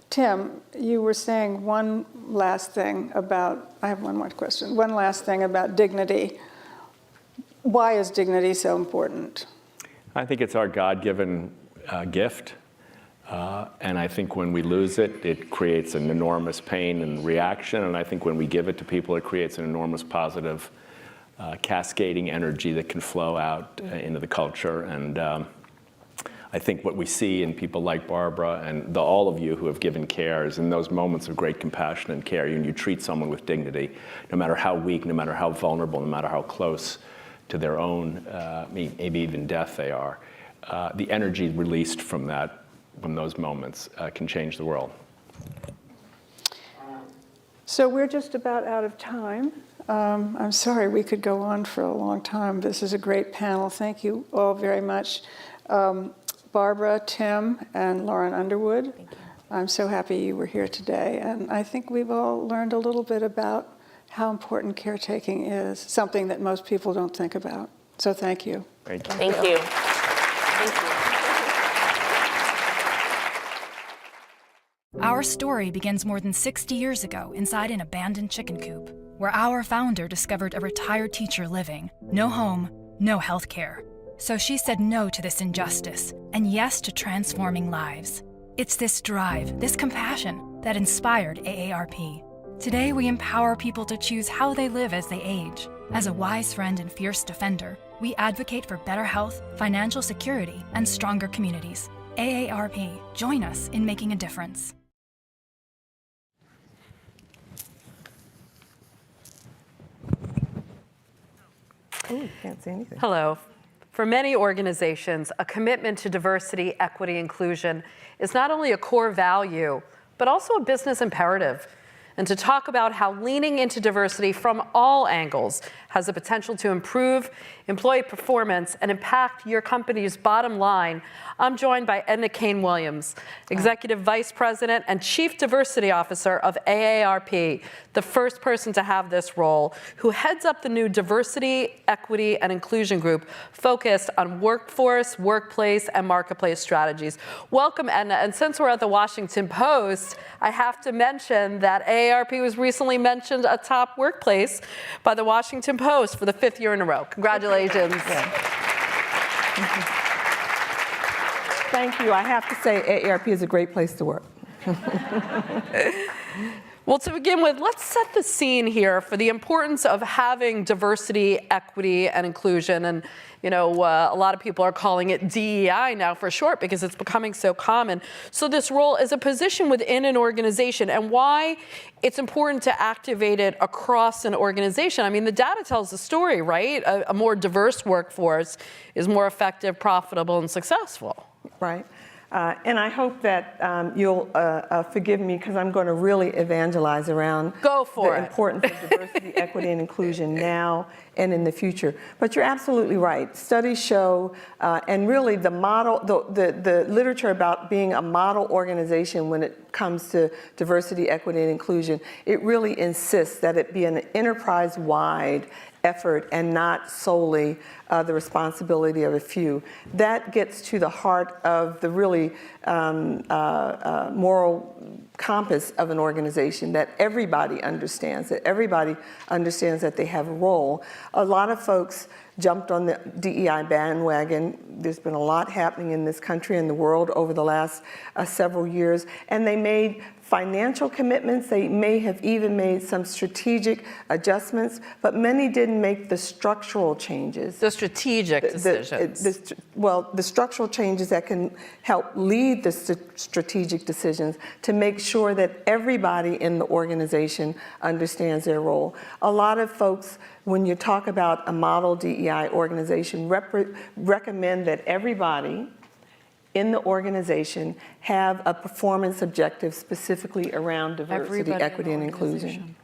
Tim, you were saying one last thing about, I have one more question, one last thing about dignity. Why is dignity so important? I think it's our God-given gift. And I think when we lose it, it creates an enormous pain and reaction. And I think when we give it to people, it creates an enormous positive cascading energy that can flow out into the culture. And I think what we see in people like Barbara and all of you who have given care is in those moments of great compassion and care, and you treat someone with dignity, no matter how weak, no matter how vulnerable, no matter how close to their own, maybe even death they are. The energy released from those moments can change the world. So we're just about out of time. I'm sorry, we could go on for a long time. This is a great panel. Thank you all very much. Barbara, Tim, and Lauren Underwood, I'm so happy you were here today, and I think we've all learned a little bit about how important caretaking is, something that most people don't think about. So thank you. Thank you. Thank you. Our story begins more than 60 years ago inside an abandoned chicken coop, where our founder discovered a retired teacher living, no home, no health care. So she said no to this injustice and yes to transforming lives. It's this drive, this compassion, that inspired AARP. Today, we empower people to choose how they live as they age. As a wise friend and fierce defender, we advocate for better health, financial security, and stronger communities. AARP, join us in making a difference. Ooh, can't see anything. Hello. For many organizations, a commitment to diversity, equity, inclusion is not only a core value, but also a business imperative. And to talk about how leaning into diversity from all angles has the potential to improve employee performance and impact your company's bottom line, I'm joined by Edna Kane-Williams, Executive Vice President and Chief Diversity Officer of AARP, the first person to have this role, who heads up the new Diversity, Equity, and Inclusion Group focused on workforce, workplace, and marketplace strategies. Welcome, Edna. And since we're at the Washington Post, I have to mention that AARP was recently mentioned a top workplace by the Washington Post for the 5th year in a row. Congratulations. Thank you. I have to say AARP is a great place to work. Well, to begin with, let's set the scene here for the importance of having diversity, equity, and inclusion. And, you know, a lot of people are calling it DEI now for short because it's becoming so common. So this role is a position within an organization, and why it's important to activate it across an organization. I mean, the data tells the story, right? A more diverse workforce is more effective, profitable, and successful. Right. And I hope that you'll forgive me because I'm going to really evangelize around the importance of diversity, equity, and inclusion now and in the future. But you're absolutely right. Studies show, and really the model, the literature about being a model organization when it comes to diversity, equity, and inclusion, it really insists that it be an enterprise-wide effort and not solely the responsibility of a few. That gets to the heart of the really moral compass of an organization, that everybody understands that they have a role. A lot of folks jumped on the DEI bandwagon. There's been a lot happening in this country and the world over the last several years, and they made financial commitments. They may have even made some strategic adjustments, but many didn't make the structural changes. The strategic decisions. The structural changes that can help lead the strategic decisions to make sure that everybody in the organization understands their role. A lot of folks, when you talk about a model DEI organization, recommend that everybody in the organization have a performance objective specifically around diversity, equity, and inclusion.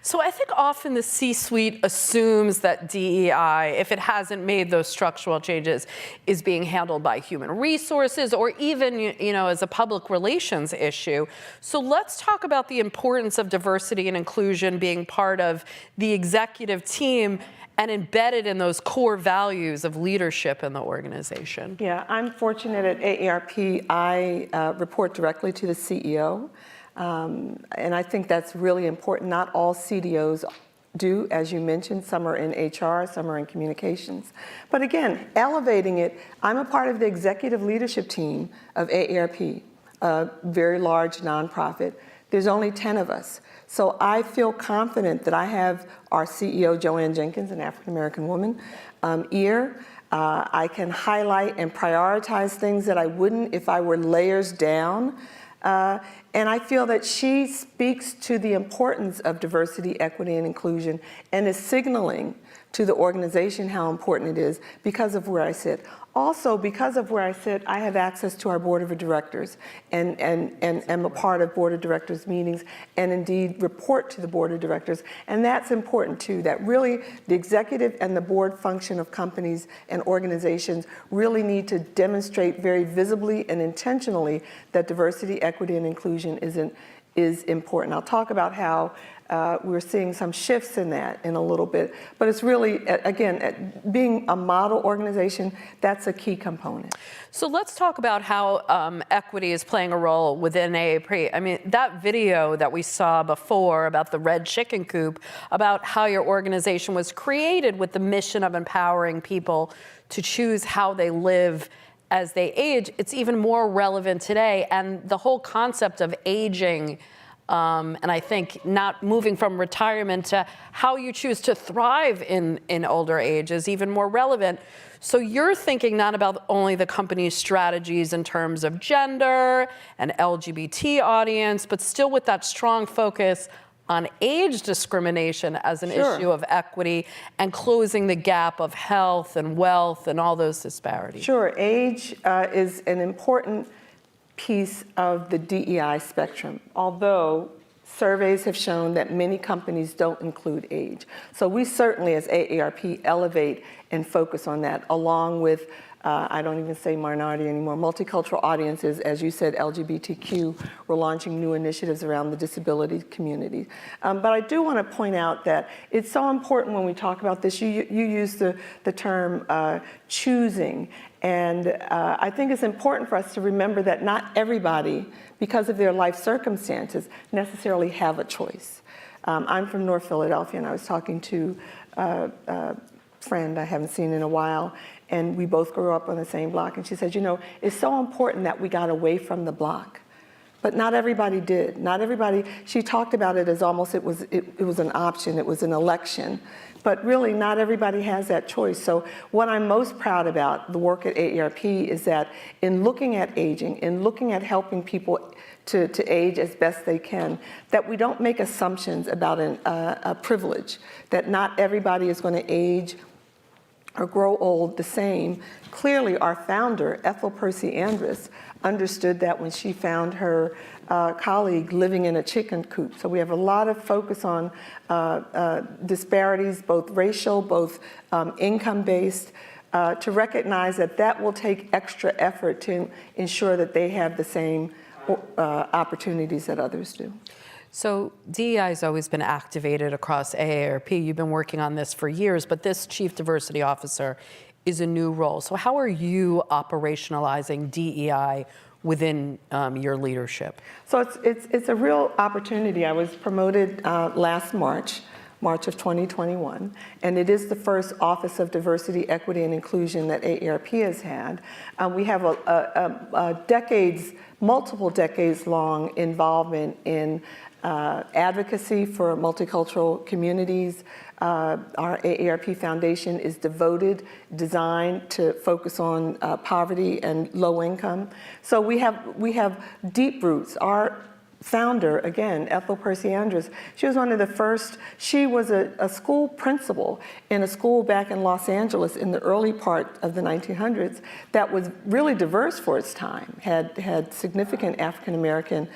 So I think often the C-suite assumes that DEI, if it hasn't made those structural changes, is being handled by human resources or even, you know, as a public relations issue. So let's talk about the importance of diversity and inclusion being part of the executive team and embedded in those core values of leadership in the organization. Yeah, I'm fortunate at AARP. I report directly to the CEO. And I think that's really important. Not all CDOs do, as you mentioned. Some are in HR, some are in communications. But again, elevating it, I'm a part of the executive leadership team of AARP, a very large nonprofit. There's only 10 of us. So I feel confident that I have our CEO, Joanne Jenkins, an African-American woman, ear. I can highlight and prioritize things that I wouldn't if I were layers down. And I feel that she speaks to the importance of diversity, equity, and inclusion and is signaling to the organization how important it is because of where I sit. Also, because of where I sit, I have access to our board of directors and am a part of board of directors meetings and indeed report to the board of directors. And that's important too, that really the executive and the board function of companies and organizations really need to demonstrate very visibly and intentionally that diversity, equity, and inclusion is important. I'll talk about how we're seeing some shifts in that in a little bit, but it's really, again, being a model organization, that's a key component. So let's talk about how equity is playing a role within AARP. I mean, that video that we saw before about the red chicken coop, about how your organization was created with the mission of empowering people to choose how they live as they age, it's even more relevant today. And the whole concept of aging, and I think not moving from retirement to how you choose to thrive in older age is even more relevant. So you're thinking not about only the company's strategies in terms of gender and LGBT audience, but still with that strong focus on age discrimination as an issue of equity and closing the gap of health and wealth and all those disparities. Sure, age is an important piece of the DEI spectrum, although surveys have shown that many companies don't include age. So we certainly, as AARP, elevate and focus on that, along with, I don't even say minority anymore, multicultural audiences, as you said, LGBTQ. We're launching new initiatives around the disability community. But I do want to point out that it's so important when we talk about this. You use the term choosing. And I think it's important for us to remember that not everybody, because of their life circumstances, necessarily have a choice. I'm from North Philadelphia, and I was talking to a friend I haven't seen in a while, and we both grew up on the same block, and she said, you know, it's so important that we got away from the block. But not everybody did. Not everybody, she talked about it as almost it was an option, it was an election. But really, not everybody has that choice. So what I'm most proud about, the work at AARP, is that in looking at aging, in looking at helping people to age as best they can, that we don't make assumptions about a privilege, that not everybody is going to age or grow old the same. Clearly, our founder, Ethel Percy Andrus, understood that when she found her colleague living in a chicken coop. So we have a lot of focus on disparities, both racial, both income-based, to recognize that that will take extra effort to ensure that they have the same opportunities that others do. So DEI has always been activated across AARP. You've been working on this for years, but this Chief Diversity Officer is a new role. So how are you operationalizing DEI within your leadership? So it's a real opportunity. I was promoted last March of 2021, and it is the first Office of Diversity, Equity, and Inclusion that AARP has had. We have multiple decades long involvement in advocacy for multicultural communities. Our AARP Foundation is designed to focus on poverty and low income. So we have deep roots. Our founder, again, Ethel Percy Andrus, she was one of the first. She was a school principal in a school back in Los Angeles in the early part of the 1900s that was really diverse for its time, had significant African American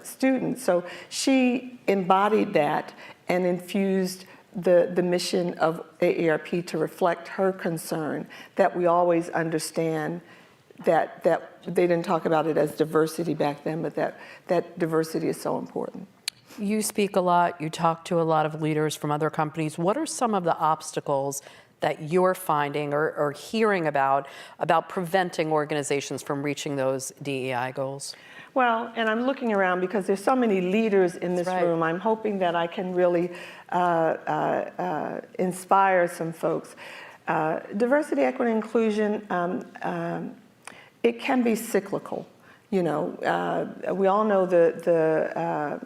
students. So she embodied that and infused the mission of AARP to reflect her concern that we always understand that they didn't talk about it as diversity back then, but that diversity is so important. You speak a lot, you talk to a lot of leaders from other companies. What are some of the obstacles that you're finding or hearing about preventing organizations from reaching those DEI goals? Well, and I'm looking around because there's so many leaders in this room. I'm hoping that I can really inspire some folks. Diversity, equity, inclusion, it can be cyclical. We all know the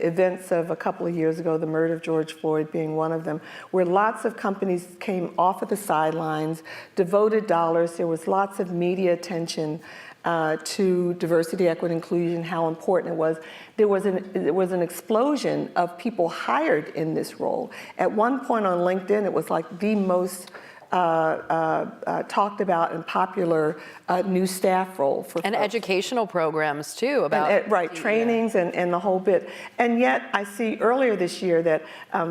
events of a couple of years ago, the murder of George Floyd being one of them, where lots of companies came off of the sidelines, devoted dollars. There was lots of media attention to diversity, equity, inclusion, how important it was. There was an explosion of people hired in this role. At one point on LinkedIn, it was like the most talked about and popular new staff role for and folks. Educational programs too about right, trainings and the whole bit. And yet I see earlier this year that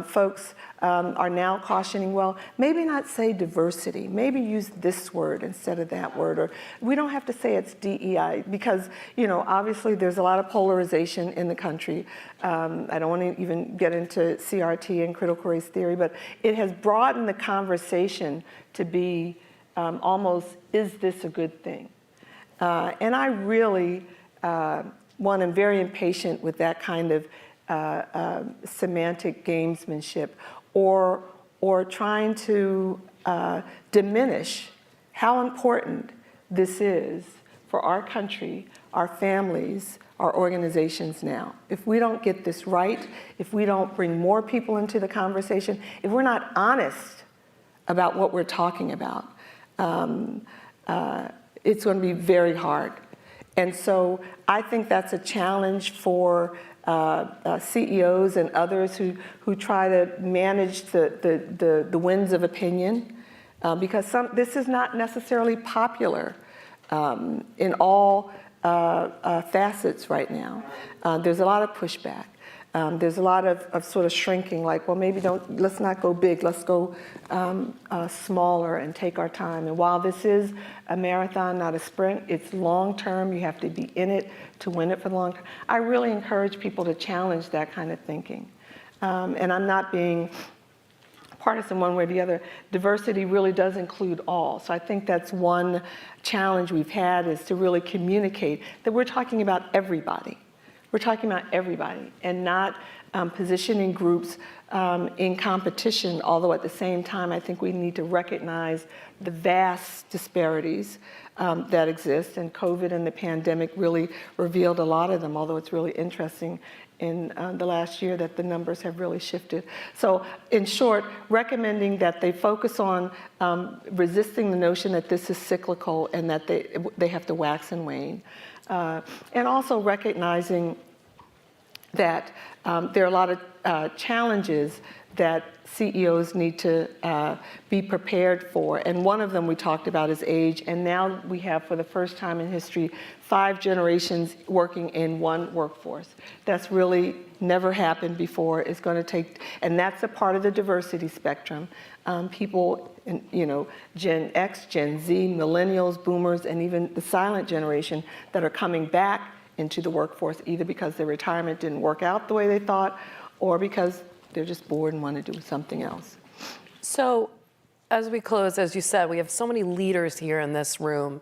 folks are now cautioning, well, maybe not say diversity, maybe use this word instead of that word, or we don't have to say it's DEI, because obviously there's a lot of polarization in the country. I don't want to even get into CRT and critical race theory, but it has broadened the conversation to be almost, is this a good thing? And I really, am very impatient with that kind of semantic gamesmanship, or trying to diminish how important this is for our country, our families, our organizations now. If we don't get this right, if we don't bring more people into the conversation, if we're not honest about what we're talking about, it's going to be very hard. And so I think that's a challenge for CEOs and others who try to manage the winds of opinion, because this is not necessarily popular in all facets right now. There's a lot of pushback. There's a lot of sort of shrinking, like, well, maybe let's not go big, let's go smaller and take our time. And while this is a marathon, not a sprint, it's long term. You have to be in it to win it for the long term. I really encourage people to challenge that kind of thinking. And I'm not being partisan one way or the other. Diversity really does include all. So I think that's one challenge we've had, is to really communicate that we're talking about everybody. We're talking about everybody, and not positioning groups in competition, although at the same time I think we need to recognize the vast disparities that exist, and COVID and the pandemic really revealed a lot of them, although it's really interesting in the last year that the numbers have really shifted. So in short, recommending that they focus on resisting the notion that this is cyclical and that they have to wax and wane. And also recognizing that there are a lot of challenges that CEOs need to be prepared for. And one of them we talked about is age. And now we have, for the first time in history, 5 generations working in one workforce. That's really never happened before. It's going to take, and that's a part of the diversity spectrum. People, Gen X, Gen Z, millennials, boomers, and even the silent generation that are coming back into the workforce, either because their retirement didn't work out the way they thought, or because they're just bored and want to do something else. So as we close, as you said, we have so many leaders here in this room.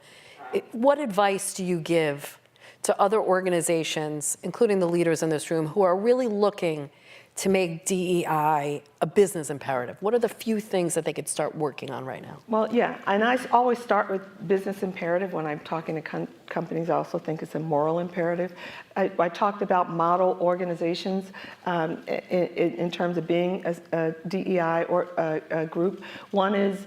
What advice do you give to other organizations, including the leaders in this room, who are really looking to make DEI a business imperative? What are the few things that they could start working on right now? Well, yeah, and I always start with business imperative when I'm talking to companies. I also think it's a moral imperative. I talked about model organizations in terms of being a DEI or a group. One is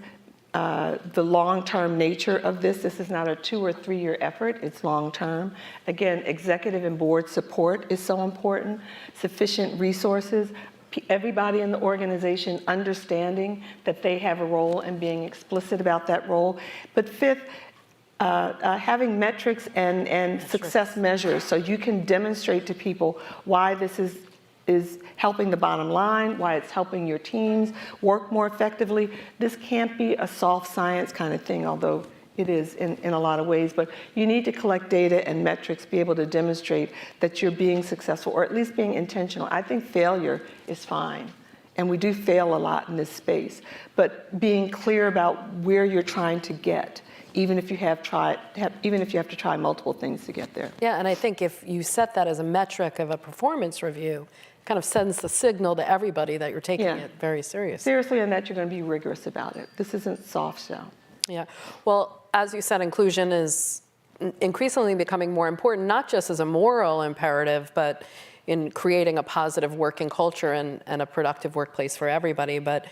the long-term nature of this. This is not a 2 or 3 year effort, it's long-term. Again, executive and board support is so important. Sufficient resources, everybody in the organization understanding that they have a role and being explicit about that role. But 5th, having metrics and success measures, so you can demonstrate to people why this is helping the bottom line, why it's helping your teams work more effectively. This can't be a soft science kind of thing, although it is in a lot of ways, but you need to collect data and metrics, be able to demonstrate that you're being successful, or at least being intentional. I think failure is fine, and we do fail a lot in this space, but being clear about where you're trying to get, even if you have to try multiple things to get there. Yeah, and I think if you set that as a metric of a performance review, kind of sends the signal to everybody that you're taking it very seriously. Seriously, and that you're going to be rigorous about it. This isn't soft shell. Yeah, well, as you said, inclusion is increasingly becoming more important, not just as a moral imperative, but in creating a positive working culture and a productive workplace for everybody, but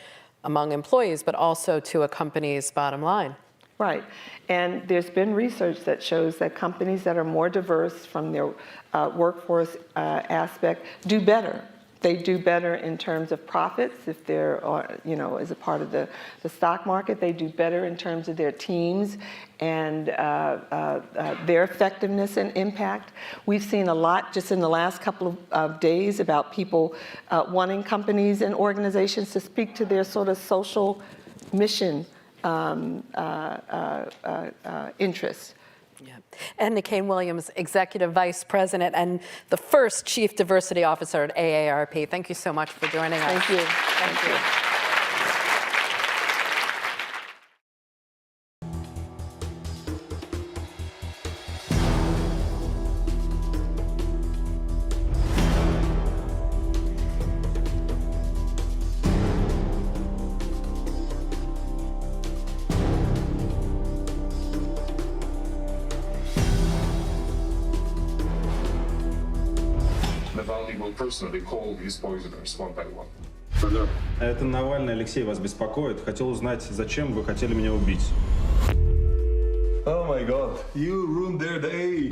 among employees, but also to a company's bottom line. Right. And there's been research that shows that companies that are more diverse from their workforce aspect do better. They do better in terms of profits if they're, as a part of the stock market. They do better in terms of their teams and their effectiveness and impact. We've seen a lot just in the last couple of days about people wanting companies and organizations to speak to their sort of social mission interests. Yeah. And Nikane Williams, Executive Vice President and the first Chief Diversity Officer at AARP. Thank you so much for joining us. Thank you. Thank you. Navalny will personally call these poisoners one by one. Это Навальный, Алексей, вас беспокоит. Хотел узнать, зачем вы хотели меня убить? Oh my God, you ruined their day.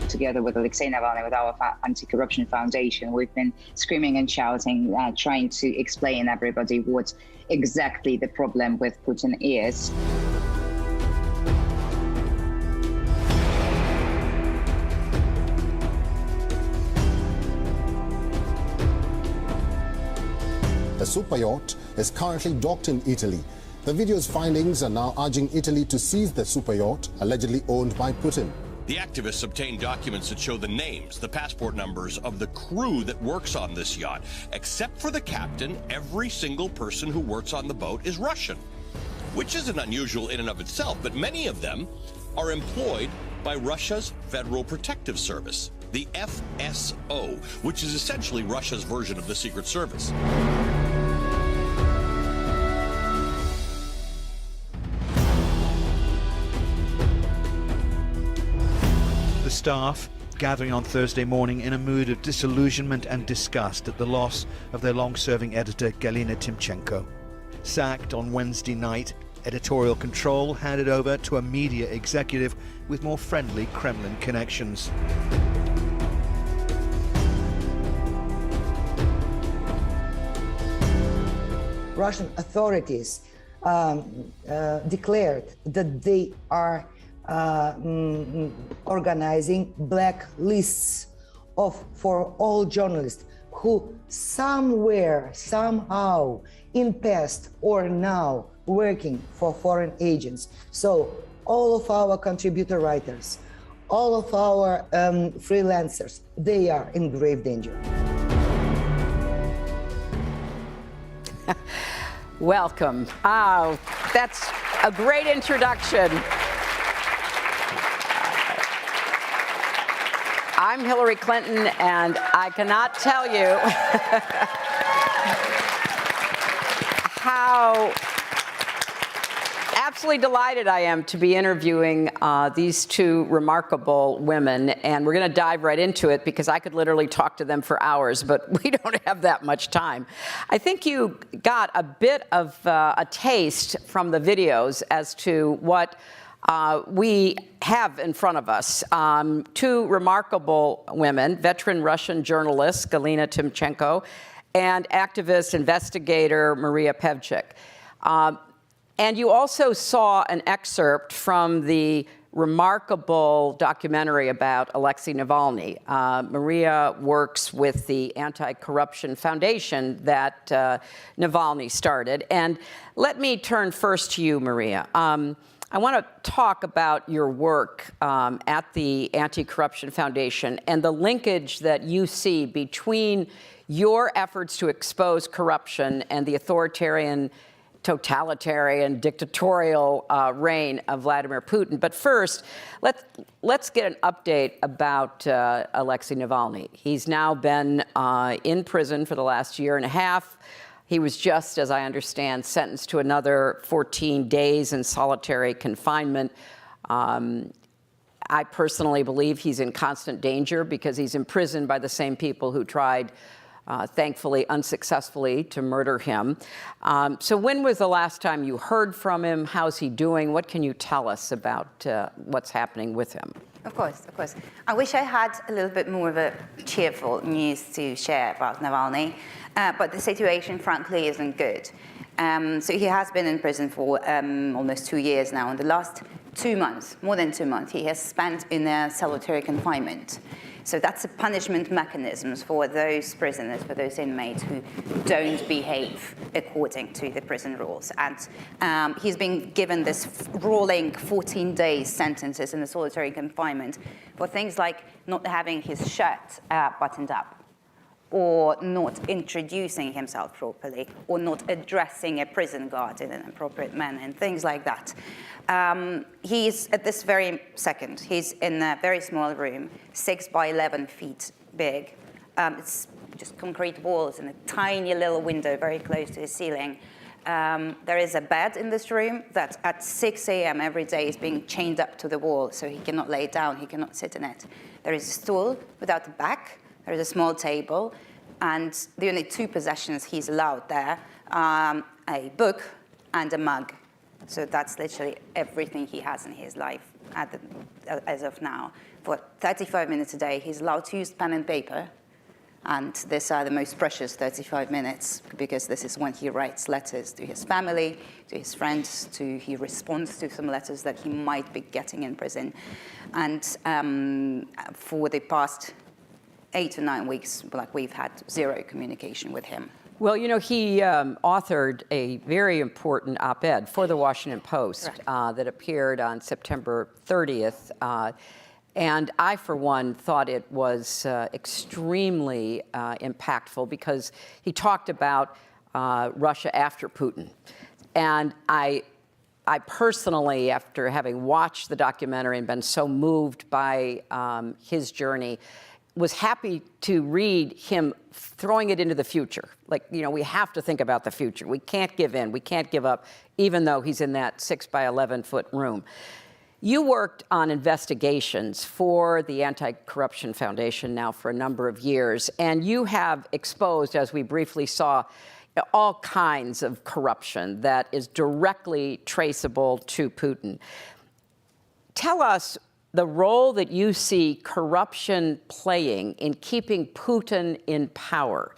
Together with Alexei Navalny, with our anti-corruption foundation, we've been screaming and shouting, trying to explain everybody what exactly the problem with Putin is. A super yacht is currently docked in Italy. The video's findings are now urging Italy to seize the super yacht, allegedly owned by Putin. The activists obtained documents that show the names, the passport numbers of the crew that works on this yacht. Except for the captain, every single person who works on the boat is Russian, which isn't unusual in and of itself, but many of them are employed by Russia's Federal Protective Service, the FSO, which is essentially Russia's version of the Secret Service. The staff gathering on Thursday morning in a mood of disillusionment and disgust at the loss of their long-serving editor Galina Timchenko. Sacked on Wednesday night, editorial control handed over to a media executive with more friendly Kremlin connections. Russian authorities declared that they are organizing black lists for all journalists who somewhere, somehow, in past or now, working for foreign agents. So all of our contributor writers, all of our freelancers, they are in grave danger. Welcome. Oh, that's a great introduction. I'm Hillary Clinton, and I cannot tell you how absolutely delighted I am to be interviewing these two remarkable women, and we're going to dive right into it because I could literally talk to them for hours, but we don't have that much time. I think you got a bit of a taste from the videos as to what we have in front of us. Two remarkable women, veteran Russian journalist Galina Timchenko and activist investigator Maria Pevchik. And you also saw an excerpt from the remarkable documentary about Alexei Navalny. Maria works with the anti-corruption foundation that Navalny started. And let me turn first to you, Maria. I want to talk about your work at the Anti-Corruption Foundation and the linkage that you see between your efforts to expose corruption and the authoritarian, totalitarian, dictatorial reign of Vladimir Putin. But first, let's get an update about Alexei Navalny. He's now been in prison for the last year and a half. He was just, as I understand, sentenced to another 14 days in solitary confinement. I personally believe he's in constant danger because he's imprisoned by the same people who tried, thankfully unsuccessfully, to murder him. So when was the last time you heard from him? How's he doing? What can you tell us about what's happening with him? Of course, of course. I wish I had a little bit more of a cheerful news to share about Navalny, but the situation, frankly, isn't good. So he has been in prison for almost 2 years now. In the last 2 months, more than 2 months, he has spent in solitary confinement. So that's a punishment mechanism for those prisoners, for those inmates who don't behave according to the prison rules. And he's been given this rolling 14-day sentences in the solitary confinement for things like not having his shirt buttoned up, or not introducing himself properly, or not addressing a prison guard in an appropriate manner, and things like that. He's, at this very second, he's in a very small room, 6 by 11 feet big. It's just concrete walls and a tiny little window very close to the ceiling. There is a bed in this room that at 6 a.m. every day is being chained up to the wall, so he cannot lay down, he cannot sit in it. There is a stool without a back. There is a small table, and the only 2 possessions he's allowed there are a book and a mug. So that's literally everything he has in his life as of now. For 35 minutes a day, he's allowed to use pen and paper, and these are the most precious 35 minutes because this is when he writes letters to his family, to his friends, he responds to some letters that he might be getting in prison. And for the past 8 to 9 weeks, we've had 0 communication with him. Well, you know, he authored a very important op-ed for the Washington Post that appeared on September 30th. And I, for one, thought it was extremely impactful because he talked about Russia after Putin. And I personally, after having watched the documentary and been so moved by his journey, was happy to read him throwing it into the future. Like, you know, we have to think about the future. We can't give in. We can't give up, even though he's in that 6 by 11 foot room. You worked on investigations for the Anti-Corruption Foundation now for a number of years, and you have exposed, as we briefly saw, all kinds of corruption that is directly traceable to Putin. Tell us the role that you see corruption playing in keeping Putin in power.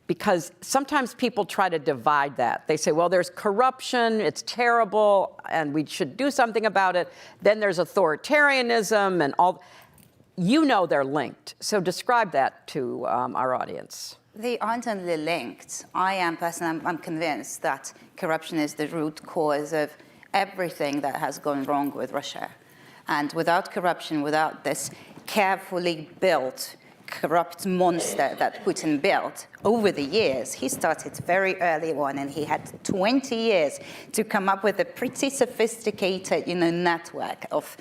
Because sometimes people try to divide that. They say, well, there's corruption, it's terrible, and we should do something about it. Then there's authoritarianism and all. You know they're linked. So describe that to our audience. They aren't only linked. I'm convinced that corruption is the root cause of everything that has gone wrong with Russia. And without corruption, without this carefully built, corrupt monster that Putin built over the years, he started very early on, and he had 20 years to come up with a pretty sophisticated, network of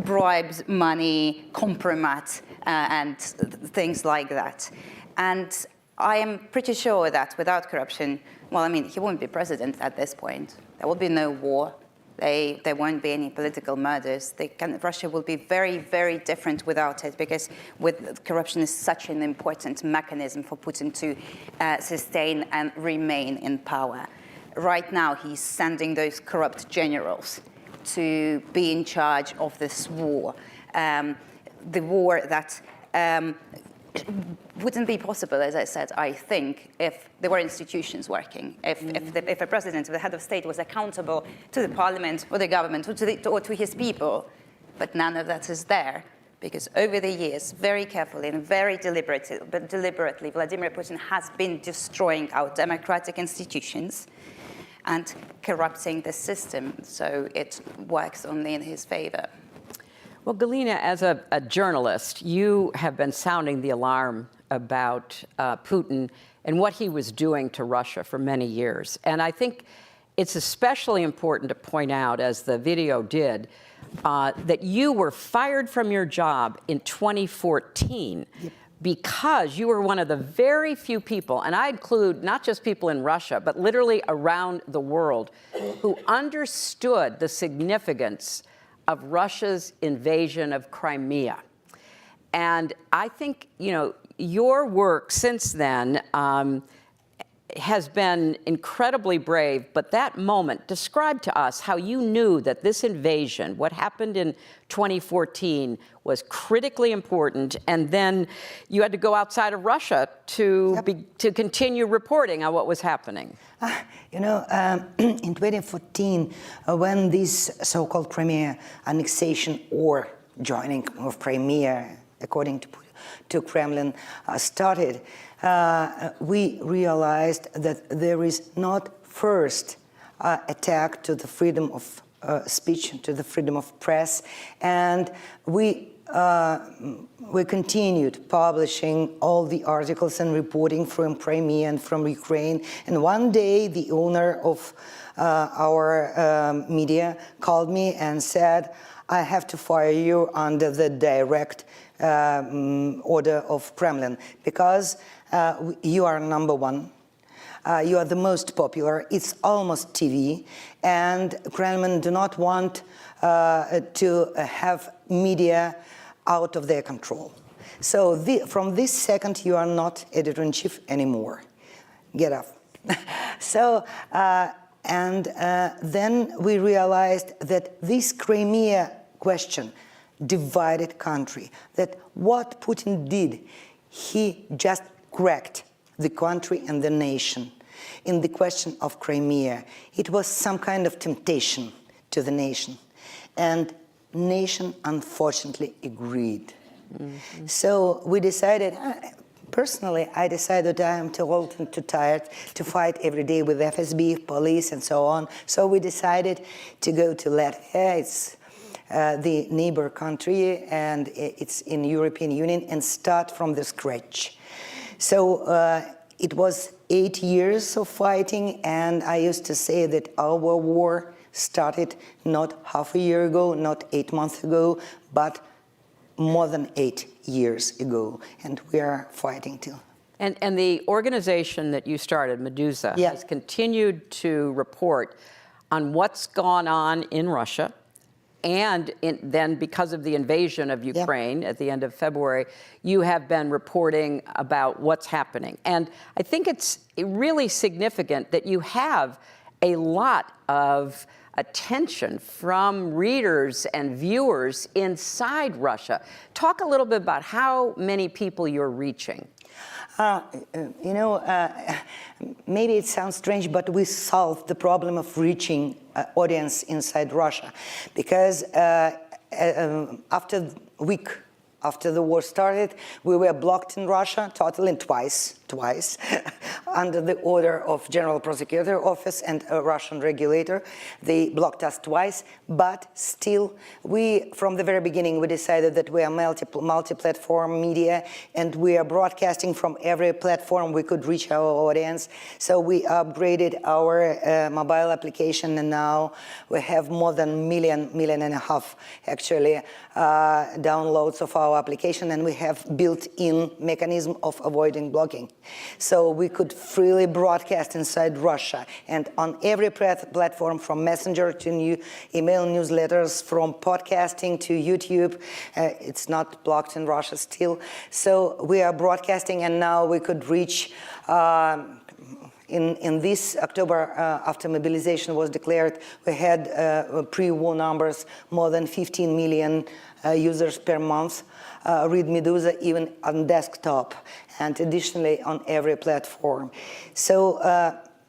bribes, money, compromise, and things like that. And I am pretty sure that without corruption, he won't be president at this point. There will be no war. There won't be any political murders. Russia will be very, very different without it, because corruption is such an important mechanism for Putin to sustain and remain in power. Right now, he's sending those corrupt generals to be in charge of this war, the war that wouldn't be possible, as I said, I think, if there were institutions working, if a president or the head of state was accountable to the parliament or the government or to his people. But none of that is there, because over the years, very carefully and very deliberately, Vladimir Putin has been destroying our democratic institutions and corrupting the system, so it works only in his favor. Well, Galina, as a journalist, you have been sounding the alarm about Putin and what he was doing to Russia for many years. And I think it's especially important to point out, as the video did, that you were fired from your job in 2014 because you were one of the very few people, and I include not just people in Russia, but literally around the world, who understood the significance of Russia's invasion of Crimea. And I think, your work since then has been incredibly brave, but that moment, describe to us how you knew that this invasion, what happened in 2014, was critically important, and then you had to go outside of Russia to continue reporting on what was happening. In 2014, when this so-called Crimea annexation or joining of Crimea, according to Kremlin, started, we realized that there is not first attack to the freedom of speech, to the freedom of press, and we continued publishing all the articles and reporting from Crimea and from Ukraine. And one day, the owner of our media called me and said, "I have to fire you under the direct order of Kremlin because you are number one. You are the most popular. It's almost TV, and Kremlin do not want to have media out of their control. So from this second, you are not editor-in-chief anymore. Get off." So, then we realized that this Crimea question divided country, that what Putin did, he just cracked the country and the nation. In the question of Crimea, it was some kind of temptation to the nation, and nation unfortunately agreed. Mm-hmm. So we decided, personally, I decided I am too old and too tired to fight every day with FSB, police, and so on. So we decided to go to Latvia. It's the neighbor country, and it's in European Union, and start from the scratch. So it was 8 years of fighting, and I used to say that our war started not half a year ago, not 8 months ago, but more than 8 years ago, and we are fighting too. And the organization that you started, Meduza, has continued to report on what's gone on in Russia, and then because of the invasion of Ukraine at the end of February, you have been reporting about what's happening. And I think it's really significant that you have a lot of attention from readers and viewers inside Russia. Talk a little bit about how many people you're reaching. Maybe it sounds strange, but we solved the problem of reaching audience inside Russia, because after a week after the war started, we were blocked in Russia totally, twice, under the order of General Prosecutor Office and a Russian regulator. They blocked us twice, but still, from the very beginning, we decided that we are multi-platform media, and we are broadcasting from every platform we could reach our audience. So we upgraded our mobile application, and now we have more than million and a half, actually, downloads of our application, and we have built-in mechanism of avoiding blocking. So we could freely broadcast inside Russia, and on every platform, from Messenger to email newsletters, from podcasting to YouTube. It's not blocked in Russia still. So we are broadcasting, and now we could reach in this October, after mobilization was declared, we had pre-war numbers, more than 15 million users per month read Meduza, even on desktop, and additionally on every platform. So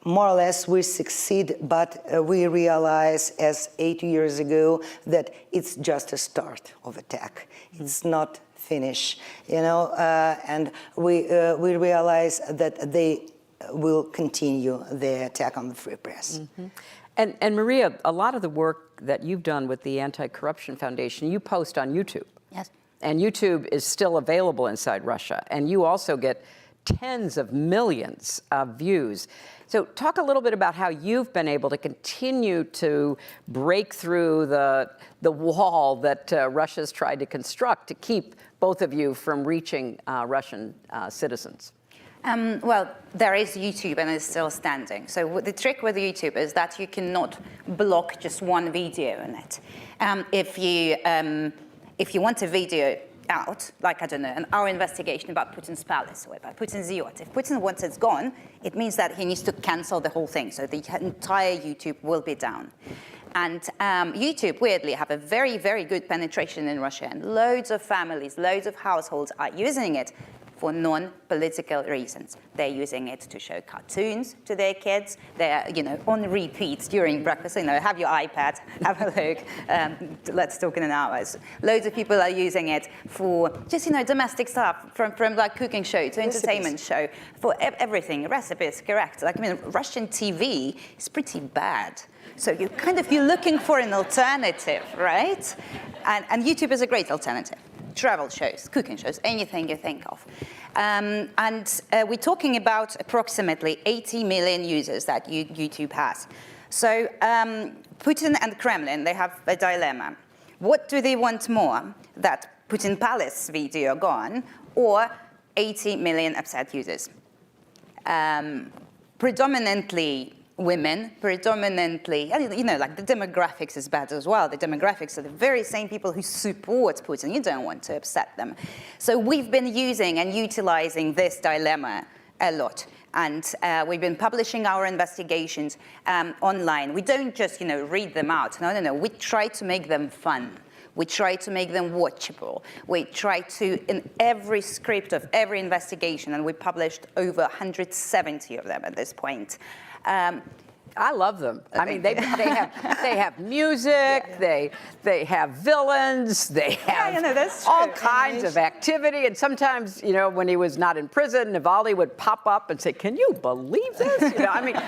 more or less we succeed, but we realize, as 8 years ago, that it's just a start of attack. It's not finish, and we realize that they will continue the attack on the free press. Mm-hmm. And Maria, a lot of the work that you've done with the Anti-Corruption Foundation, you post on YouTube. Yes. And YouTube is still available inside Russia. And you also get tens of millions of views. So talk a little bit about how you've been able to continue to break through the wall that Russia's tried to construct to keep both of you from reaching Russian citizens. Well, there is YouTube and it's still standing. So the trick with YouTube is that you cannot block just one video in it. If you want a video out, like, I don't know, an hour investigation about Putin's palace or about Putin's yacht, if Putin wants it gone, it means that he needs to cancel the whole thing. So the entire YouTube will be down. And YouTube, weirdly, have a very, very good penetration in Russia. And loads of families, loads of households are using it for non-political reasons. They're using it to show cartoons to their kids. They're, on repeat during breakfast. Have your iPad, have a look. Let's talk in an hour. Loads of people are using it for just, domestic stuff, from like cooking show to entertainment show, for everything. Recipes, correct. Russian TV is pretty bad. So you're looking for an alternative, right? And YouTube is a great alternative. Travel shows, cooking shows, anything you think of. We're talking about approximately 80 million users that YouTube has. So Putin and Kremlin, they have a dilemma. What do they want more? That Putin Palace video gone, or 80 million upset users? Predominantly women, predominantly, like the demographics is bad as well. The demographics are the very same people who support Putin. You don't want to upset them. So we've been using and utilizing this dilemma a lot. And we've been publishing our investigations online. We don't just, read them out. No. We try to make them fun. We try to make them watchable. We try to, in every script of every investigation, and we published over 170 of them at this point. I love them. I mean, they have music. They have villains. They have all kinds of activity. And sometimes, when he was not in prison, Navalny would pop up and say, "Can you believe this?" I mean,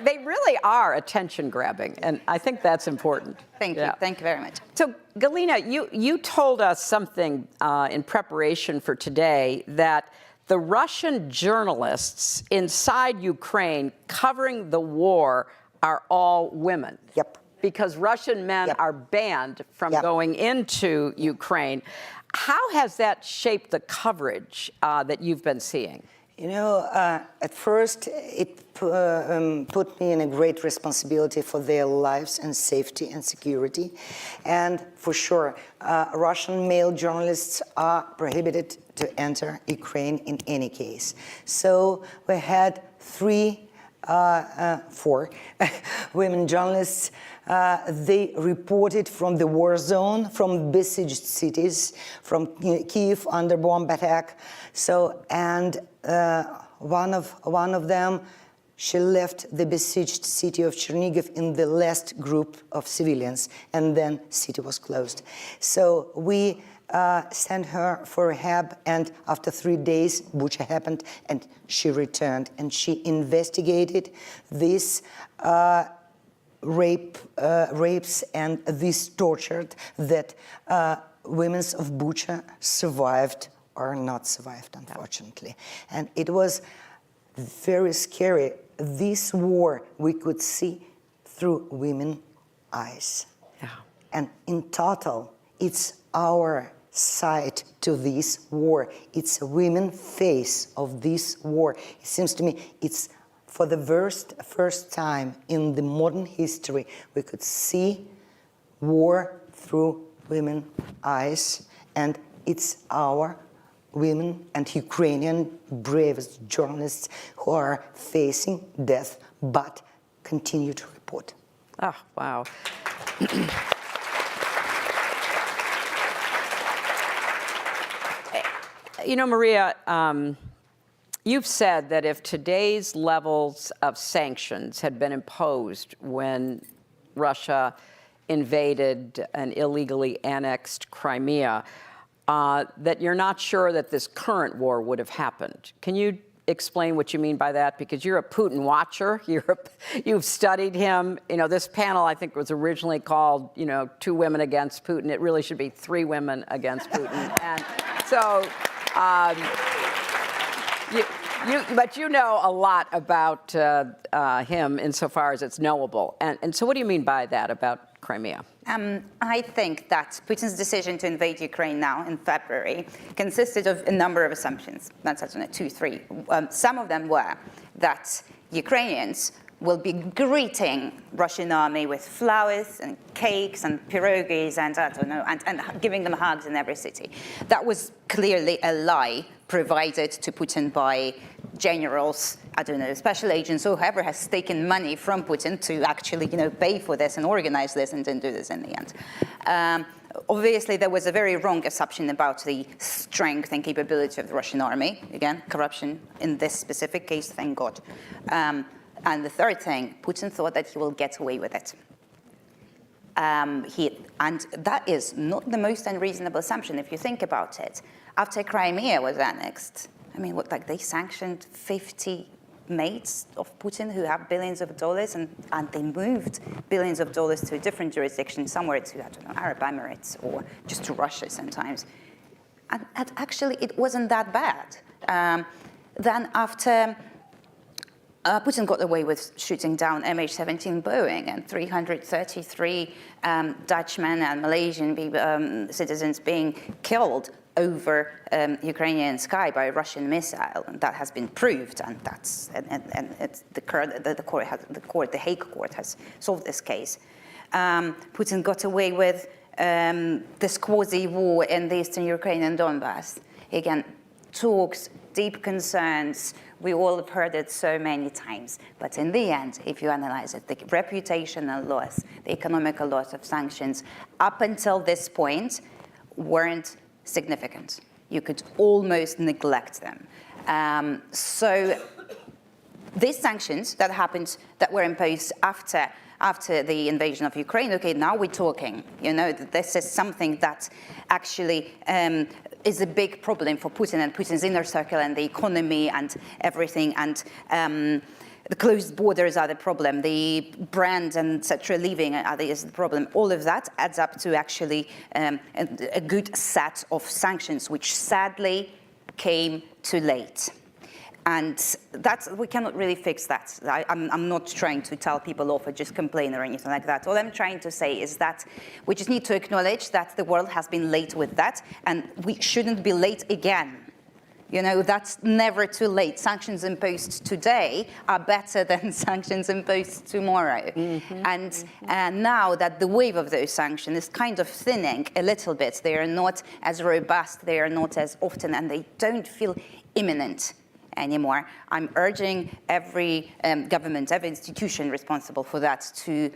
they really are attention grabbing, and I think that's important. Thank you. Thank you very much. So, Galina, you told us something in preparation for today, that the Russian journalists inside Ukraine covering the war are all women. Yep. Because Russian men are banned from going into Ukraine. How has that shaped the coverage that you've been seeing? At first, it put me in a great responsibility for their lives and safety and security. And for sure, Russian male journalists are prohibited to enter Ukraine in any case. So we had 4 women journalists. They reported from the war zone, from besieged cities, from Kyiv under bomb attack. So, and one of them, she left the besieged city of Chernihiv in the last group of civilians, and then city was closed. So we sent her for rehab, and after 3 days, Bucha happened, and she returned, and she investigated this rapes and this tortured that women of Bucha survived or not survived, unfortunately. And it was very scary. This war we could see through women's eyes. Yeah. And in total, it's our side to this war. It's a women's face of this war. It seems to me it's for the first time in the modern history we could see war through women's eyes, and it's our women and Ukrainian bravest journalists who are facing death but continue to report. Oh, wow. Maria, you've said that if today's levels of sanctions had been imposed when Russia invaded and illegally annexed Crimea, that you're not sure that this current war would have happened. Can you explain what you mean by that? Because you're a Putin watcher. You've studied him. This panel, I think, was originally called, 2 women against Putin. It really should be 3 women against Putin. And so But you know a lot about him insofar as it's knowable. And so what do you mean by that about Crimea? I think that Putin's decision to invade Ukraine now in February consisted of a number of assumptions. That's, I don't know, 2, 3. Some of them were that Ukrainians will be greeting Russian army with flowers and cakes and pierogies and, I don't know, and giving them hugs in every city. That was clearly a lie provided to Putin by generals, I don't know, special agents, or whoever has taken money from Putin to actually, pay for this and organize this and then do this in the end. Obviously, there was a very wrong assumption about the strength and capability of the Russian army. Again, corruption in this specific case, thank God. And the third thing, Putin thought that he will get away with it. And that is not the most unreasonable assumption if you think about it. After Crimea was annexed, they sanctioned 50 mates of Putin who have billions of dollars, and they moved billions of dollars to a different jurisdiction, somewhere to, I don't know, Arab Emirates or just to Russia sometimes. And actually, it wasn't that bad. Then after Putin got away with shooting down MH17 Boeing and 333 Dutchmen and Malaysian citizens being killed over Ukrainian sky by a Russian missile, and that has been proved, and it's the Hague Court has solved this case. Putin got away with this quasi-war in the eastern Ukraine and Donbass. Again, talks, deep concerns. We all have heard it so many times. But in the end, if you analyze it, the reputational loss, the economical loss of sanctions, up until this point, weren't significant. You could almost neglect them. So these sanctions that were imposed after the invasion of Ukraine, okay, now we're talking, that this is something that actually is a big problem for Putin and Putin's inner circle and the economy and everything. And the closed borders are the problem. The brand and etc. leaving is the problem. All of that adds up to actually a good set of sanctions, which sadly came too late. And we cannot really fix that. I'm not trying to tell people off or just complain or anything like that. All I'm trying to say is that we just need to acknowledge that the world has been late with that, and we shouldn't be late again. That's never too late. Sanctions imposed today are better than sanctions imposed tomorrow. Mm-hmm. And now that the wave of those sanctions is kind of thinning a little bit, they are not as robust, they are not as often, and they don't feel imminent anymore. I'm urging every government, every institution responsible for that to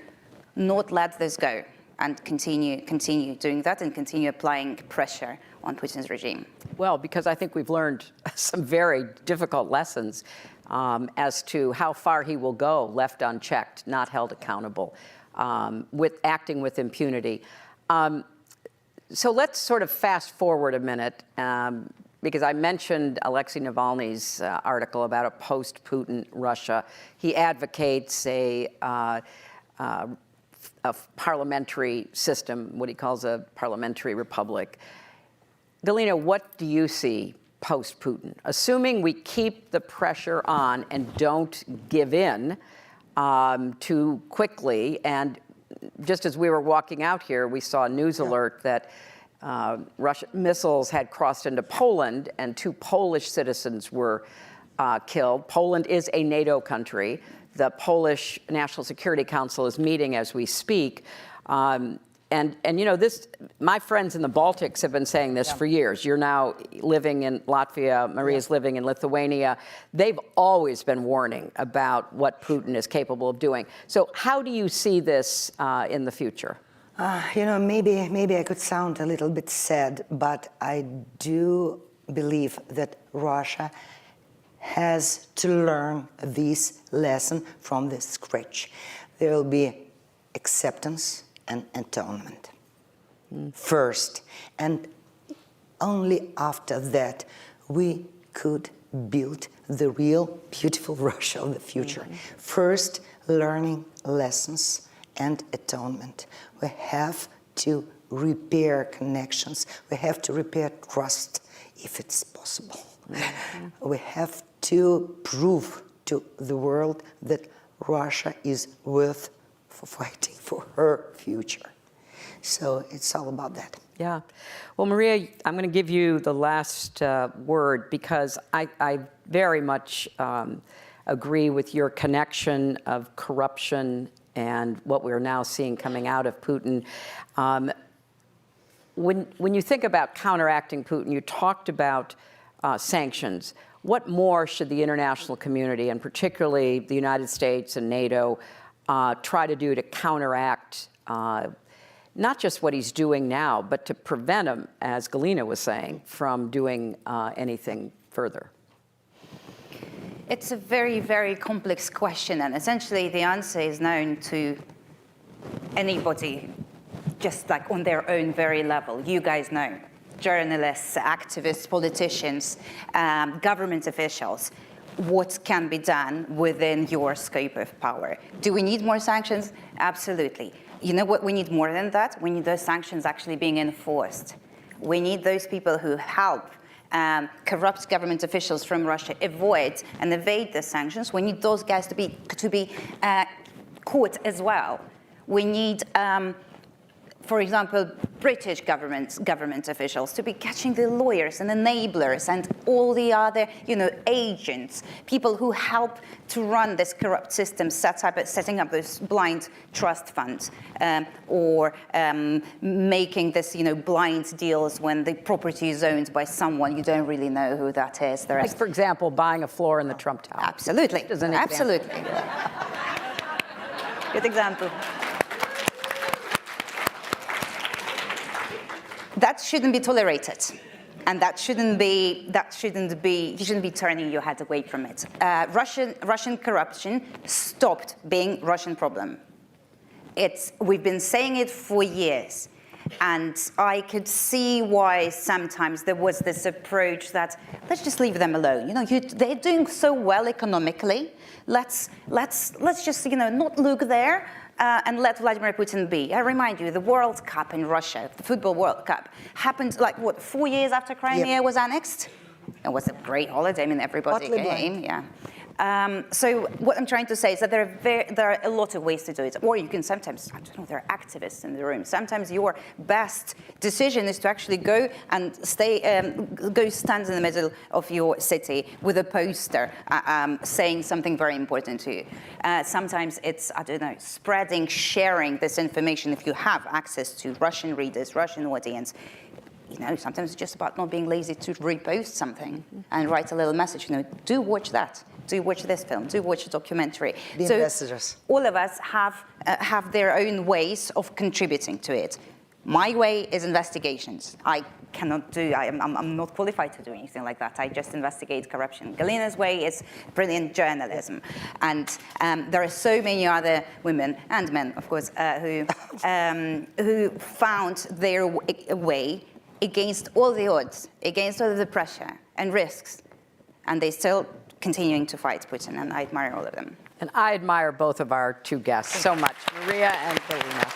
not let this go and continue doing that and continue applying pressure on Putin's regime. Well, because I think we've learned some very difficult lessons as to how far he will go, left unchecked, not held accountable, with acting with impunity. So let's sort of fast forward a minute, because I mentioned Alexei Navalny's article about a post-Putin Russia. He advocates a parliamentary system, what he calls a parliamentary republic. Galina, what do you see post-Putin? Assuming we keep the pressure on and don't give in too quickly, and just as we were walking out here, we saw a news alert that Russian missiles had crossed into Poland and 2 Polish citizens were killed. Poland is a NATO country. The Polish National Security Council is meeting as we speak. And this, my friends in the Baltics have been saying this for years. You're now living in Latvia, Maria's living in Lithuania. They've always been warning about what Putin is capable of doing. So how do you see this in the future? Maybe I could sound a little bit sad, but I do believe that Russia has to learn this lesson from the scratch. There will be acceptance and atonement first, and only after that we could build the real beautiful Russia of the future. First, learning lessons and atonement. We have to repair connections. We have to repair trust if it's possible. We have to prove to the world that Russia is worth for fighting for her future. So it's all about that. Yeah. Well, Maria, I'm going to give you the last word because I very much agree with your connection of corruption and what we're now seeing coming out of Putin. When you think about counteracting Putin, you talked about sanctions. What more should the international community, and particularly the United States and NATO, try to do to counteract not just what he's doing now, but to prevent him, as Galina was saying, from doing anything further? It's a very, very complex question, and essentially the answer is known to anybody, just like on their own very level. You guys know. Journalists, activists, politicians, government officials, what can be done within your scope of power. Do we need more sanctions? Absolutely. You know what we need more than that? We need those sanctions actually being enforced. We need those people who help corrupt government officials from Russia avoid and evade the sanctions. We need those guys to be caught as well. We need for example, British government officials to be catching the lawyers and enablers and all the other, agents, people who help to run this corrupt system, setting up those blind trust funds, or making this, blind deals when the property is owned by someone you don't really know who that is. Like, for example, buying a floor in the Trump Tower. Absolutely. Absolutely. Good example. That shouldn't be tolerated, and you shouldn't be turning your head away from it. Russian corruption stopped being Russian problem. We've been saying it for years, and I could see why sometimes there was this approach that let's just leave them alone. They're doing so well economically. Let's just not look there. And let Vladimir Putin be. I remind you, the World Cup in Russia, the Football World Cup, happened 4 years after Crimea was annexed? It was a great holiday. I mean, everybody came. Yeah. So what I'm trying to say is that there are a lot of ways to do it. Or you can sometimes, there are activists in the room. Sometimes your best decision is to actually go and stand in the middle of your city with a poster saying something very important to you. Sometimes it's, spreading, sharing this information if you have access to Russian readers, Russian audience. Sometimes it's just about not being lazy to repost something and write a little message. Do watch that. Do watch this film. Do watch a documentary. The ambassadors. All of us have their own ways of contributing to it. My way is investigations. I'm not qualified to do anything like that. I just investigate corruption. Galina's way is brilliant journalism. And there are so many other women and men, of course, who found their way against all the odds, against all the pressure and risks. And they still continuing to fight Putin, and I admire all of them. And I admire both of our two guests so much, Maria and Galina.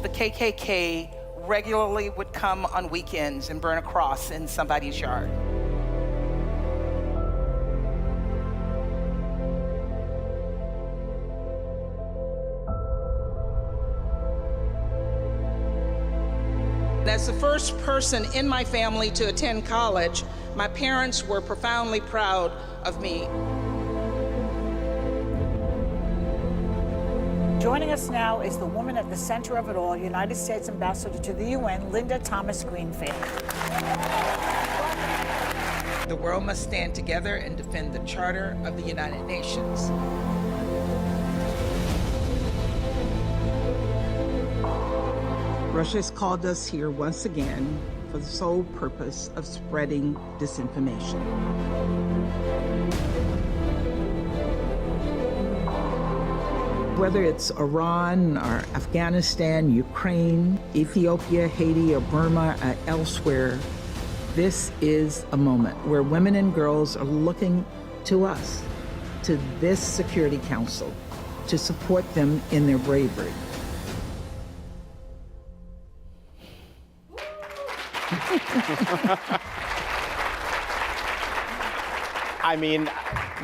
The KKK regularly would come on weekends and burn a cross in somebody's yard. As the first person in my family to attend college, my parents were profoundly proud of me. Joining us now is the woman at the center of it all, United States Ambassador to the UN, Linda Thomas-Greenfield. The world must stand together and defend the Charter of the United Nations. Russia has called us here once again for the sole purpose of spreading disinformation. Whether it's Iran or Afghanistan, Ukraine, Ethiopia, Haiti, or Burma, or elsewhere, this is a moment where women and girls are looking to us, to this Security Council, to support them in their bravery. I mean,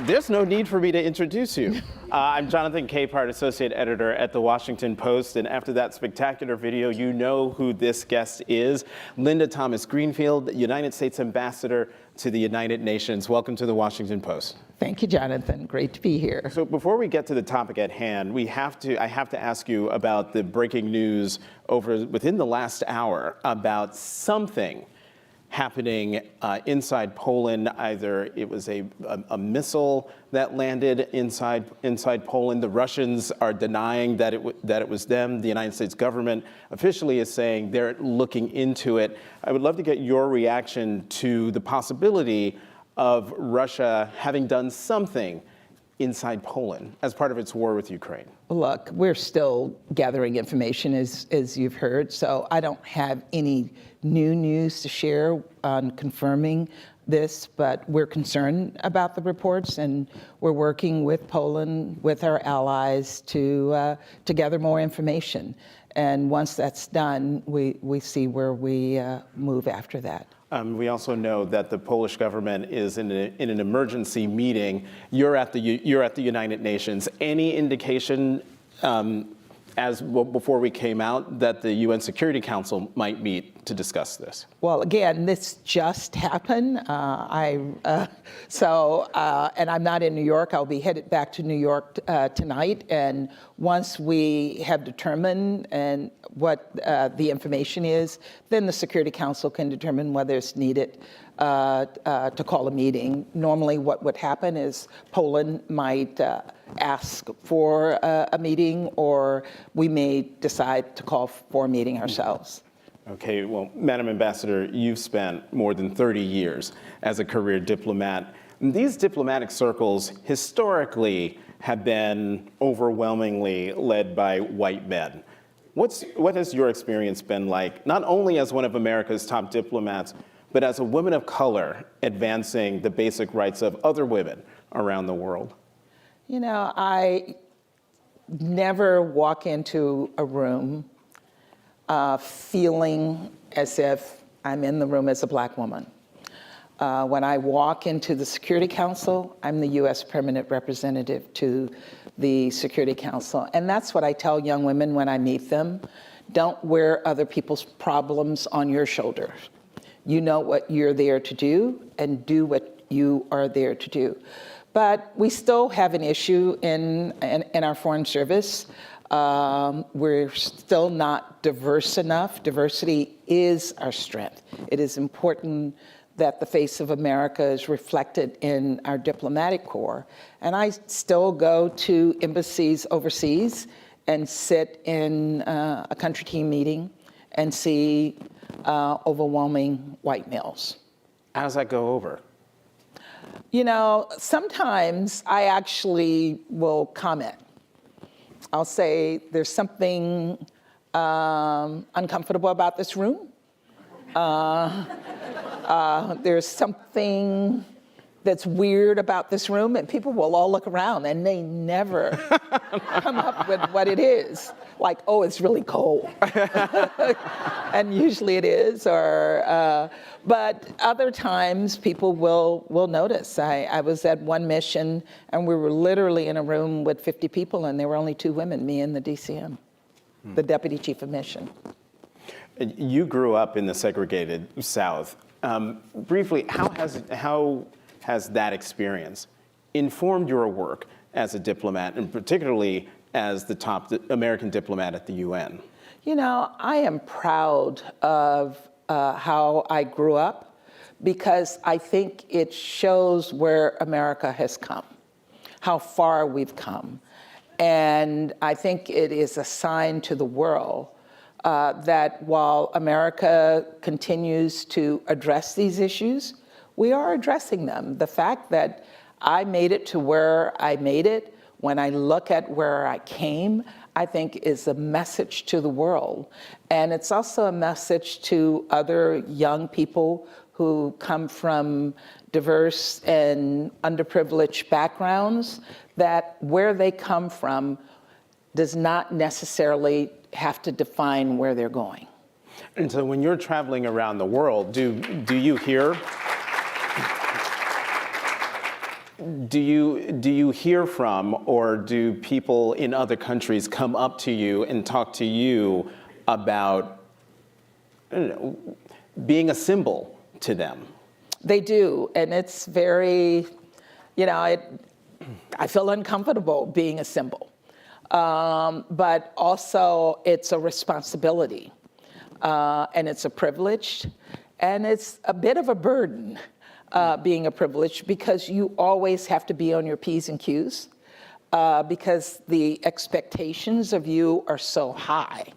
there's no need for me to introduce you. I'm Jonathan Capehart, Associate Editor at The Washington Post, and after that spectacular video, you know who this guest is. Linda Thomas Greenfield, United States Ambassador to the United Nations. Welcome to The Washington Post. Thank you, Jonathan. Great to be here. So before we get to the topic at hand, I have to ask you about the breaking news within the last hour about something happening inside Poland. Either it was a missile that landed inside Poland. The Russians are denying that it was them. The United States government officially is saying they're looking into it. I would love to get your reaction to the possibility of Russia having done something inside Poland as part of its war with Ukraine. Look, we're still gathering information, as you've heard, so I don't have any new news to share on confirming this, but we're concerned about the reports, and we're working with Poland, with our allies, to gather more information. And once that's done, we see where we move after that. We also know that the Polish government is in an emergency meeting. You're at the United Nations. Any indication, before we came out, that the UN Security Council might meet to discuss this? Well, again, this just happened. And I'm not in New York. I'll be headed back to New York tonight. And once we have determined what the information is, then the Security Council can determine whether it's needed to call a meeting. Normally what would happen is Poland might ask for a meeting, or we may decide to call for a meeting ourselves. Okay, well, Madam Ambassador, you've spent more than 30 years as a career diplomat. These diplomatic circles historically have been overwhelmingly led by white men. What has your experience been like, not only as one of America's top diplomats, but as a woman of color advancing the basic rights of other women around the world? You know, I never walk into a room feeling as if I'm in the room as a Black woman. When I walk into the Security Council, I'm the U.S. permanent representative to the Security Council. And that's what I tell young women when I meet them. Don't wear other people's problems on your shoulders. You know what you're there to do, and do what you are there to do. But we still have an issue in our Foreign Service. We're still not diverse enough. Diversity is our strength. It is important that the face of America is reflected in our diplomatic corps. And I still go to embassies overseas and sit in a country team meeting and see overwhelming white males. How does that go over? You know, sometimes I actually will comment. I'll say there's something uncomfortable about this room. There's something that's weird about this room, and people will all look around and they never come up with what it is. Like, oh, it's really cold. And usually it is, but other times people will notice. I was at one mission and we were literally in a room with 50 people and there were only 2 women, me and the DCM, the Deputy Chief of Mission. You grew up in the segregated South. Briefly, how has that experience informed your work as a diplomat, and particularly as the top American diplomat at the UN? You know, I am proud of how I grew up, because I think it shows where America has come, how far we've come. And I think it is a sign to the world that while America continues to address these issues, we are addressing them. The fact that I made it to where I made it when I look at where I came, I think is a message to the world. And it's also a message to other young people who come from diverse and underprivileged backgrounds, that where they come from does not necessarily have to define where they're going. And so when you're traveling around the world, do you hear from, or do people in other countries come up to you and talk to you about, I don't know, being a symbol to them? They do, and it's very, I feel uncomfortable being a symbol. But also it's a responsibility, and it's a privilege, and it's a bit of a burden. Being a privilege, because you always have to be on your P's and Q's, because the expectations of you are so high.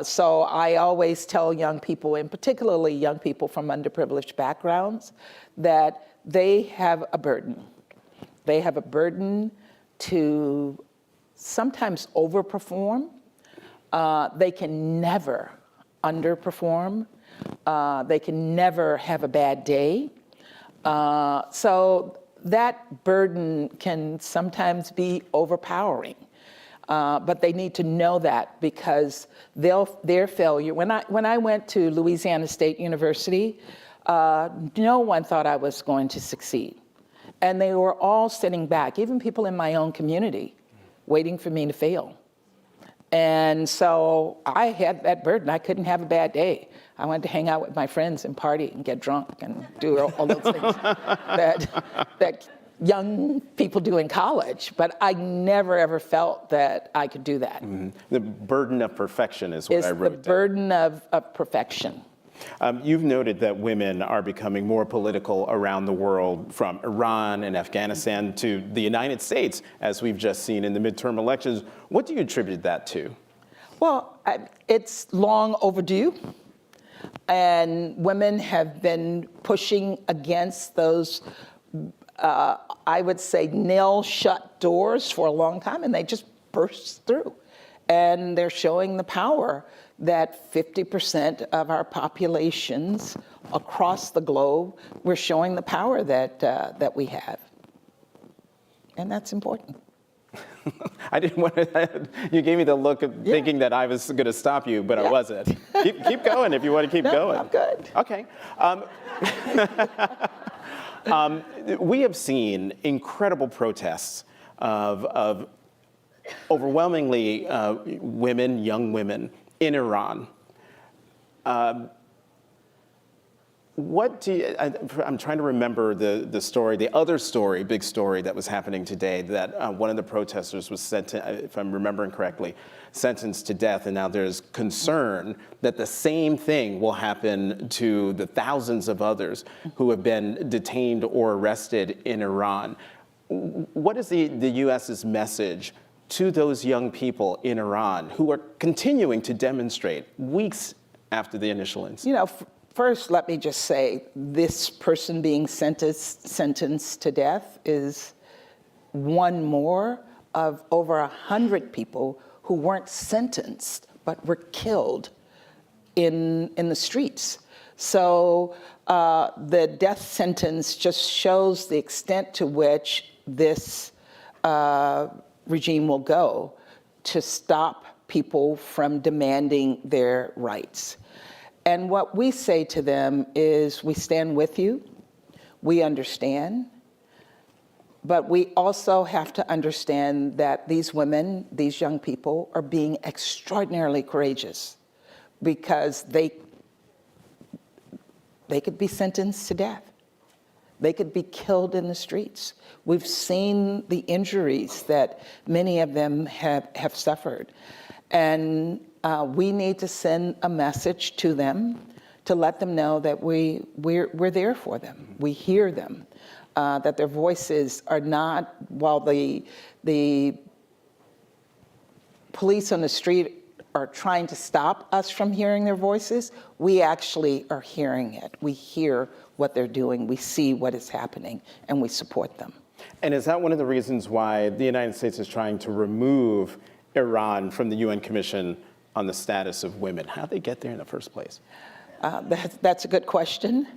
So I always tell young people, and particularly young people from underprivileged backgrounds, that they have a burden. They have a burden to sometimes overperform. They can never underperform. They can never have a bad day. So that burden can sometimes be overpowering. But they need to know that, because their failure, when I went to Louisiana State University, no one thought I was going to succeed. And they were all sitting back, even people in my own community, waiting for me to fail. And so I had that burden. I couldn't have a bad day. I wanted to hang out with my friends and party and get drunk and do all those things that young people do in college. But I never, ever felt that I could do that. Mm-hmm. The burden of perfection is what I wrote down. It's the burden of perfection. You've noted that women are becoming more political around the world, from Iran and Afghanistan to the United States, as we've just seen in the midterm elections. What do you attribute that to? Well, it's long overdue. And women have been pushing against those, I would say, nail-shut doors for a long time, and they just burst through. And they're showing the power that 50% of our populations across the globe, we're showing the power that we have. And that's important. I didn't want to, you gave me the look of thinking that I was going to stop you, but I wasn't. Keep going if you want to keep going. I'm good. Okay. We have seen incredible protests of overwhelmingly women, young women, in Iran. What do you, I'm trying to remember the story, the other story, big story that was happening today, that one of the protesters was if I'm remembering correctly, sentenced to death, and now there's concern that the same thing will happen to the thousands of others who have been detained or arrested in Iran. What is the U.S.'s message to those young people in Iran who are continuing to demonstrate weeks after the initial incident? First, let me just say, this person being sentenced to death is one more of over 100 people who weren't sentenced but were killed in the streets. So the death sentence just shows the extent to which this regime will go to stop people from demanding their rights. And what we say to them is, we stand with you, we understand, but we also have to understand that these women, these young people, are being extraordinarily courageous, because they could be sentenced to death. They could be killed in the streets. We've seen the injuries that many of them have suffered. And we need to send a message to them to let them know that we're there for them. We hear them, that their voices are not, while the police on the street are trying to stop us from hearing their voices, we actually are hearing it. We hear what they're doing, we see what is happening, and we support them. And is that one of the reasons why the United States is trying to remove Iran from the UN Commission on the Status of Women? How did they get there in the first place? That's a good question.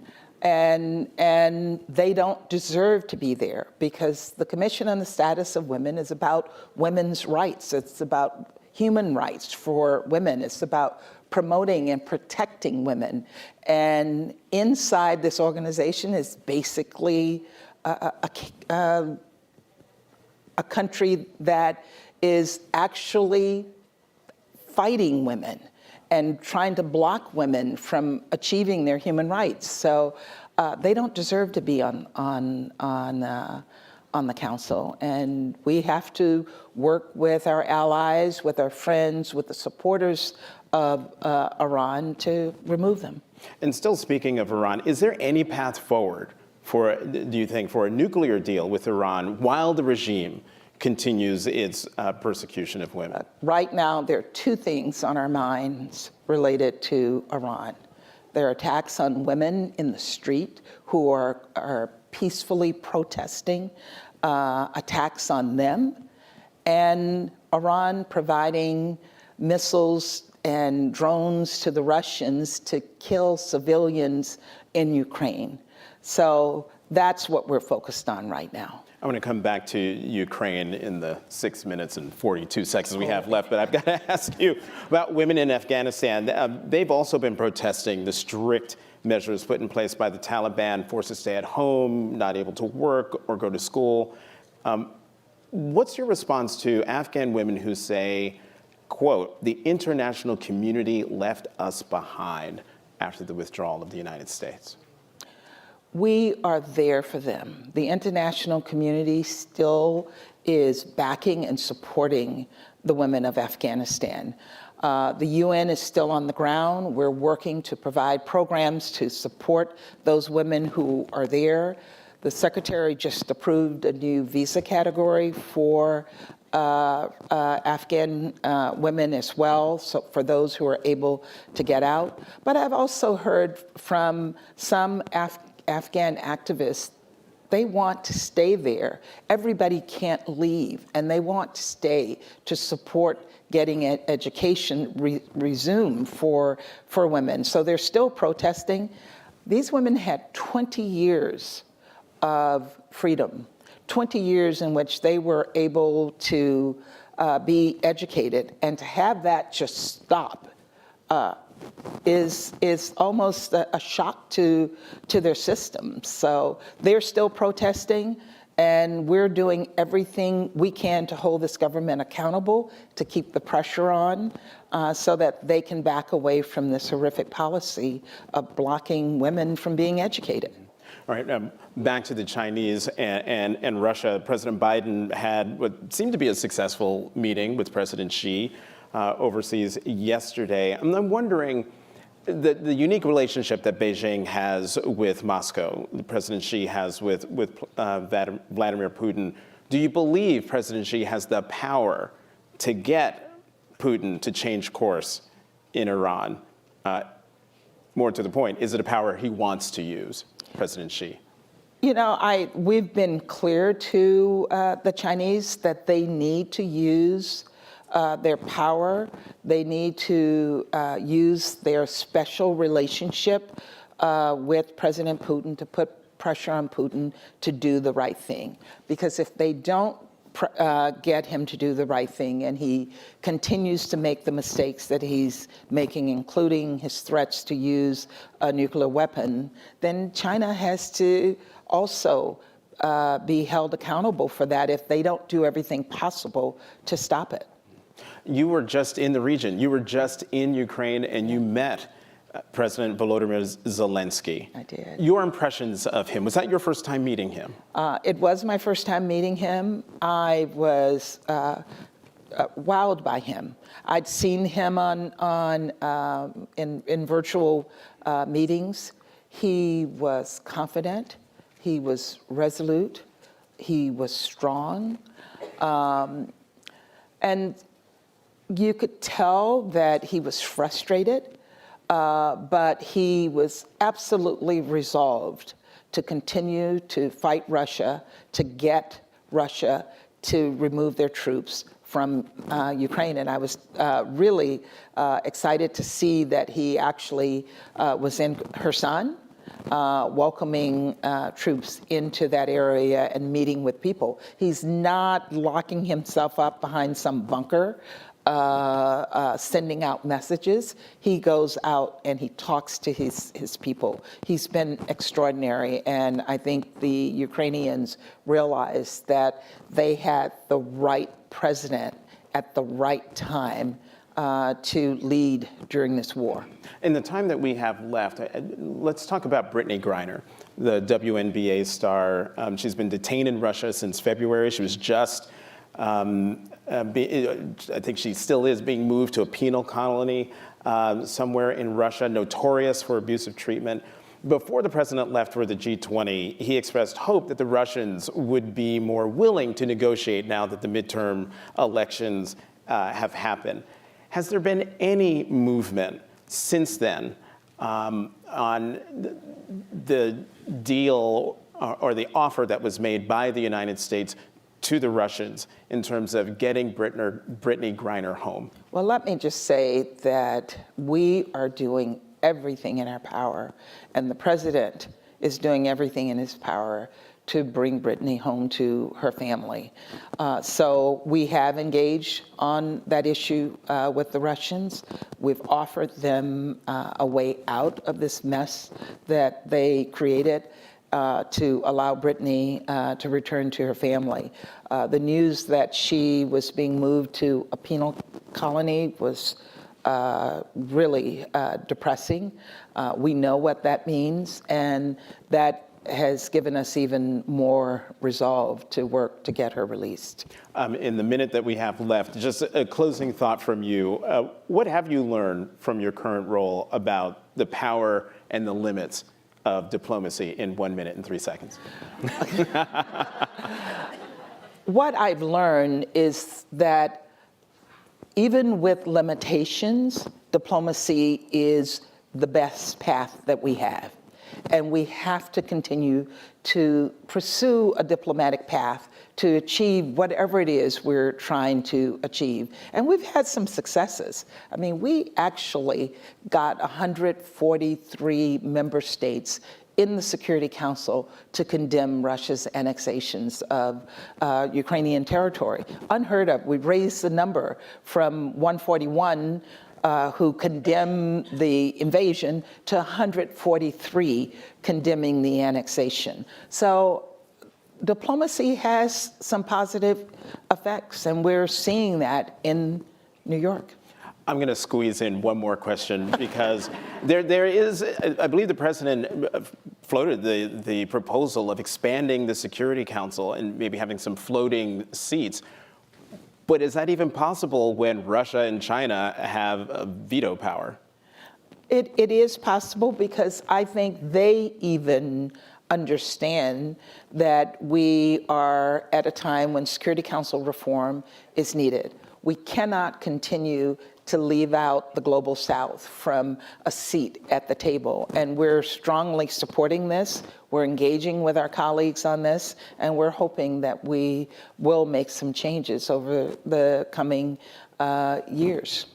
And they don't deserve to be there, because the Commission on the Status of Women is about women's rights. It's about human rights for women. It's about promoting and protecting women. And inside this organization is basically a country that is actually fighting women and trying to block women from achieving their human rights. So they don't deserve to be on the council. And we have to work with our allies, with our friends, with the supporters of Iran to remove them. And still speaking of Iran, is there any path forward for, do you think, for a nuclear deal with Iran while the regime continues its persecution of women? Right now, there are two things on our minds related to Iran. There are attacks on women in the street who are peacefully protesting, attacks on them, and Iran providing missiles and drones to the Russians to kill civilians in Ukraine. So that's what we're focused on right now. I want to come back to Ukraine in the 6 minutes and 42 seconds we have left, but I've got to ask you about women in Afghanistan. They've also been protesting the strict measures put in place by the Taliban, forced to stay at home, not able to work or go to school. What's your response to Afghan women who say, quote, the international community left us behind after the withdrawal of the United States? We are there for them. The international community still is backing and supporting the women of Afghanistan. The UN is still on the ground. We're working to provide programs to support those women who are there. The Secretary just approved a new visa category for Afghan women as well, so for those who are able to get out. But I've also heard from some Afghan activists, they want to stay there. Everybody can't leave, and they want to stay to support getting education resumed for women. So they're still protesting. These women had 20 years of freedom, 20 years in which they were able to be educated, and to have that just stop is almost a shock to their system. So they're still protesting, and we're doing everything we can to hold this government accountable, to keep the pressure on, so that they can back away from this horrific policy of blocking women from being educated. All right, back to the Chinese and Russia. President Biden had what seemed to be a successful meeting with President Xi overseas yesterday. I'm wondering, the unique relationship that Beijing has with Moscow, President Xi has with Vladimir Putin. Do you believe President Xi has the power to get Putin to change course in Iran? More to the point, is it a power he wants to use, President Xi? You know, we've been clear to the Chinese that they need to use their power. They need to use their special relationship with President Putin to put pressure on Putin to do the right thing. Because if they don't get him to do the right thing, and he continues to make the mistakes that he's making, including his threats to use a nuclear weapon, then China has to also be held accountable for that if they don't do everything possible to stop it. You were just in the region. You were just in Ukraine, and you met President Volodymyr Zelensky. I did. Your impressions of him, was that your first time meeting him? It was my first time meeting him. I was wowed by him. I'd seen him in virtual meetings. He was confident. He was resolute. He was strong. And you could tell that he was frustrated, but he was absolutely resolved to continue to fight Russia, to get Russia to remove their troops from Ukraine. And I was really excited to see that he actually was in Kherson, welcoming troops into that area and meeting with people. He's not locking himself up behind some bunker, sending out messages. He goes out and he talks to his people. He's been extraordinary, and I think the Ukrainians realized that they had the right president at the right time to lead during this war. In the time that we have left, let's talk about Brittany Griner, the WNBA star. She's been detained in Russia since February. She was just, I think she still is, being moved to a penal colony somewhere in Russia, notorious for abusive treatment. Before the president left for the G20, he expressed hope that the Russians would be more willing to negotiate now that the midterm elections have happened. Has there been any movement since then on the deal or the offer that was made by the United States to the Russians in terms of getting Brittany Griner home? Well, let me just say that we are doing everything in our power, and the president is doing everything in his power to bring Brittany home to her family. So we have engaged on that issue with the Russians. We've offered them a way out of this mess that they created to allow Brittany to return to her family. The news that she was being moved to a penal colony was really depressing. We know what that means, and that has given us even more resolve to work to get her released. In the minute that we have left, just a closing thought from you. What have you learned from your current role about the power and the limits of diplomacy in 1 minute and 3 seconds? What I've learned is that even with limitations, diplomacy is the best path that we have. And we have to continue to pursue a diplomatic path to achieve whatever it is we're trying to achieve. And we've had some successes. I mean, we actually got 143 member states in the Security Council to condemn Russia's annexations of Ukrainian territory. Unheard of. We raised the number from 141 who condemn the invasion to 143 condemning the annexation. So diplomacy has some positive effects, and we're seeing that in New York. I'm going to squeeze in one more question because there is, I believe the president floated the proposal of expanding the Security Council and maybe having some floating seats. But is that even possible when Russia and China have a veto power? It is possible because I think they even understand that we are at a time when Security Council reform is needed. We cannot continue to leave out the Global South from a seat at the table. And we're strongly supporting this. We're engaging with our colleagues on this, and we're hoping that we will make some changes over the coming years.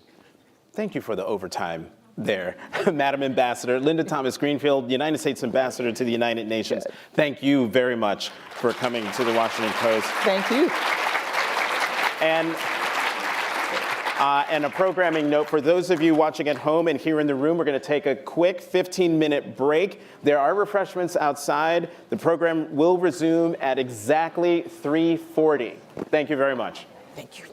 Thank you for the overtime there, Madam Ambassador. Linda Thomas Greenfield, United States Ambassador to the United Nations. Good. Thank you very much for coming to the Washington Post. Thank you. And a programming note for those of you watching at home and here in the room, we're going to take a quick 15-minute break. There are refreshments outside. The program will resume at exactly 3:40. Thank you very much. Thank you.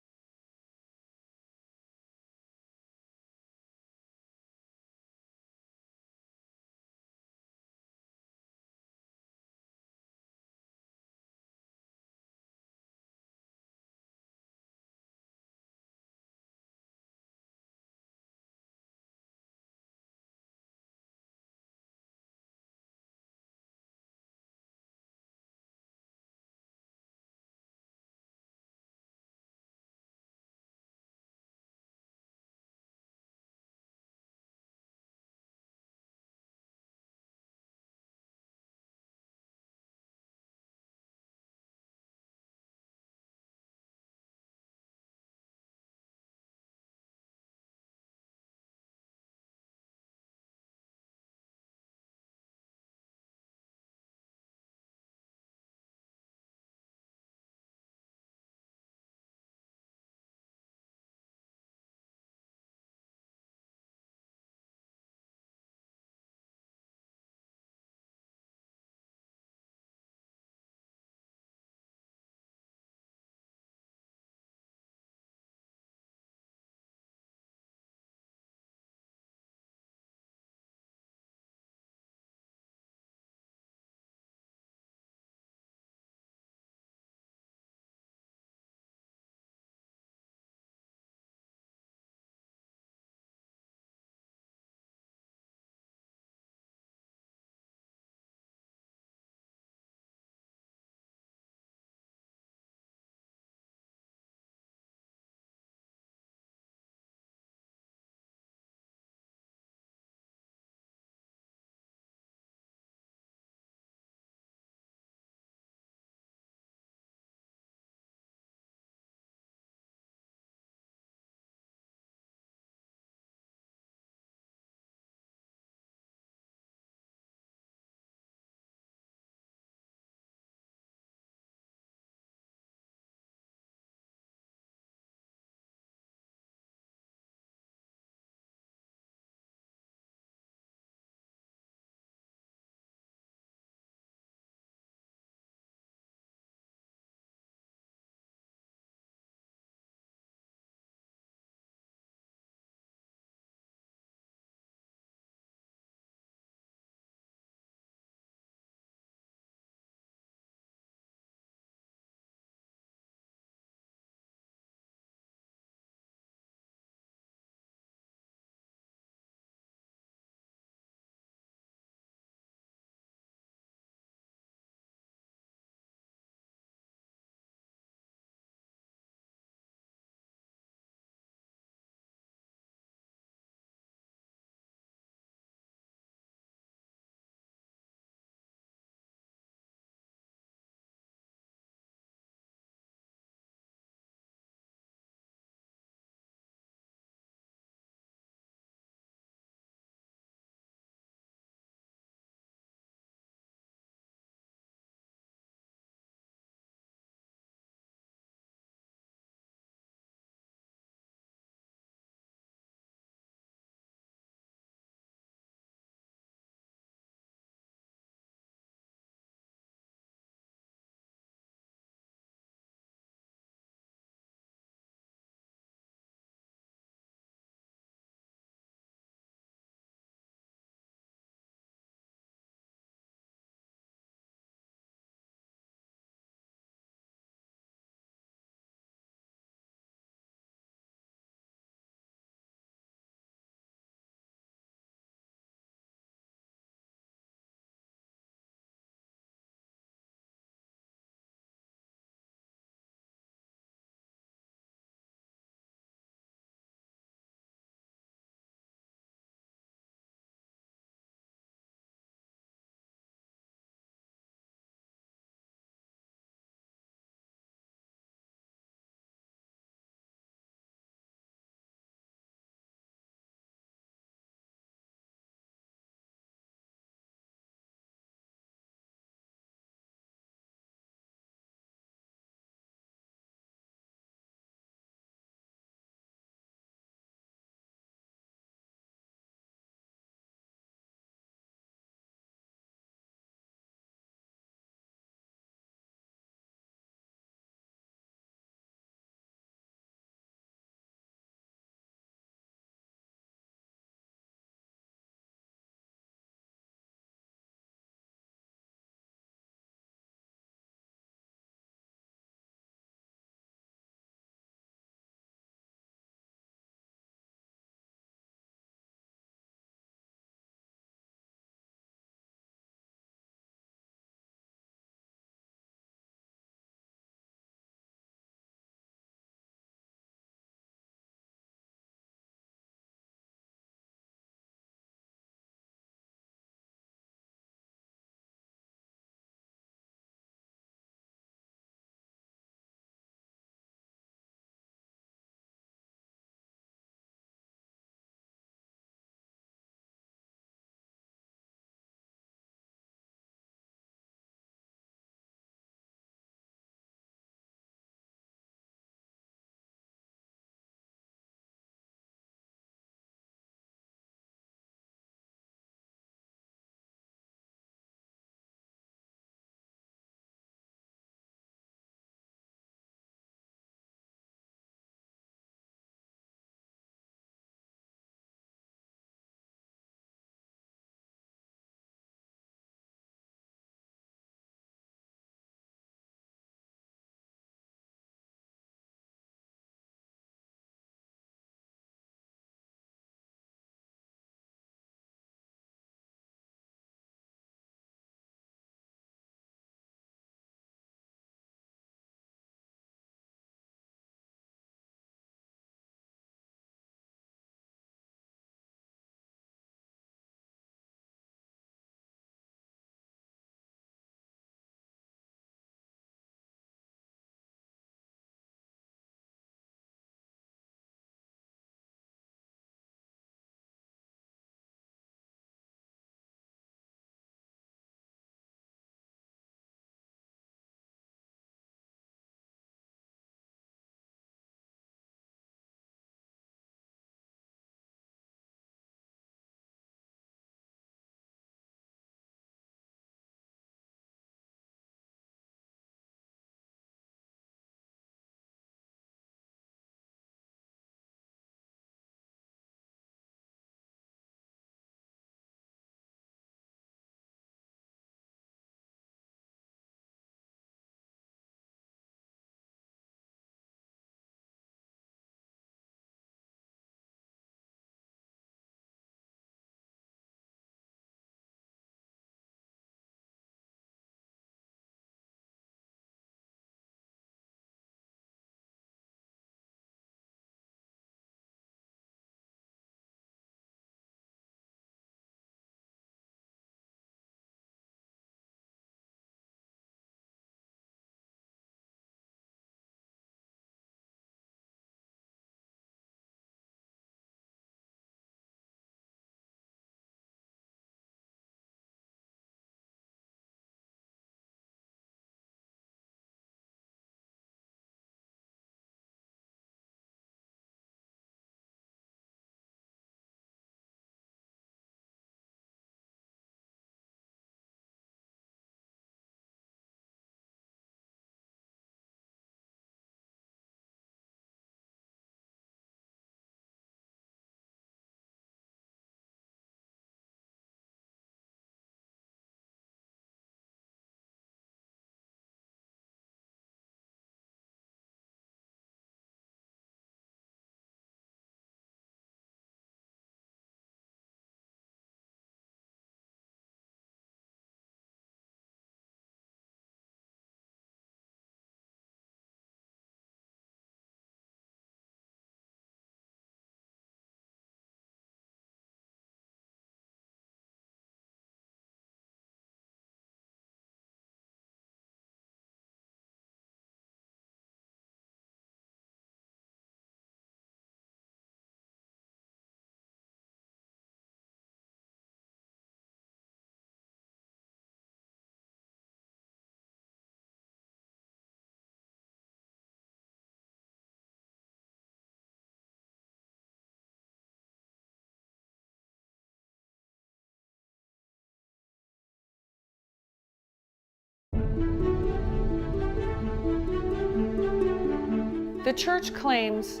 The church claims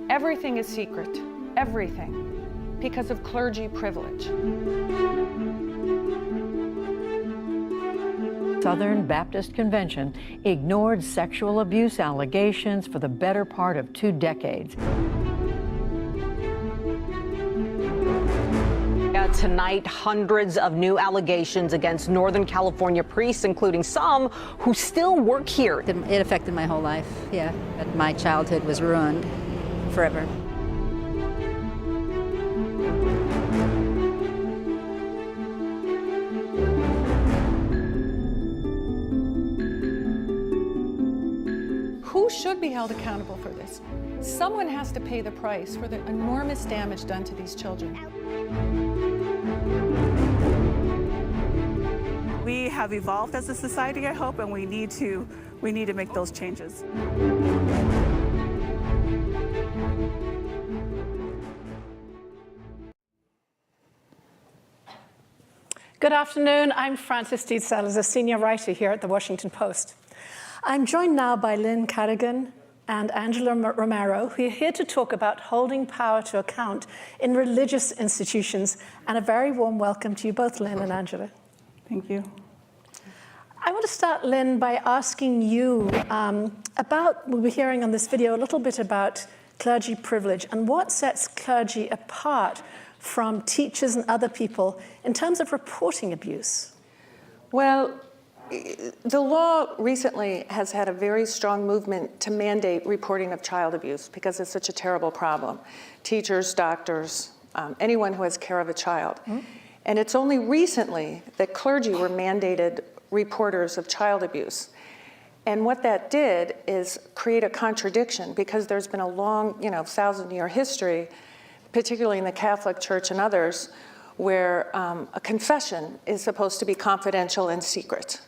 everything is secret, everything, because of clergy privilege. Southern Baptist Convention ignored sexual abuse allegations for the better part of 2 decades. Tonight, hundreds of new allegations against Northern California priests, including some who still work here. It affected my whole life, yeah. But my childhood was ruined forever. Who should be held accountable for this? Someone has to pay the price for the enormous damage done to these children. We have evolved as a society, I hope, and we need to make those changes. Good afternoon. I'm Frances Steed Sellers, a senior writer here at The Washington Post. I'm joined now by Lynn Cadigan and Angela Romero, who are here to talk about holding power to account in religious institutions. And a very warm welcome to you both, Lynn and Angela. Thank you. I want to start, Lynn, by asking you we'll be hearing on this video a little bit about clergy privilege and what sets clergy apart from teachers and other people in terms of reporting abuse. Well, the law recently has had a very strong movement to mandate reporting of child abuse because it's such a terrible problem. Teachers, doctors, anyone who has care of a child. Mm-hmm. And it's only recently that clergy were mandated reporters of child abuse. And what that did is create a contradiction because there's been a long, 1,000-year history, particularly in the Catholic Church and others, where a confession is supposed to be confidential and secret.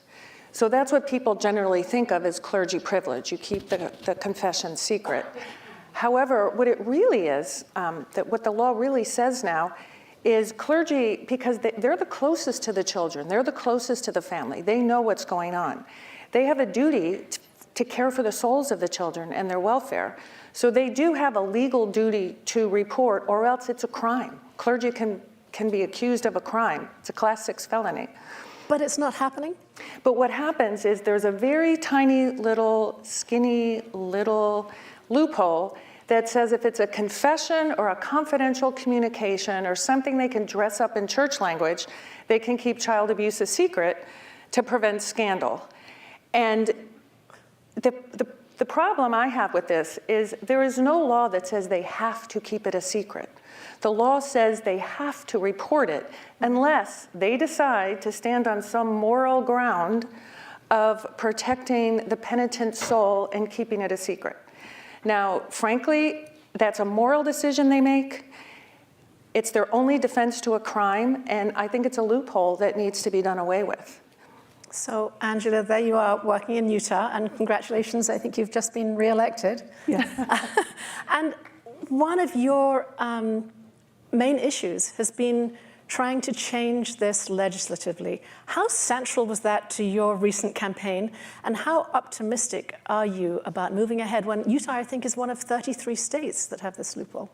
So that's what people generally think of as clergy privilege. You keep the confession secret. However, what it really is, what the law really says now, is clergy, because they're the closest to the children, they're the closest to the family, they know what's going on. They have a duty to care for the souls of the children and their welfare. So they do have a legal duty to report, or else it's a crime. Clergy can be accused of a crime. It's a Class 6 felony. But it's not happening? But what happens is there's a very tiny little, skinny little loophole that says if it's a confession or a confidential communication or something they can dress up in church language, they can keep child abuse a secret to prevent scandal. And the problem I have with this is there is no law that says they have to keep it a secret. The law says they have to report it unless they decide to stand on some moral ground of protecting the penitent soul and keeping it a secret. Now, frankly, that's a moral decision they make. It's their only defense to a crime, and I think it's a loophole that needs to be done away with. So, Angela, there you are working in Utah, and congratulations, I think you've just been re-elected. Yes. And one of your main issues has been trying to change this legislatively. How central was that to your recent campaign, and how optimistic are you about moving ahead when Utah, I think, is one of 33 states that have this loophole?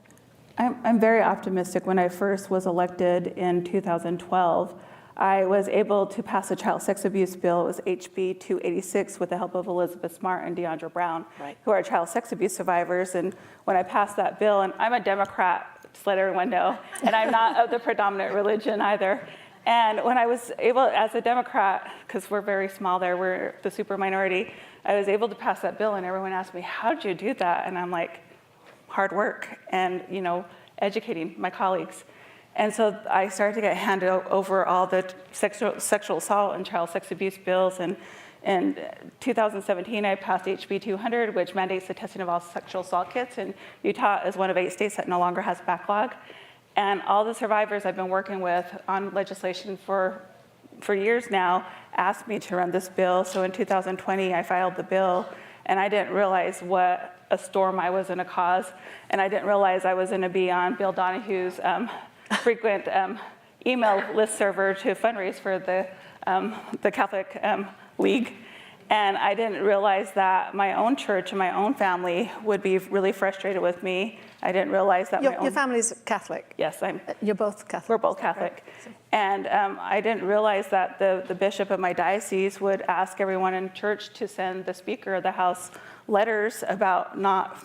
I'm very optimistic. When I first was elected in 2012, I was able to pass a child sex abuse bill. It was HB 286 with the help of Elizabeth Smart and Deandra Brown, who are child sex abuse survivors. And when I passed that bill, and I'm a Democrat, just let everyone know, and I'm not of the predominant religion either. And when I was able, as a Democrat, because we're very small there, we're the super minority, I was able to pass that bill, and everyone asked me, how'd you do that? And I'm like, hard work and, educating my colleagues. And so I started to get handed over all the sexual assault and child sex abuse bills. And in 2017, I passed HB 200, which mandates the testing of all sexual assault kits. And Utah is one of 8 states that no longer has backlog. And all the survivors I've been working with on legislation for years now asked me to run this bill. So in 2020, I filed the bill, and I didn't realize what a storm I was going to cause. And I didn't realize I was going to be on Bill Donahue's frequent email list server to fundraise for the Catholic League. And I didn't realize that my own church and my own family would be really frustrated with me. I didn't realize that your family's Catholic? Yes, You're both Catholic? We're both Catholic. Right. And I didn't realize that the bishop of my diocese would ask everyone in church to send the Speaker of the House letters about not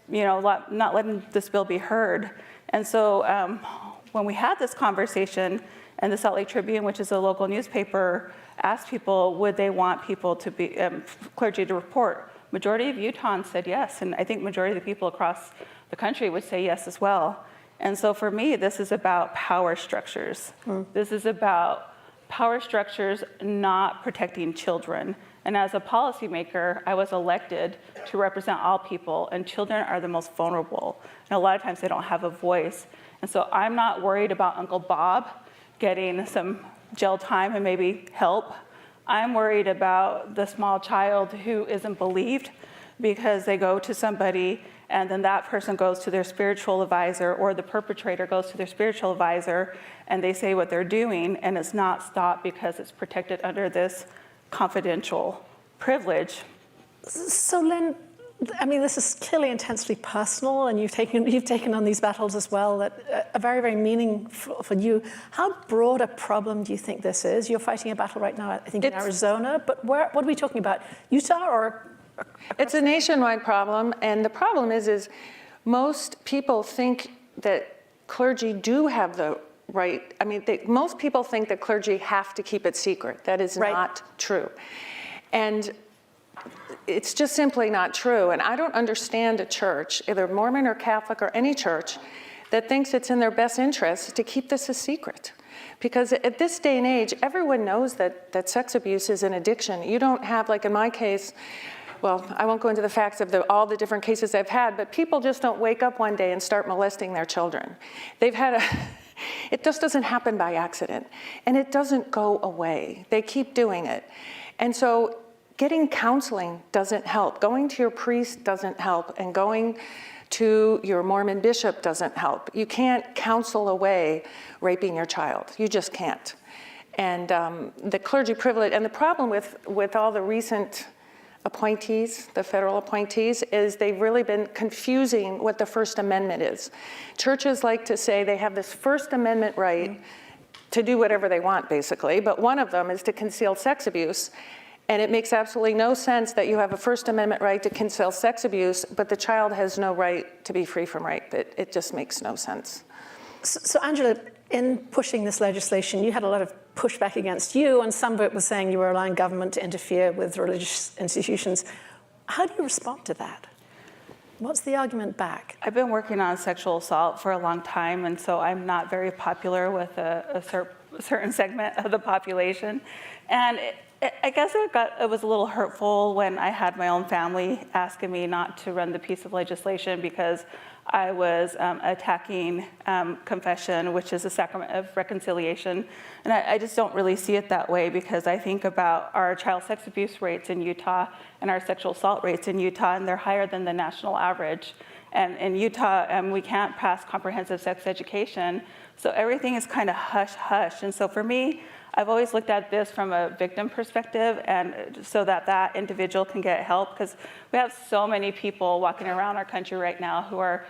letting this bill be heard. And so when we had this conversation, and the Salt Lake Tribune, which is a local newspaper, asked people, would they want people to be, clergy to report? Majority of Utahns said yes, and I think majority of the people across the country would say yes as well. And so for me, this is about power structures. This is about power structures not protecting children. And as a policymaker, I was elected to represent all people, and children are the most vulnerable. And a lot of times they don't have a voice. And so I'm not worried about Uncle Bob getting some jail time and maybe help. I'm worried about the small child who isn't believed because they go to somebody and then that person goes to their spiritual advisor, or the perpetrator goes to their spiritual advisor, and they say what they're doing, and it's not stopped because it's protected under this confidential privilege. So Lynn, I mean, this is clearly intensely personal, and you've taken on these battles as well that are very, very meaningful for you. How broad a problem do you think this is? You're fighting a battle right now, I think, in Arizona, but what are we talking about? Utah or? It's a nationwide problem, and the problem is most people think that clergy do have the right. I mean, most people think that clergy have to keep it secret. That is not true. And it's just simply not true. And I don't understand a church, either Mormon or Catholic or any church, that thinks it's in their best interest to keep this a secret. Because at this day and age, everyone knows that sex abuse is an addiction. You don't have, like in my case, well, I won't go into the facts of all the different cases I've had, but people just don't wake up one day and start molesting their children. It just doesn't happen by accident. And it doesn't go away. They keep doing it. And so getting counseling doesn't help. Going to your priest doesn't help. And going to your Mormon bishop doesn't help. You can't counsel away raping your child. You just can't. And the clergy privilege, and the problem with all the recent appointees, the federal appointees, is they've really been confusing what the First Amendment is. Churches like to say they have this First Amendment right to do whatever they want, basically, but one of them is to conceal sex abuse. And it makes absolutely no sense that you have a First Amendment right to conceal sex abuse, but the child has no right to be free from rape. It just makes no sense. So Angela, in pushing this legislation, you had a lot of pushback against you, and some of it was saying you were allowing government to interfere with religious institutions. How do you respond to that? What's the argument back? I've been working on sexual assault for a long time, and so I'm not very popular with a certain segment of the population. And I guess it was a little hurtful when I had my own family asking me not to run the piece of legislation because I was attacking confession, which is a sacrament of reconciliation. And I just don't really see it that way, because I think about our child sex abuse rates in Utah and our sexual assault rates in Utah, and they're higher than the national average. And in Utah, we can't pass comprehensive sex education, so everything is kind of hush-hush. And so for me, I've always looked at this from a victim perspective, and so that individual can get help, because we have so many people walking around our country right now who are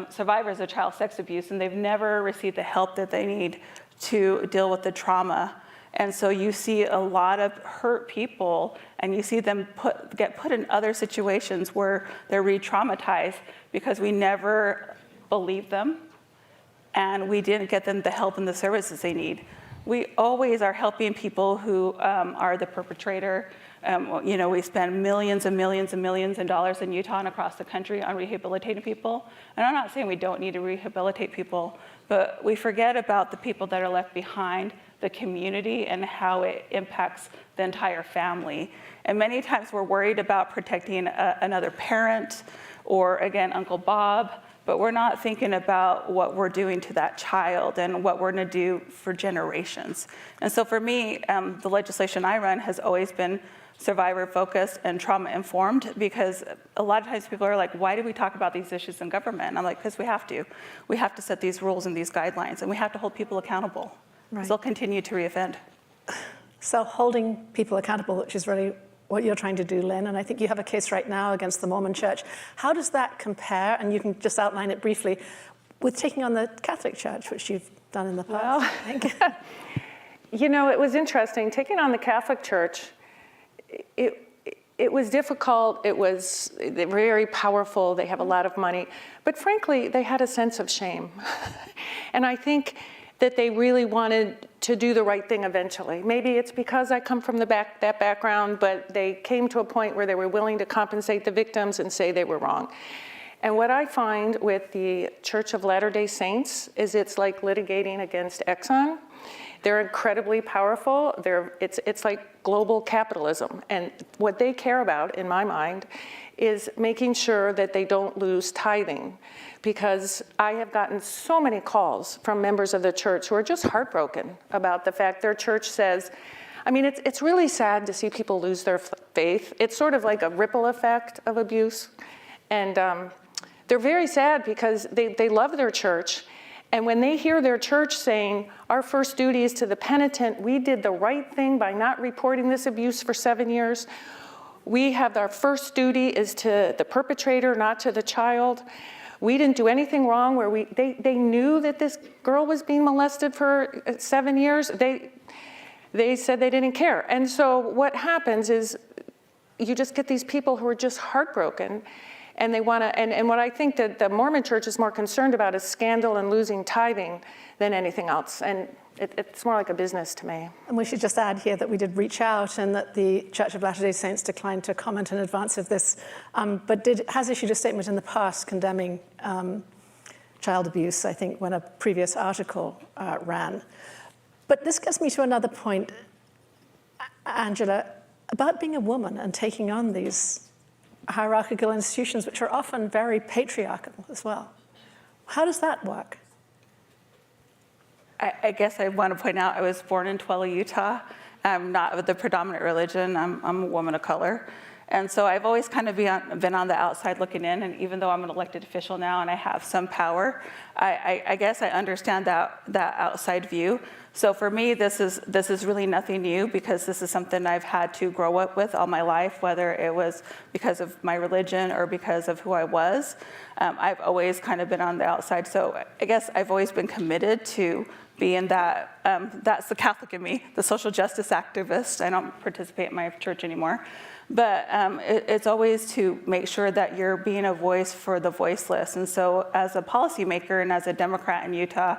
survivors of child sex abuse, and they've never received the help that they need to deal with the trauma. And so you see a lot of hurt people, and you see them get put in other situations where they're re-traumatized because we never believed them, and we didn't get them the help and the services they need. We always are helping people who are the perpetrator. We spend millions and millions and millions of dollars in Utah and across the country on rehabilitating people. And I'm not saying we don't need to rehabilitate people, but we forget about the people that are left behind, the community, and how it impacts the entire family. And many times we're worried about protecting another parent, or again, Uncle Bob, but we're not thinking about what we're doing to that child and what we're going to do for generations. And so for me, the legislation I run has always been survivor-focused and trauma-informed, because a lot of times people are like, why do we talk about these issues in government? And I'm like, because we have to. We have to set these rules and these guidelines, and we have to hold people accountable, because they'll continue to reoffend. So holding people accountable, which is really what you're trying to do, Lynn, and I think you have a case right now against the Mormon Church. How does that compare, and you can just outline it briefly, with taking on the Catholic Church, which you've done in the past? Well, I think. You know, it was interesting. Taking on the Catholic Church, it was difficult. It was very powerful. They have a lot of money. But frankly, they had a sense of shame. And I think that they really wanted to do the right thing eventually. Maybe it's because I come from that background, but they came to a point where they were willing to compensate the victims and say they were wrong. And what I find with the Church of Latter-day Saints is it's like litigating against Exxon. They're incredibly powerful. It's like global capitalism. And what they care about, in my mind, is making sure that they don't lose tithing. Because I have gotten so many calls from members of the church who are just heartbroken about the fact their church says, I mean, it's really sad to see people lose their faith. It's sort of like a ripple effect of abuse. And they're very sad because they love their church. And when they hear their church saying, our first duty is to the penitent, we did the right thing by not reporting this abuse for 7 years. We have our first duty is to the perpetrator, not to the child. We didn't do anything wrong where they knew that this girl was being molested for 7 years. They said they didn't care. And so what happens is you just get these people who are just heartbroken. And they want to, and what I think that the Mormon Church is more concerned about is scandal and losing tithing than anything else. And it's more like a business to me. And we should just add here that we did reach out and that the Church of Latter-day Saints declined to comment in advance of this, but has issued a statement in the past condemning child abuse, I think, when a previous article ran. But this gets me to another point, Angela, about being a woman and taking on these hierarchical institutions, which are often very patriarchal as well. How does that work? I guess I want to point out I was born in Tuala, Utah. I'm not of the predominant religion. I'm a woman of color. And so I've always kind of been on the outside looking in, and even though I'm an elected official now and I have some power, I guess I understand that outside view. So for me, this is really nothing new because this is something I've had to grow up with all my life, whether it was because of my religion or because of who I was. I've always kind of been on the outside. So I guess I've always been committed to being that, that's the Catholic in me, the social justice activist. I don't participate in my church anymore. But it's always to make sure that you're being a voice for the voiceless. And so as a policymaker and as a Democrat in Utah,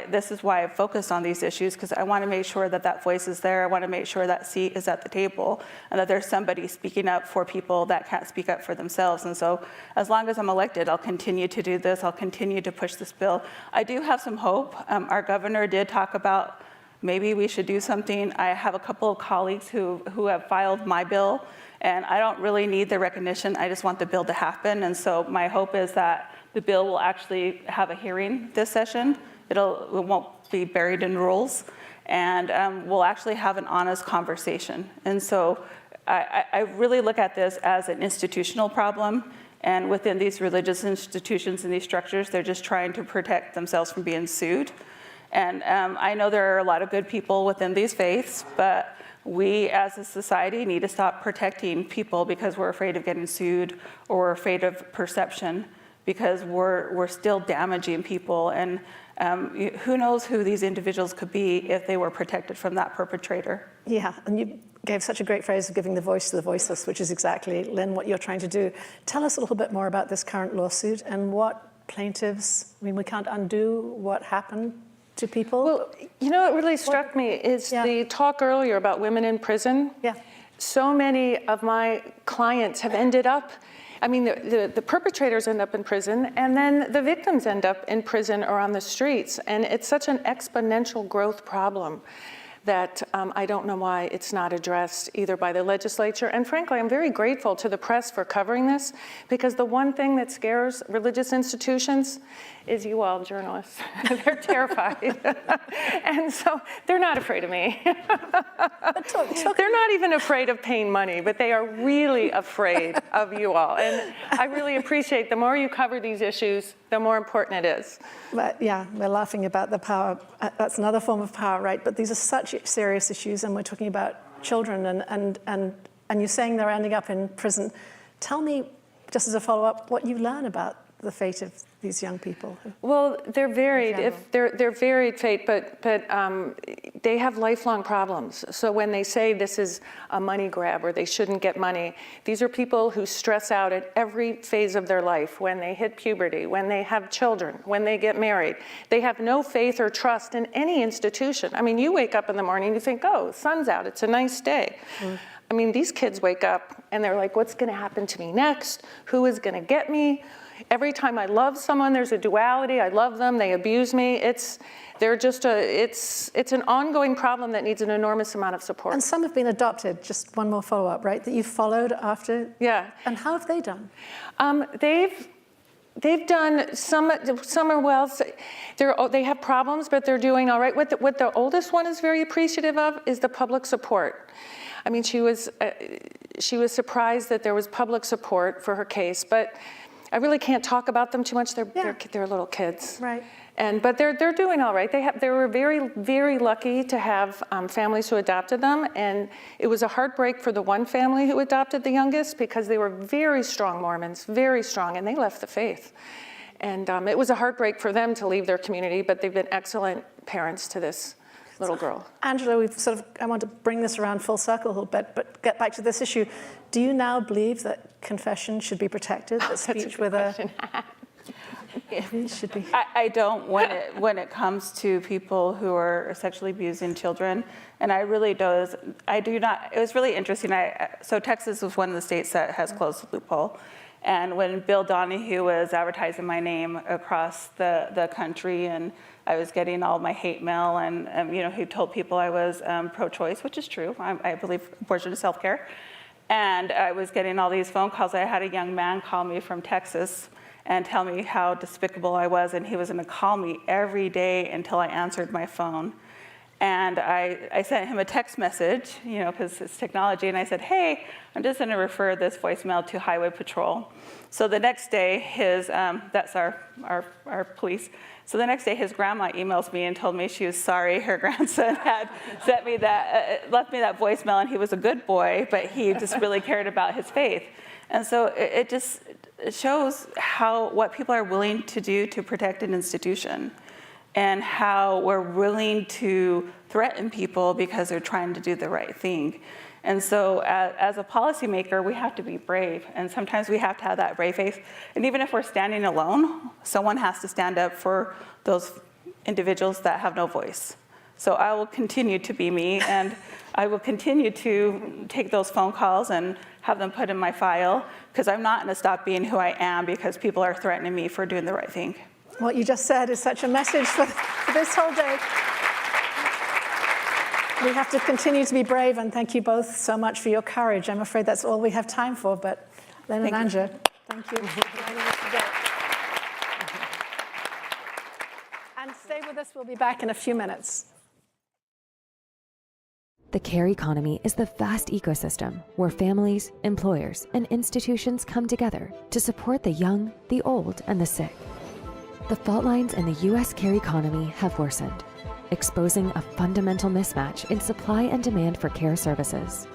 this is why I focus on these issues, because I want to make sure that that voice is there. I want to make sure that seat is at the table and that there's somebody speaking up for people that can't speak up for themselves. And so as long as I'm elected, I'll continue to do this. I'll continue to push this bill. I do have some hope. Our governor did talk about maybe we should do something. I have a couple of colleagues who have filed my bill, and I don't really need the recognition. I just want the bill to happen. And so my hope is that the bill will actually have a hearing this session. It won't be buried in rules, and we'll actually have an honest conversation. And so I really look at this as an institutional problem. And within these religious institutions and these structures, they're just trying to protect themselves from being sued. And I know there are a lot of good people within these faiths, but we as a society need to stop protecting people because we're afraid of getting sued or we're afraid of perception, because we're still damaging people. And who knows who these individuals could be if they were protected from that perpetrator. Yeah, and you gave such a great phrase of giving the voice to the voiceless, which is exactly, Lynn, what you're trying to do. Tell us a little bit more about this current lawsuit and what plaintiffs, I mean, we can't undo what happened to people. Well, you know what really struck me is the talk earlier about women in prison. Yeah. So many of my clients have ended up, I mean, the perpetrators end up in prison, and then the victims end up in prison or on the streets. And it's such an exponential growth problem that I don't know why it's not addressed either by the legislature. And frankly, I'm very grateful to the press for covering this, because the one thing that scares religious institutions is you all journalists. They're terrified. And so they're not afraid of me. They're not even afraid of paying money, but they are really afraid of you all. And I really appreciate the more you cover these issues, the more important it is. But yeah, we're laughing about the power. That's another form of power, right? But these are such serious issues, and we're talking about children, and you're saying they're ending up in prison. Tell me, just as a follow-up, what you learn about the fate of these young people. Well, they're varied. They're varied fate, but they have lifelong problems. So when they say this is a money grab or they shouldn't get money, these are people who stress out at every phase of their life. When they hit puberty, when they have children, when they get married, they have no faith or trust in any institution. I mean, you wake up in the morning, you think, oh, sun's out, it's a nice day. I mean, these kids wake up and they're like, what's gonna happen to me next? Who is gonna get me? Every time I love someone, there's a duality. I love them, they abuse me. It's an ongoing problem that needs an enormous amount of support. And some have been adopted, just one more follow-up, right, that you followed after? Yeah. And how have they done? They've done, some are well, they have problems, but they're doing all right. What the oldest one is very appreciative of is the public support. I mean, she was surprised that there was public support for her case, but I really can't talk about them too much. They're little kids. Right. But they're doing all right. They were very, very lucky to have families who adopted them, and it was a heartbreak for the one family who adopted the youngest because they were very strong Mormons, very strong, and they left the faith. And it was a heartbreak for them to leave their community, but they've been excellent parents to this little girl. Angela, I want to bring this around full circle a little bit, but get back to this issue. Do you now believe that confession should be protected? That speech with a it should be. I don't when it comes to people who are sexually abusing children, and I do not. It was really interesting. So Texas was one of the states that has closed the loophole, and when Bill Donahue was advertising my name across the country, and I was getting all my hate mail, and he told people I was pro-choice, which is true. I believe abortion is self-care. And I was getting all these phone calls. I had a young man call me from Texas and tell me how despicable I was, and he was gonna call me every day until I answered my phone. And I sent him a text message, because it's technology, and I said, hey, I'm just gonna refer this voicemail to Highway Patrol. So the next day, that's our police. So the next day, his grandma emails me and told me she was sorry her grandson had left me that voicemail, and he was a good boy, but he just really cared about his faith. And so it just shows what people are willing to do to protect an institution, and how we're willing to threaten people because they're trying to do the right thing. And so as a policymaker, we have to be brave, and sometimes we have to have that brave faith. And even if we're standing alone, someone has to stand up for those individuals that have no voice. So I will continue to be me, and I will continue to take those phone calls and have them put in my file, because I'm not gonna stop being who I am because people are threatening me for doing the right thing. What you just said is such a message for this whole day. We have to continue to be brave, and thank you both so much for your courage. I'm afraid that's all we have time for, but Len and Anja, thank you for joining us today. And stay with us, we'll be back in a few minutes. The care economy is the vast ecosystem where families, employers, and institutions come together to support the young, the old, and the sick. The fault lines in the U.S. care economy have worsened, exposing a fundamental mismatch in supply and demand for care services.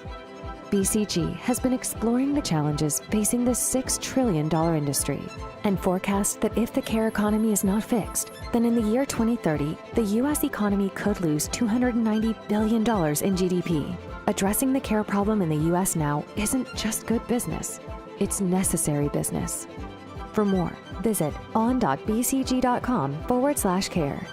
BCG has been exploring the challenges facing this $6 trillion industry and forecasts that if the care economy is not fixed, then in the year 2030, the U.S. economy could lose $290 billion in GDP. Addressing the care problem in the U.S. now isn't just good business, it's necessary business. For more, visit on.bcg.com/care.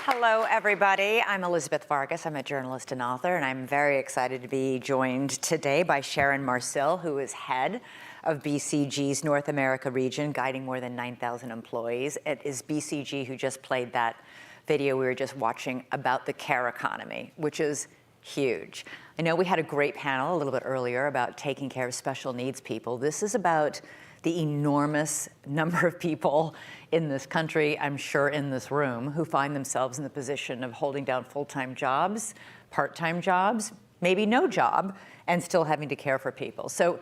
Hello, everybody. I'm Elizabeth Vargas. I'm a journalist and author, and I'm very excited to be joined today by Sharon Marcil, who is head of BCG's North America region, guiding more than 9,000 employees. It is BCG who just played that video we were just watching about the care economy, which is huge. I know we had a great panel a little bit earlier about taking care of special needs people. This is about the enormous number of people in this country, I'm sure in this room, who find themselves in the position of holding down full-time jobs, part-time jobs, maybe no job, and still having to care for people. So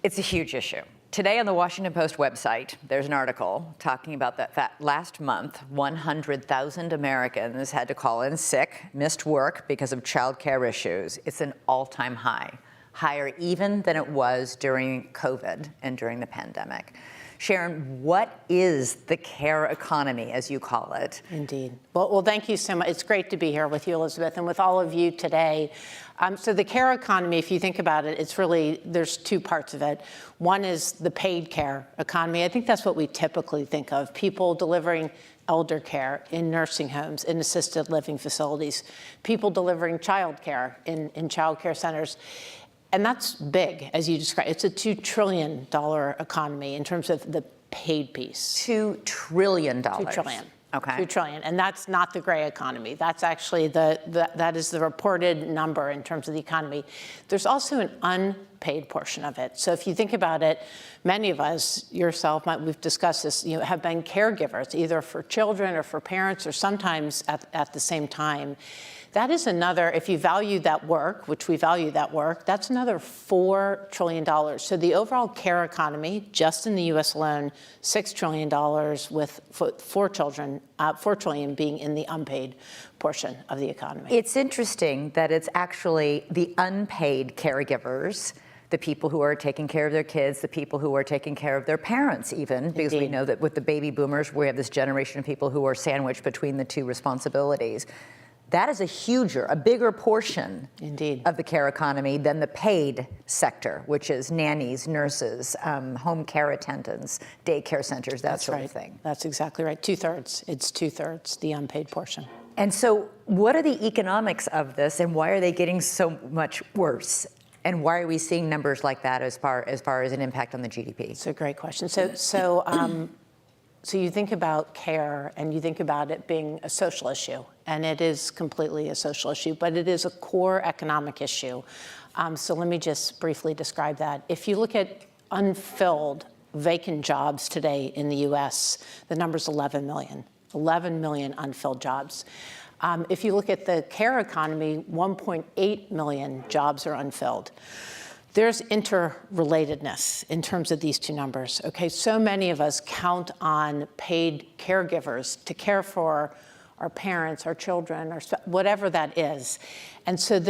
it's a huge issue. Today on the Washington Post website, there's an article talking about that last month, 100,000 Americans had to call in sick, missed work because of childcare issues. It's an all-time high, higher even than it was during COVID and during the pandemic. Sharon, what is the care economy, as you call it? Indeed. Well, thank you so much. It's great to be here with you, Elizabeth, and with all of you today. So the care economy, if you think about it, it's really, there's two parts of it. One is the paid care economy. I think that's what we typically think of, people delivering elder care in nursing homes, in assisted living facilities, people delivering child care in child care centers. And that's big, as you described. It's a $2 trillion economy in terms of the paid piece. $2 trillion. $2 trillion. Okay. $2 trillion, and that's not the gray economy. That's actually that is the reported number in terms of the economy. There's also an unpaid portion of it. So if you think about it, many of us, yourself, we've discussed this, have been caregivers, either for children or for parents, or sometimes at the same time. That is another, if you value that work, which we value that work, that's another $4 trillion. So the overall care economy, just in the US alone, $6 trillion with $4 trillion being in the unpaid portion of the economy. It's interesting that it's actually the unpaid caregivers, the people who are taking care of their kids, the people who are taking care of their parents even, because we know that with the baby boomers, we have this generation of people who are sandwiched between the two responsibilities. That is a bigger portion of the care economy than the paid sector, which is nannies, nurses, home care attendants, daycare centers, that sort of thing. That's exactly right. Two-thirds. It's two-thirds, the unpaid portion. And so what are the economics of this, and why are they getting so much worse? And why are we seeing numbers like that as far as an impact on the GDP? It's a great question. So you think about care, and you think about it being a social issue, and it is completely a social issue, but it is a core economic issue. So let me just briefly describe that. If you look at unfilled vacant jobs today in the US, the number's 11 million. 11 million unfilled jobs. If you look at the care economy, 1.8 million jobs are unfilled. There's interrelatedness in terms of these two numbers. Okay, so many of us count on paid caregivers to care for our parents, our children, or whatever that is. And so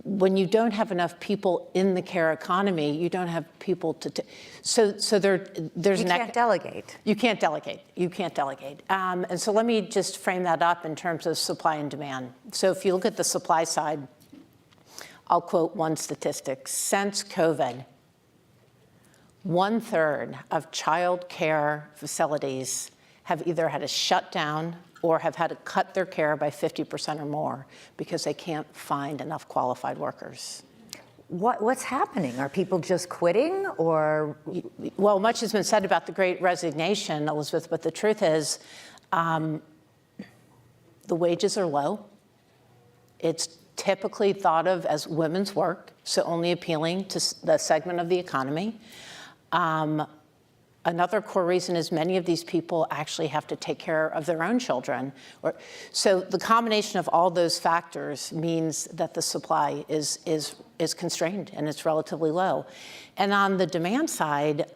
when you don't have enough people in the care economy, you don't have people to, there's you can't delegate. You can't delegate. You can't delegate. And so let me just frame that up in terms of supply and demand. So if you look at the supply side, I'll quote one statistic. Since COVID, 1/3 of child care facilities have either had to shut down or have had to cut their care by 50% or more because they can't find enough qualified workers. What's happening? Are people just quitting, or? Well, much has been said about the Great Resignation, Elizabeth, but the truth is the wages are low. It's typically thought of as women's work, so only appealing to the segment of the economy. Another core reason is many of these people actually have to take care of their own children. So the combination of all those factors means that the supply is constrained and it's relatively low. And on the demand side,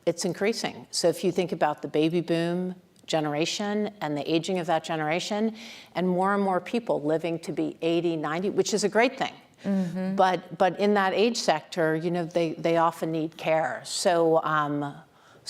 it's increasing. So if you think about the baby boom generation and the aging of that generation, and more people living to be 80, 90, which is a great thing. Mm-hmm. But in that age sector, they often need care. So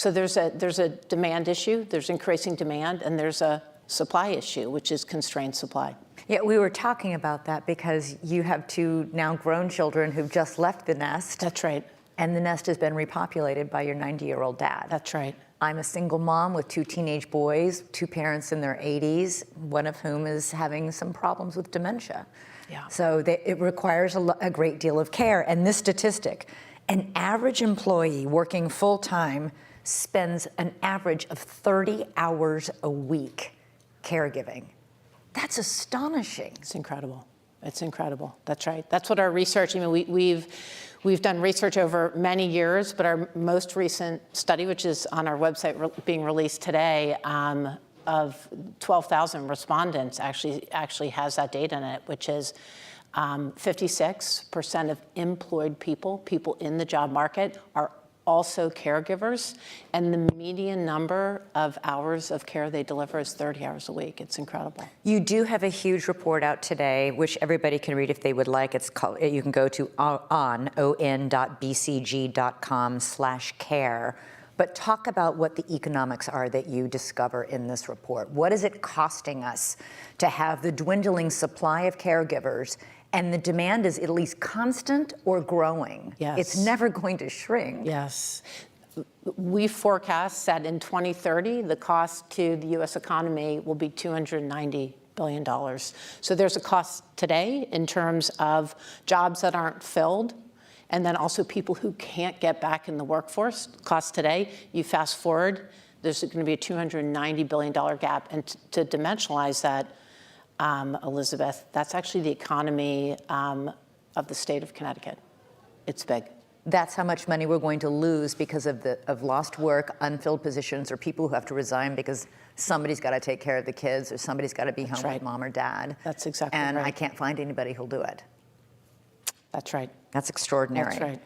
there's a demand issue, there's increasing demand, and there's a supply issue, which is constrained supply. Yeah, we were talking about that because you have two now grown children who've just left the nest. That's right. And the nest has been repopulated by your 90-year-old dad. That's right. I'm a single mom with two teenage boys, two parents in their 80s, one of whom is having some problems with dementia. Yeah. So it requires a great deal of care. And this statistic, an average employee working full-time spends an average of 30 hours a week caregiving. That's astonishing. It's incredible. It's incredible. That's right. That's what our research, We've done research over many years, but our most recent study, which is on our website being released today, of 12,000 respondents actually has that data in it, which is 56% of employed people in the job market are also caregivers, and the median number of hours of care they deliver is 30 hours a week. It's incredible. You do have a huge report out today, which everybody can read if they would like. It's called, you can go to on.bcg.com/care. But talk about what the economics are that you discover in this report. What is it costing us to have the dwindling supply of caregivers, and the demand is at least constant or growing? Yes. It's never going to shrink. Yes. We forecast that in 2030, the cost to the U.S. economy will be $290 billion. So there's a cost today in terms of jobs that aren't filled, and then also people who can't get back in the workforce. Cost today, you fast forward, there's going to be a $290 billion gap. And to dimensionalize that, Elizabeth, that's actually the economy of the state of Connecticut. It's big. That's how much money we're going to lose because of lost work, unfilled positions, or people who have to resign because somebody's got to take care of the kids, or somebody's got to be home with mom or dad. That's exactly right. And I can't find anybody who'll do it. That's right. That's extraordinary. That's right.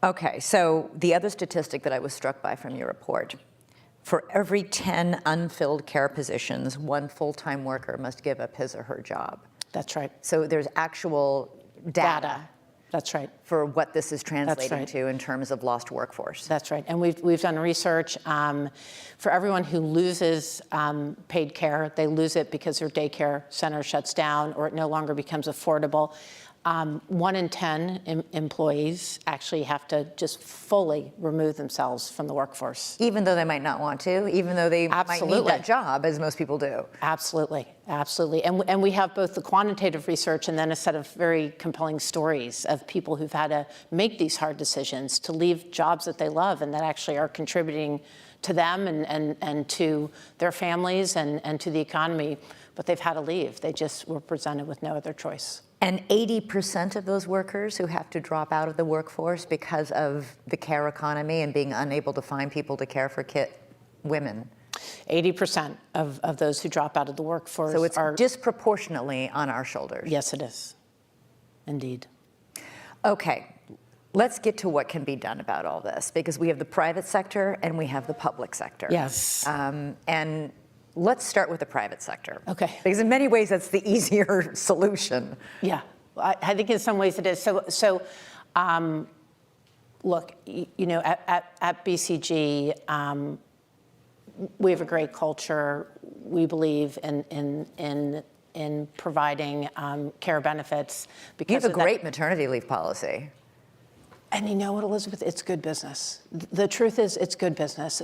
Okay, so the other statistic that I was struck by from your report, for every 10 unfilled care positions, one full-time worker must give up his or her job. That's right. So there's actual data. That's right. For what this is translating to in terms of lost workforce. That's right. And we've done research for everyone who loses paid care. They lose it because their daycare center shuts down or it no longer becomes affordable. 1 in 10 employees actually have to just fully remove themselves from the workforce. Even though they might not want to, even though they might need that job, as most people do. Absolutely, absolutely. And we have both the quantitative research and then a set of very compelling stories of people who've had to make these hard decisions to leave jobs that they love and that actually are contributing to them and to their families and to the economy, but they've had to leave. They just were presented with no other choice. And 80% of those workers who have to drop out of the workforce because of the care economy and being unable to find people to care for women. 80% of those who drop out of the workforce So it's disproportionately on our shoulders. Yes, it is. Indeed. Okay, let's get to what can be done about all this, because we have the private sector and we have the public sector. Yes. And let's start with the private sector. Okay. Because in many ways, that's the easier solution. Yeah, I think in some ways it is. So look, you know, at BCG, we have a great culture. We believe in providing care benefits. Because you have a great maternity leave policy. And you know what, Elizabeth? It's good business. The truth is, it's good business.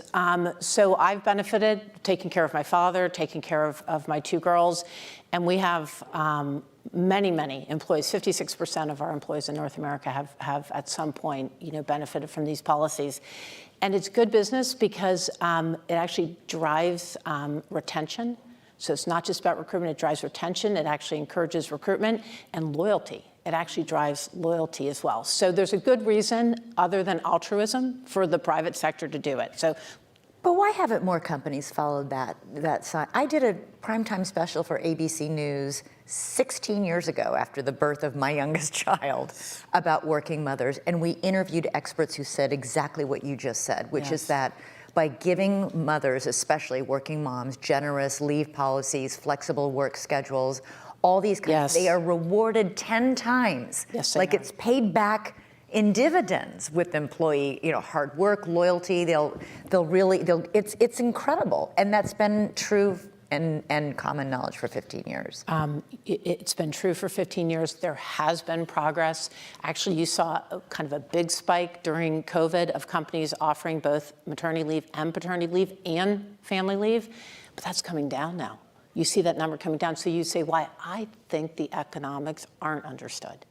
So I've benefited taking care of my father, taking care of my 2 girls, and we have many employees. 56% of our employees in North America have at some point, you know, benefited from these policies. And it's good business because it actually drives retention. So it's not just about recruitment, it drives retention. It actually encourages recruitment and loyalty. It actually drives loyalty as well. So there's a good reason, other than altruism, for the private sector to do it. But why haven't more companies followed that side? I did a primetime special for ABC News 16 years ago after the birth of my youngest child about working mothers, and we interviewed experts who said exactly what you just said, which is that by giving mothers, especially working moms, generous leave policies, flexible work schedules, all these kinds, they are rewarded 10 times. Yes, like it's paid back in dividends with employee, you know, hard work, loyalty. It's incredible, and that's been true and common knowledge for 15 years. It's been true for 15 years. There has been progress. Actually, you saw kind of a big spike during COVID of companies offering both maternity leave and paternity leave and family leave, but that's coming down now. You see that number coming down. So you say, why? I think the economics aren't understood.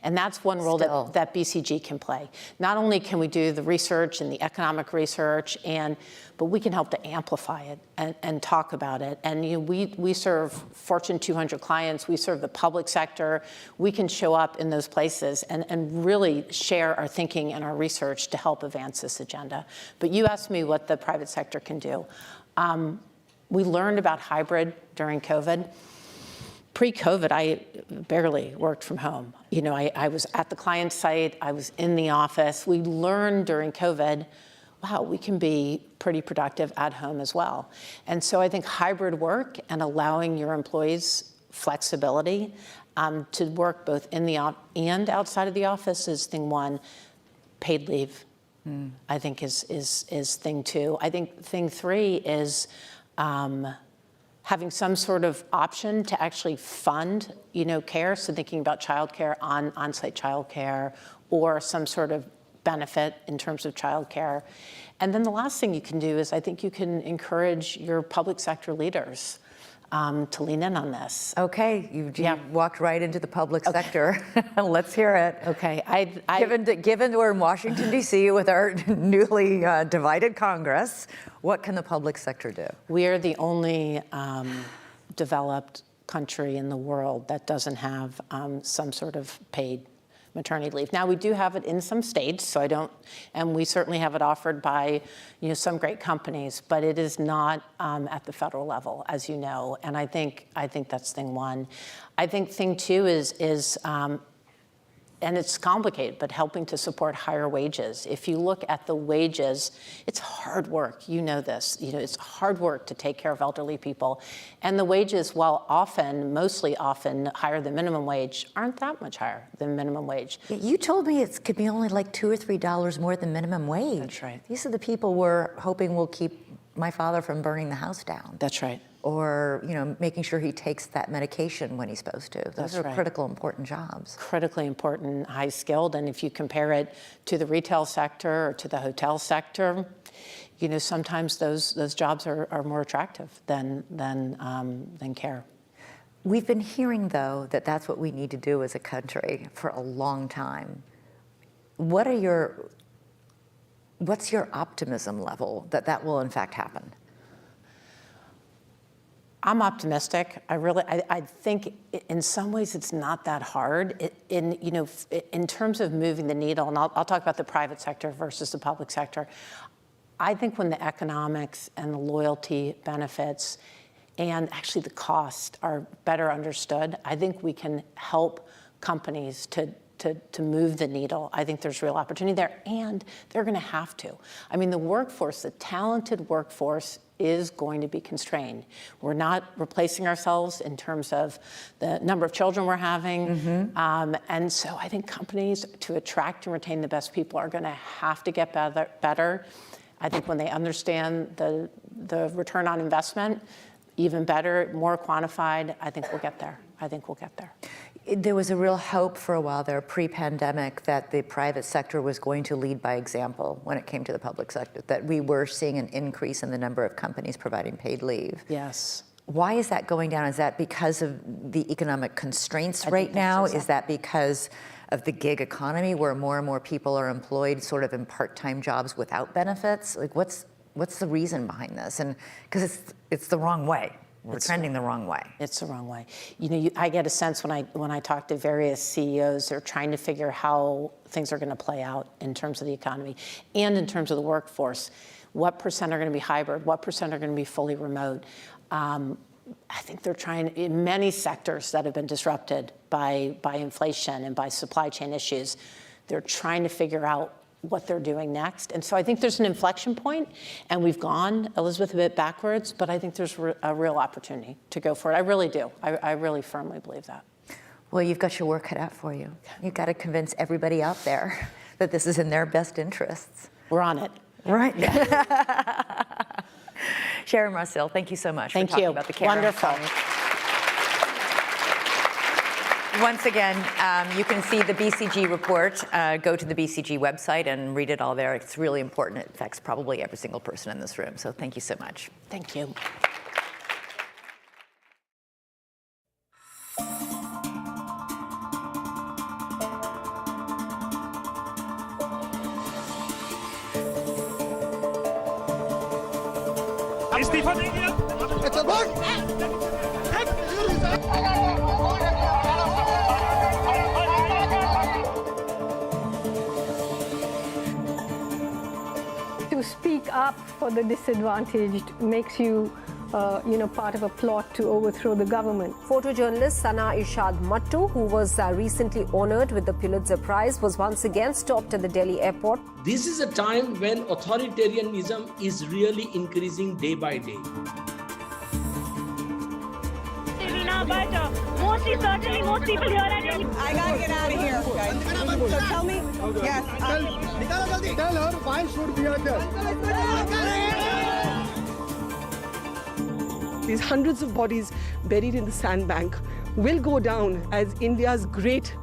And that's one role that BCG can play. Not only can we do the research and the economic research, but we can help to amplify it and talk about it. And we serve Fortune 200 clients. We serve the public sector. We can show up in those places and really share our thinking and our research to help advance this agenda. But you asked me what the private sector can do. We learned about hybrid during COVID. Pre-COVID, I barely worked from home. I was at the client site, I was in the office. We learned during COVID, wow, we can be pretty productive at home as well. And so I think hybrid work and allowing your employees flexibility to work both in the and outside of the office is thing one. Paid leave, I think is thing two. I think thing three is having some sort of option to actually fund, care. So thinking about childcare, on-site childcare, or some sort of benefit in terms of childcare. And then the last thing you can do is I think you can encourage your public sector leaders to lean in on this. Okay, you walked right into the public sector. Let's hear it. Okay, given we're in Washington, D.C. with our newly divided Congress, what can the public sector do? We are the only developed country in the world that doesn't have some sort of paid maternity leave. Now, we do have it in some states, and we certainly have it offered by, some great companies, but it is not at the federal level, as you know, and I think that's thing one. I think thing two is and it's complicated, but helping to support higher wages. If you look at the wages, it's hard work. You know this. It's hard work to take care of elderly people. And the wages, while mostly often higher than minimum wage, aren't that much higher than minimum wage. You told me it could be only like $2 or $3 more than minimum wage. That's right. These are the people we're hoping will keep my father from burning the house down. That's right. Or, making sure he takes that medication when he's supposed to. Those are right. critical, important jobs. Critically important, high skilled, and if you compare it to the retail sector or to the hotel sector, sometimes those jobs are more attractive than care. We've been hearing, though, that that's what we need to do as a country for a long time. What's your optimism level that will in fact happen? I'm optimistic. I think in some ways it's not that hard. In terms of moving the needle, and I'll talk about the private sector versus the public sector. I think when the economics and the loyalty benefits and actually the cost are better understood, I think we can help companies to move the needle. I think there's real opportunity there, and they're going to have to. I mean, the workforce, the talented workforce, is going to be constrained. We're not replacing ourselves in terms of the number of children we're having. And so I think companies, to attract and retain the best people, are going to have to get better. I think when they understand the return on investment, even better, more quantified, I think we'll get there. There was a real hope for a while there, pre-pandemic, that the private sector was going to lead by example when it came to the public sector, that we were seeing an increase in the number of companies providing paid leave. Yes. Why is that going down? Is that because of the economic constraints right now? Is that because of the gig economy where more and more people are employed sort of in part-time jobs without benefits? Like, what's the reason behind this? And because it's the wrong way. We're trending the wrong way. It's the wrong way. I get a sense when I talk to various CEOs, they're trying to figure how things are going to play out in terms of the economy and in terms of the workforce. What percent are going to be hybrid? What percent are going to be fully remote? I think they're trying, in many sectors that have been disrupted by inflation and by supply chain issues, they're trying to figure out what they're doing next. And so I think there's an inflection point, and we've gone, Elizabeth, a bit backwards, but I think there's a real opportunity to go for it. I really do. I really firmly believe that. Well, you've got your work cut out for you. You've got to convince everybody out there that this is in their best interests. We're on it. Right. Sharon Marcil, thank you so much for talking about the care. Wonderful. Once again, you can see the BCG report. Go to the BCG website and read it all there. It's really important. It affects probably every single person in this room. So thank you so much. Thank you. इस्तीफा नहीं दिया To speak up for the disadvantaged makes you, part of a plot to overthrow the government. Photojournalist Sana Irshad Mattu, who was recently honored with the Pulitzer Prize, was once again stopped at the Delhi airport. This is a time when authoritarianism is really increasing day by day. Certainly most people here are really... I gotta get out of here, okay? So tell me... Yes. Tell her why should we are there. These hundreds of bodies buried in the sandbank will go down as India's great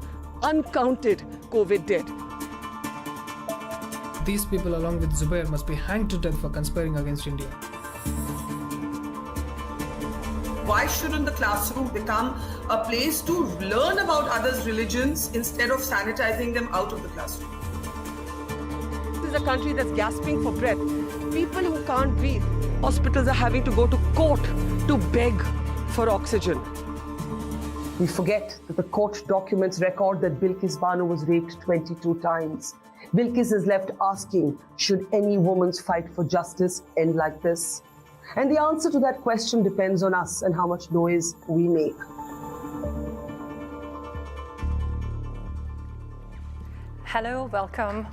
uncounted COVID dead. These people, along with Zubair, must be hanged to death for conspiring against India. Why shouldn't the classroom become a place to learn about others' religions instead of sanitizing them out of the classroom? This is a country that's gasping for breath. People who can't breathe. Hospitals are having to go to court to beg for oxygen. We forget that the court documents record that Bilkis Bano was raped 22 times. Bilkis is left asking, should any woman's fight for justice end like this? And the answer to that question depends on us and how much noise we make. Hello, welcome.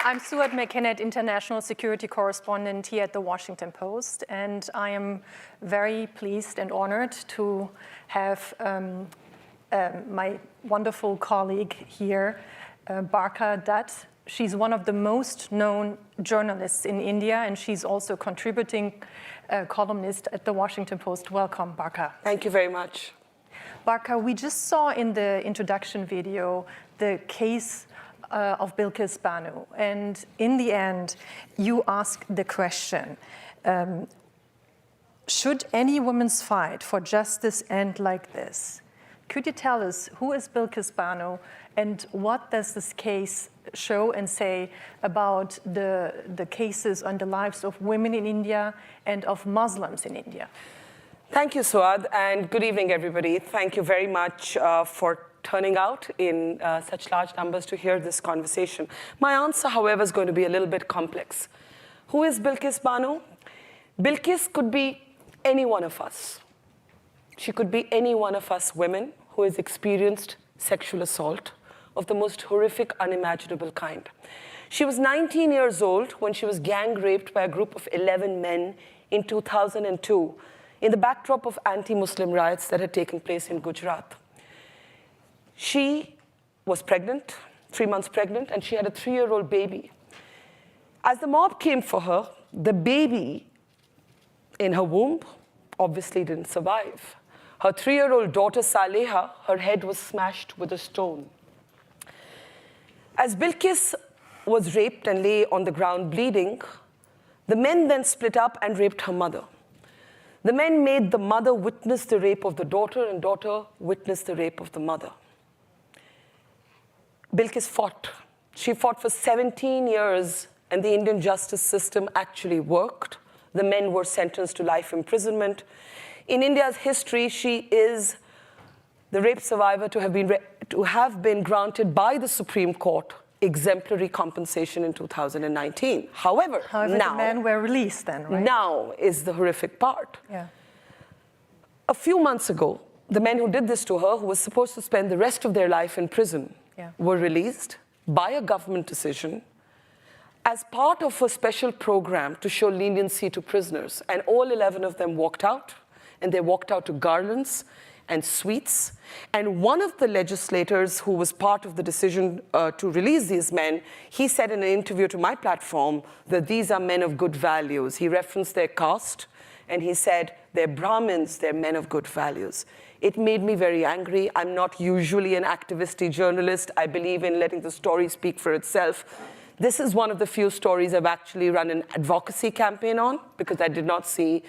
I'm Suad McKinnett, international security correspondent here at the Washington Post, and I am very pleased and honored to have my wonderful colleague here, Barkha Dutt. She's one of the most known journalists in India, and she's also a contributing columnist at the Washington Post. Welcome, Barkha. Thank you very much. Barkha, we just saw in the introduction video the case of Bilkis Bano, and in the end, you asked the question, should any woman's fight for justice end like this? Could you tell us who is Bilkis Bano and what does this case show and say about the cases and the lives of women in India and of Muslims in India? Thank you, Suad, and good evening, everybody. Thank you very much for turning out in such large numbers to hear this conversation. My answer, however, is going to be a little bit complex. Who is Bilkis Bano? Bilkis could be any one of us. She could be any one of us women who has experienced sexual assault of the most horrific, unimaginable kind. She was 19 years old when she was gang raped by a group of 11 men in 2002 in the backdrop of anti-Muslim riots that had taken place in Gujarat. She was pregnant, 3 months pregnant, and she had a 3-year-old baby. As the mob came for her, the baby in her womb obviously didn't survive. Her 3-year-old daughter, Saleha, her head was smashed with a stone. As Bilkis was raped and lay on the ground bleeding, the men then split up and raped her mother. The men made the mother witness the rape of the daughter, and daughter witnessed the rape of the mother. Bilkis fought. She fought for 17 years, and the Indian justice system actually worked. The men were sentenced to life imprisonment. In India's history, she is the rape survivor to have been granted by the Supreme Court exemplary compensation in 2019. However, now, the men were released then, right? Now is the horrific part. Yeah. A few months ago, the men who did this to her, who was supposed to spend the rest of their life in prison, were released by a government decision as part of a special program to show leniency to prisoners. And all 11 of them walked out, and they walked out to garlands and sweets. And one of the legislators who was part of the decision to release these men, he said in an interview to my platform that these are men of good values. He referenced their caste, and he said, they're Brahmins, they're men of good values. It made me very angry. I'm not usually an activist journalist. I believe in letting the story speak for itself. This is one of the few stories I've actually run an advocacy campaign on, because I did not see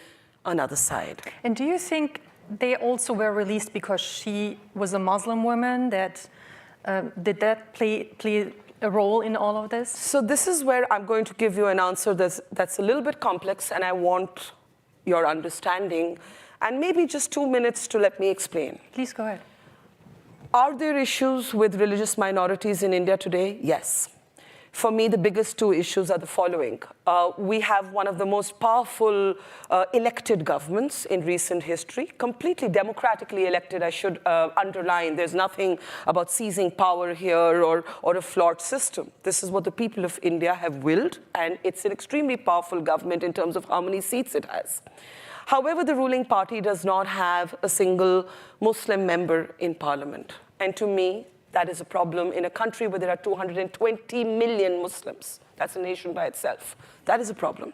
another side. And do you think they also were released because she was a Muslim woman? Did that play a role in all of this? So this is where I'm going to give you an answer that's a little bit complex, and I want your understanding, and maybe just 2 minutes to let me explain. Please go ahead. Are there issues with religious minorities in India today? Yes. For me, the biggest two issues are the following. We have one of the most powerful elected governments in recent history, completely democratically elected, I should underline. There's nothing about seizing power here or a flawed system. This is what the people of India have willed, and it's an extremely powerful government in terms of how many seats it has. However, the ruling party does not have a single Muslim member in parliament. And to me, that is a problem in a country where there are 220 million Muslims. That's a nation by itself. That is a problem.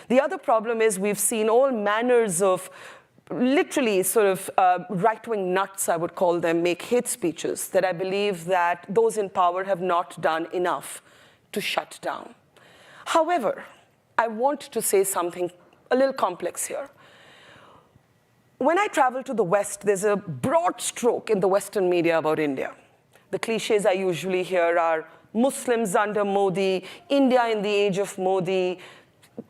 The other problem is we've seen all manners of literally sort of right-wing nuts, I would call them, make hate speeches that I believe that those in power have not done enough to shut down. However, I want to say something a little complex here. When I travel to the West, there's a broad stroke in the Western media about India. The cliches I usually hear are Muslims under Modi, India in the age of Modi.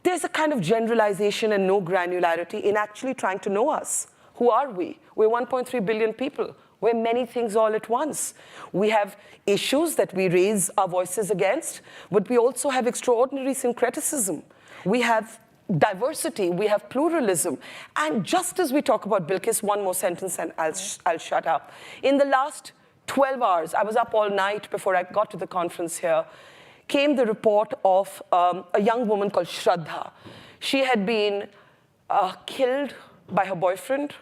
There's a kind of generalization and no granularity in actually trying to know us. Who are we? We're 1.3 billion people. We're many things all at once. We have issues that we raise our voices against, but we also have extraordinary syncretism. We have diversity, we have pluralism. And just as we talk about Bilkis, one more sentence and I'll shut up. In the last 12 hours, I was up all night before I got to the conference here, came the report of a young woman called Shraddha. She had been killed by her boyfriend.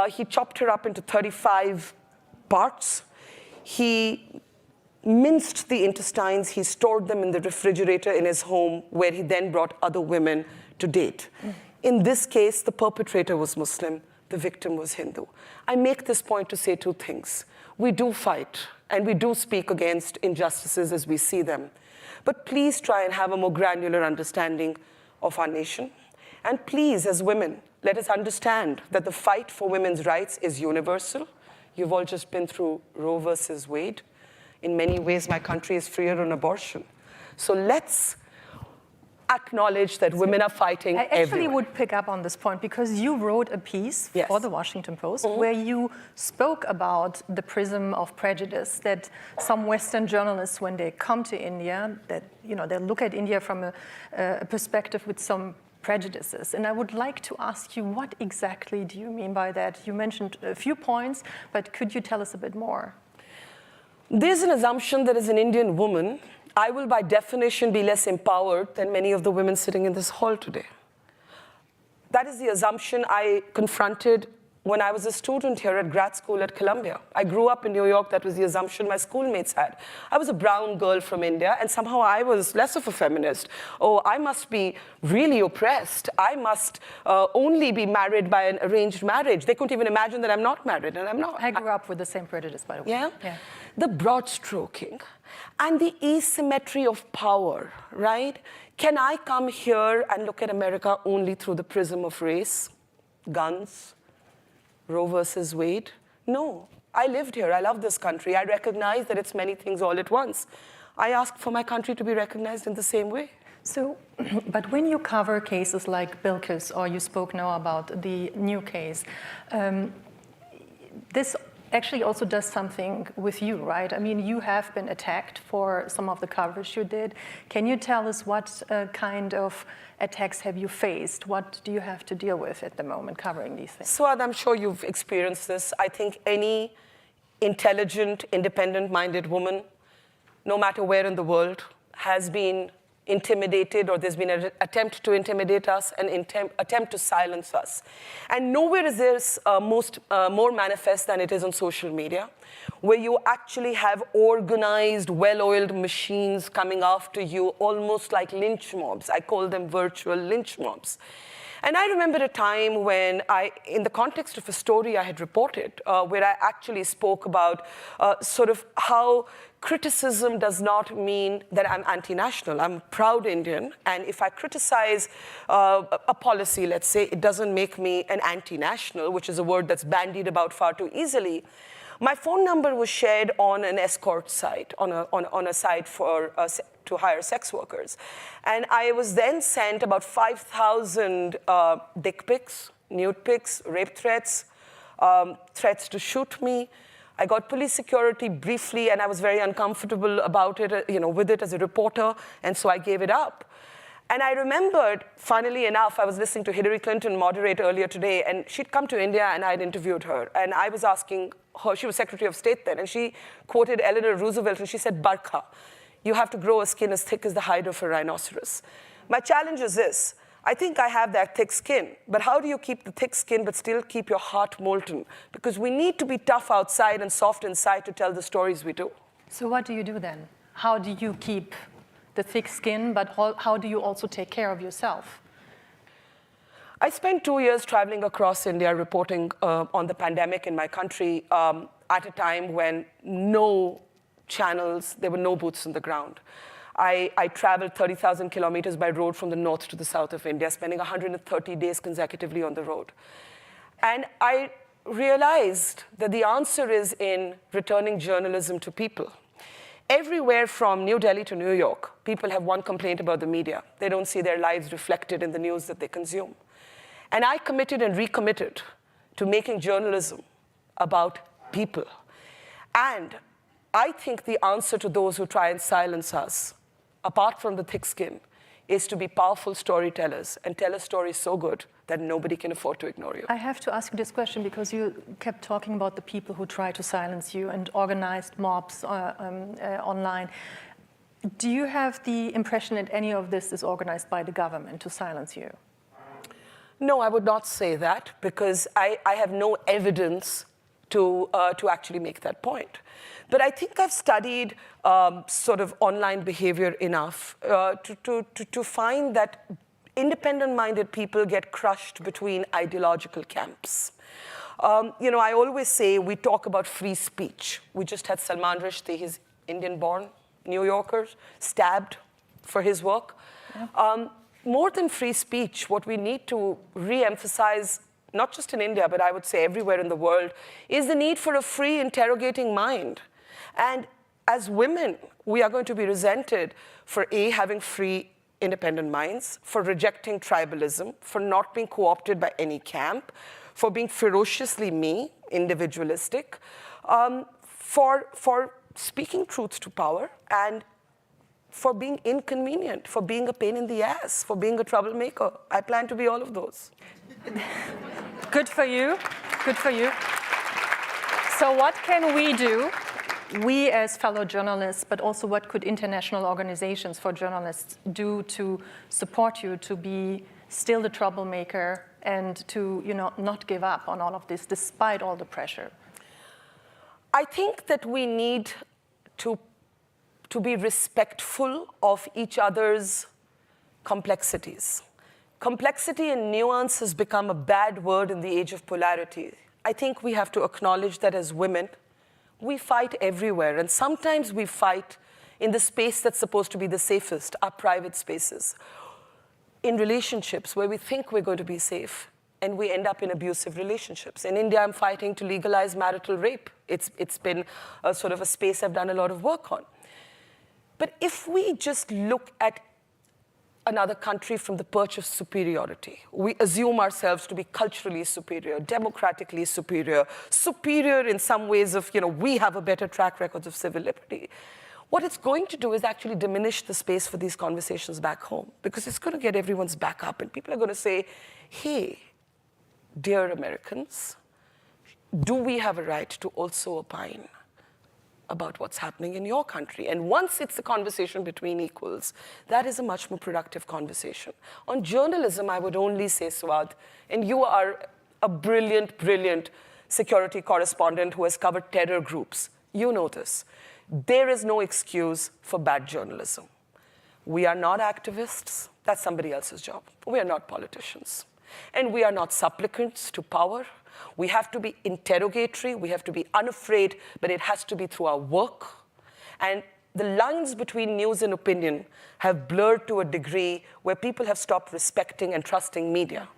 He chopped her up into 35 parts. He minced the intestines. He stored them in the refrigerator in his home, where he then brought other women to date. In this case, the perpetrator was Muslim, the victim was Hindu. I make this point to say two things. We do fight, and we do speak against injustices as we see them. But please try and have a more granular understanding of our nation. And please, as women, let us understand that the fight for women's rights is universal. You've all just been through Roe versus Wade. In many ways, my country is freer on abortion. So let's acknowledge that women are fighting everywhere. I actually would pick up on this point because you wrote a piece for the Washington Post where you spoke about the prism of prejudice that some Western journalists, when they come to India, that they look at India from a perspective with some prejudices. And I would like to ask you, what exactly do you mean by that? You mentioned a few points, but could you tell us a bit more? There's an assumption that as an Indian woman, I will by definition be less empowered than many of the women sitting in this hall today. That is the assumption I confronted when I was a student here at grad school at Columbia. I grew up in New York. That was the assumption my schoolmates had. I was a brown girl from India, and somehow I was less of a feminist. Oh, I must be really oppressed. I must only be married by an arranged marriage. They couldn't even imagine that I'm not married, and I'm not. I grew up with the same prejudice, by the way. Yeah? The broad stroking and the asymmetry of power, right? Can I come here and look at America only through the prism of race, guns, Roe versus Wade? No, I lived here. I love this country. I recognize that it's many things all at once. I ask for my country to be recognized in the same way. So, but when you cover cases like Bilkis, or you spoke now about the new case, this actually also does something with you, right? I mean, you have been attacked for some of the coverage you did. Can you tell us what kind of attacks have you faced? What do you have to deal with at the moment covering these things? Swad, I'm sure you've experienced this. I think any intelligent, independent-minded woman, no matter where in the world, has been intimidated, or there's been an attempt to intimidate us, an attempt to silence us. And nowhere is this more manifest than it is on social media, where you actually have organized, well-oiled machines coming after you, almost like lynch mobs. I call them virtual lynch mobs. And I remember a time when in the context of a story I had reported, where I actually spoke about sort of how criticism does not mean that I'm anti-national. I'm a proud Indian, and if I criticize a policy, let's say, it doesn't make me an anti-national, which is a word that's bandied about far too easily. My phone number was shared on an escort site, on a site for to hire sex workers. And I was then sent about 5,000 dick pics, nude pics, rape threats, threats to shoot me. I got police security briefly, and I was very uncomfortable about it, with it as a reporter, and so I gave it up. And I remembered, funnily enough, I was listening to Hillary Clinton moderate earlier today, and she'd come to India, and I'd interviewed her. And I was asking her, she was Secretary of State then, and she quoted Eleanor Roosevelt, and she said, "Barkha, you have to grow a skin as thick as the hide of a rhinoceros." My challenge is this. I think I have that thick skin, but how do you keep the thick skin but still keep your heart molten? Because we need to be tough outside and soft inside to tell the stories we do. So what do you do then? How do you keep the thick skin, but how do you also take care of yourself? I spent 2 years traveling across India reporting on the pandemic in my country at a time when no channels, there were no boots on the ground. I traveled 30,000 kilometers by road from the north to the south of India, spending 130 days consecutively on the road. And I realized that the answer is in returning journalism to people. Everywhere from New Delhi to New York, people have one complaint about the media. They don't see their lives reflected in the news that they consume. And I committed and recommitted to making journalism about people. And I think the answer to those who try and silence us, apart from the thick skin, is to be powerful storytellers and tell a story so good that nobody can afford to ignore you. I have to ask you this question because you kept talking about the people who try to silence you and organized mobs online. Do you have the impression that any of this is organized by the government to silence you? No, I would not say that because I have no evidence to actually make that point. But I think I've studied sort of online behavior enough to find that independent-minded people get crushed between ideological camps. I always say we talk about free speech. We just had Salman Rushdie, he's Indian-born, New Yorker, stabbed for his work. Yeah. More than free speech, what we need to re-emphasize, not just in India, but I would say everywhere in the world, is the need for a free, interrogating mind. And as women, we are going to be resented for A, having free, independent minds, for rejecting tribalism, for not being co-opted by any camp, for being ferociously me, individualistic, for speaking truth to power, and for being inconvenient, for being a pain in the ass, for being a troublemaker. I plan to be all of those. Good for you. Good for you. So what can we do, we as fellow journalists, but also what could international organizations for journalists do to support you to be still the troublemaker and to not give up on all of this despite all the pressure? I think that we need to be respectful of each other's complexities. Complexity and nuance has become a bad word in the age of polarity. I think we have to acknowledge that as women, we fight everywhere, and sometimes we fight in the space that's supposed to be the safest, our private spaces, in relationships where we think we're going to be safe, and we end up in abusive relationships. In India, I'm fighting to legalize marital rape. It's been a sort of a space I've done a lot of work on. But if we just look at another country from the perch of superiority, we assume ourselves to be culturally superior, democratically superior, superior in some ways of, we have a better track record of civil liberty. What it's going to do is actually diminish the space for these conversations back home, because it's going to get everyone's back up, and people are going to say, hey, dear Americans, do we have a right to also opine about what's happening in your country? And once it's a conversation between equals, that is a much more productive conversation. On journalism, I would only say, Swad, and you are a brilliant, brilliant security correspondent who has covered terror groups. You know this. There is no excuse for bad journalism. We are not activists. That's somebody else's job. We are not politicians. And we are not supplicants to power. We have to be interrogatory, we have to be unafraid, but it has to be through our work. And the lines between news and opinion have blurred to a degree where people have stopped respecting and trusting media.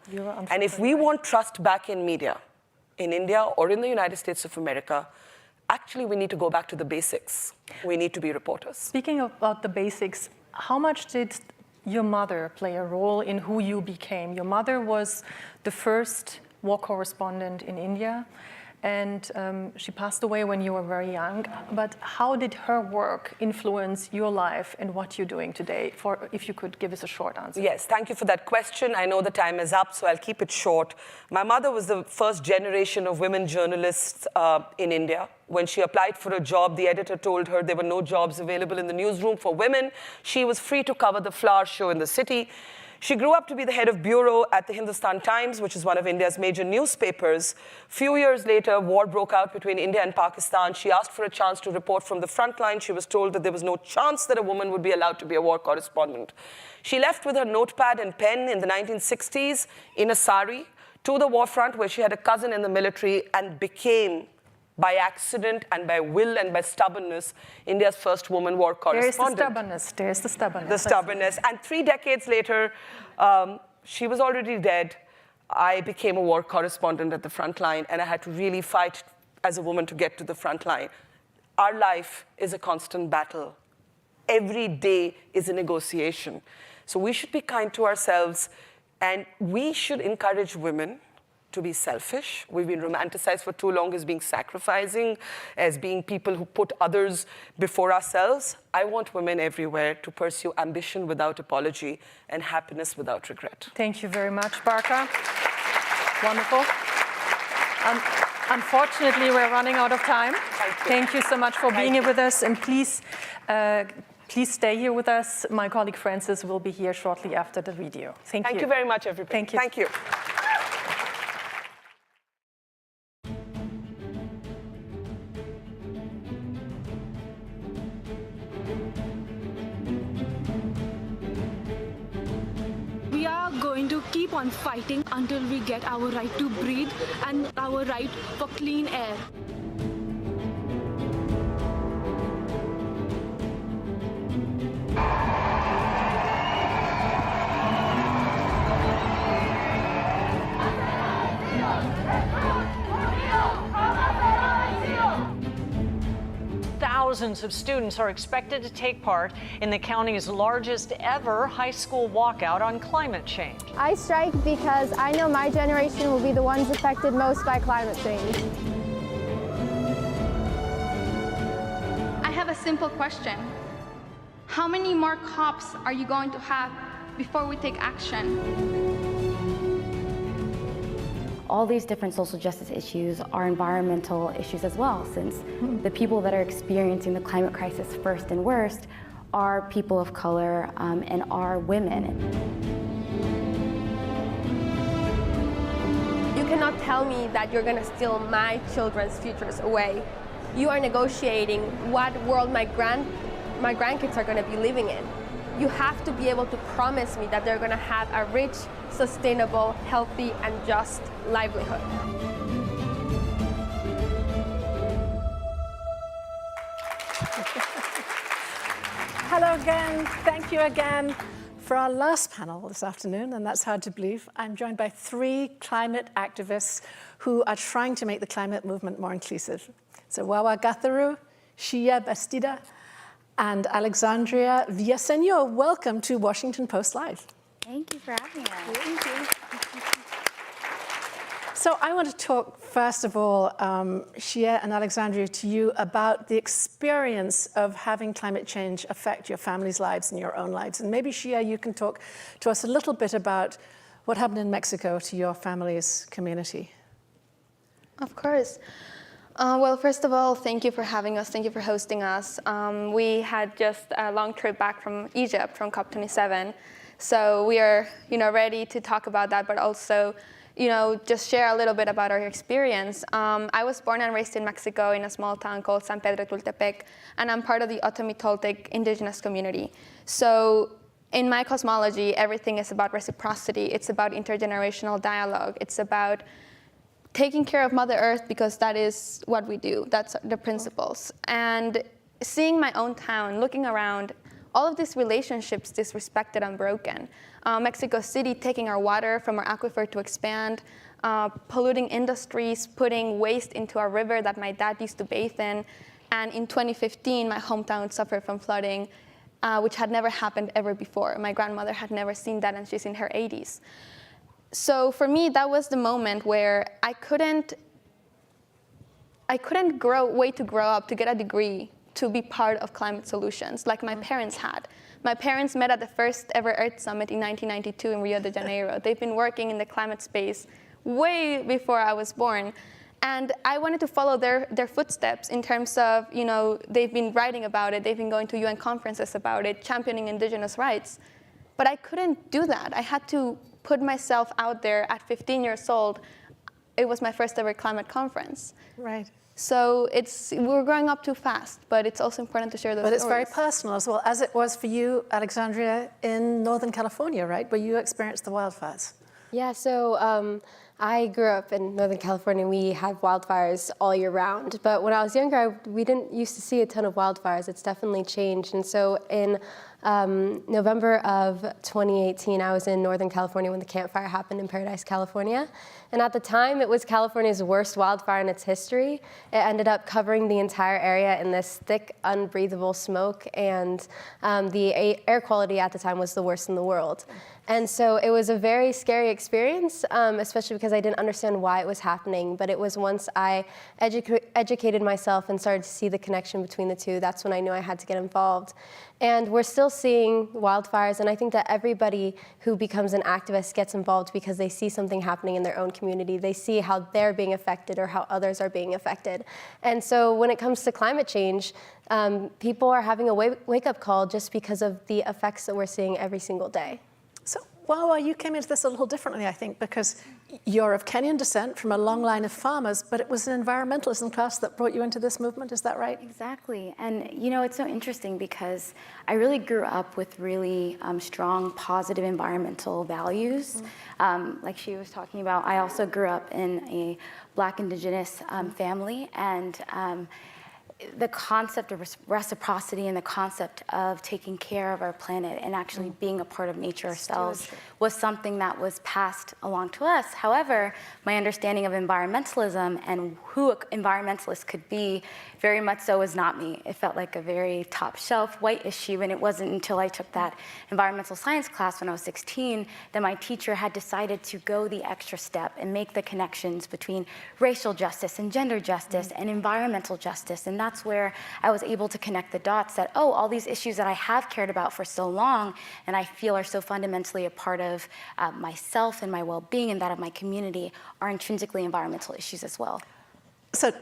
And if we want trust back in media, in India or in the United States of America, actually we need to go back to the basics. We need to be reporters. Speaking about the basics, how much did your mother play a role in who you became? Your mother was the first war correspondent in India, and she passed away when you were very young. But how did her work influence your life and what you're doing today? If you could give us a short answer. Yes, thank you for that question. I know the time is up, so I'll keep it short. My mother was the first generation of women journalists in India. When she applied for a job, the editor told her there were no jobs available in the newsroom for women. She was free to cover the flower show in the city. She grew up to be the head of bureau at the Hindustan Times, which is one of India's major newspapers. Few years later, war broke out between India and Pakistan. She asked for a chance to report from the front line. She was told that there was no chance that a woman would be allowed to be a war correspondent. She left with her notepad and pen in the 1960s in a sari to the war front, where she had a cousin in the military, and became, by accident and by will and by stubbornness, India's first woman war correspondent. There's the stubbornness. The stubbornness. And 3 decades later, she was already dead. I became a war correspondent at the front line, and I had to really fight as a woman to get to the front line. Our life is a constant battle. Every day is a negotiation. So we should be kind to ourselves, and we should encourage women to be selfish. We've been romanticized for too long as being sacrificing, as being people who put others before ourselves. I want women everywhere to pursue ambition without apology and happiness without regret. Thank you very much, Barka. Wonderful. Unfortunately, we're running out of time. Thank you so much for being here with us, and please stay here with us. My colleague Francis will be here shortly after the video. Thank you. Thank you very much, everybody. Thank you. Thank you. We are going to keep on fighting until we get our right to breathe and our right for clean air. Thousands of students are expected to take part in the county's largest ever high school walkout on climate change. I strike because I know my generation will be the ones affected most by climate change. I have a simple question. How many more cops are you going to have before we take action? All these different social justice issues are environmental issues as well, since the people that are experiencing the climate crisis first and worst are people of color and are women. You cannot tell me that you're going to steal my children's futures away. You are negotiating what world my grandkids are going to be living in. You have to be able to promise me that they're going to have a rich, sustainable, healthy, and just livelihood. Hello again. Thank you again. For our last panel this afternoon, and that's hard to believe, I'm joined by 3 climate activists who are trying to make the climate movement more inclusive. So Wawa Gatharu, Shia Bastida, and Alexandria Villaseñor. Welcome to Washington Post Live. Thank you for having us. Thank you. So I want to talk, first of all, Shia and Alexandria, to you about the experience of having climate change affect your family's lives and your own lives. And maybe, Shia, you can talk to us a little bit about what happened in Mexico to your family's community. Of course. Well, first of all, thank you for having us. Thank you for hosting us. We had just a long trip back from Egypt, from COP27. So we are, ready to talk about that, but also, just share a little bit about our experience. I was born and raised in Mexico in a small town called San Pedro Tultepec, and I'm part of the Otomi Toltec indigenous community. So in my cosmology, everything is about reciprocity. It's about intergenerational dialogue. It's about taking care of Mother Earth because that is what we do. That's the principles. And seeing my own town, looking around, all of these relationships disrespected and broken. Mexico City taking our water from our aquifer to expand. polluting industries, putting waste into a river that my dad used to bathe in. And in 2015, my hometown suffered from flooding, which had never happened ever before. My grandmother had never seen that, and she's in her 80s. So for me, that was the moment where I couldn't wait to grow up, to get a degree, to be part of climate solutions like my parents had. My parents met at the first ever Earth Summit in 1992 in Rio de Janeiro. They've been working in the climate space way before I was born. And I wanted to follow their footsteps in terms of, you know, they've been writing about it, they've been going to UN conferences about it, championing indigenous rights. But I couldn't do that. I had to put myself out there at 15 years old. It was my first ever climate conference. Right. So we're growing up too fast, but it's also important to share those stories. But it's very personal as well, as it was for you, Alexandria, in Northern California, right, where you experienced the wildfires. Yeah, so I grew up in Northern California. We have wildfires all year round. But when I was younger, we didn't used to see a ton of wildfires. It's definitely changed. And so in November of 2018, I was in Northern California when the Camp Fire happened in Paradise, California. And at the time, it was California's worst wildfire in its history. It ended up covering the entire area in this thick, unbreathable smoke. And the air quality at the time was the worst in the world. And so it was a very scary experience, especially because I didn't understand why it was happening. But it was once I educated myself and started to see the connection between the two, that's when I knew I had to get involved. And we're still seeing wildfires, and I think that everybody who becomes an activist gets involved because they see something happening in their own community. They see how they're being affected or how others are being affected. And so when it comes to climate change, people are having a wake-up call just because of the effects that we're seeing every single day. So, well, you came into this a little differently, I think, because you're of Kenyan descent from a long line of farmers, but it was an environmentalism class that brought you into this movement, is that right? Exactly, and you know, it's so interesting because I really grew up with really strong, positive environmental values. Like she was talking about, I also grew up in a Black Indigenous family, and the concept of reciprocity and the concept of taking care of our planet and actually being a part of nature ourselves was something that was passed along to us. However, my understanding of environmentalism and who environmentalists could be very much so was not me. It felt like a very top shelf white issue, and it wasn't until I took that environmental science class when I was 16 that my teacher had decided to go the extra step and make the connections between racial justice and gender justice and environmental justice. And that's where I was able to connect the dots that, oh, all these issues that I have cared about for so long and I feel are so fundamentally a part of myself and my well-being and that of my community are intrinsically environmental issues as well. So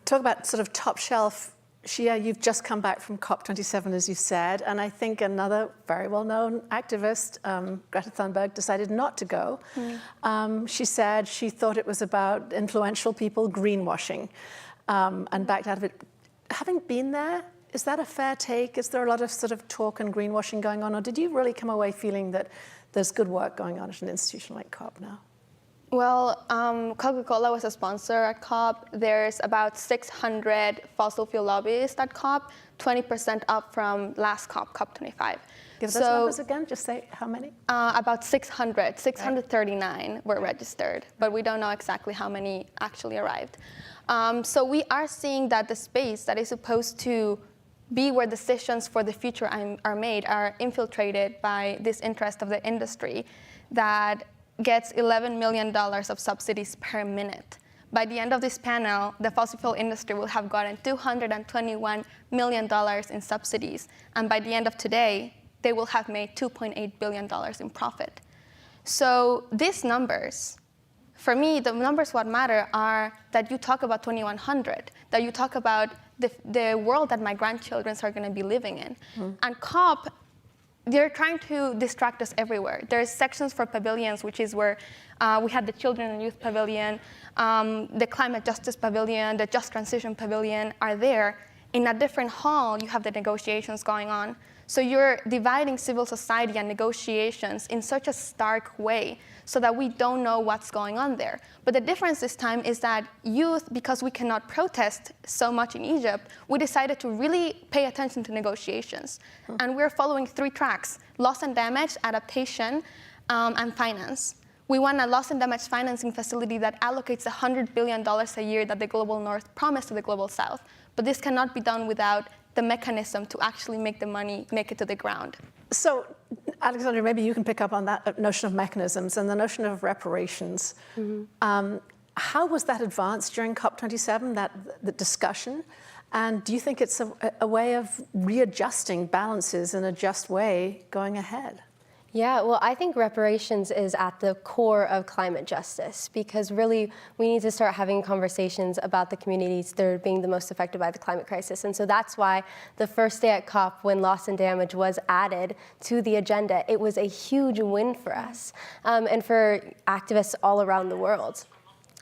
talk about sort of top shelf. Shia, you've just come back from COP27, as you said, and I think another very well-known activist, Greta Thunberg, decided not to go. She said she thought it was about influential people greenwashing and backed out of it. Having been there, is that a fair take? Is there a lot of sort of talk and greenwashing going on, or did you really come away feeling that there's good work going on at an institution like COP now? Well, Coca-Cola was a sponsor at COP. There's about 600 fossil fuel lobbyists at COP, 20% up from last COP, COP25. Give those numbers again, just say how many? About 600, 639 were registered, but we don't know exactly how many actually arrived. So we are seeing that the space that is supposed to be where decisions for the future are made are infiltrated by this interest of the industry that gets $11 million of subsidies per minute. By the end of this panel, the fossil fuel industry will have gotten $221 million in subsidies. And by the end of today, they will have made $2.8 billion in profit. So these numbers, for me, the numbers what matter are that you talk about 2100, that you talk about the world that my grandchildren are going to be living in. And COP, they're trying to distract us everywhere. There's sections for pavilions, which is where we had the Children and Youth Pavilion, the Climate Justice Pavilion, the Just Transition Pavilion are there. In a different hall, you have the negotiations going on. So you're dividing civil society and negotiations in such a stark way so that we don't know what's going on there. But the difference this time is that youth, because we cannot protest so much in Egypt, we decided to really pay attention to negotiations. And we're following 3 tracks: loss and damage, adaptation, and finance. We want a loss and damage financing facility that allocates $100 billion a year that the Global North promised to the Global South. But this cannot be done without the mechanism to actually make the money make it to the ground. So, Alexandra, maybe you can pick up on that notion of mechanisms and the notion of reparations. How was that advanced during COP27, the discussion? And do you think it's a way of readjusting balances in a just way going ahead? Yeah, well, I think reparations is at the core of climate justice, because really we need to start having conversations about the communities that are being the most affected by the climate crisis. And so that's why the first day at COP, when loss and damage was added to the agenda, it was a huge win for us and for activists all around the world.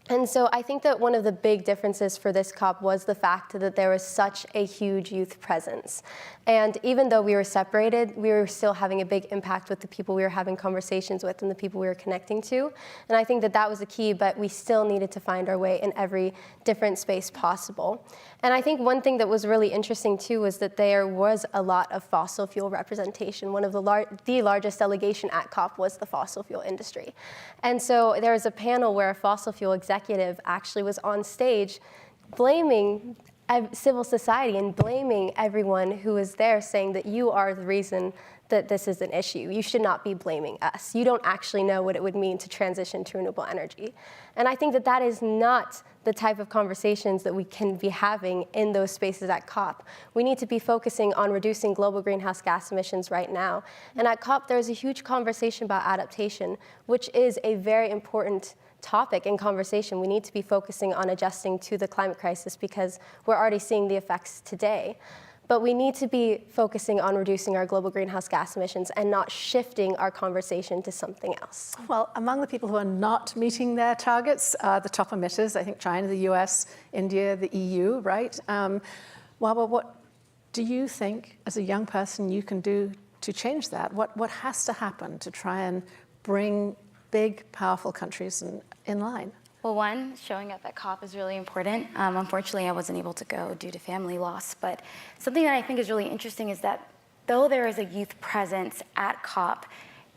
And so I think that one of the big differences for this COP was the fact that there was such a huge youth presence. And even though we were separated, we were still having a big impact with the people we were having conversations with and the people we were connecting to. And I think that that was the key, but we still needed to find our way in every different space possible. And I think one thing that was really interesting too was that there was a lot of fossil fuel representation. One of the largest delegation at COP was the fossil fuel industry. And so there was a panel where a fossil fuel executive actually was on stage blaming civil society and blaming everyone who was there, saying that you are the reason that this is an issue. You should not be blaming us. You don't actually know what it would mean to transition to renewable energy. And I think that that is not the type of conversations that we can be having in those spaces at COP. We need to be focusing on reducing global greenhouse gas emissions right now. And at COP, there's a huge conversation about adaptation, which is a very important topic in conversation. We need to be focusing on adjusting to the climate crisis because we're already seeing the effects today. But we need to be focusing on reducing our global greenhouse gas emissions and not shifting our conversation to something else. Well, among the people who are not meeting their targets are the top emitters, I think China, the US, India, the EU, right? Wawa, what do you think, as a young person, you can do to change that? What has to happen to try and bring big, powerful countries in line? Well, one, showing up at COP is really important. Unfortunately, I wasn't able to go due to family loss, but something that I think is really interesting is that though there is a youth presence at COP,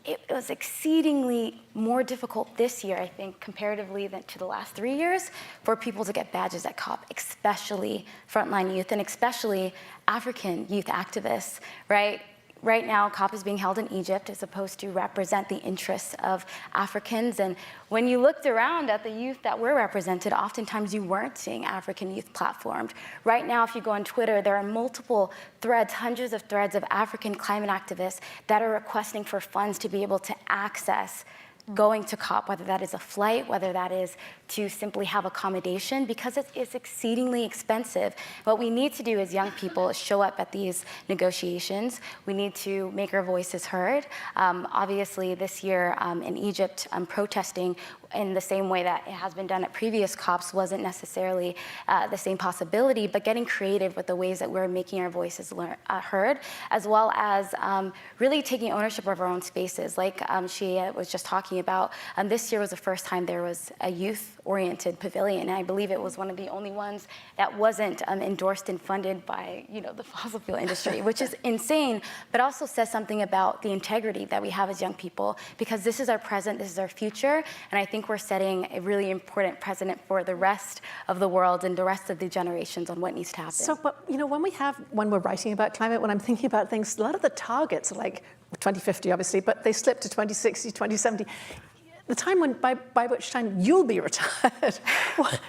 it was exceedingly more difficult this year, I think, comparatively than to the last 3 years, for people to get badges at COP, especially frontline youth and especially African youth activists, right? Right now, COP is being held in Egypt. It's supposed to represent the interests of Africans. And when you looked around at the youth that were represented, oftentimes you weren't seeing African youth platformed. Right now, if you go on Twitter, there are multiple threads, hundreds of threads of African climate activists that are requesting for funds to be able to access going to COP, whether that is a flight, whether that is to simply have accommodation, because it is exceedingly expensive. What we need to do as young people is show up at these negotiations. We need to make our voices heard. Obviously, this year in Egypt, protesting in the same way that it has been done at previous COPs wasn't necessarily the same possibility, but getting creative with the ways that we're making our voices heard, as well as really taking ownership of our own spaces. Like she was just talking about, this year was the first time there was a youth-oriented pavilion, and I believe it was one of the only ones that wasn't endorsed and funded by, the fossil fuel industry, which is insane, but also says something about the integrity that we have as young people, because this is our present, this is our future, and I think we're setting a really important precedent for the rest of the world and the rest of the generations on what needs to happen. So, but when we're writing about climate, when I'm thinking about things, a lot of the targets are like 2050, obviously, but they slip to 2060, 2070. The time when, by which time you'll be retired.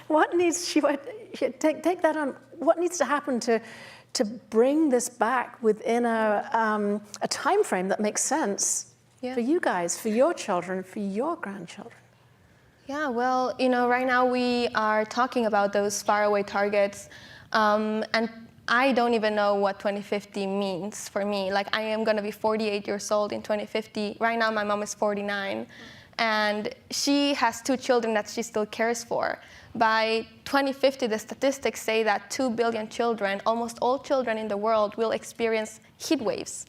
What needs, take that on, what needs to happen to bring this back within a time frame that makes sense for you guys, for your children, for your grandchildren? Yeah, well, right now we are talking about those faraway targets, and I don't even know what 2050 means for me. Like, I am gonna be 48 years old in 2050. Right now, my mom is 49, and she has 2 children that she still cares for. By 2050, the statistics say that 2 billion children, almost all children in the world, will experience heat waves.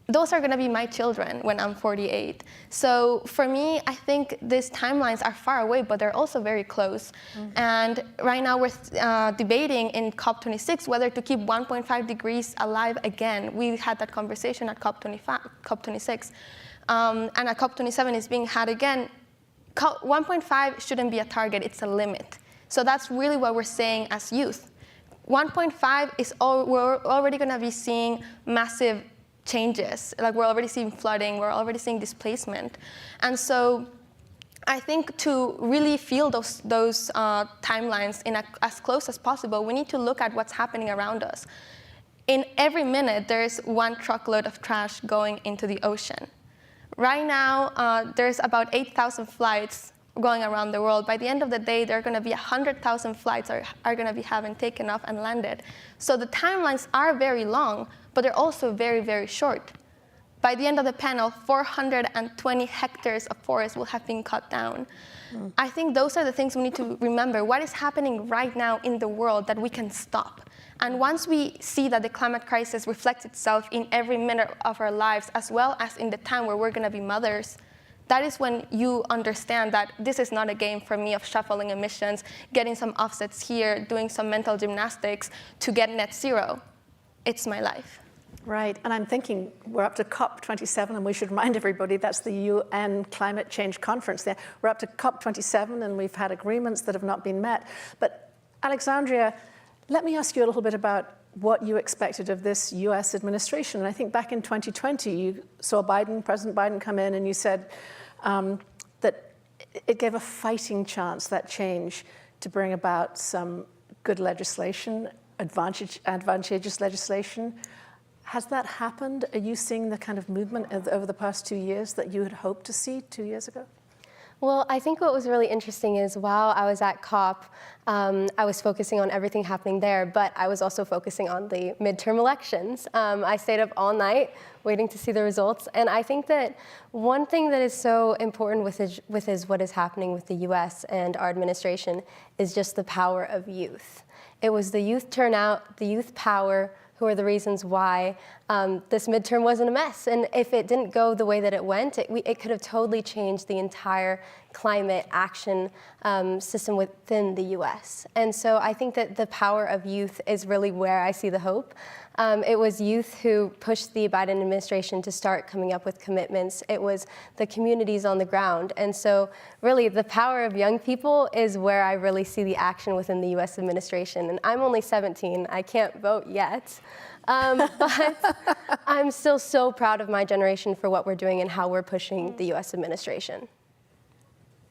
Those are going to be my children when I'm 48. So for me, I think these timelines are far away, but they're also very close. And right now we're debating in COP26 whether to keep 1.5 degrees alive again. We had that conversation at COP26. And at COP27 is being had again. 1.5 shouldn't be a target, it's a limit. So that's really what we're saying as youth. 1.5 is we're already going to be seeing massive changes. Like we're already seeing flooding, we're already seeing displacement. And so I think to really feel those timelines in as close as possible, we need to look at what's happening around us. In every minute, there's 1 truckload of trash going into the ocean. Right now, there's about 8,000 flights going around the world. By the end of the day, there are going to be 100,000 flights are going to be having taken off and landed. So the timelines are very long, but they're also very, very short. By the end of the panel, 420 hectares of forest will have been cut down. I think those are the things we need to remember. What is happening right now in the world that we can stop? And once we see that the climate crisis reflects itself in every minute of our lives, as well as in the time where we're going to be mothers, that is when you understand that this is not a game for me of shuffling emissions, getting some offsets here, doing some mental gymnastics to get net zero. It's my life. Right, and I'm thinking we're up to COP27, and we should remind everybody that's the UN Climate Change Conference there. We're up to COP27, and we've had agreements that have not been met. But Alexandria, let me ask you a little bit about what you expected of this US administration. And I think back in 2020, you saw President Biden come in, and you said that it gave a fighting chance, that change, to bring about some good legislation, advantageous legislation. Has that happened? Are you seeing the kind of movement over the past 2 years that you had hoped to see 2 years ago? Well, I think what was really interesting is while I was at COP, I was focusing on everything happening there, but I was also focusing on the midterm elections. I stayed up all night waiting to see the results. And I think that one thing that is so important with what is happening with the US and our administration is just the power of youth. It was the youth turnout, the youth power, who are the reasons why this midterm wasn't a mess. And if it didn't go the way that it went, it could have totally changed the entire climate action system within the US. And so I think that the power of youth is really where I see the hope. It was youth who pushed the Biden administration to start coming up with commitments. It was the communities on the ground. And so really the power of young people is where I really see the action within the US administration. And I'm only 17, I can't vote yet. But I'm still so proud of my generation for what we're doing and how we're pushing the US administration.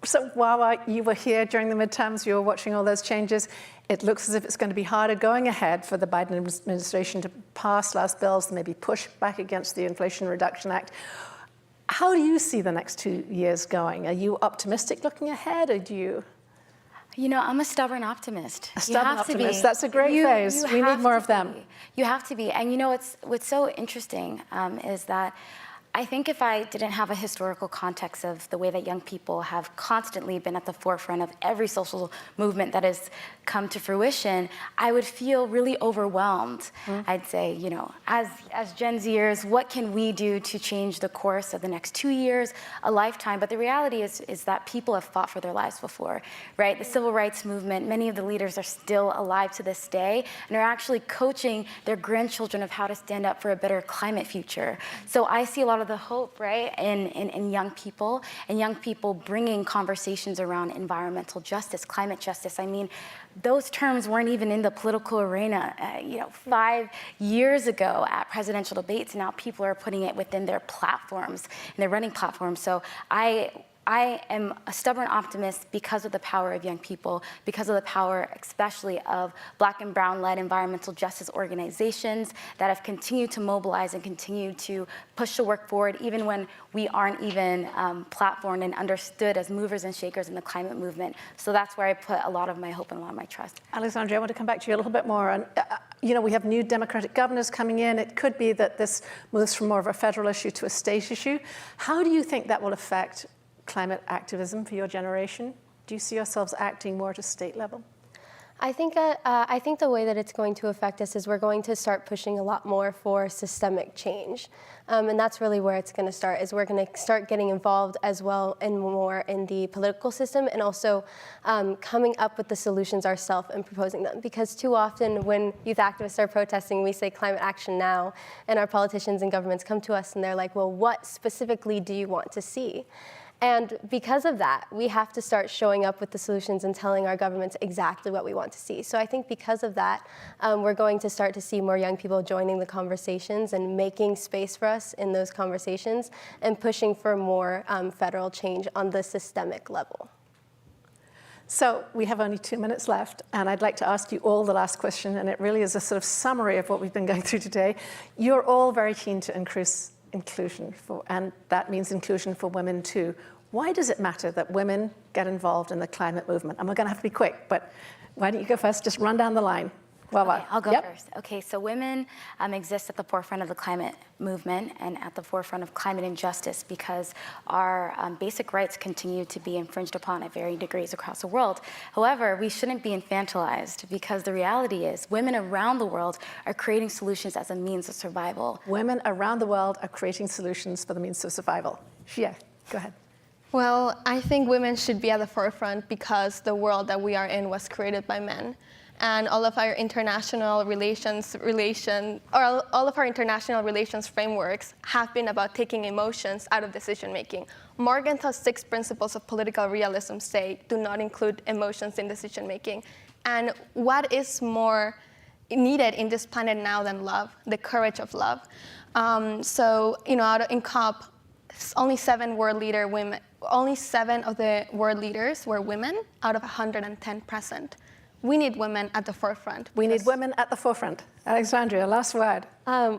So while you were here during the midterms, you were watching all those changes, it looks as if it's going to be harder going ahead for the Biden administration to pass last bills and maybe push back against the Inflation Reduction Act. How do you see the next 2 years going? Are you optimistic looking ahead, or do you? You know, I'm a stubborn optimist. A stubborn optimist. That's a great phrase. We need more of them. You have to be. And you know, what's so interesting is that I think if I didn't have a historical context of the way that young people have constantly been at the forefront of every social movement that has come to fruition, I would feel really overwhelmed. I'd say, you know, as Gen Zers, what can we do to change the course of the next 2 years, a lifetime? But the reality is that people have fought for their lives before, right? The civil rights movement, many of the leaders are still alive to this day and are actually coaching their grandchildren of how to stand up for a better climate future. So I see a lot of the hope, right, in young people, and young people bringing conversations around environmental justice, climate justice. I mean, those terms weren't even in the political arena, 5 years ago at presidential debates. Now people are putting it within their platforms, and their running platforms. So I am a stubborn optimist because of the power of young people, because of the power especially of Black and Brown-led environmental justice organizations that have continued to mobilize and continue to push the work forward even when we aren't even platformed and understood as movers and shakers in the climate movement. So that's where I put a lot of my hope and a lot of my trust. Alexandria, I want to come back to you a little bit more. And, we have new Democratic governors coming in. It could be that this moves from more of a federal issue to a state issue. How do you think that will affect climate activism for your generation? Do you see yourselves acting more at a state level? I think the way that it's going to affect us is we're going to start pushing a lot more for systemic change. And that's really where it's going to start, is we're going to start getting involved as well and more in the political system, and also coming up with the solutions ourselves and proposing them. Because too often when youth activists are protesting, we say climate action now, and our politicians and governments come to us and they're like, well, what specifically do you want to see? And because of that, we have to start showing up with the solutions and telling our governments exactly what we want to see. So I think because of that, we're going to start to see more young people joining the conversations and making space for us in those conversations and pushing for more federal change on the systemic level. So we have only 2 minutes left, and I'd like to ask you all the last question, and it really is a sort of summary of what we've been going through today. You're all very keen to increase inclusion, and that means inclusion for women too. Why does it matter that women get involved in the climate movement? And we're going to have to be quick, but why don't you go first? Just run down the line. Okay, I'll go first. Okay, so women exist at the forefront of the climate movement and at the forefront of climate injustice because our basic rights continue to be infringed upon at varying degrees across the world. However, we shouldn't be infantilized because the reality is women around the world are creating solutions as a means of survival. Women around the world are creating solutions for the means of survival. Shia, go ahead. Well, I think women should be at the forefront because the world that we are in was created by men. And all of our international relations frameworks have been about taking emotions out of decision making. Morgenthau's 6 principles of political realism say do not include emotions in decision making. And what is more needed in this planet now than love, the courage of love? So, in COP, only 7 of the world leaders were women out of 110 present. We need women at the forefront. We need women at the forefront. Alexandria, last word.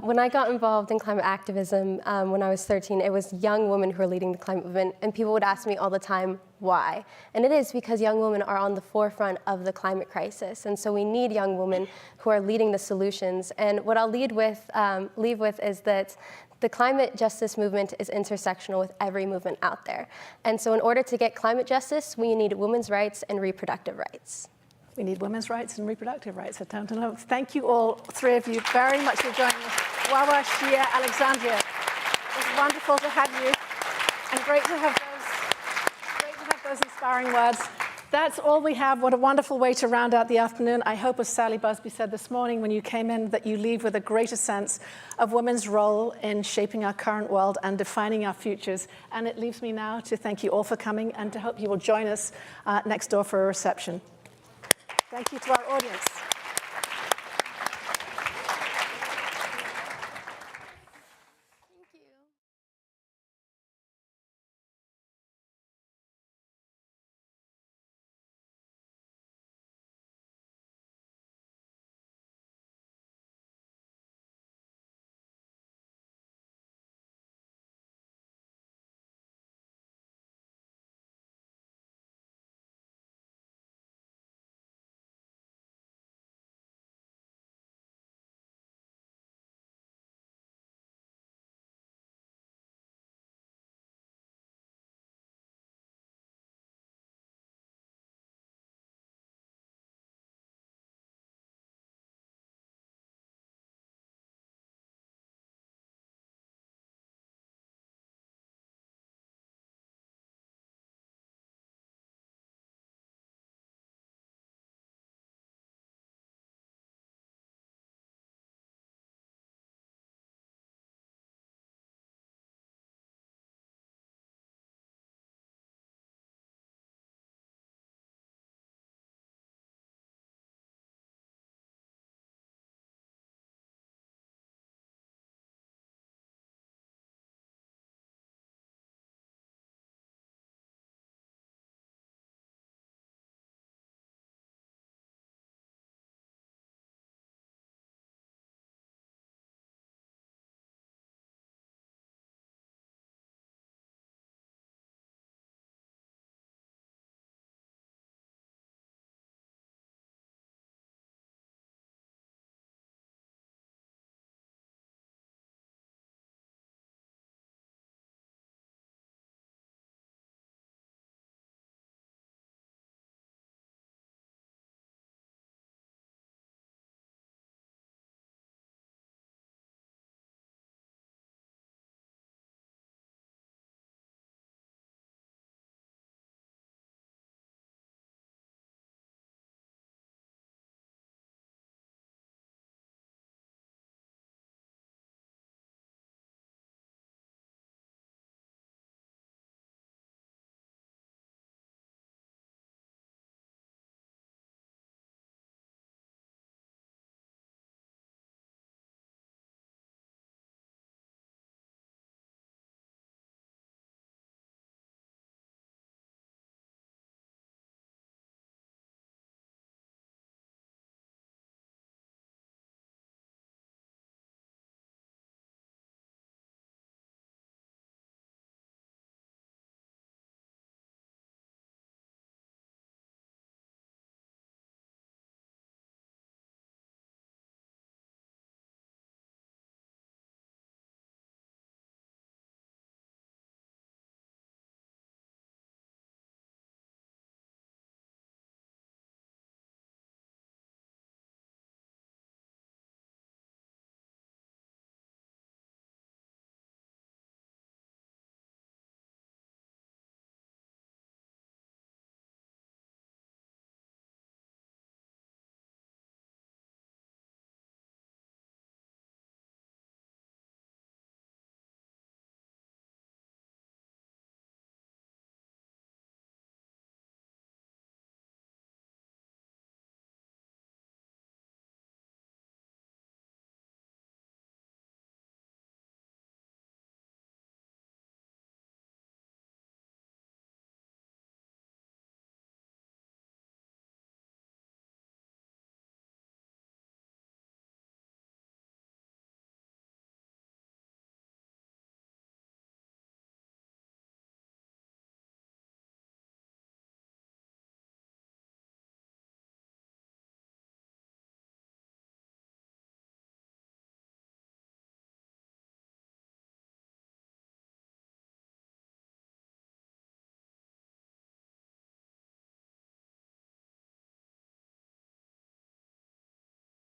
When I got involved in climate activism when I was 13, it was young women who were leading the climate movement, and people would ask me all the time, why? And it is because young women are on the forefront of the climate crisis, and so we need young women who are leading the solutions. And what I'll leave with is that the climate justice movement is intersectional with every movement out there. And so in order to get climate justice, we need women's rights and reproductive rights. We need women's rights and reproductive rights at Downton Home. Thank you all, 3 of you, very much for joining us. Wawa, Shia, Alexandria. It was wonderful to have you, and great to have those inspiring words. That's all we have. What a wonderful way to round out the afternoon. I hope, as Sally Busby said this morning when you came in, that you leave with a greater sense of women's role in shaping our current world and defining our futures. And it leaves me now to thank you all for coming and to hope you will join us next door for a reception. Thank you to our audience.